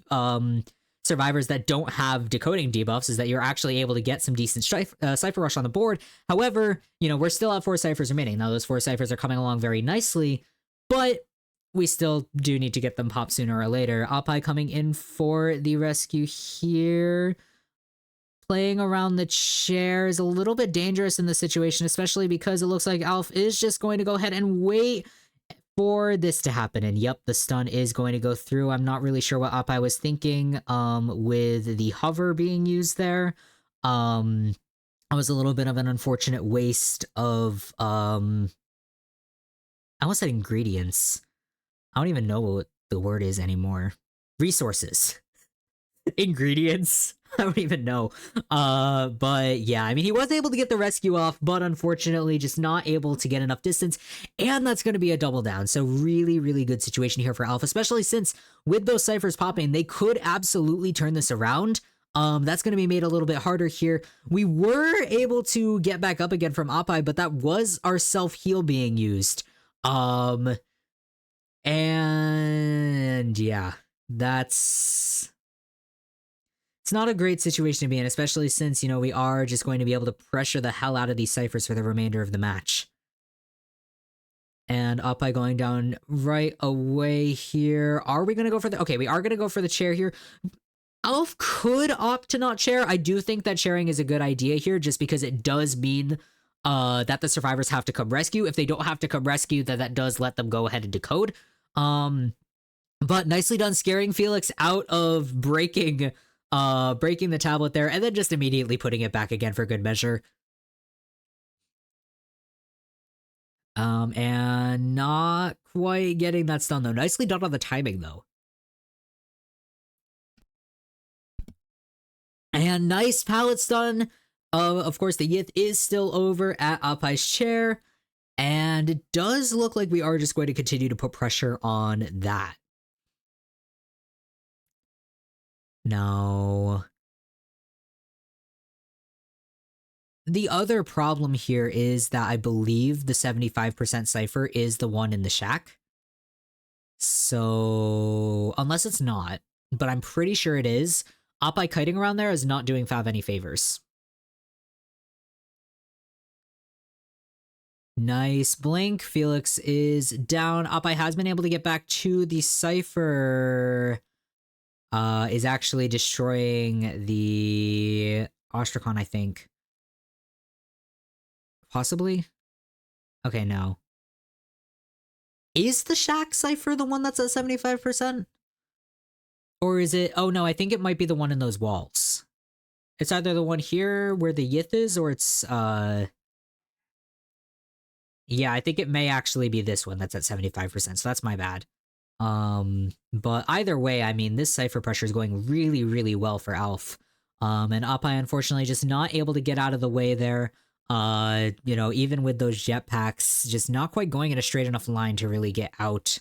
survivors that don't have decoding debuffs, is that you're actually able to get some decent cipher rush on the board. However, we're still at 4 ciphers remaining. Now, those 4 ciphers are coming along very nicely, but we still do need to get them popped sooner or later. Apai coming in for the rescue here. Playing around the chair is a little bit dangerous in this situation, especially because it looks like Alf is just going to go ahead and wait for this to happen. And yep, the stun is going to go through. I'm not really sure what Apai was thinking with the hover being used there. It was a little bit of an unfortunate waste of I almost said ingredients. I don't even know what the word is anymore. Resources. ingredients. I don't even know. But yeah, I mean, he was able to get the rescue off, but unfortunately, just not able to get enough distance. And that's going to be a double down. So, really, really good situation here for Alpha, especially since with those ciphers popping, they could absolutely turn this around. That's going to be made a little bit harder here. We were able to get back up again from Oppai, but that was our self heal being used. And yeah, that's it's not a great situation to be in, especially since, you know, we are just going to be able to pressure the hell out of these ciphers for the remainder of the match. And Oppai going down right away here. Are we going to go for the... Okay, we are going to go for the chair here. Elf could opt to not chair. I do think that sharing is a good idea here, just because it does mean that the survivors have to come rescue. If they don't have to come rescue, then that does let them go ahead and decode. But nicely done scaring Felix out of breaking the tablet there, and then just immediately putting it back again for good measure. And not quite getting that stun though. Nicely done on the timing though. And nice pallet stun. Of course, the Yith is still over at Appai's chair, and it does look like we are just going to continue to put pressure on that. No. The other problem here is that I believe the 75% cipher is the one in the shack. So, unless it's not, but I'm pretty sure it is, Oppai kiting around there is not doing Fav any favors. Nice blink. Felix is down. Oppai has been able to get back to the cipher. Is actually destroying the Ostrakon, I think. Possibly? Okay, no. Is the Shack cipher the one that's at 75%? Or is it... Oh no, I think it might be the one in those walls. It's either the one here where the Yith is, or it's... Yeah, I think it may actually be this one that's at 75%, so that's my bad. But either way, I mean, this cipher pressure is going really, really well for Alf. And Oppai, unfortunately, just not able to get out of the way there. You know, even with those jetpacks, just not quite going in a straight enough line to really get out,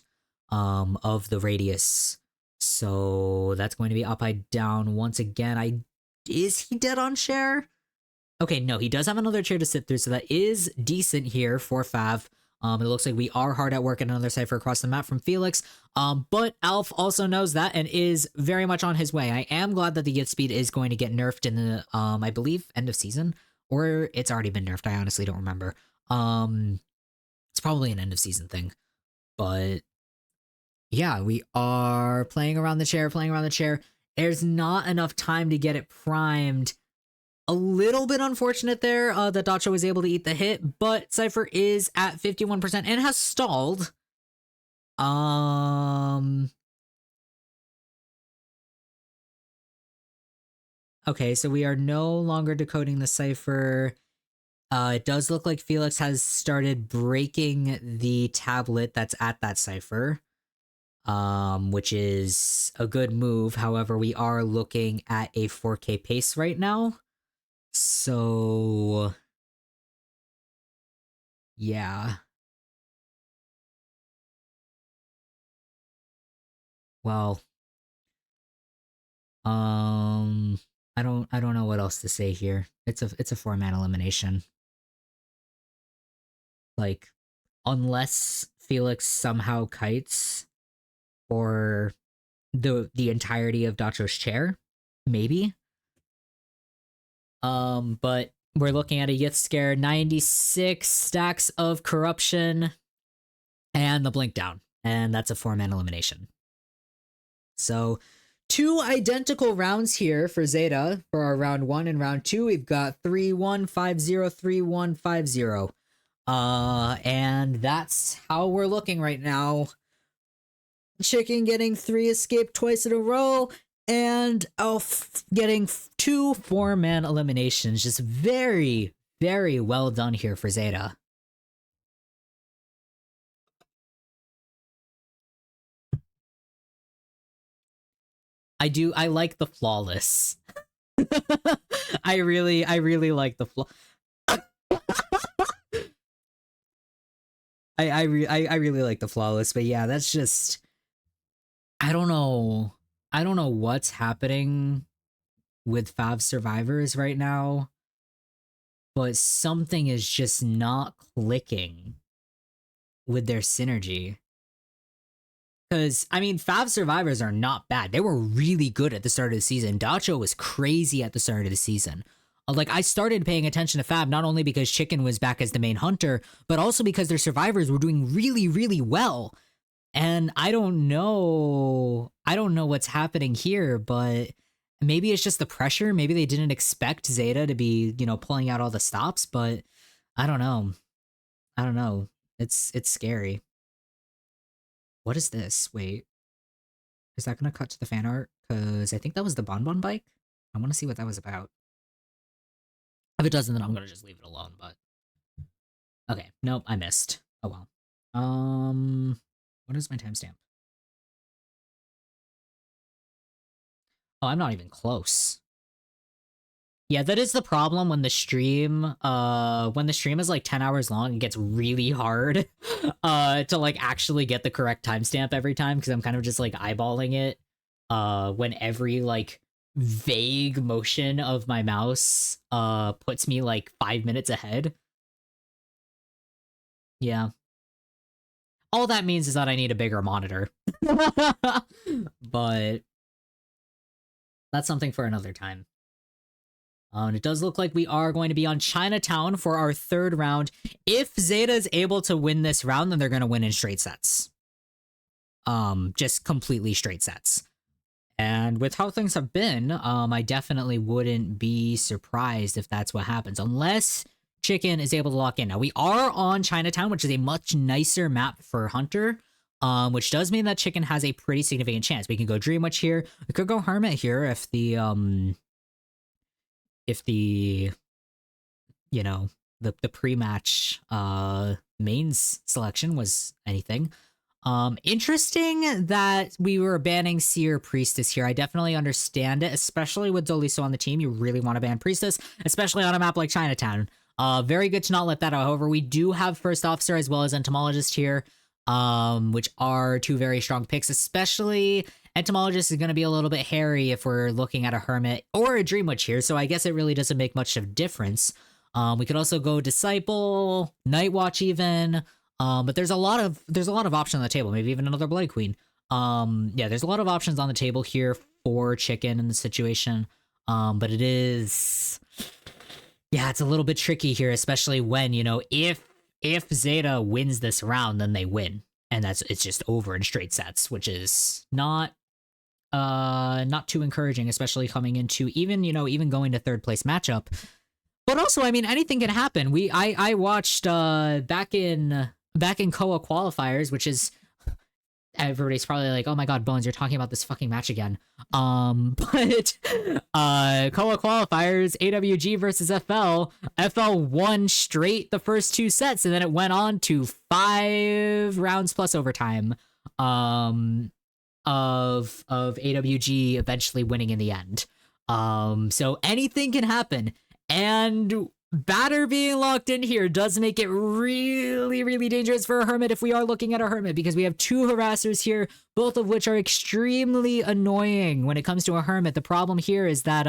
of the radius. So that's going to be Oppai down once again. Is he dead on share? Okay, no, he does have another chair to sit through, so that is decent here for Fav. It looks like we are hard at work at another cipher across the map from Felix. But Alf also knows that and is very much on his way. I am glad that the Yith speed is going to get nerfed in the, I believe, end of season. Or it's already been nerfed, I honestly don't remember. It's probably an end of season thing. But yeah, we are playing around the chair. There's not enough time to get it primed. A little bit unfortunate there that Dacho was able to eat the hit, but Cypher is at 51% and has stalled. Okay, so we are no longer decoding the Cypher. It does look like Felix has started breaking the tablet that's at that Cypher. Which is a good move. However, we are looking at a 4K pace right now. So yeah. Well, I don't know what else to say here. It's a 4-man elimination. Like, unless Felix somehow kites or the entirety of Dacho's chair, maybe. But we're looking at a Yith scare, 96 stacks of corruption, and the blink down. And that's a 4-man elimination. So 2 identical rounds here for Zeta for our round 1 and round 2. We've got 3-1, 5-0, 3-1, 5-0. And that's how we're looking right now. Chicken getting 3 escape twice in a row, and Elf getting 2 4-man eliminations. Just very, very well done here for Zeta. I like the flawless. I really like the flaw. I really like the flawless, but yeah, that's just I don't know. I don't know what's happening with Five Survivors right now, but something is just not clicking with their synergy. Because, I mean, Five Survivors are not bad. They were really good at the start of the season. Dacho was crazy at the start of the season. Like, I started paying attention to Fab not only because Chicken was back as the main hunter, but also because their survivors were doing really, really well. And I don't know. I don't know what's happening here, but maybe it's just the pressure. Maybe they didn't expect Zeta to be, pulling out all the stops, but I don't know. I don't know. It's scary. What is this? Wait. Is that gonna cut to the fan art? Because I think that was the Bonbon bike. I want to see what that was about. If it doesn't, then I'm gonna just leave it alone. But okay, nope, I missed. Oh well. What is my timestamp? Oh, I'm not even close. Yeah, that is the problem when the stream is like 10 hours long, it gets really hard to like actually get the correct timestamp every time because I'm kind of just like eyeballing it when every like vague motion of my mouse puts me like 5 minutes ahead. Yeah. All that means is that I need a bigger monitor. But that's something for another time. And it does look like we are going to be on Chinatown for our third round. If Zeta is able to win this round, then they're going to win in straight sets. Just completely straight sets. And with how things have been, I definitely wouldn't be surprised if that's what happens, unless Chicken is able to lock in. Now, we are on Chinatown, which is a much nicer map for Hunter, which does mean that Chicken has a pretty significant chance. We can go Dream Witch here. We could go Hermit here if the the pre-match mains selection was anything. Interesting that we were banning Seer Priestess here. I definitely understand it, especially with Doliso on the team. You really want to ban Priestess, especially on a map like Chinatown. Very good to not let that out. However, we do have First Officer as well as Entomologist here, which are two very strong picks, especially Entomologist is going to be a little bit hairy if we're looking at a Hermit or a Dream Witch here, so I guess it really doesn't make much of a difference. We could also go Disciple, Night Watch even, but there's a lot of options on the table, maybe even another Blood Queen. Yeah, there's a lot of options on the table here for Chicken in the situation, but it is... Yeah, it's a little bit tricky here, especially when, if Zeta wins this round, then they win. And it's just over in straight sets, which is not too encouraging, especially coming into even going to third place matchup. But also, I mean, anything can happen. I watched back in Koa qualifiers, which is, everybody's probably like, oh my god, Bones, you're talking about this fucking match again. But Koa qualifiers, AWG versus FL. FL won straight the first two sets, and then it went on to 5 rounds plus overtime. Of AWG eventually winning in the end. So anything can happen. And Batter being locked in here does make it really, really dangerous for a Hermit if we are looking at a Hermit, because we have 2 harassers here, both of which are extremely annoying when it comes to a Hermit. The problem here is that,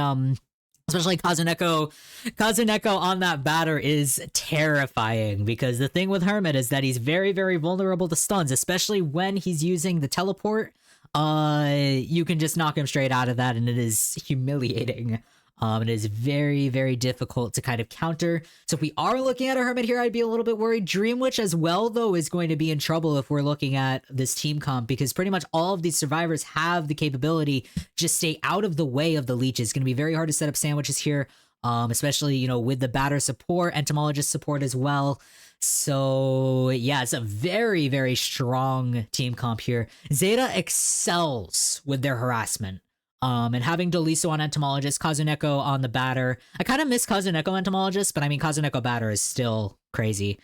especially Kazuneko on that Batter is terrifying, because the thing with Hermit is that he's very, very vulnerable to stuns, especially when he's using the teleport. You can just knock him straight out of that, and it is humiliating. It is very, very difficult to kind of counter. So if we are looking at a Hermit here, I'd be a little bit worried. Dream Witch as well, though, is going to be in trouble if we're looking at this team comp, because pretty much all of these survivors have the capability to just stay out of the way of the leeches. It's going to be very hard to set up sandwiches here, especially, with the Batter support, Entomologist support as well. So yeah, it's a very, very strong team comp here. Zeta excels with their harassment. And having Doliso on Entomologist, Kazuneko on the Batter. I kind of miss Kazuneko Entomologist, but I mean, Kazuneko Batter is still crazy.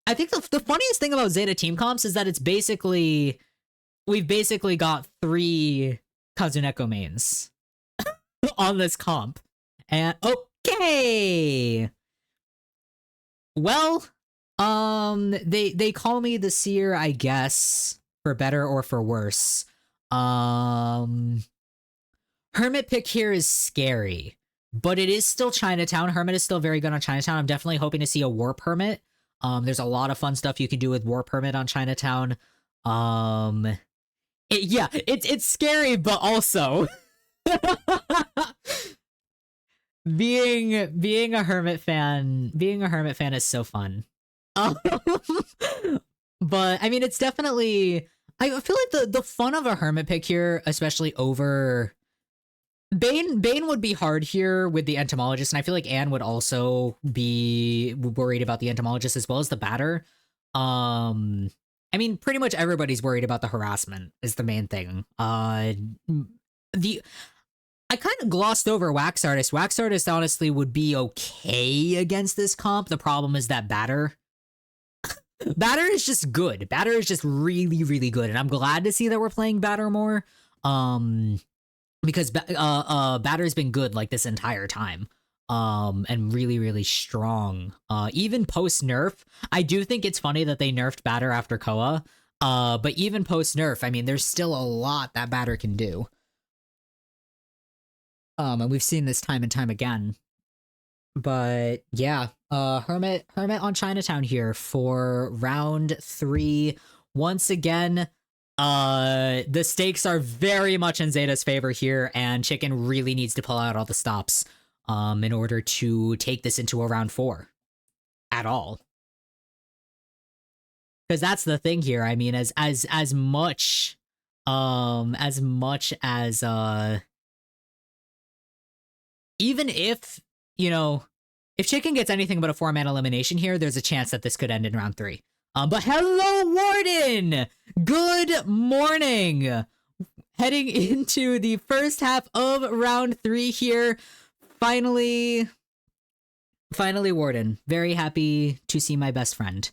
I think the funniest thing about Zeta team comps is that we've basically got 3 Kazuneko mains on this comp. And okay. Well, they call me the seer, I guess, for better or for worse. Hermit pick here is scary, but it is still Chinatown. Hermit is still very good on Chinatown. I'm definitely hoping to see a Warp Hermit. There's a lot of fun stuff you can do with Warp Hermit on Chinatown. It's scary, but also being a Hermit fan is so fun. But I mean, it's definitely, I feel like the fun of a Hermit pick here, especially over Bane would be hard here with the Entomologist, and I feel like Anne would also be worried about the Entomologist as well as the Batter. I mean, pretty much everybody's worried about the harassment is the main thing. I kind of glossed over Wax Artist. Wax Artist honestly would be okay against this comp. The problem is that Batter. Batter is just good. Batter is just really, really good, and I'm glad to see that we're playing Batter more. Because Batter's been good like this entire time. And really, really strong. Even post nerf, I do think it's funny that they nerfed Batter after Koa. But even post nerf, I mean, there's still a lot that Batter can do. And we've seen this time and time again. But yeah, Hermit on Chinatown here for round 3. Once again, the stakes are very much in Zeta's favor here, and Chicken really needs to pull out all the stops in order to take this into a round 4 at all. Because that's the thing here. I mean, as much as even if, you know, if Chicken gets anything but a 4-man elimination here, there's a chance that this could end in round 3. But hello, Warden! Good morning! Heading into the first half of round 3 here. Finally, Warden. Very happy to see my best friend.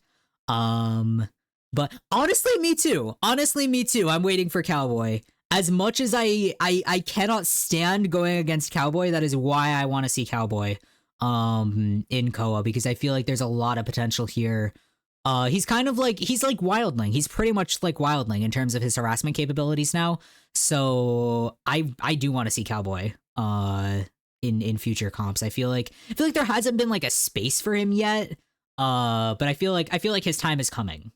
But honestly, me too. I'm waiting for Cowboy. As much as I cannot stand going against Cowboy, that is why I want to see Cowboy in Koa, because I feel like there's a lot of potential here. He's like Wildling. He's pretty much like Wildling in terms of his harassment capabilities now. So I do want to see Cowboy in future comps. I feel like there hasn't been like a space for him yet. But I feel like his time is coming.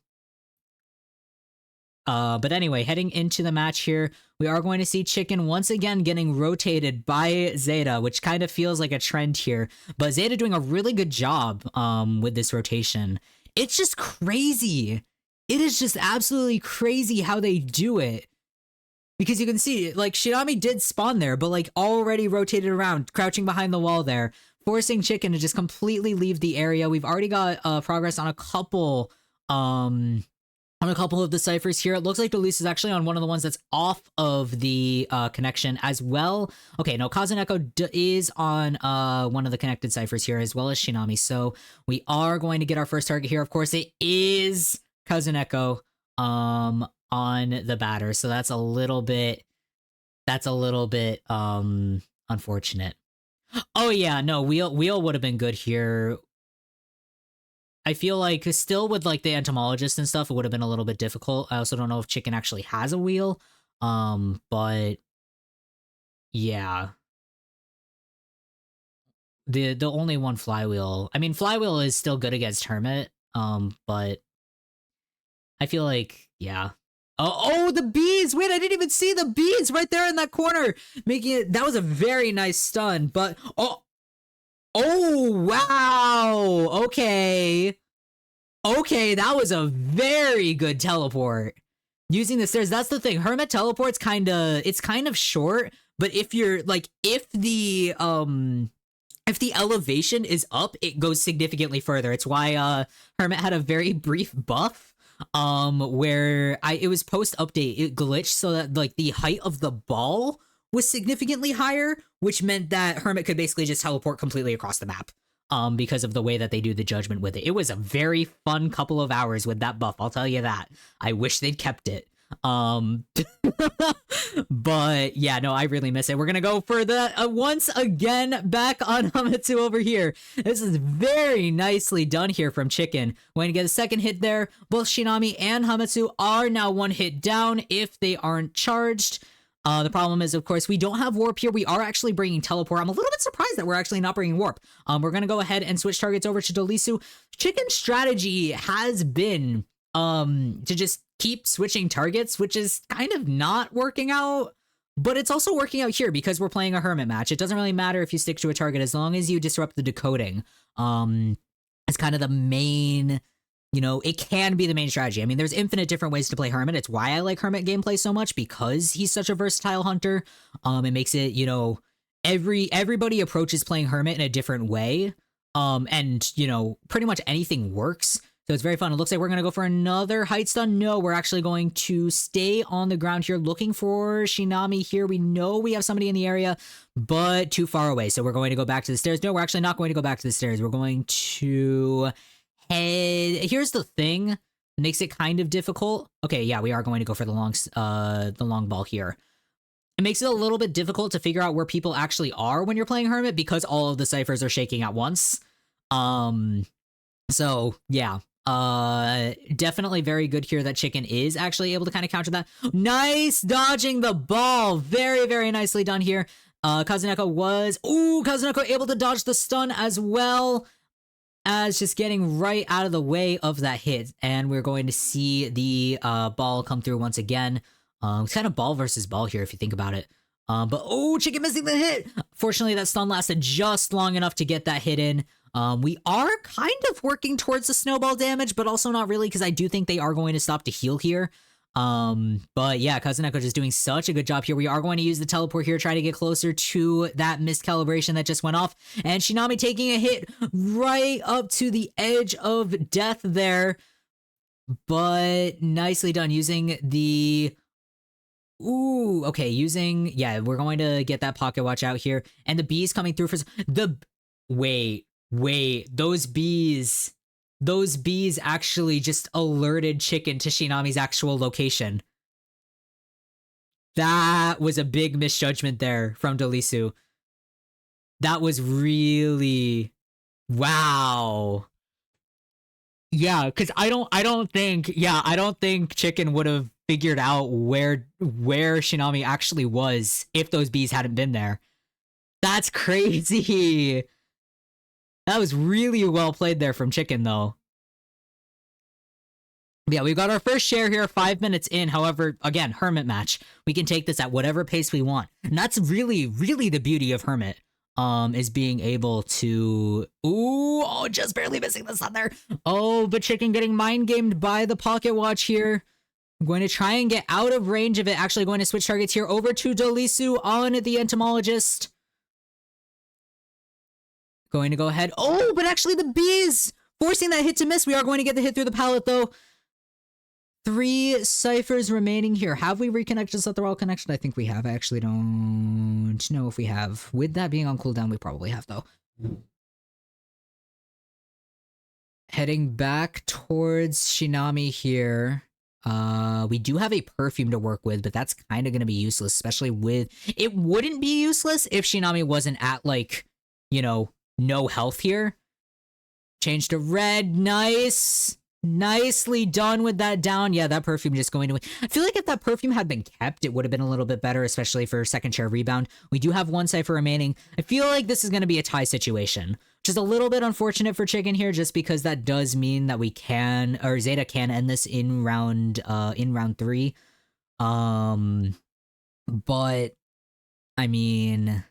But anyway, heading into the match here, we are going to see Chicken once again getting rotated by Zeta, which kind of feels like a trend here. But Zeta doing a really good job with this rotation. It's just crazy. It is just absolutely crazy how they do it. Because you can see, like, Shinami did spawn there, but, like, already rotated around, crouching behind the wall there, forcing Chicken to just completely leave the area. We've already got progress on a couple of the ciphers here. It looks like Delise is actually on one of the ones that's off of the connection as well. Okay, no, Kazuneko is on one of the connected ciphers here, as well as Shinami. So we are going to get our first target here. Of course, it is Kazuneko on the Batter. So that's a little bit unfortunate. Oh yeah, no, Wheel would have been good here. I feel like still with like the entomologist and stuff, it would have been a little bit difficult. I also don't know if Chicken actually has a wheel. But yeah. The only one flywheel. I mean, flywheel is still good against Hermit. But I feel like, yeah. Oh, the bees! Wait, I didn't even see the bees right there in that corner, making it. That was a very nice stun. But oh wow! Okay, that was a very good teleport. Using the stairs, that's the thing. Hermit teleport's kind of short, but if you're like, if the elevation is up, it goes significantly further. It's why Hermit had a very brief buff where it was post update, it glitched so that like the height of the ball was significantly higher, which meant that Hermit could basically just teleport completely across the map because of the way that they do the judgment with it. It was a very fun couple of hours with that buff, I'll tell you that. I wish they'd kept it. Um, but yeah, no, I really miss it. We're gonna go for the once again back on Hamitsu over here. This is very nicely done here from Chicken. Going to get a second hit there. Both Shinami and Hamitsu are now one hit down if they aren't charged. The problem is, of course, we don't have Warp here. We are actually bringing Teleport. I'm a little bit surprised that we're actually not bringing Warp. We're going to go ahead and switch targets over to Dolisu. Chicken's strategy has been to just keep switching targets, which is kind of not working out. But it's also working out here because we're playing a Hermit match. It doesn't really matter if you stick to a target as long as you disrupt the decoding. It's kind of the main... You know, it can be the main strategy. I mean, there's infinite different ways to play Hermit. It's why I like Hermit gameplay so much, because he's such a versatile hunter. It makes it, you know, everybody approaches playing Hermit in a different way. And, you know, pretty much anything works. So it's very fun. It looks like we're going to go for another height stun. No, we're actually going to stay on the ground here, looking for Shinami here. We know we have somebody in the area, but too far away. So we're going to go back to the stairs. No, we're actually not going to go back to the stairs. We're going to... And here's the thing, makes it kind of difficult. Okay, yeah, we are going to go for the long ball here. It makes it a little bit difficult to figure out where people actually are when you're playing Hermit because all of the ciphers are shaking at once. So yeah, definitely very good here that Chicken is actually able to kind of counter that. Nice dodging the ball, very, very nicely done here. Kazuneko able to dodge the stun as well as just getting right out of the way of that hit. And we're going to see the ball come through once again. It's kind of ball versus ball here if you think about it. But Chicken missing the hit. Fortunately, that stun lasted just long enough to get that hit in. We are kind of working towards the snowball damage, but also not really because I do think they are going to stop to heal here. But yeah, Kazuneko just doing such a good job here. We are going to use the teleport here, try to get closer to that miscalibration that just went off. And Shinami taking a hit right up to the edge of death there. But nicely done using the... yeah, we're going to get that pocket watch out here. And the bees coming through for... Wait, those bees actually just alerted Chicken to Shinami's actual location. That was a big misjudgment there from Dolisu. That was really... Wow. Yeah, because I don't think Chicken would have figured out where Shinami actually was if those bees hadn't been there. That's crazy. That was really well played there from Chicken, though. Yeah, we've got our first share here, 5 minutes in. However, again, Hermit match. We can take this at whatever pace we want. And that's really, really the beauty of Hermit, is being able to... just barely missing the sun there. But Chicken getting mind-gamed by the pocket watch here. I'm going to try and get out of range of it. Actually going to switch targets here over to Dolisu on the Entomologist. Going to go ahead. But actually the bees forcing that hit to miss. We are going to get the hit through the pallet, though. 3 ciphers remaining here. Have we reconnected so they're all connected? I think we have. I actually don't know if we have. With that being on cooldown, we probably have, though. Heading back towards Shinami here. We do have a perfume to work with, but that's kind of going to be useless, especially with... It wouldn't be useless if Shinami wasn't at, like, you know... no health here. Change to red. Nice. Nicely done with that down. Yeah, that perfume just going to... I feel like if that perfume had been kept, it would have been a little bit better, especially for second share rebound. We do have 1 cipher remaining. I feel like this is going to be a tie situation, which is a little bit unfortunate for Chicken here, just because that does mean that we can, or Zeta can end this in round 3. But, I mean...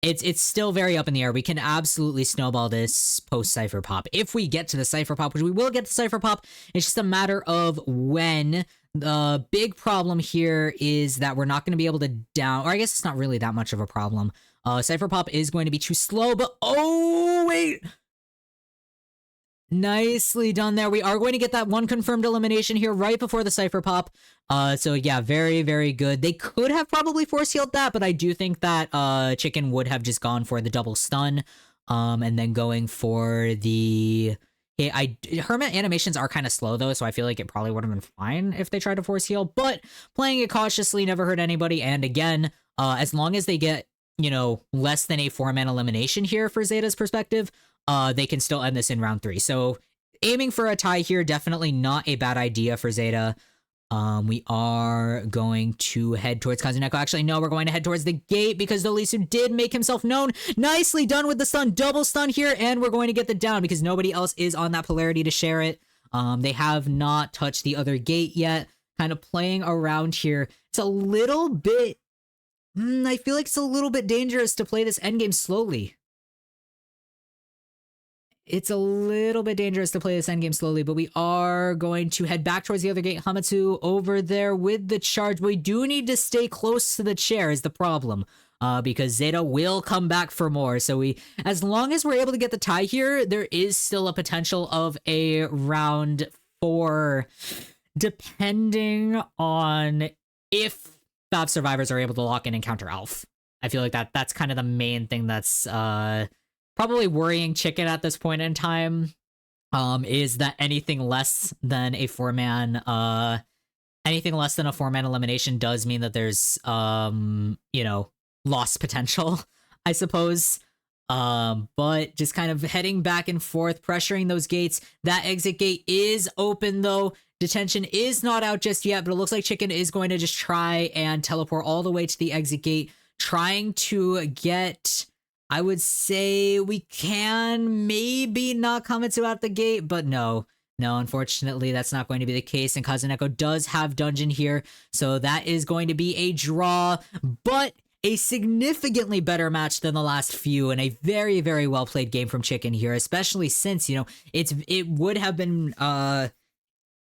It's still very up in the air. We can absolutely snowball this post-Cypher Pop. If we get to the Cypher Pop, which we will get to Cypher Pop, it's just a matter of when. The big problem here is that we're not going to be able to down... Or I guess it's not really that much of a problem. Cypher Pop is going to be too slow, but... wait! Nicely done there. We are going to get that 1 confirmed elimination here right before the Cypher Pop. So yeah, very, very good. They could have probably force healed that, but I do think that Chicken would have just gone for the double stun. And then going for the Hermit animations are kind of slow though, so I feel like it probably would have been fine if they tried to force heal. But playing it cautiously never hurt anybody. And again, as long as they get less than a 4-man elimination here for Zeta's perspective, they can still end this in round 3. So aiming for a tie here, definitely not a bad idea for Zeta. We are going to head towards Kazuneko. Actually, no, we're going to head towards the gate because Dolisu did make himself known. Nicely done with the stun, double stun here, and we're going to get the down because nobody else is on that polarity to share it. They have not touched the other gate yet. Kind of playing around here. It's a little bit... I feel like it's a little bit dangerous to play this endgame slowly. It's a little bit dangerous to play this endgame slowly, but we are going to head back towards the other gate. Hamatsu over there with the charge. We do need to stay close to the chair is the problem, because Zeta will come back for more. So as long as we're able to get the tie here, there is still a potential of a round 4, depending on if Fav survivors are able to lock in and counter Alf. I feel like that's kind of the main thing that's probably worrying Chicken at this point in time, is that anything less than a 4-man elimination does mean that there's lost potential, I suppose. But just kind of heading back and forth, pressuring those gates. That exit gate is open though. Detention is not out just yet, but it looks like Chicken is going to just try and teleport all the way to the exit gate, trying to get... I would say we can maybe knock Hamatsu out the gate, but no, unfortunately, that's not going to be the case. And Kazuneko does have dungeon here, so that is going to be a draw, but a significantly better match than the last few, and a very, very well played game from Chicken here, especially since, it would have been,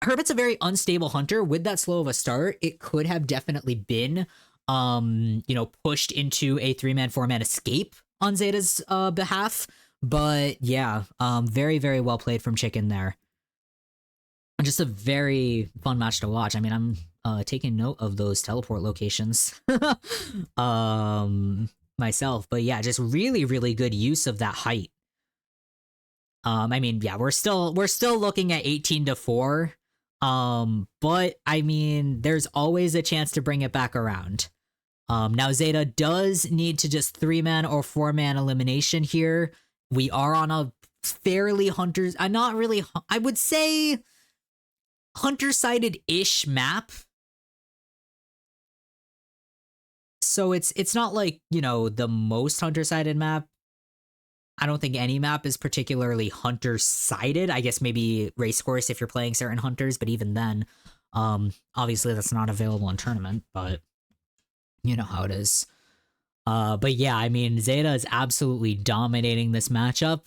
Hermit's a very unstable hunter. With that slow of a start, it could have definitely been, pushed into a 3-man, 4-man escape on Zeta's behalf, but yeah, very, very well played from Chicken there. Just a very fun match to watch. I mean, I'm taking note of those teleport locations myself, but yeah, just really, really good use of that height. I mean, yeah, we're still looking at 18-4, but I mean, there's always a chance to bring it back around. Now Zeta does need to just 3-man or 4-man elimination here. We are on a fairly hunters, not really, I would say hunter-sided-ish map. So it's not like, the most hunter-sided map. I don't think any map is particularly hunter-sided. I guess maybe race course if you're playing certain hunters, but even then, obviously that's not available in tournament, but you know how it is. But yeah, I mean, Zeta is absolutely dominating this matchup.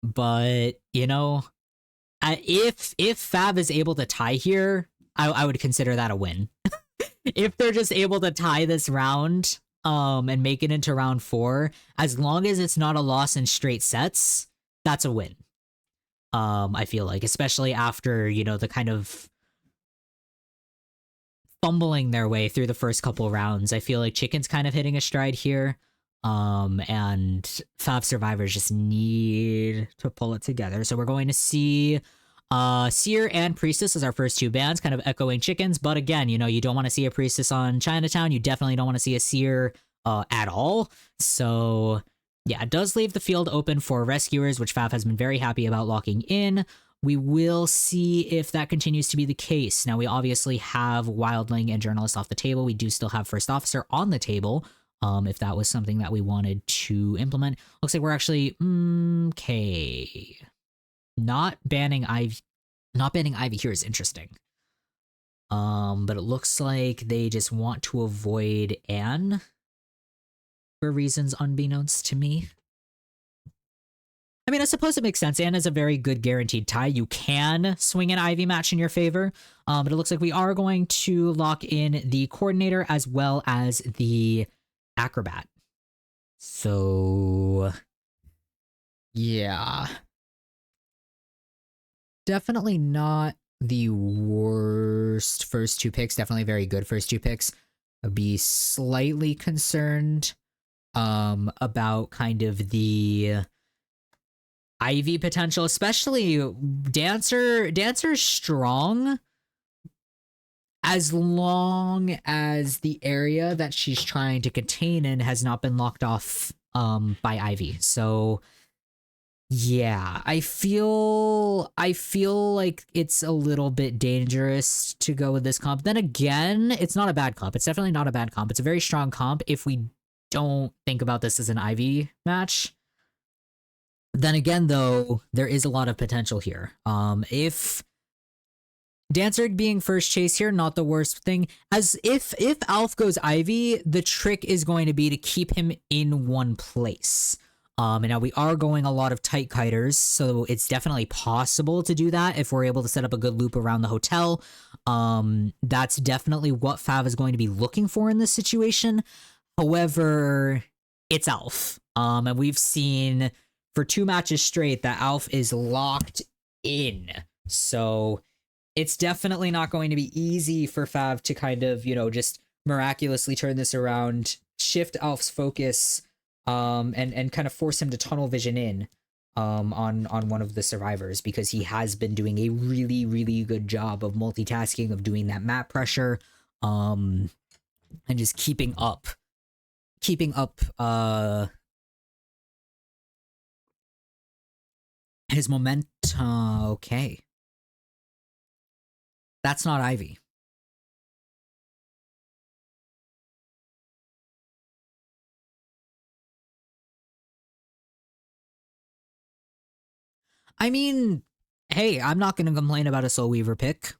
But, if Fav is able to tie here, I would consider that a win. If they're just able to tie this round, and make it into round 4, as long as it's not a loss in straight sets, that's a win. I feel like, especially after, the kind of fumbling their way through the first couple rounds. I feel like Chicken's kind of hitting a stride here, and Fav survivors just need to pull it together. So we're going to see Seer and Priestess as our first 2 bans, kind of echoing Chickens, but again, you don't want to see a Priestess on Chinatown. You definitely don't want to see a Seer at all. So yeah, it does leave the field open for Rescuers, which Fav has been very happy about locking in. We will see if that continues to be the case. Now, we obviously have Wildling and Journalist off the table. We do still have First Officer on the table, if that was something that we wanted to implement. Looks like we're actually, okay. Not banning Ivy here is interesting. But it looks like they just want to avoid Anne for reasons unbeknownst to me. I mean, I suppose it makes sense. Anne is a very good guaranteed tie. You can swing an Ivy match in your favor, but it looks like we are going to lock in the Coordinator as well as the Acrobat. So, yeah. Definitely not the worst first 2 picks. Definitely very good first 2 picks. I'd be slightly concerned about kind of the Ivy potential, especially Dancer's strong as long as the area that she's trying to contain in has not been locked off by Ivy. So yeah, I feel like it's a little bit dangerous to go with this comp. Then again, it's not a bad comp. It's definitely not a bad comp. It's a very strong comp if we don't think about this as an Ivy match. Then again, though, there is a lot of potential here. If Dancer being first chase here, not the worst thing. As if Alf goes Ivy, the trick is going to be to keep him in one place. And now we are going a lot of tight kiters, so it's definitely possible to do that if we're able to set up a good loop around the hotel. That's definitely what Fav is going to be looking for in this situation. However, it's Alf. And we've seen for 2 matches straight that Alf is locked in. So it's definitely not going to be easy for Fav to kind of, just miraculously turn this around, shift Alf's focus, and kind of force him to tunnel vision in on one of the survivors, because he has been doing a really, really good job of multitasking, of doing that map pressure, and just keeping up his momentum. Okay. That's not Ivy. I mean, hey, I'm not going to complain about a Soul Weaver pick.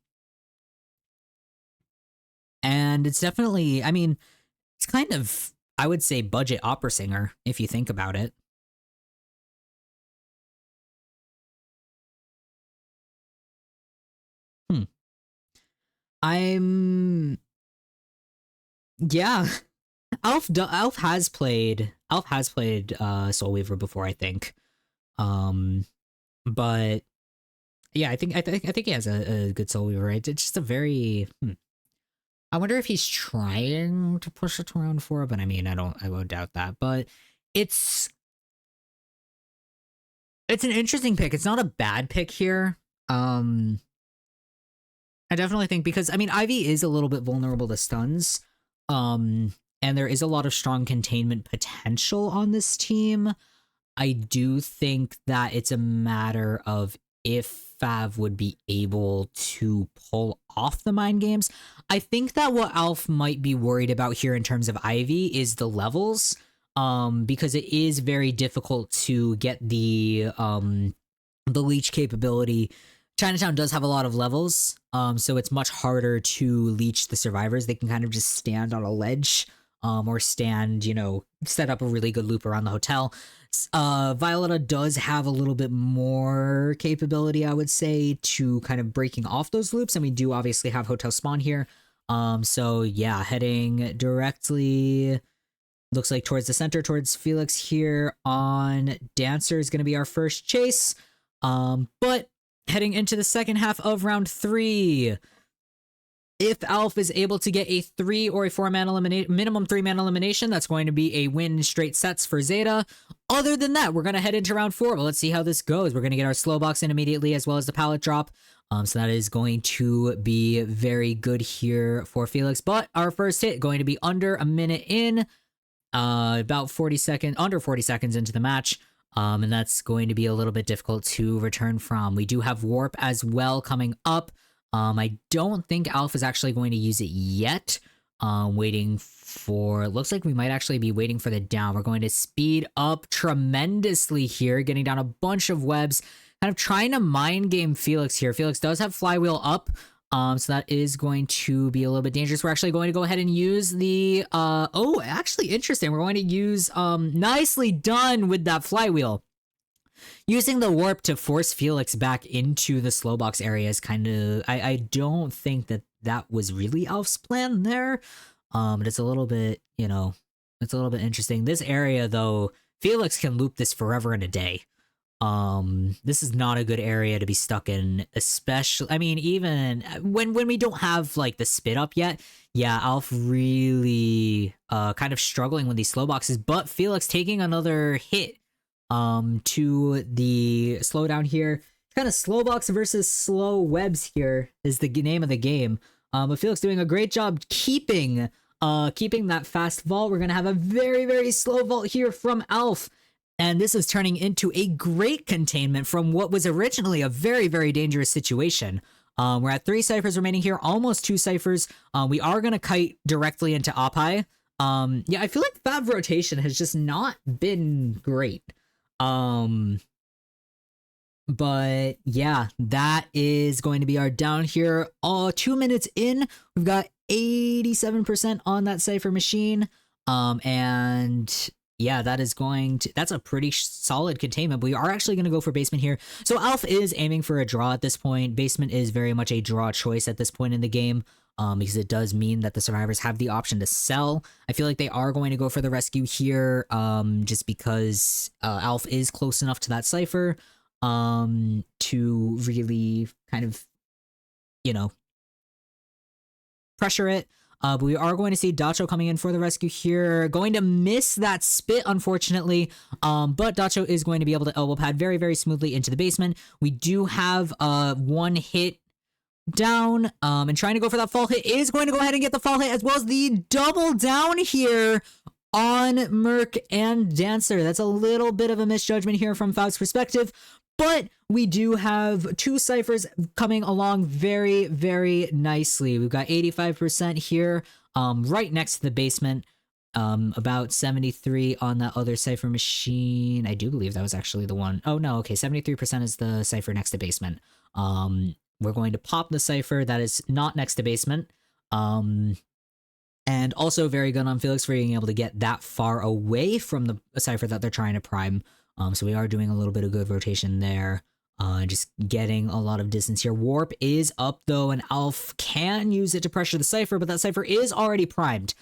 And it's definitely, I mean, it's kind of, I would say, budget opera singer, if you think about it. Hmm. I'm, yeah. Alf has played Soul Weaver before, I think. Um, but yeah, I think he has a good Soul Weaver. Right? It's just a very. I wonder if he's trying to push it to round 4, but I mean, I won't doubt that. But it's an interesting pick. It's not a bad pick here. Um, I definitely think, because I mean, Ivy is a little bit vulnerable to stuns. Um, and there is a lot of strong containment potential on this team. I do think that it's a matter of if Fav would be able to pull off the mind games. I think that what Alf might be worried about here in terms of Ivy is the levels, because it is very difficult to get the leech capability. Chinatown does have a lot of levels, so it's much harder to leech the survivors. They can kind of just stand on a ledge, or stand, set up a really good loop around the hotel. Violetta does have a little bit more capability, I would say, to kind of breaking off those loops, and we do obviously have hotel spawn here. So yeah, heading directly, looks like towards the center, towards Felix here on Dancer is going to be our first chase. But heading into the second half of round 3, if Alf is able to get a 3 or a 4-man minimum 3-man elimination, that's going to be a win straight sets for Zeta. Other than that, we're going to head into round 4, but let's see how this goes. We're going to get our slow box in immediately, as well as the pallet drop. So that is going to be very good here for Felix. But our first hit going to be under a minute in, about 40 seconds, under 40 seconds into the match. And that's going to be a little bit difficult to return from. We do have Warp as well coming up. I don't think Alf is actually going to use it yet. Waiting for, looks like we might actually be waiting for the down. We're going to speed up tremendously here, getting down a bunch of webs, kind of trying to mind game Felix here. Felix does have flywheel up. So that is going to be a little bit dangerous. We're actually going to go ahead and use the, oh, actually interesting. We're going to use, nicely done with that flywheel. Using the warp to force Felix back into the slow box area is kind of, I don't think that was really Alf's plan there. But it's a little bit, it's a little bit interesting. This area though, Felix can loop this forever and a day. This is not a good area to be stuck in, especially, I mean, even when we don't have like the spit up yet. Yeah, Alf really kind of struggling with these slow boxes, but Felix taking another hit to the slowdown here. Kind of Slowbox versus Slow Webs here is the name of the game. But Felix doing a great job keeping that fast vault. We're gonna have a very, very slow vault here from Alf. And this is turning into a great containment from what was originally a very, very dangerous situation. We're at 3 ciphers remaining here, almost 2 ciphers. We are going to kite directly into Oppai. Yeah, I feel like Fab rotation has just not been great. But yeah, that is going to be our down here. 2 minutes in, we've got 87% on that cipher machine. And yeah, that's a pretty solid containment. We are actually going to go for basement here. So Alf is aiming for a draw at this point. Basement is very much a draw choice at this point in the game, because it does mean that the survivors have the option to sell. I feel like they are going to go for the rescue here, just because Alf is close enough to that cipher to really kind of, pressure it. But we are going to see Dacho coming in for the rescue here. Going to miss that spit, unfortunately. But Dacho is going to be able to elbow pad very, very smoothly into the basement. We do have 1 hit down. And trying to go for that fall hit is going to go ahead and get the fall hit, as well as the double down here on Merc and Dancer. That's a little bit of a misjudgment here from Fab's perspective. But we do have 2 ciphers coming along very, very nicely. We've got 85% here, right next to the basement. About 73 on that other cipher machine. I do believe that was actually the one. Oh no, okay, 73% is the cipher next to basement. We're going to pop the cipher that is not next to basement. And also very good on Felix for being able to get that far away from the cipher that they're trying to prime. So we are doing a little bit of good rotation there. Just getting a lot of distance here. Warp is up though, and Alf can use it to pressure the cipher, but that cipher is already primed.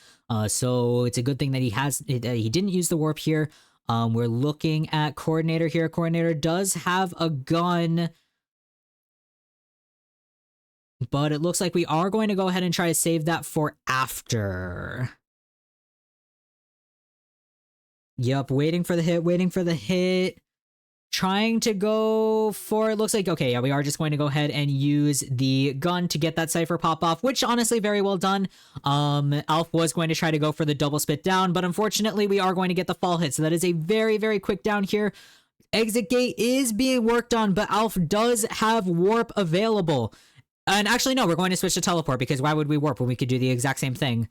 So it's a good thing that he didn't use the warp here. We're looking at Coordinator here. Coordinator does have a gun, but it looks like we are going to go ahead and try to save that for after. Yep, waiting for the hit. Trying to go for, it looks like, okay, yeah, we are just going to go ahead and use the gun to get that cipher pop off, which honestly, very well done. Alf was going to try to go for the double spit down, but unfortunately, we are going to get the fall hit. So that is a very, very quick down here. Exit gate is being worked on, but Alf does have warp available. And actually, no, we're going to switch to teleport, because why would we warp when we could do the exact same thing?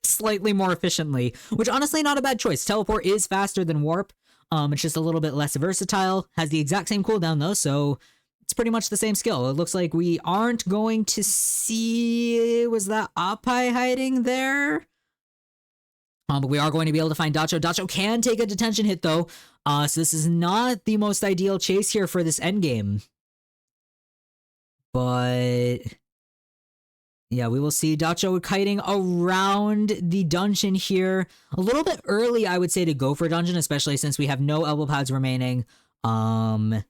Slightly more efficiently, which honestly, not a bad choice. Teleport is faster than warp. It's just a little bit less versatile. Has the exact same cooldown though, so it's pretty much the same skill. It looks like we aren't going to see... Was that Oppai hiding there? But we are going to be able to find Dacho. Dacho can take a detention hit though, so this is not the most ideal chase here for this endgame. But... yeah, we will see Dacho kiting around the dungeon here. A little bit early, I would say, to go for dungeon, especially since we have no elbow pads remaining. But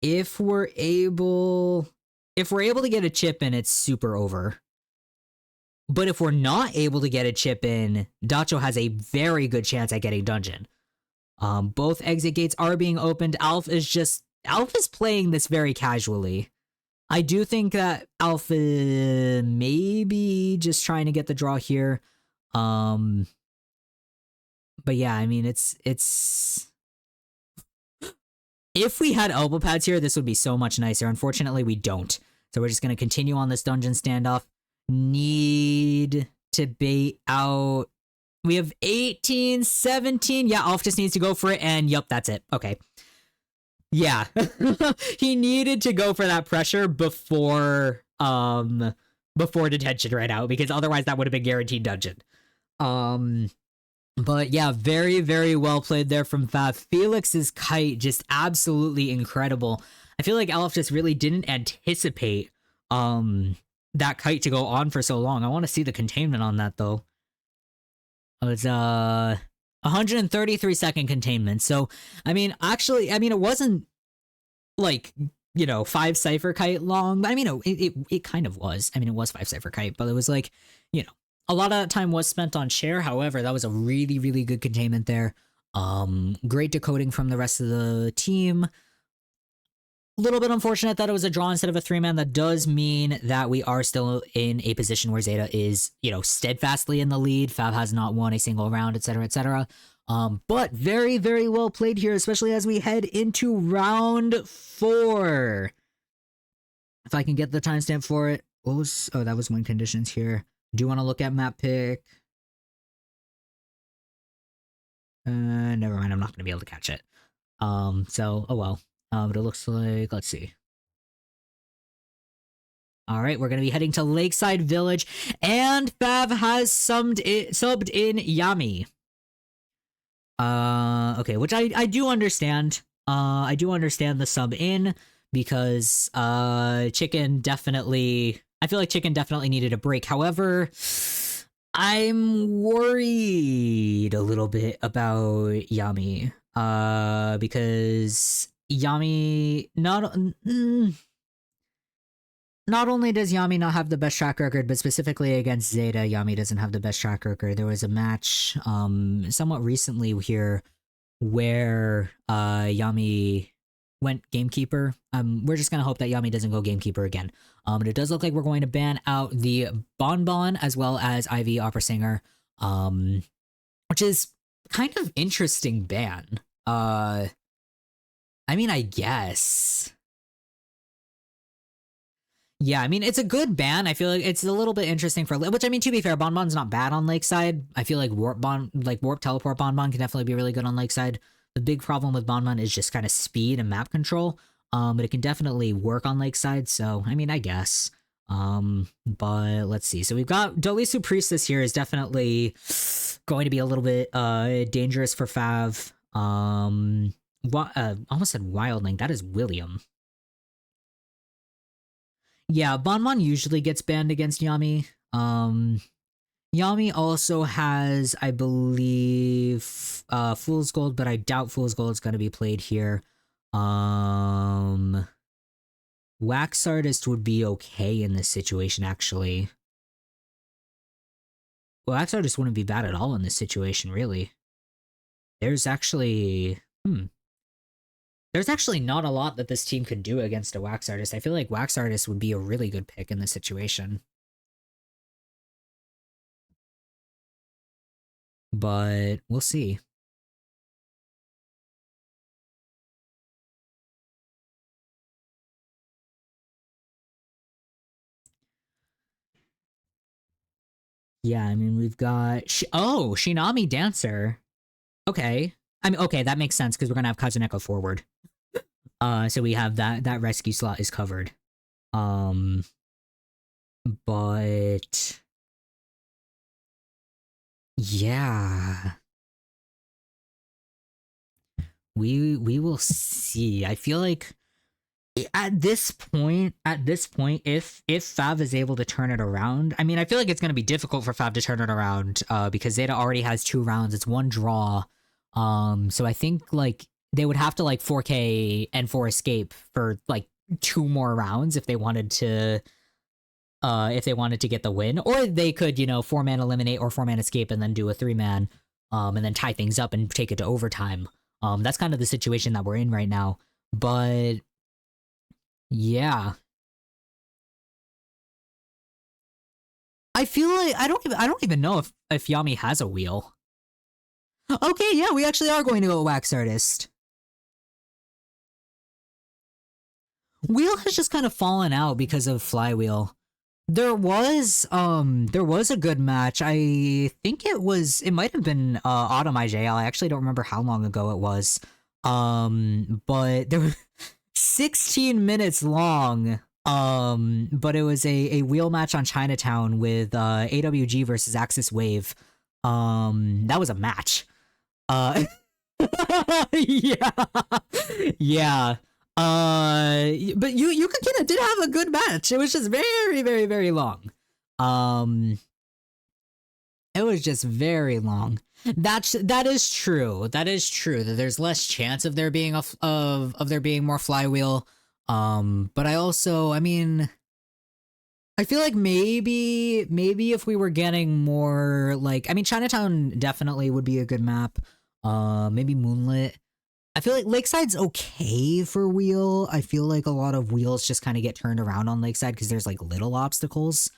if we're able to get a chip in, it's super over. But if we're not able to get a chip in, Dacho has a very good chance at getting dungeon. Both exit gates are being opened. Alf is playing this very casually. I do think that Alpha maybe just trying to get the draw here. But yeah, I mean, it's if we had elbow pads here, this would be so much nicer. Unfortunately, we don't. So we're just going to continue on this dungeon standoff. Need to bait out. We have 18, 17. Yeah, Alf just needs to go for it. And yup, that's it. Okay. Yeah, he needed to go for that pressure before detention right now, because otherwise that would have been guaranteed dungeon. But yeah, very, very well played there from Fab. Felix's kite just absolutely incredible. I feel like Alf just really didn't anticipate that kite to go on for so long. I want to see the containment on that though. It's 133-second containment. So, I mean, it wasn't like, 5 cipher kite long, but I mean, it kind of was. I mean, it was 5 cipher kite, but it was like, A lot of that time was spent on Cher. However, that was a really, really good containment there. Great decoding from the rest of the team. A little bit unfortunate that it was a draw instead of a 3-man. That does mean that we are still in a position where Zeta is, steadfastly in the lead. Fav has not won a single round, etc., etc. But very, very well played here, especially as we head into round 4. If I can get the timestamp for it. That was win conditions here. Do you want to look at map pick? Never mind. I'm not going to be able to catch it. So, oh well. But it looks like, let's see. All right, we're going to be heading to Lakeside Village, and Fav has subbed in Yami. Okay, which I do understand. I do understand the sub in because Chicken definitely, I feel like Chicken definitely needed a break. However, I'm worried a little bit about Yami. Because Yami not only does Yami not have the best track record, but specifically against Zeta, Yami doesn't have the best track record. There was a match somewhat recently here where Yami went gamekeeper. We're just gonna hope that Yami doesn't go gamekeeper again. But it does look like we're going to ban out the Bonbon as well as Ivy Opera Singer, which is kind of interesting ban. I mean, I guess. Yeah, I mean, it's a good ban. I feel like it's a little bit interesting for, which, I mean, to be fair, Bonbon's not bad on Lakeside. I feel like Warp Teleport Bonbon can definitely be really good on Lakeside. The big problem with Bonbon is just kind of speed and map control. But it can definitely work on Lakeside, so, I mean, I guess. But let's see. So we've got Dolisu Priestess here is definitely going to be a little bit dangerous for Fav. Almost said Wildling. That is William. Yeah, Bonbon usually gets banned against Yami. Yami also has, I believe, Fool's Gold, but I doubt Fool's Gold is going to be played here. Wax Artist would be okay in this situation, actually. Wax Artist wouldn't be bad at all in this situation, really. There's actually... There's actually not a lot that this team could do against a Wax Artist. I feel like Wax Artist would be a really good pick in this situation. But we'll see. Yeah, I mean, we've got... Shinami Dancer. Okay. I mean, okay, that makes sense because we're going to have Kazuneko forward. So we have that rescue slot is covered. But... yeah. We will see. I feel like at this point, if Fav is able to turn it around, I mean, I feel like it's going to be difficult for Fav to turn it around because Zeta already has 2 rounds. It's 1 draw. So I think like they would have to like 4K and 4 escape for like 2 more rounds if they wanted to get the win, or they could, 4-man eliminate or 4-man escape and then do a 3-man and then tie things up and take it to overtime. That's kind of the situation that we're in right now. But yeah. I feel like I don't even know if Yami has a wheel. Okay, yeah, we actually are going to go Wax Artist. Wheel has just kind of fallen out because of Flywheel. There was a good match. I think it might have been Autumn IJL. I actually don't remember how long ago it was. But there was 16 minutes long. But it was a wheel match on Chinatown with AWG versus Axis Wave. That was a match. Yeah. Yeah. But Yukakina did have a good match. It was just very, very, very long. It was just very long. That is true. That is true. That there's less chance of there being of there being more Flywheel. But I mean, I feel like maybe if we were getting more like, I mean, Chinatown definitely would be a good map. Maybe Moonlit. I feel like Lakeside's okay for wheel. I feel like a lot of wheels just kind of get turned around on Lakeside because there's like little obstacles.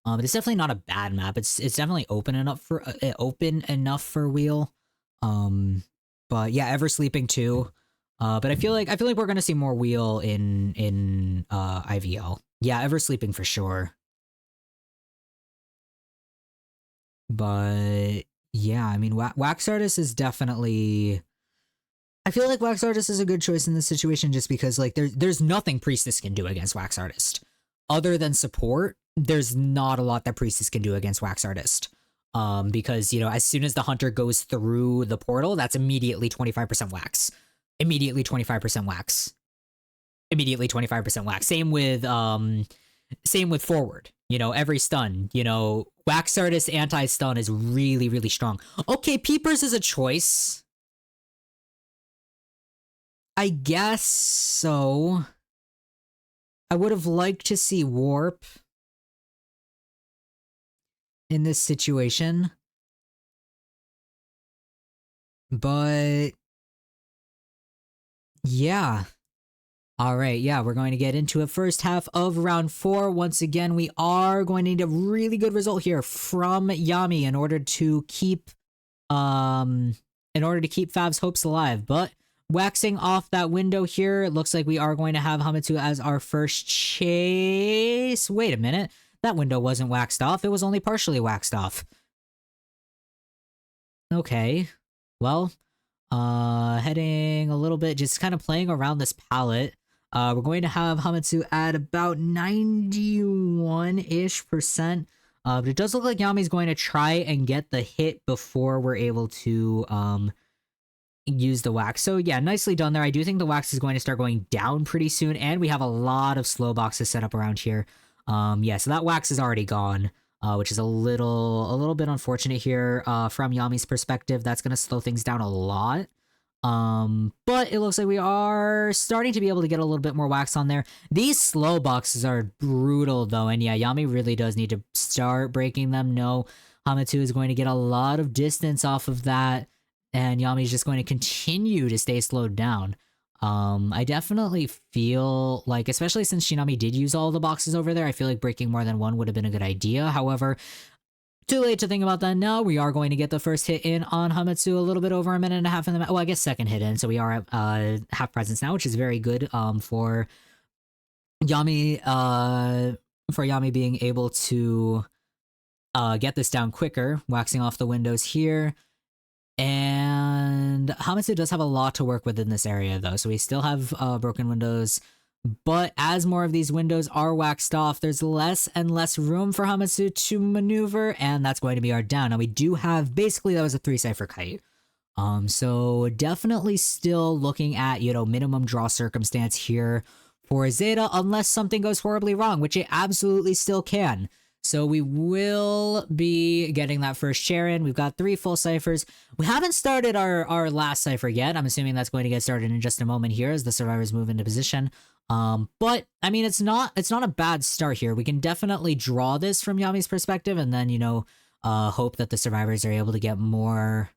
But it's definitely not a bad map. It's definitely open enough for wheel. Um, but yeah, Ever Sleeping too. But I feel like we're gonna see more wheel in IVL. Yeah, Ever Sleeping for sure. But yeah, I mean, Wax Artist is definitely. I feel like Wax Artist is a good choice in this situation just because like there's nothing Priestess can do against Wax Artist. Other than support, there's not a lot that Priestess can do against Wax Artist. Because you know, as soon as the hunter goes through the portal, that's immediately 25% wax. Immediately 25% wax. Immediately 25% wax. Same with forward. You know, every stun, you know, Wax Artist anti-stun is really, really strong. Okay, Peepers is a choice. I guess so. I would have liked to see Warp in this situation. But yeah. All right, yeah, we're going to get into it. First half of round 4. Once again, we are going to need a really good result here from Yami in order to keep Fav's hopes alive. But waxing off that window here, it looks like we are going to have Hamitsu as our first chase. Wait a minute. That window wasn't waxed off. It was only partially waxed off. Okay. Well, heading a little bit, just kind of playing around this palette. We're going to have Hamitsu at about 91-ish%. But it does look like Yami's going to try and get the hit before we're able to use the wax. So yeah, nicely done there. I do think the wax is going to start going down pretty soon, and we have a lot of slow boxes set up around here. Yeah, so that wax is already gone. Which is a little bit unfortunate here from Yami's perspective. That's going to slow things down a lot. But it looks like we are starting to be able to get a little bit more wax on there. These slow boxes are brutal though, and yeah, Yami really does need to start breaking them. No, Hamitsu is going to get a lot of distance off of that, and Yami's just going to continue to stay slowed down. I definitely feel like, especially since Shinami did use all the boxes over there, I feel like breaking more than one would have been a good idea. However, too late to think about that now. We are going to get the first hit in on Hamitsu a little bit over a minute and a half in the well, I guess second hit in, so we are at half presence now, which is very good for Yami being able to get this down quicker, waxing off the windows here. And Hamitsu does have a lot to work with in this area, though. So we still have broken windows. But as more of these windows are waxed off, there's less and less room for Hamitsu to maneuver. And that's going to be our down. Now, we do have... Basically, that was a 3-cipher kite. So definitely still looking at, you know, minimum draw circumstance here for Zeta. Unless something goes horribly wrong, which it absolutely still can. So we will be getting that first share in. We've got 3 full ciphers. We haven't started our last cipher yet. I'm assuming that's going to get started in just a moment here as the survivors move into position. But I mean, it's not a bad start here. We can definitely draw this from Yami's perspective, and then, you know, hope that the survivors are able to get more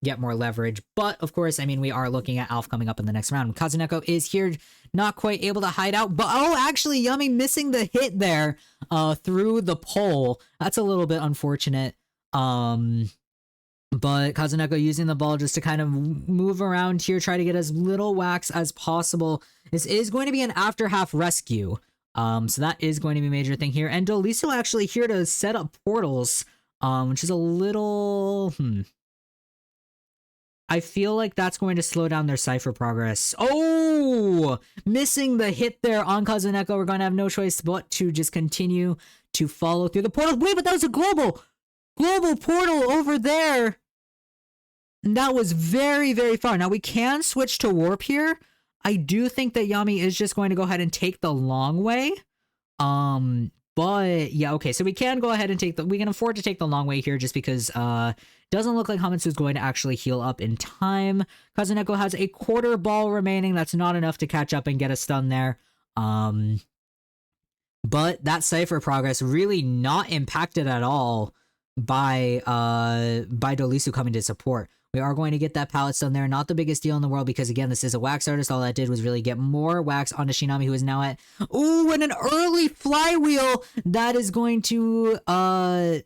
leverage. But of course, I mean, we are looking at Alf coming up in the next round. Kazuneko is here, not quite able to hide out, but oh, actually, Yami missing the hit there through the pole. That's a little bit unfortunate. But Kazuneko using the ball just to kind of move around here, try to get as little wax as possible. This is going to be an after half rescue. So that is going to be a major thing here. And Doliso actually here to set up portals, which is a little... I feel like that's going to slow down their cipher progress. Oh! Missing the hit there on Kazuneko. We're going to have no choice but to just continue to follow through the portal. Wait, but that was a global portal over there. And that was very, very far. Now, we can switch to warp here. I do think that Yami is just going to go ahead and take the long way. But yeah, okay, so we can go ahead and we can afford to take the long way here just because doesn't look like Hamitsu is going to actually heal up in time. Kazuneko has a quarter ball remaining. That's not enough to catch up and get a stun there. But that cipher progress really not impacted at all by Dolisu coming to support. We are going to get that pallet stone there. Not the biggest deal in the world because, again, this is a wax artist. All that did was really get more wax onto Shinami, who is now at... Ooh, and an early flywheel! That is going to, kind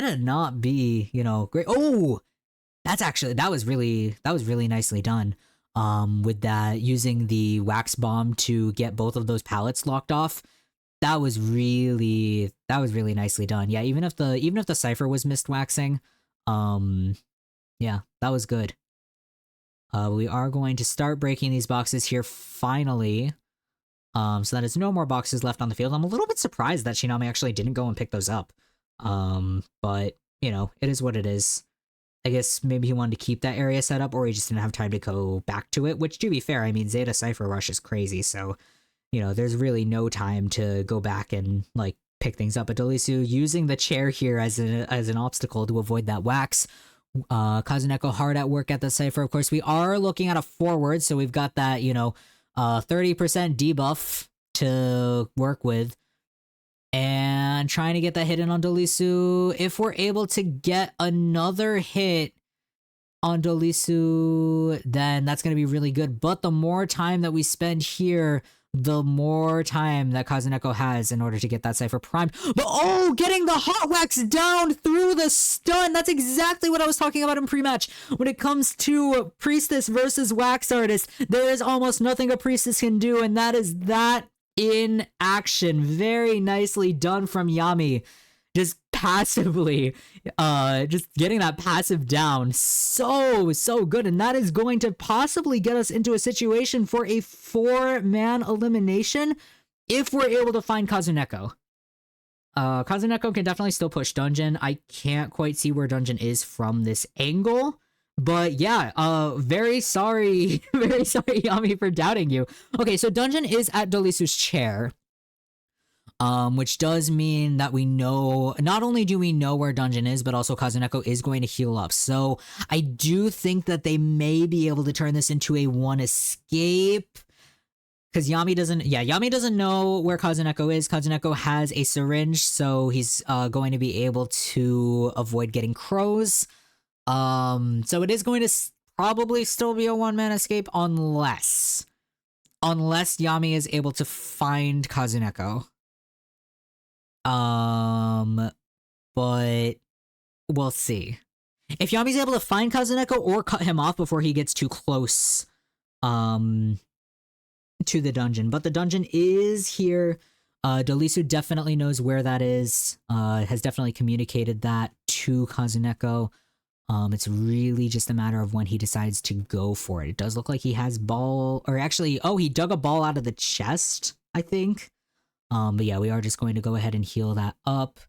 of not be, you know, great. Oh! That was really nicely done. With that, using the wax bomb to get both of those pallets locked off. That was really nicely done. Yeah, even if the cipher was missed waxing, yeah, that was good. We are going to start breaking these boxes here finally. So that there's no more boxes left on the field. I'm a little bit surprised that Shinami actually didn't go and pick those up. But you know, it is what it is. I guess maybe he wanted to keep that area set up, or he just didn't have time to go back to it. Which, to be fair, I mean, Zeta Cipher Rush is crazy, so you know, there's really no time to go back and like pick things up. But Dolisu using the chair here as an obstacle to avoid that wax. Kazuneko hard at work at the cipher. Of course, we are looking at a forward, so we've got that, you know, 30% debuff to work with. And trying to get that hit in on Dolisu. If we're able to get another hit on Dolisu, then that's going to be really good. But the more time that we spend here, the more time that Kazuneko has in order to get that cipher primed. But oh, getting the hot wax down through the stun. That's exactly what I was talking about in pre-match. When it comes to Priestess versus Wax Artist, there is almost nothing a Priestess can do, and that is that in action. Very nicely done from Yami. Just passively, just getting that passive down. So good. And that is going to possibly get us into a situation for a 4-man elimination if we're able to find Kazuneko. Kazuneko can definitely still push Dungeon. I can't quite see where Dungeon is from this angle. But yeah, very sorry, very sorry, Yami, for doubting you. Okay, so Dungeon is at Dolisu's chair. Which does mean that we know, not only do we know where Dungeon is, but also Kazuneko is going to heal up. So I do think that they may be able to turn this into a 1 escape. Because Yami doesn't know where Kazuneko is. Kazuneko has a syringe, so he's going to be able to avoid getting crows. So it is going to probably still be a 1-man escape unless Yami is able to find Kazuneko. But we'll see. If Yami's able to find Kazuneko or cut him off before he gets too close, to the dungeon. But the dungeon is here. Dolisu definitely knows where that is. Has definitely communicated that to Kazuneko. It's really just a matter of when he decides to go for it. It does look like he has ball, or actually, oh, he dug a ball out of the chest, I think. But yeah, we are just going to go ahead and heal that up.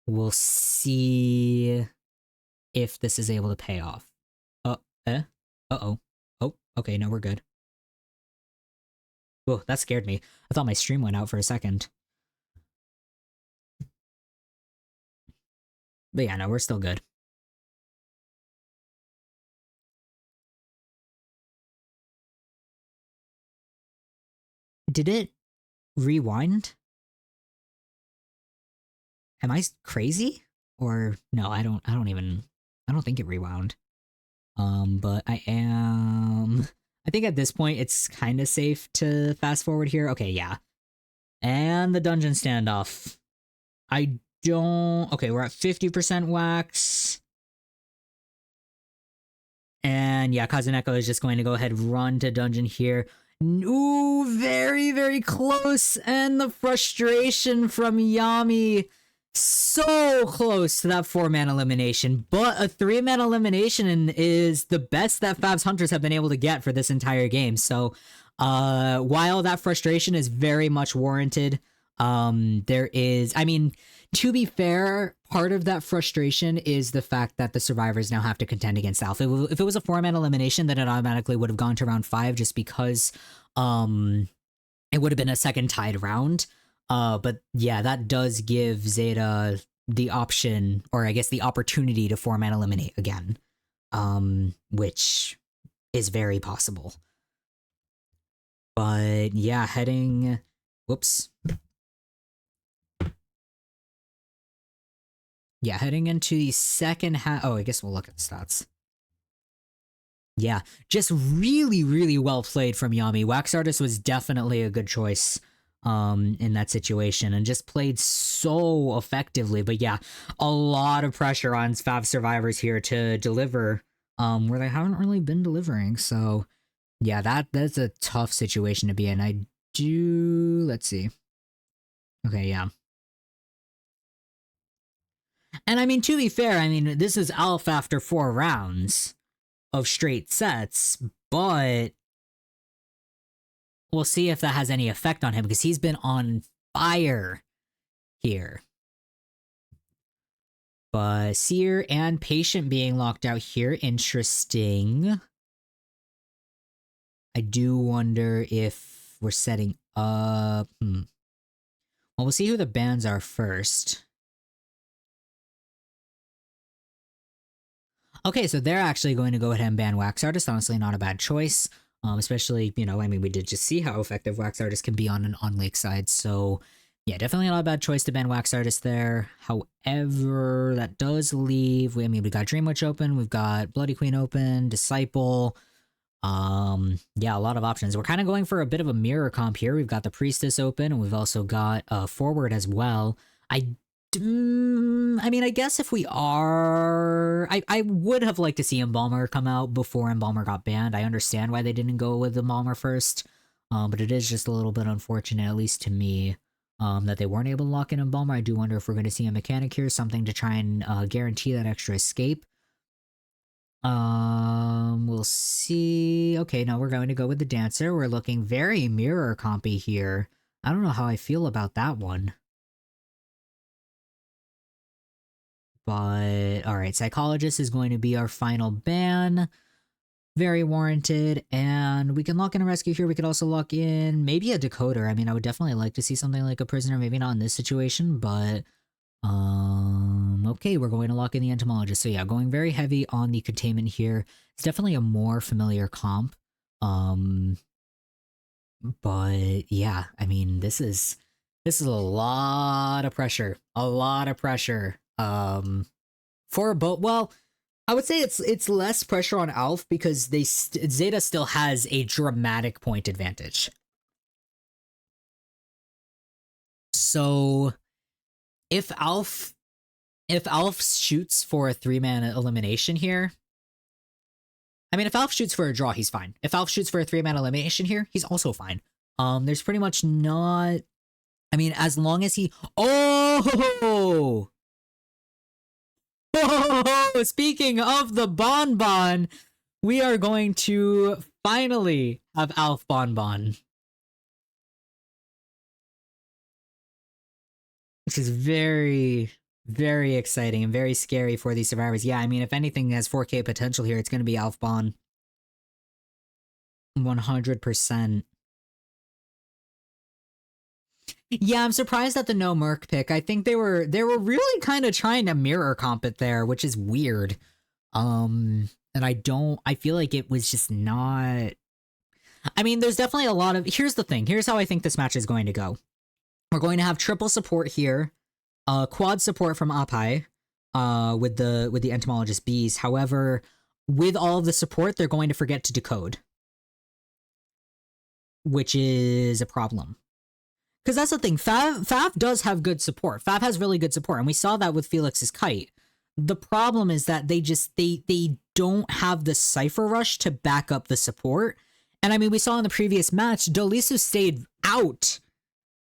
We'll see if this is able to pay off. Uh-oh. Oh, okay, no, we're good. Oh, that scared me. I thought my stream went out for a second. But yeah, no, we're still good. Did it rewind? Am I crazy? Or no, I don't think it rewound. But I think at this point it's kind of safe to fast forward here. Okay, yeah. And the dungeon standoff. Okay, we're at 50% wax. And yeah, Kazuneko is just going to go ahead and run to dungeon here. Ooh, very, very close. And the frustration from Yami. So close to that 4-man elimination. But a 3-man elimination is the best that Fab's Hunters have been able to get for this entire game. So while that frustration is very much warranted, there is, I mean, to be fair, part of that frustration is the fact that the survivors now have to contend against Alpha. If it was a 4-man elimination, then it automatically would have gone to round 5 just because it would have been a second tied round. But yeah, that does give Zeta the option, or I guess the opportunity to 4-man eliminate again, which is very possible. But yeah, whoops. yeah, heading into the second half. Oh, I guess we'll look at the stats. Yeah, just really, really well played from Yami. Wax Artist was definitely a good choice in that situation and just played so effectively. But yeah, a lot of pressure on Fav survivors here to deliver where they haven't really been delivering. So yeah, that's a tough situation to be in. I do let's see. Okay, yeah. And I mean, to be fair, I mean, this is Alf after 4 rounds of straight sets, but we'll see if that has any effect on him because he's been on fire here. But Seer and Patient being locked out here, interesting. I do wonder if we're setting up. Well, we'll see who the bans are first. Okay, so they're actually going to go ahead and ban Wax Artist. Honestly, not a bad choice. Especially, you know, I mean, we did just see how effective Wax Artist can be on an on lake side. So, yeah, definitely not a bad choice to ban Wax Artist there. However, that does leave. I mean, we got Dream Witch open, we've got Bloody Queen open, Disciple. Yeah, a lot of options. We're kind of going for a bit of a mirror comp here. We've got the Priestess open, and we've also got Forward as well. I mean, I guess if we are, I would have liked to see Embalmer come out before Embalmer got banned. I understand why they didn't go with Embalmer first, but it is just a little bit unfortunate, at least to me, that they weren't able to lock in Embalmer. I do wonder if we're going to see a mechanic here, something to try and guarantee that extra escape. We'll see. Okay, now we're going to go with the Dancer. We're looking very mirror compy here. I don't know how I feel about that one. But, alright, Psychologist is going to be our final ban. Very warranted. And we can lock in a Rescue here. We could also lock in maybe a Decoder. I mean, I would definitely like to see something like a Prisoner. Maybe not in this situation, but... Okay, we're going to lock in the Entomologist. So yeah, going very heavy on the Containment here. It's definitely a more familiar comp. But yeah, I mean, this is a lot of pressure. A lot of pressure. For both. Well, I would say it's less pressure on Alf because Zeta still has a dramatic point advantage. So if Alf shoots for a 3-man elimination here, I mean, if Alf shoots for a draw, he's fine. If Alf shoots for a 3-man elimination here, he's also fine. There's pretty much not. I mean, as long as he. Oh! Oh! Speaking of the Bonbon, we are going to finally have Alf Bonbon. Which is very, very exciting and very scary for these survivors. Yeah, I mean, if anything has 4K potential here, it's going to be Alf Bon. 100%. Yeah, I'm surprised at the no Merc pick. I think they were really kind of trying to mirror comp it there, which is weird. And I feel like it was just not. I mean, there's definitely a lot of. Here's the thing. Here's how I think this match is going to go. We're going to have triple support here, quad support from Apai, with the Entomologist Bees. However, with all of the support, they're going to forget to decode, which is a problem. Because that's the thing, Fav does have good support. Fav has really good support, and we saw that with Felix's Kite. The problem is that they don't have the Cypher Rush to back up the support. And I mean, we saw in the previous match, Dolisu stayed out.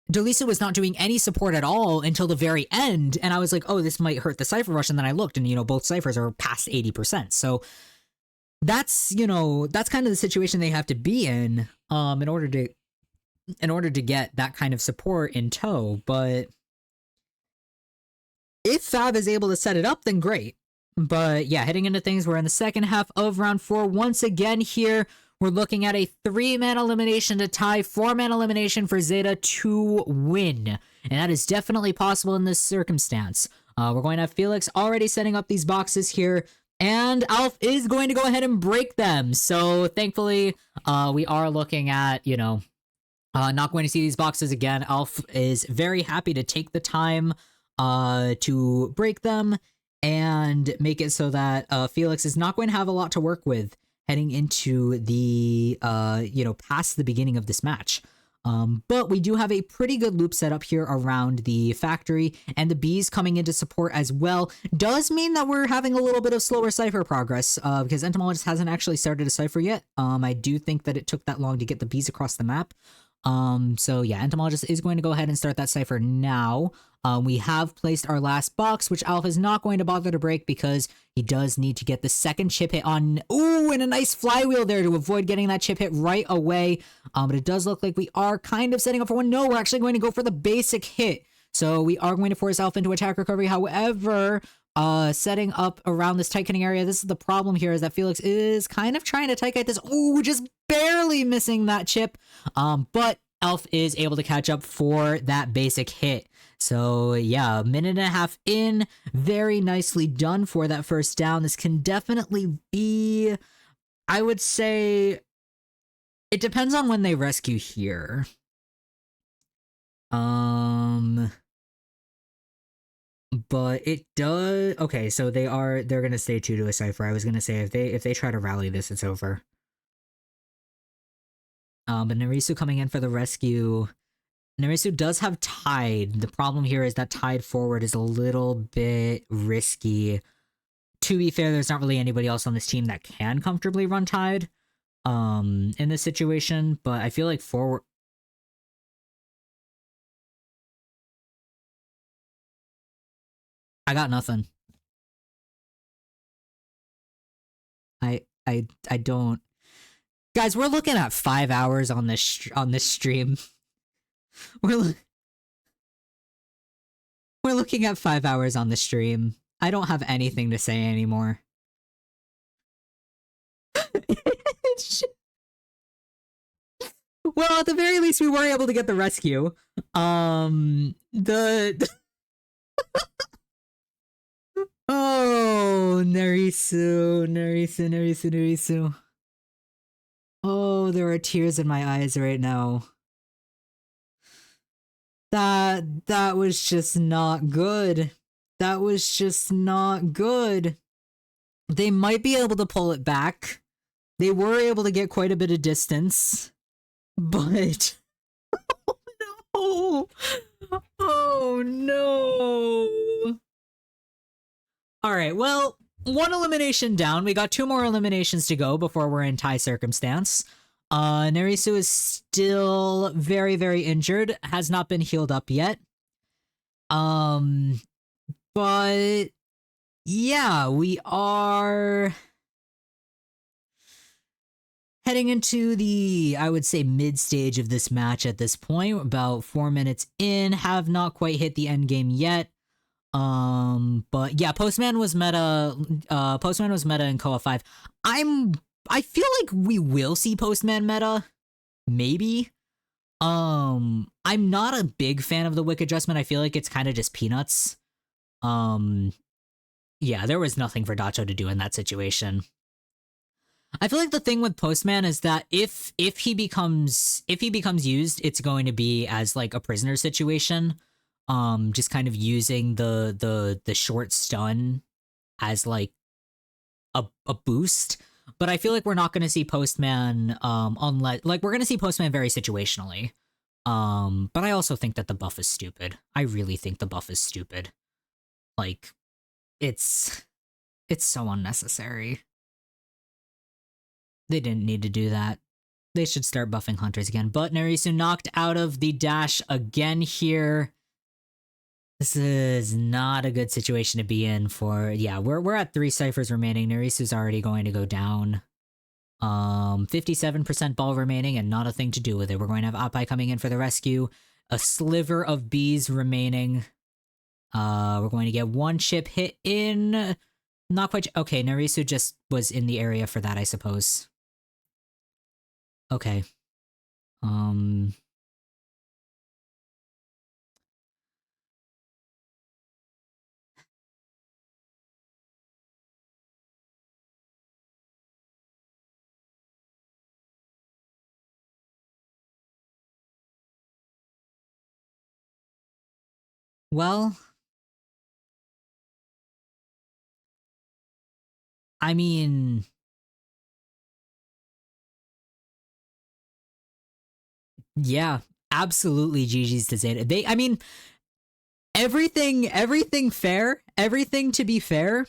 Dolisu was not doing any support at all until the very end, and I was like, oh, this might hurt the Cypher Rush, and then I looked, and, you know, both Cyphers are past 80%. So that's, you know, that's kind of the situation they have to be in in order to get that kind of support in tow. But if Fab is able to set it up, then great. But yeah, heading into things, we're in the second half of round 4 once again here. We're looking at a 3-man elimination to tie, 4-man elimination for Zeta to win. And that is definitely possible in this circumstance. We're going to have Felix already setting up these boxes here, and Alf is going to go ahead and break them. So thankfully, we are looking at, you know, not going to see these boxes again. Alf is very happy to take the time to break them and make it so that Felix is not going to have a lot to work with heading into the past the beginning of this match. But we do have a pretty good loop set up here around the factory, and the bees coming into support as well does mean that we're having a little bit of slower cipher progress because Entomologist hasn't actually started a cipher yet. I do think that it took that long to get the bees across the map. So yeah, Entomologist is going to go ahead and start that cipher now. We have placed our last box, which Alpha is not going to bother to break because he does need to get the second chip hit on. Ooh, and a nice flywheel there to avoid getting that chip hit right away. But it does look like we are kind of setting up for one. No, we're actually going to go for the basic hit. So we are going to force Alpha into attack recovery. However, setting up around this tight cutting area, this is the problem here, is that Felix is kind of trying to tight kite this. Ooh, just barely missing that chip. But Elf is able to catch up for that basic hit. So yeah, a minute and a half in, very nicely done for that first down. This can definitely be, I would say, it depends on when they rescue here. But it does. Okay, so they're gonna stay true to a cipher. I was gonna say if they try to rally this, it's over. But Narisu coming in for the rescue. Narisu does have Tide. The problem here is that Tide forward is a little bit risky. To be fair, there's not really anybody else on this team that can comfortably run Tide in this situation, but I feel like forward. I got nothing. I don't. Guys, we're looking at 5 hours on this stream. We're looking at 5 hours on the stream. I don't have anything to say anymore. Well, at the very least, we were able to get the rescue. The oh, Narisu. Oh, there are tears in my eyes right now. That was just not good. That was just not good. They might be able to pull it back. They were able to get quite a bit of distance, but oh no. Oh no. All right, well, one elimination down. We got 2 more eliminations to go before we're in tie circumstance. Narisu is still very, very injured, has not been healed up yet. But yeah, we are heading into the, I would say, mid stage of this match at this point. About 4 minutes in, have not quite hit the end game yet. But yeah, Postman was meta. Postman was meta in Koa 5. I feel like we will see Postman meta, maybe. I'm not a big fan of the Wick adjustment. I feel like it's kind of just peanuts. Yeah, there was nothing for Dacho to do in that situation. I feel like the thing with Postman is that if he becomes used, it's going to be as like a prisoner situation. Just kind of using the short stun as like a boost. But I feel like we're not going to see Postman unless like we're going to see Postman very situationally. But I also think that the buff is stupid. I really think the buff is stupid. Like it's so unnecessary. They didn't need to do that. They should start buffing hunters again. But Narisu knocked out of the dash again here. This is not a good situation to be in for, yeah, we're at 3 ciphers remaining. Narisu's already going to go down. 57% ball remaining and not a thing to do with it. We're going to have Appai coming in for the rescue. A sliver of bees remaining. We're going to get 1 chip hit in. Not quite. Okay, Narisu just was in the area for that, I suppose. Okay. Well, I mean, yeah, absolutely GG's to Zeta. I mean, everything fair, everything to be fair,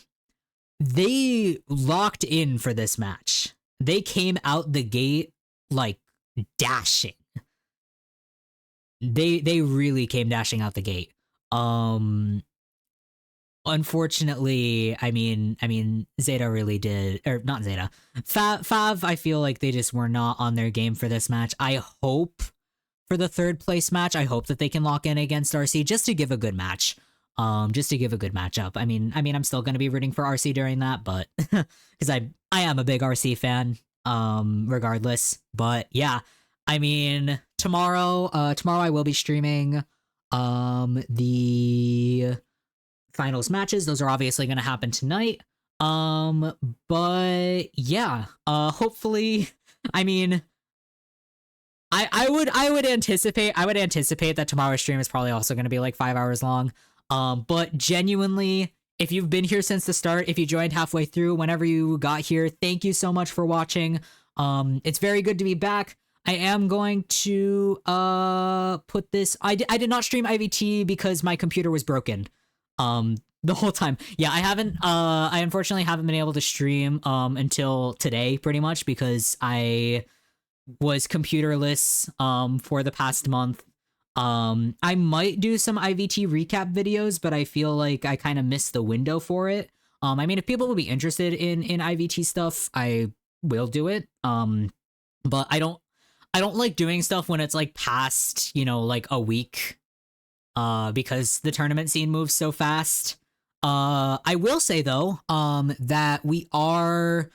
they locked in for this match. They came out the gate like dashing. They really came dashing out the gate. Um Unfortunately, I mean Zeta really did, or not Zeta. Fav, I feel like they just were not on their game for this match. I hope for the third place match, I hope that they can lock in against RC just to give a good match. Just to give a good matchup. I mean, I'm still gonna be rooting for RC during that, but because I am a big RC fan, regardless. But yeah, I mean, tomorrow I will be streaming, the finals matches. Those are obviously gonna happen tonight. But yeah, hopefully, I mean, I would anticipate that tomorrow's stream is probably also going to be like 5 hours long. But genuinely, if you've been here since the start, if you joined halfway through, whenever you got here, thank you so much for watching. It's very good to be back. I am going to put this. I did not stream IVT because my computer was broken. The whole time. Yeah, I unfortunately haven't been able to stream until today, pretty much, because I was computerless for the past month. I might do some IVT recap videos, but I feel like I kind of missed the window for it. I mean, if people will be interested in IVT stuff, I will do it. But I don't like doing stuff when it's like past, like a week, because the tournament scene moves so fast. I will say though, that we are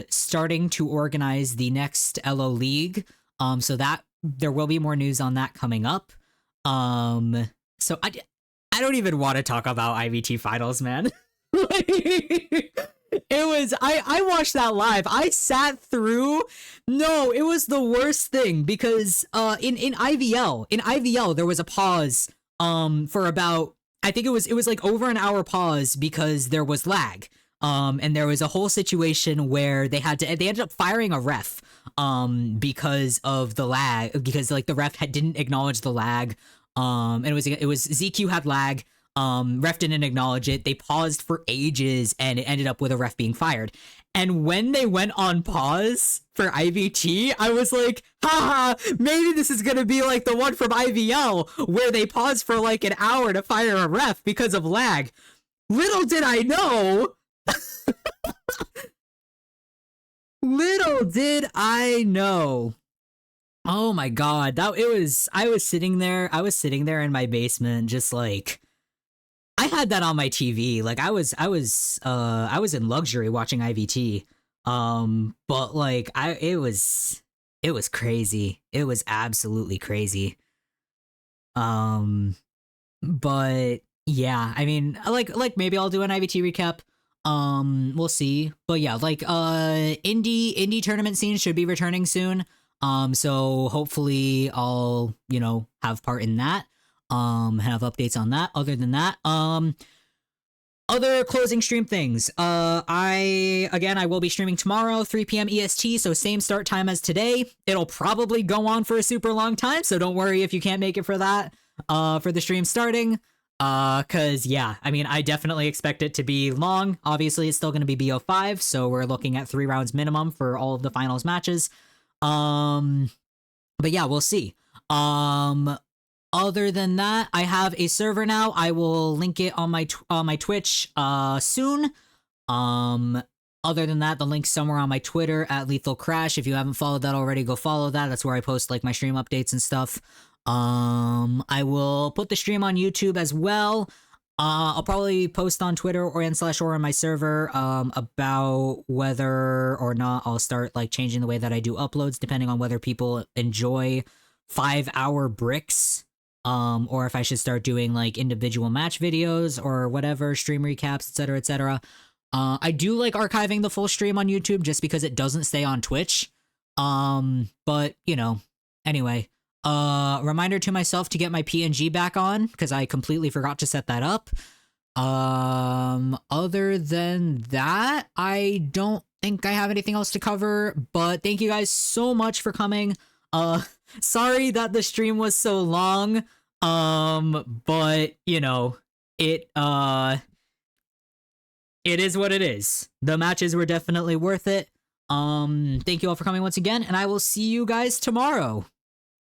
starting to organize the next LO League. So that there will be more news on that coming up. So I don't even want to talk about IVT finals, man. It was I watched that live. I sat through. No, it was the worst thing because in IVL there was a pause for about, I think it was like over an hour pause because there was lag. And there was a whole situation where they ended up firing a ref because of the lag, because like the ref didn't acknowledge the lag. And it was ZQ had lag. Ref didn't acknowledge it. They paused for ages and it ended up with a ref being fired. And when they went on pause for IVT, I was like, haha, maybe this is gonna be like the one from IVL where they paused for like an hour to fire a ref because of lag. Little did I know. Little did I know. Oh my god, I was sitting there in my basement just like, I had that on my TV. Like I was in luxury watching IVT. But like it was crazy. It was absolutely crazy. Um but yeah, I mean, like maybe I'll do an IVT recap. We'll see. But yeah, like indie tournament scene should be returning soon. So hopefully I'll, have part in that. Have updates on that. Other than that, other closing stream things. I will be streaming tomorrow, 3 p.m. EST, so same start time as today. It'll probably go on for a super long time, so don't worry if you can't make it for that, for the stream starting. Cause yeah, I mean, I definitely expect it to be long. Obviously, it's still gonna be BO5, so we're looking at 3 rounds minimum for all of the finals matches. But yeah, we'll see. Other than that, I have a server now. I will link it on my Twitch soon. Other than that, the link's somewhere on my Twitter at Lethal Crash. If you haven't followed that already, go follow that. That's where I post like my stream updates and stuff. I will put the stream on YouTube as well. I'll probably post on Twitter or on my server about whether or not I'll start like changing the way that I do uploads, depending on whether people enjoy 5-hour bricks, or if I should start doing like individual match videos or whatever, stream recaps, etc., etc. I do like archiving the full stream on YouTube just because it doesn't stay on Twitch. But anyway. Reminder to myself to get my PNG back on because I completely forgot to set that up. Other than that, I don't think I have anything else to cover, but thank you guys so much for coming. Uh, sorry that the stream was so long. But you know, it it is what it is. The matches were definitely worth it. Thank you all for coming once again, and I will see you guys tomorrow.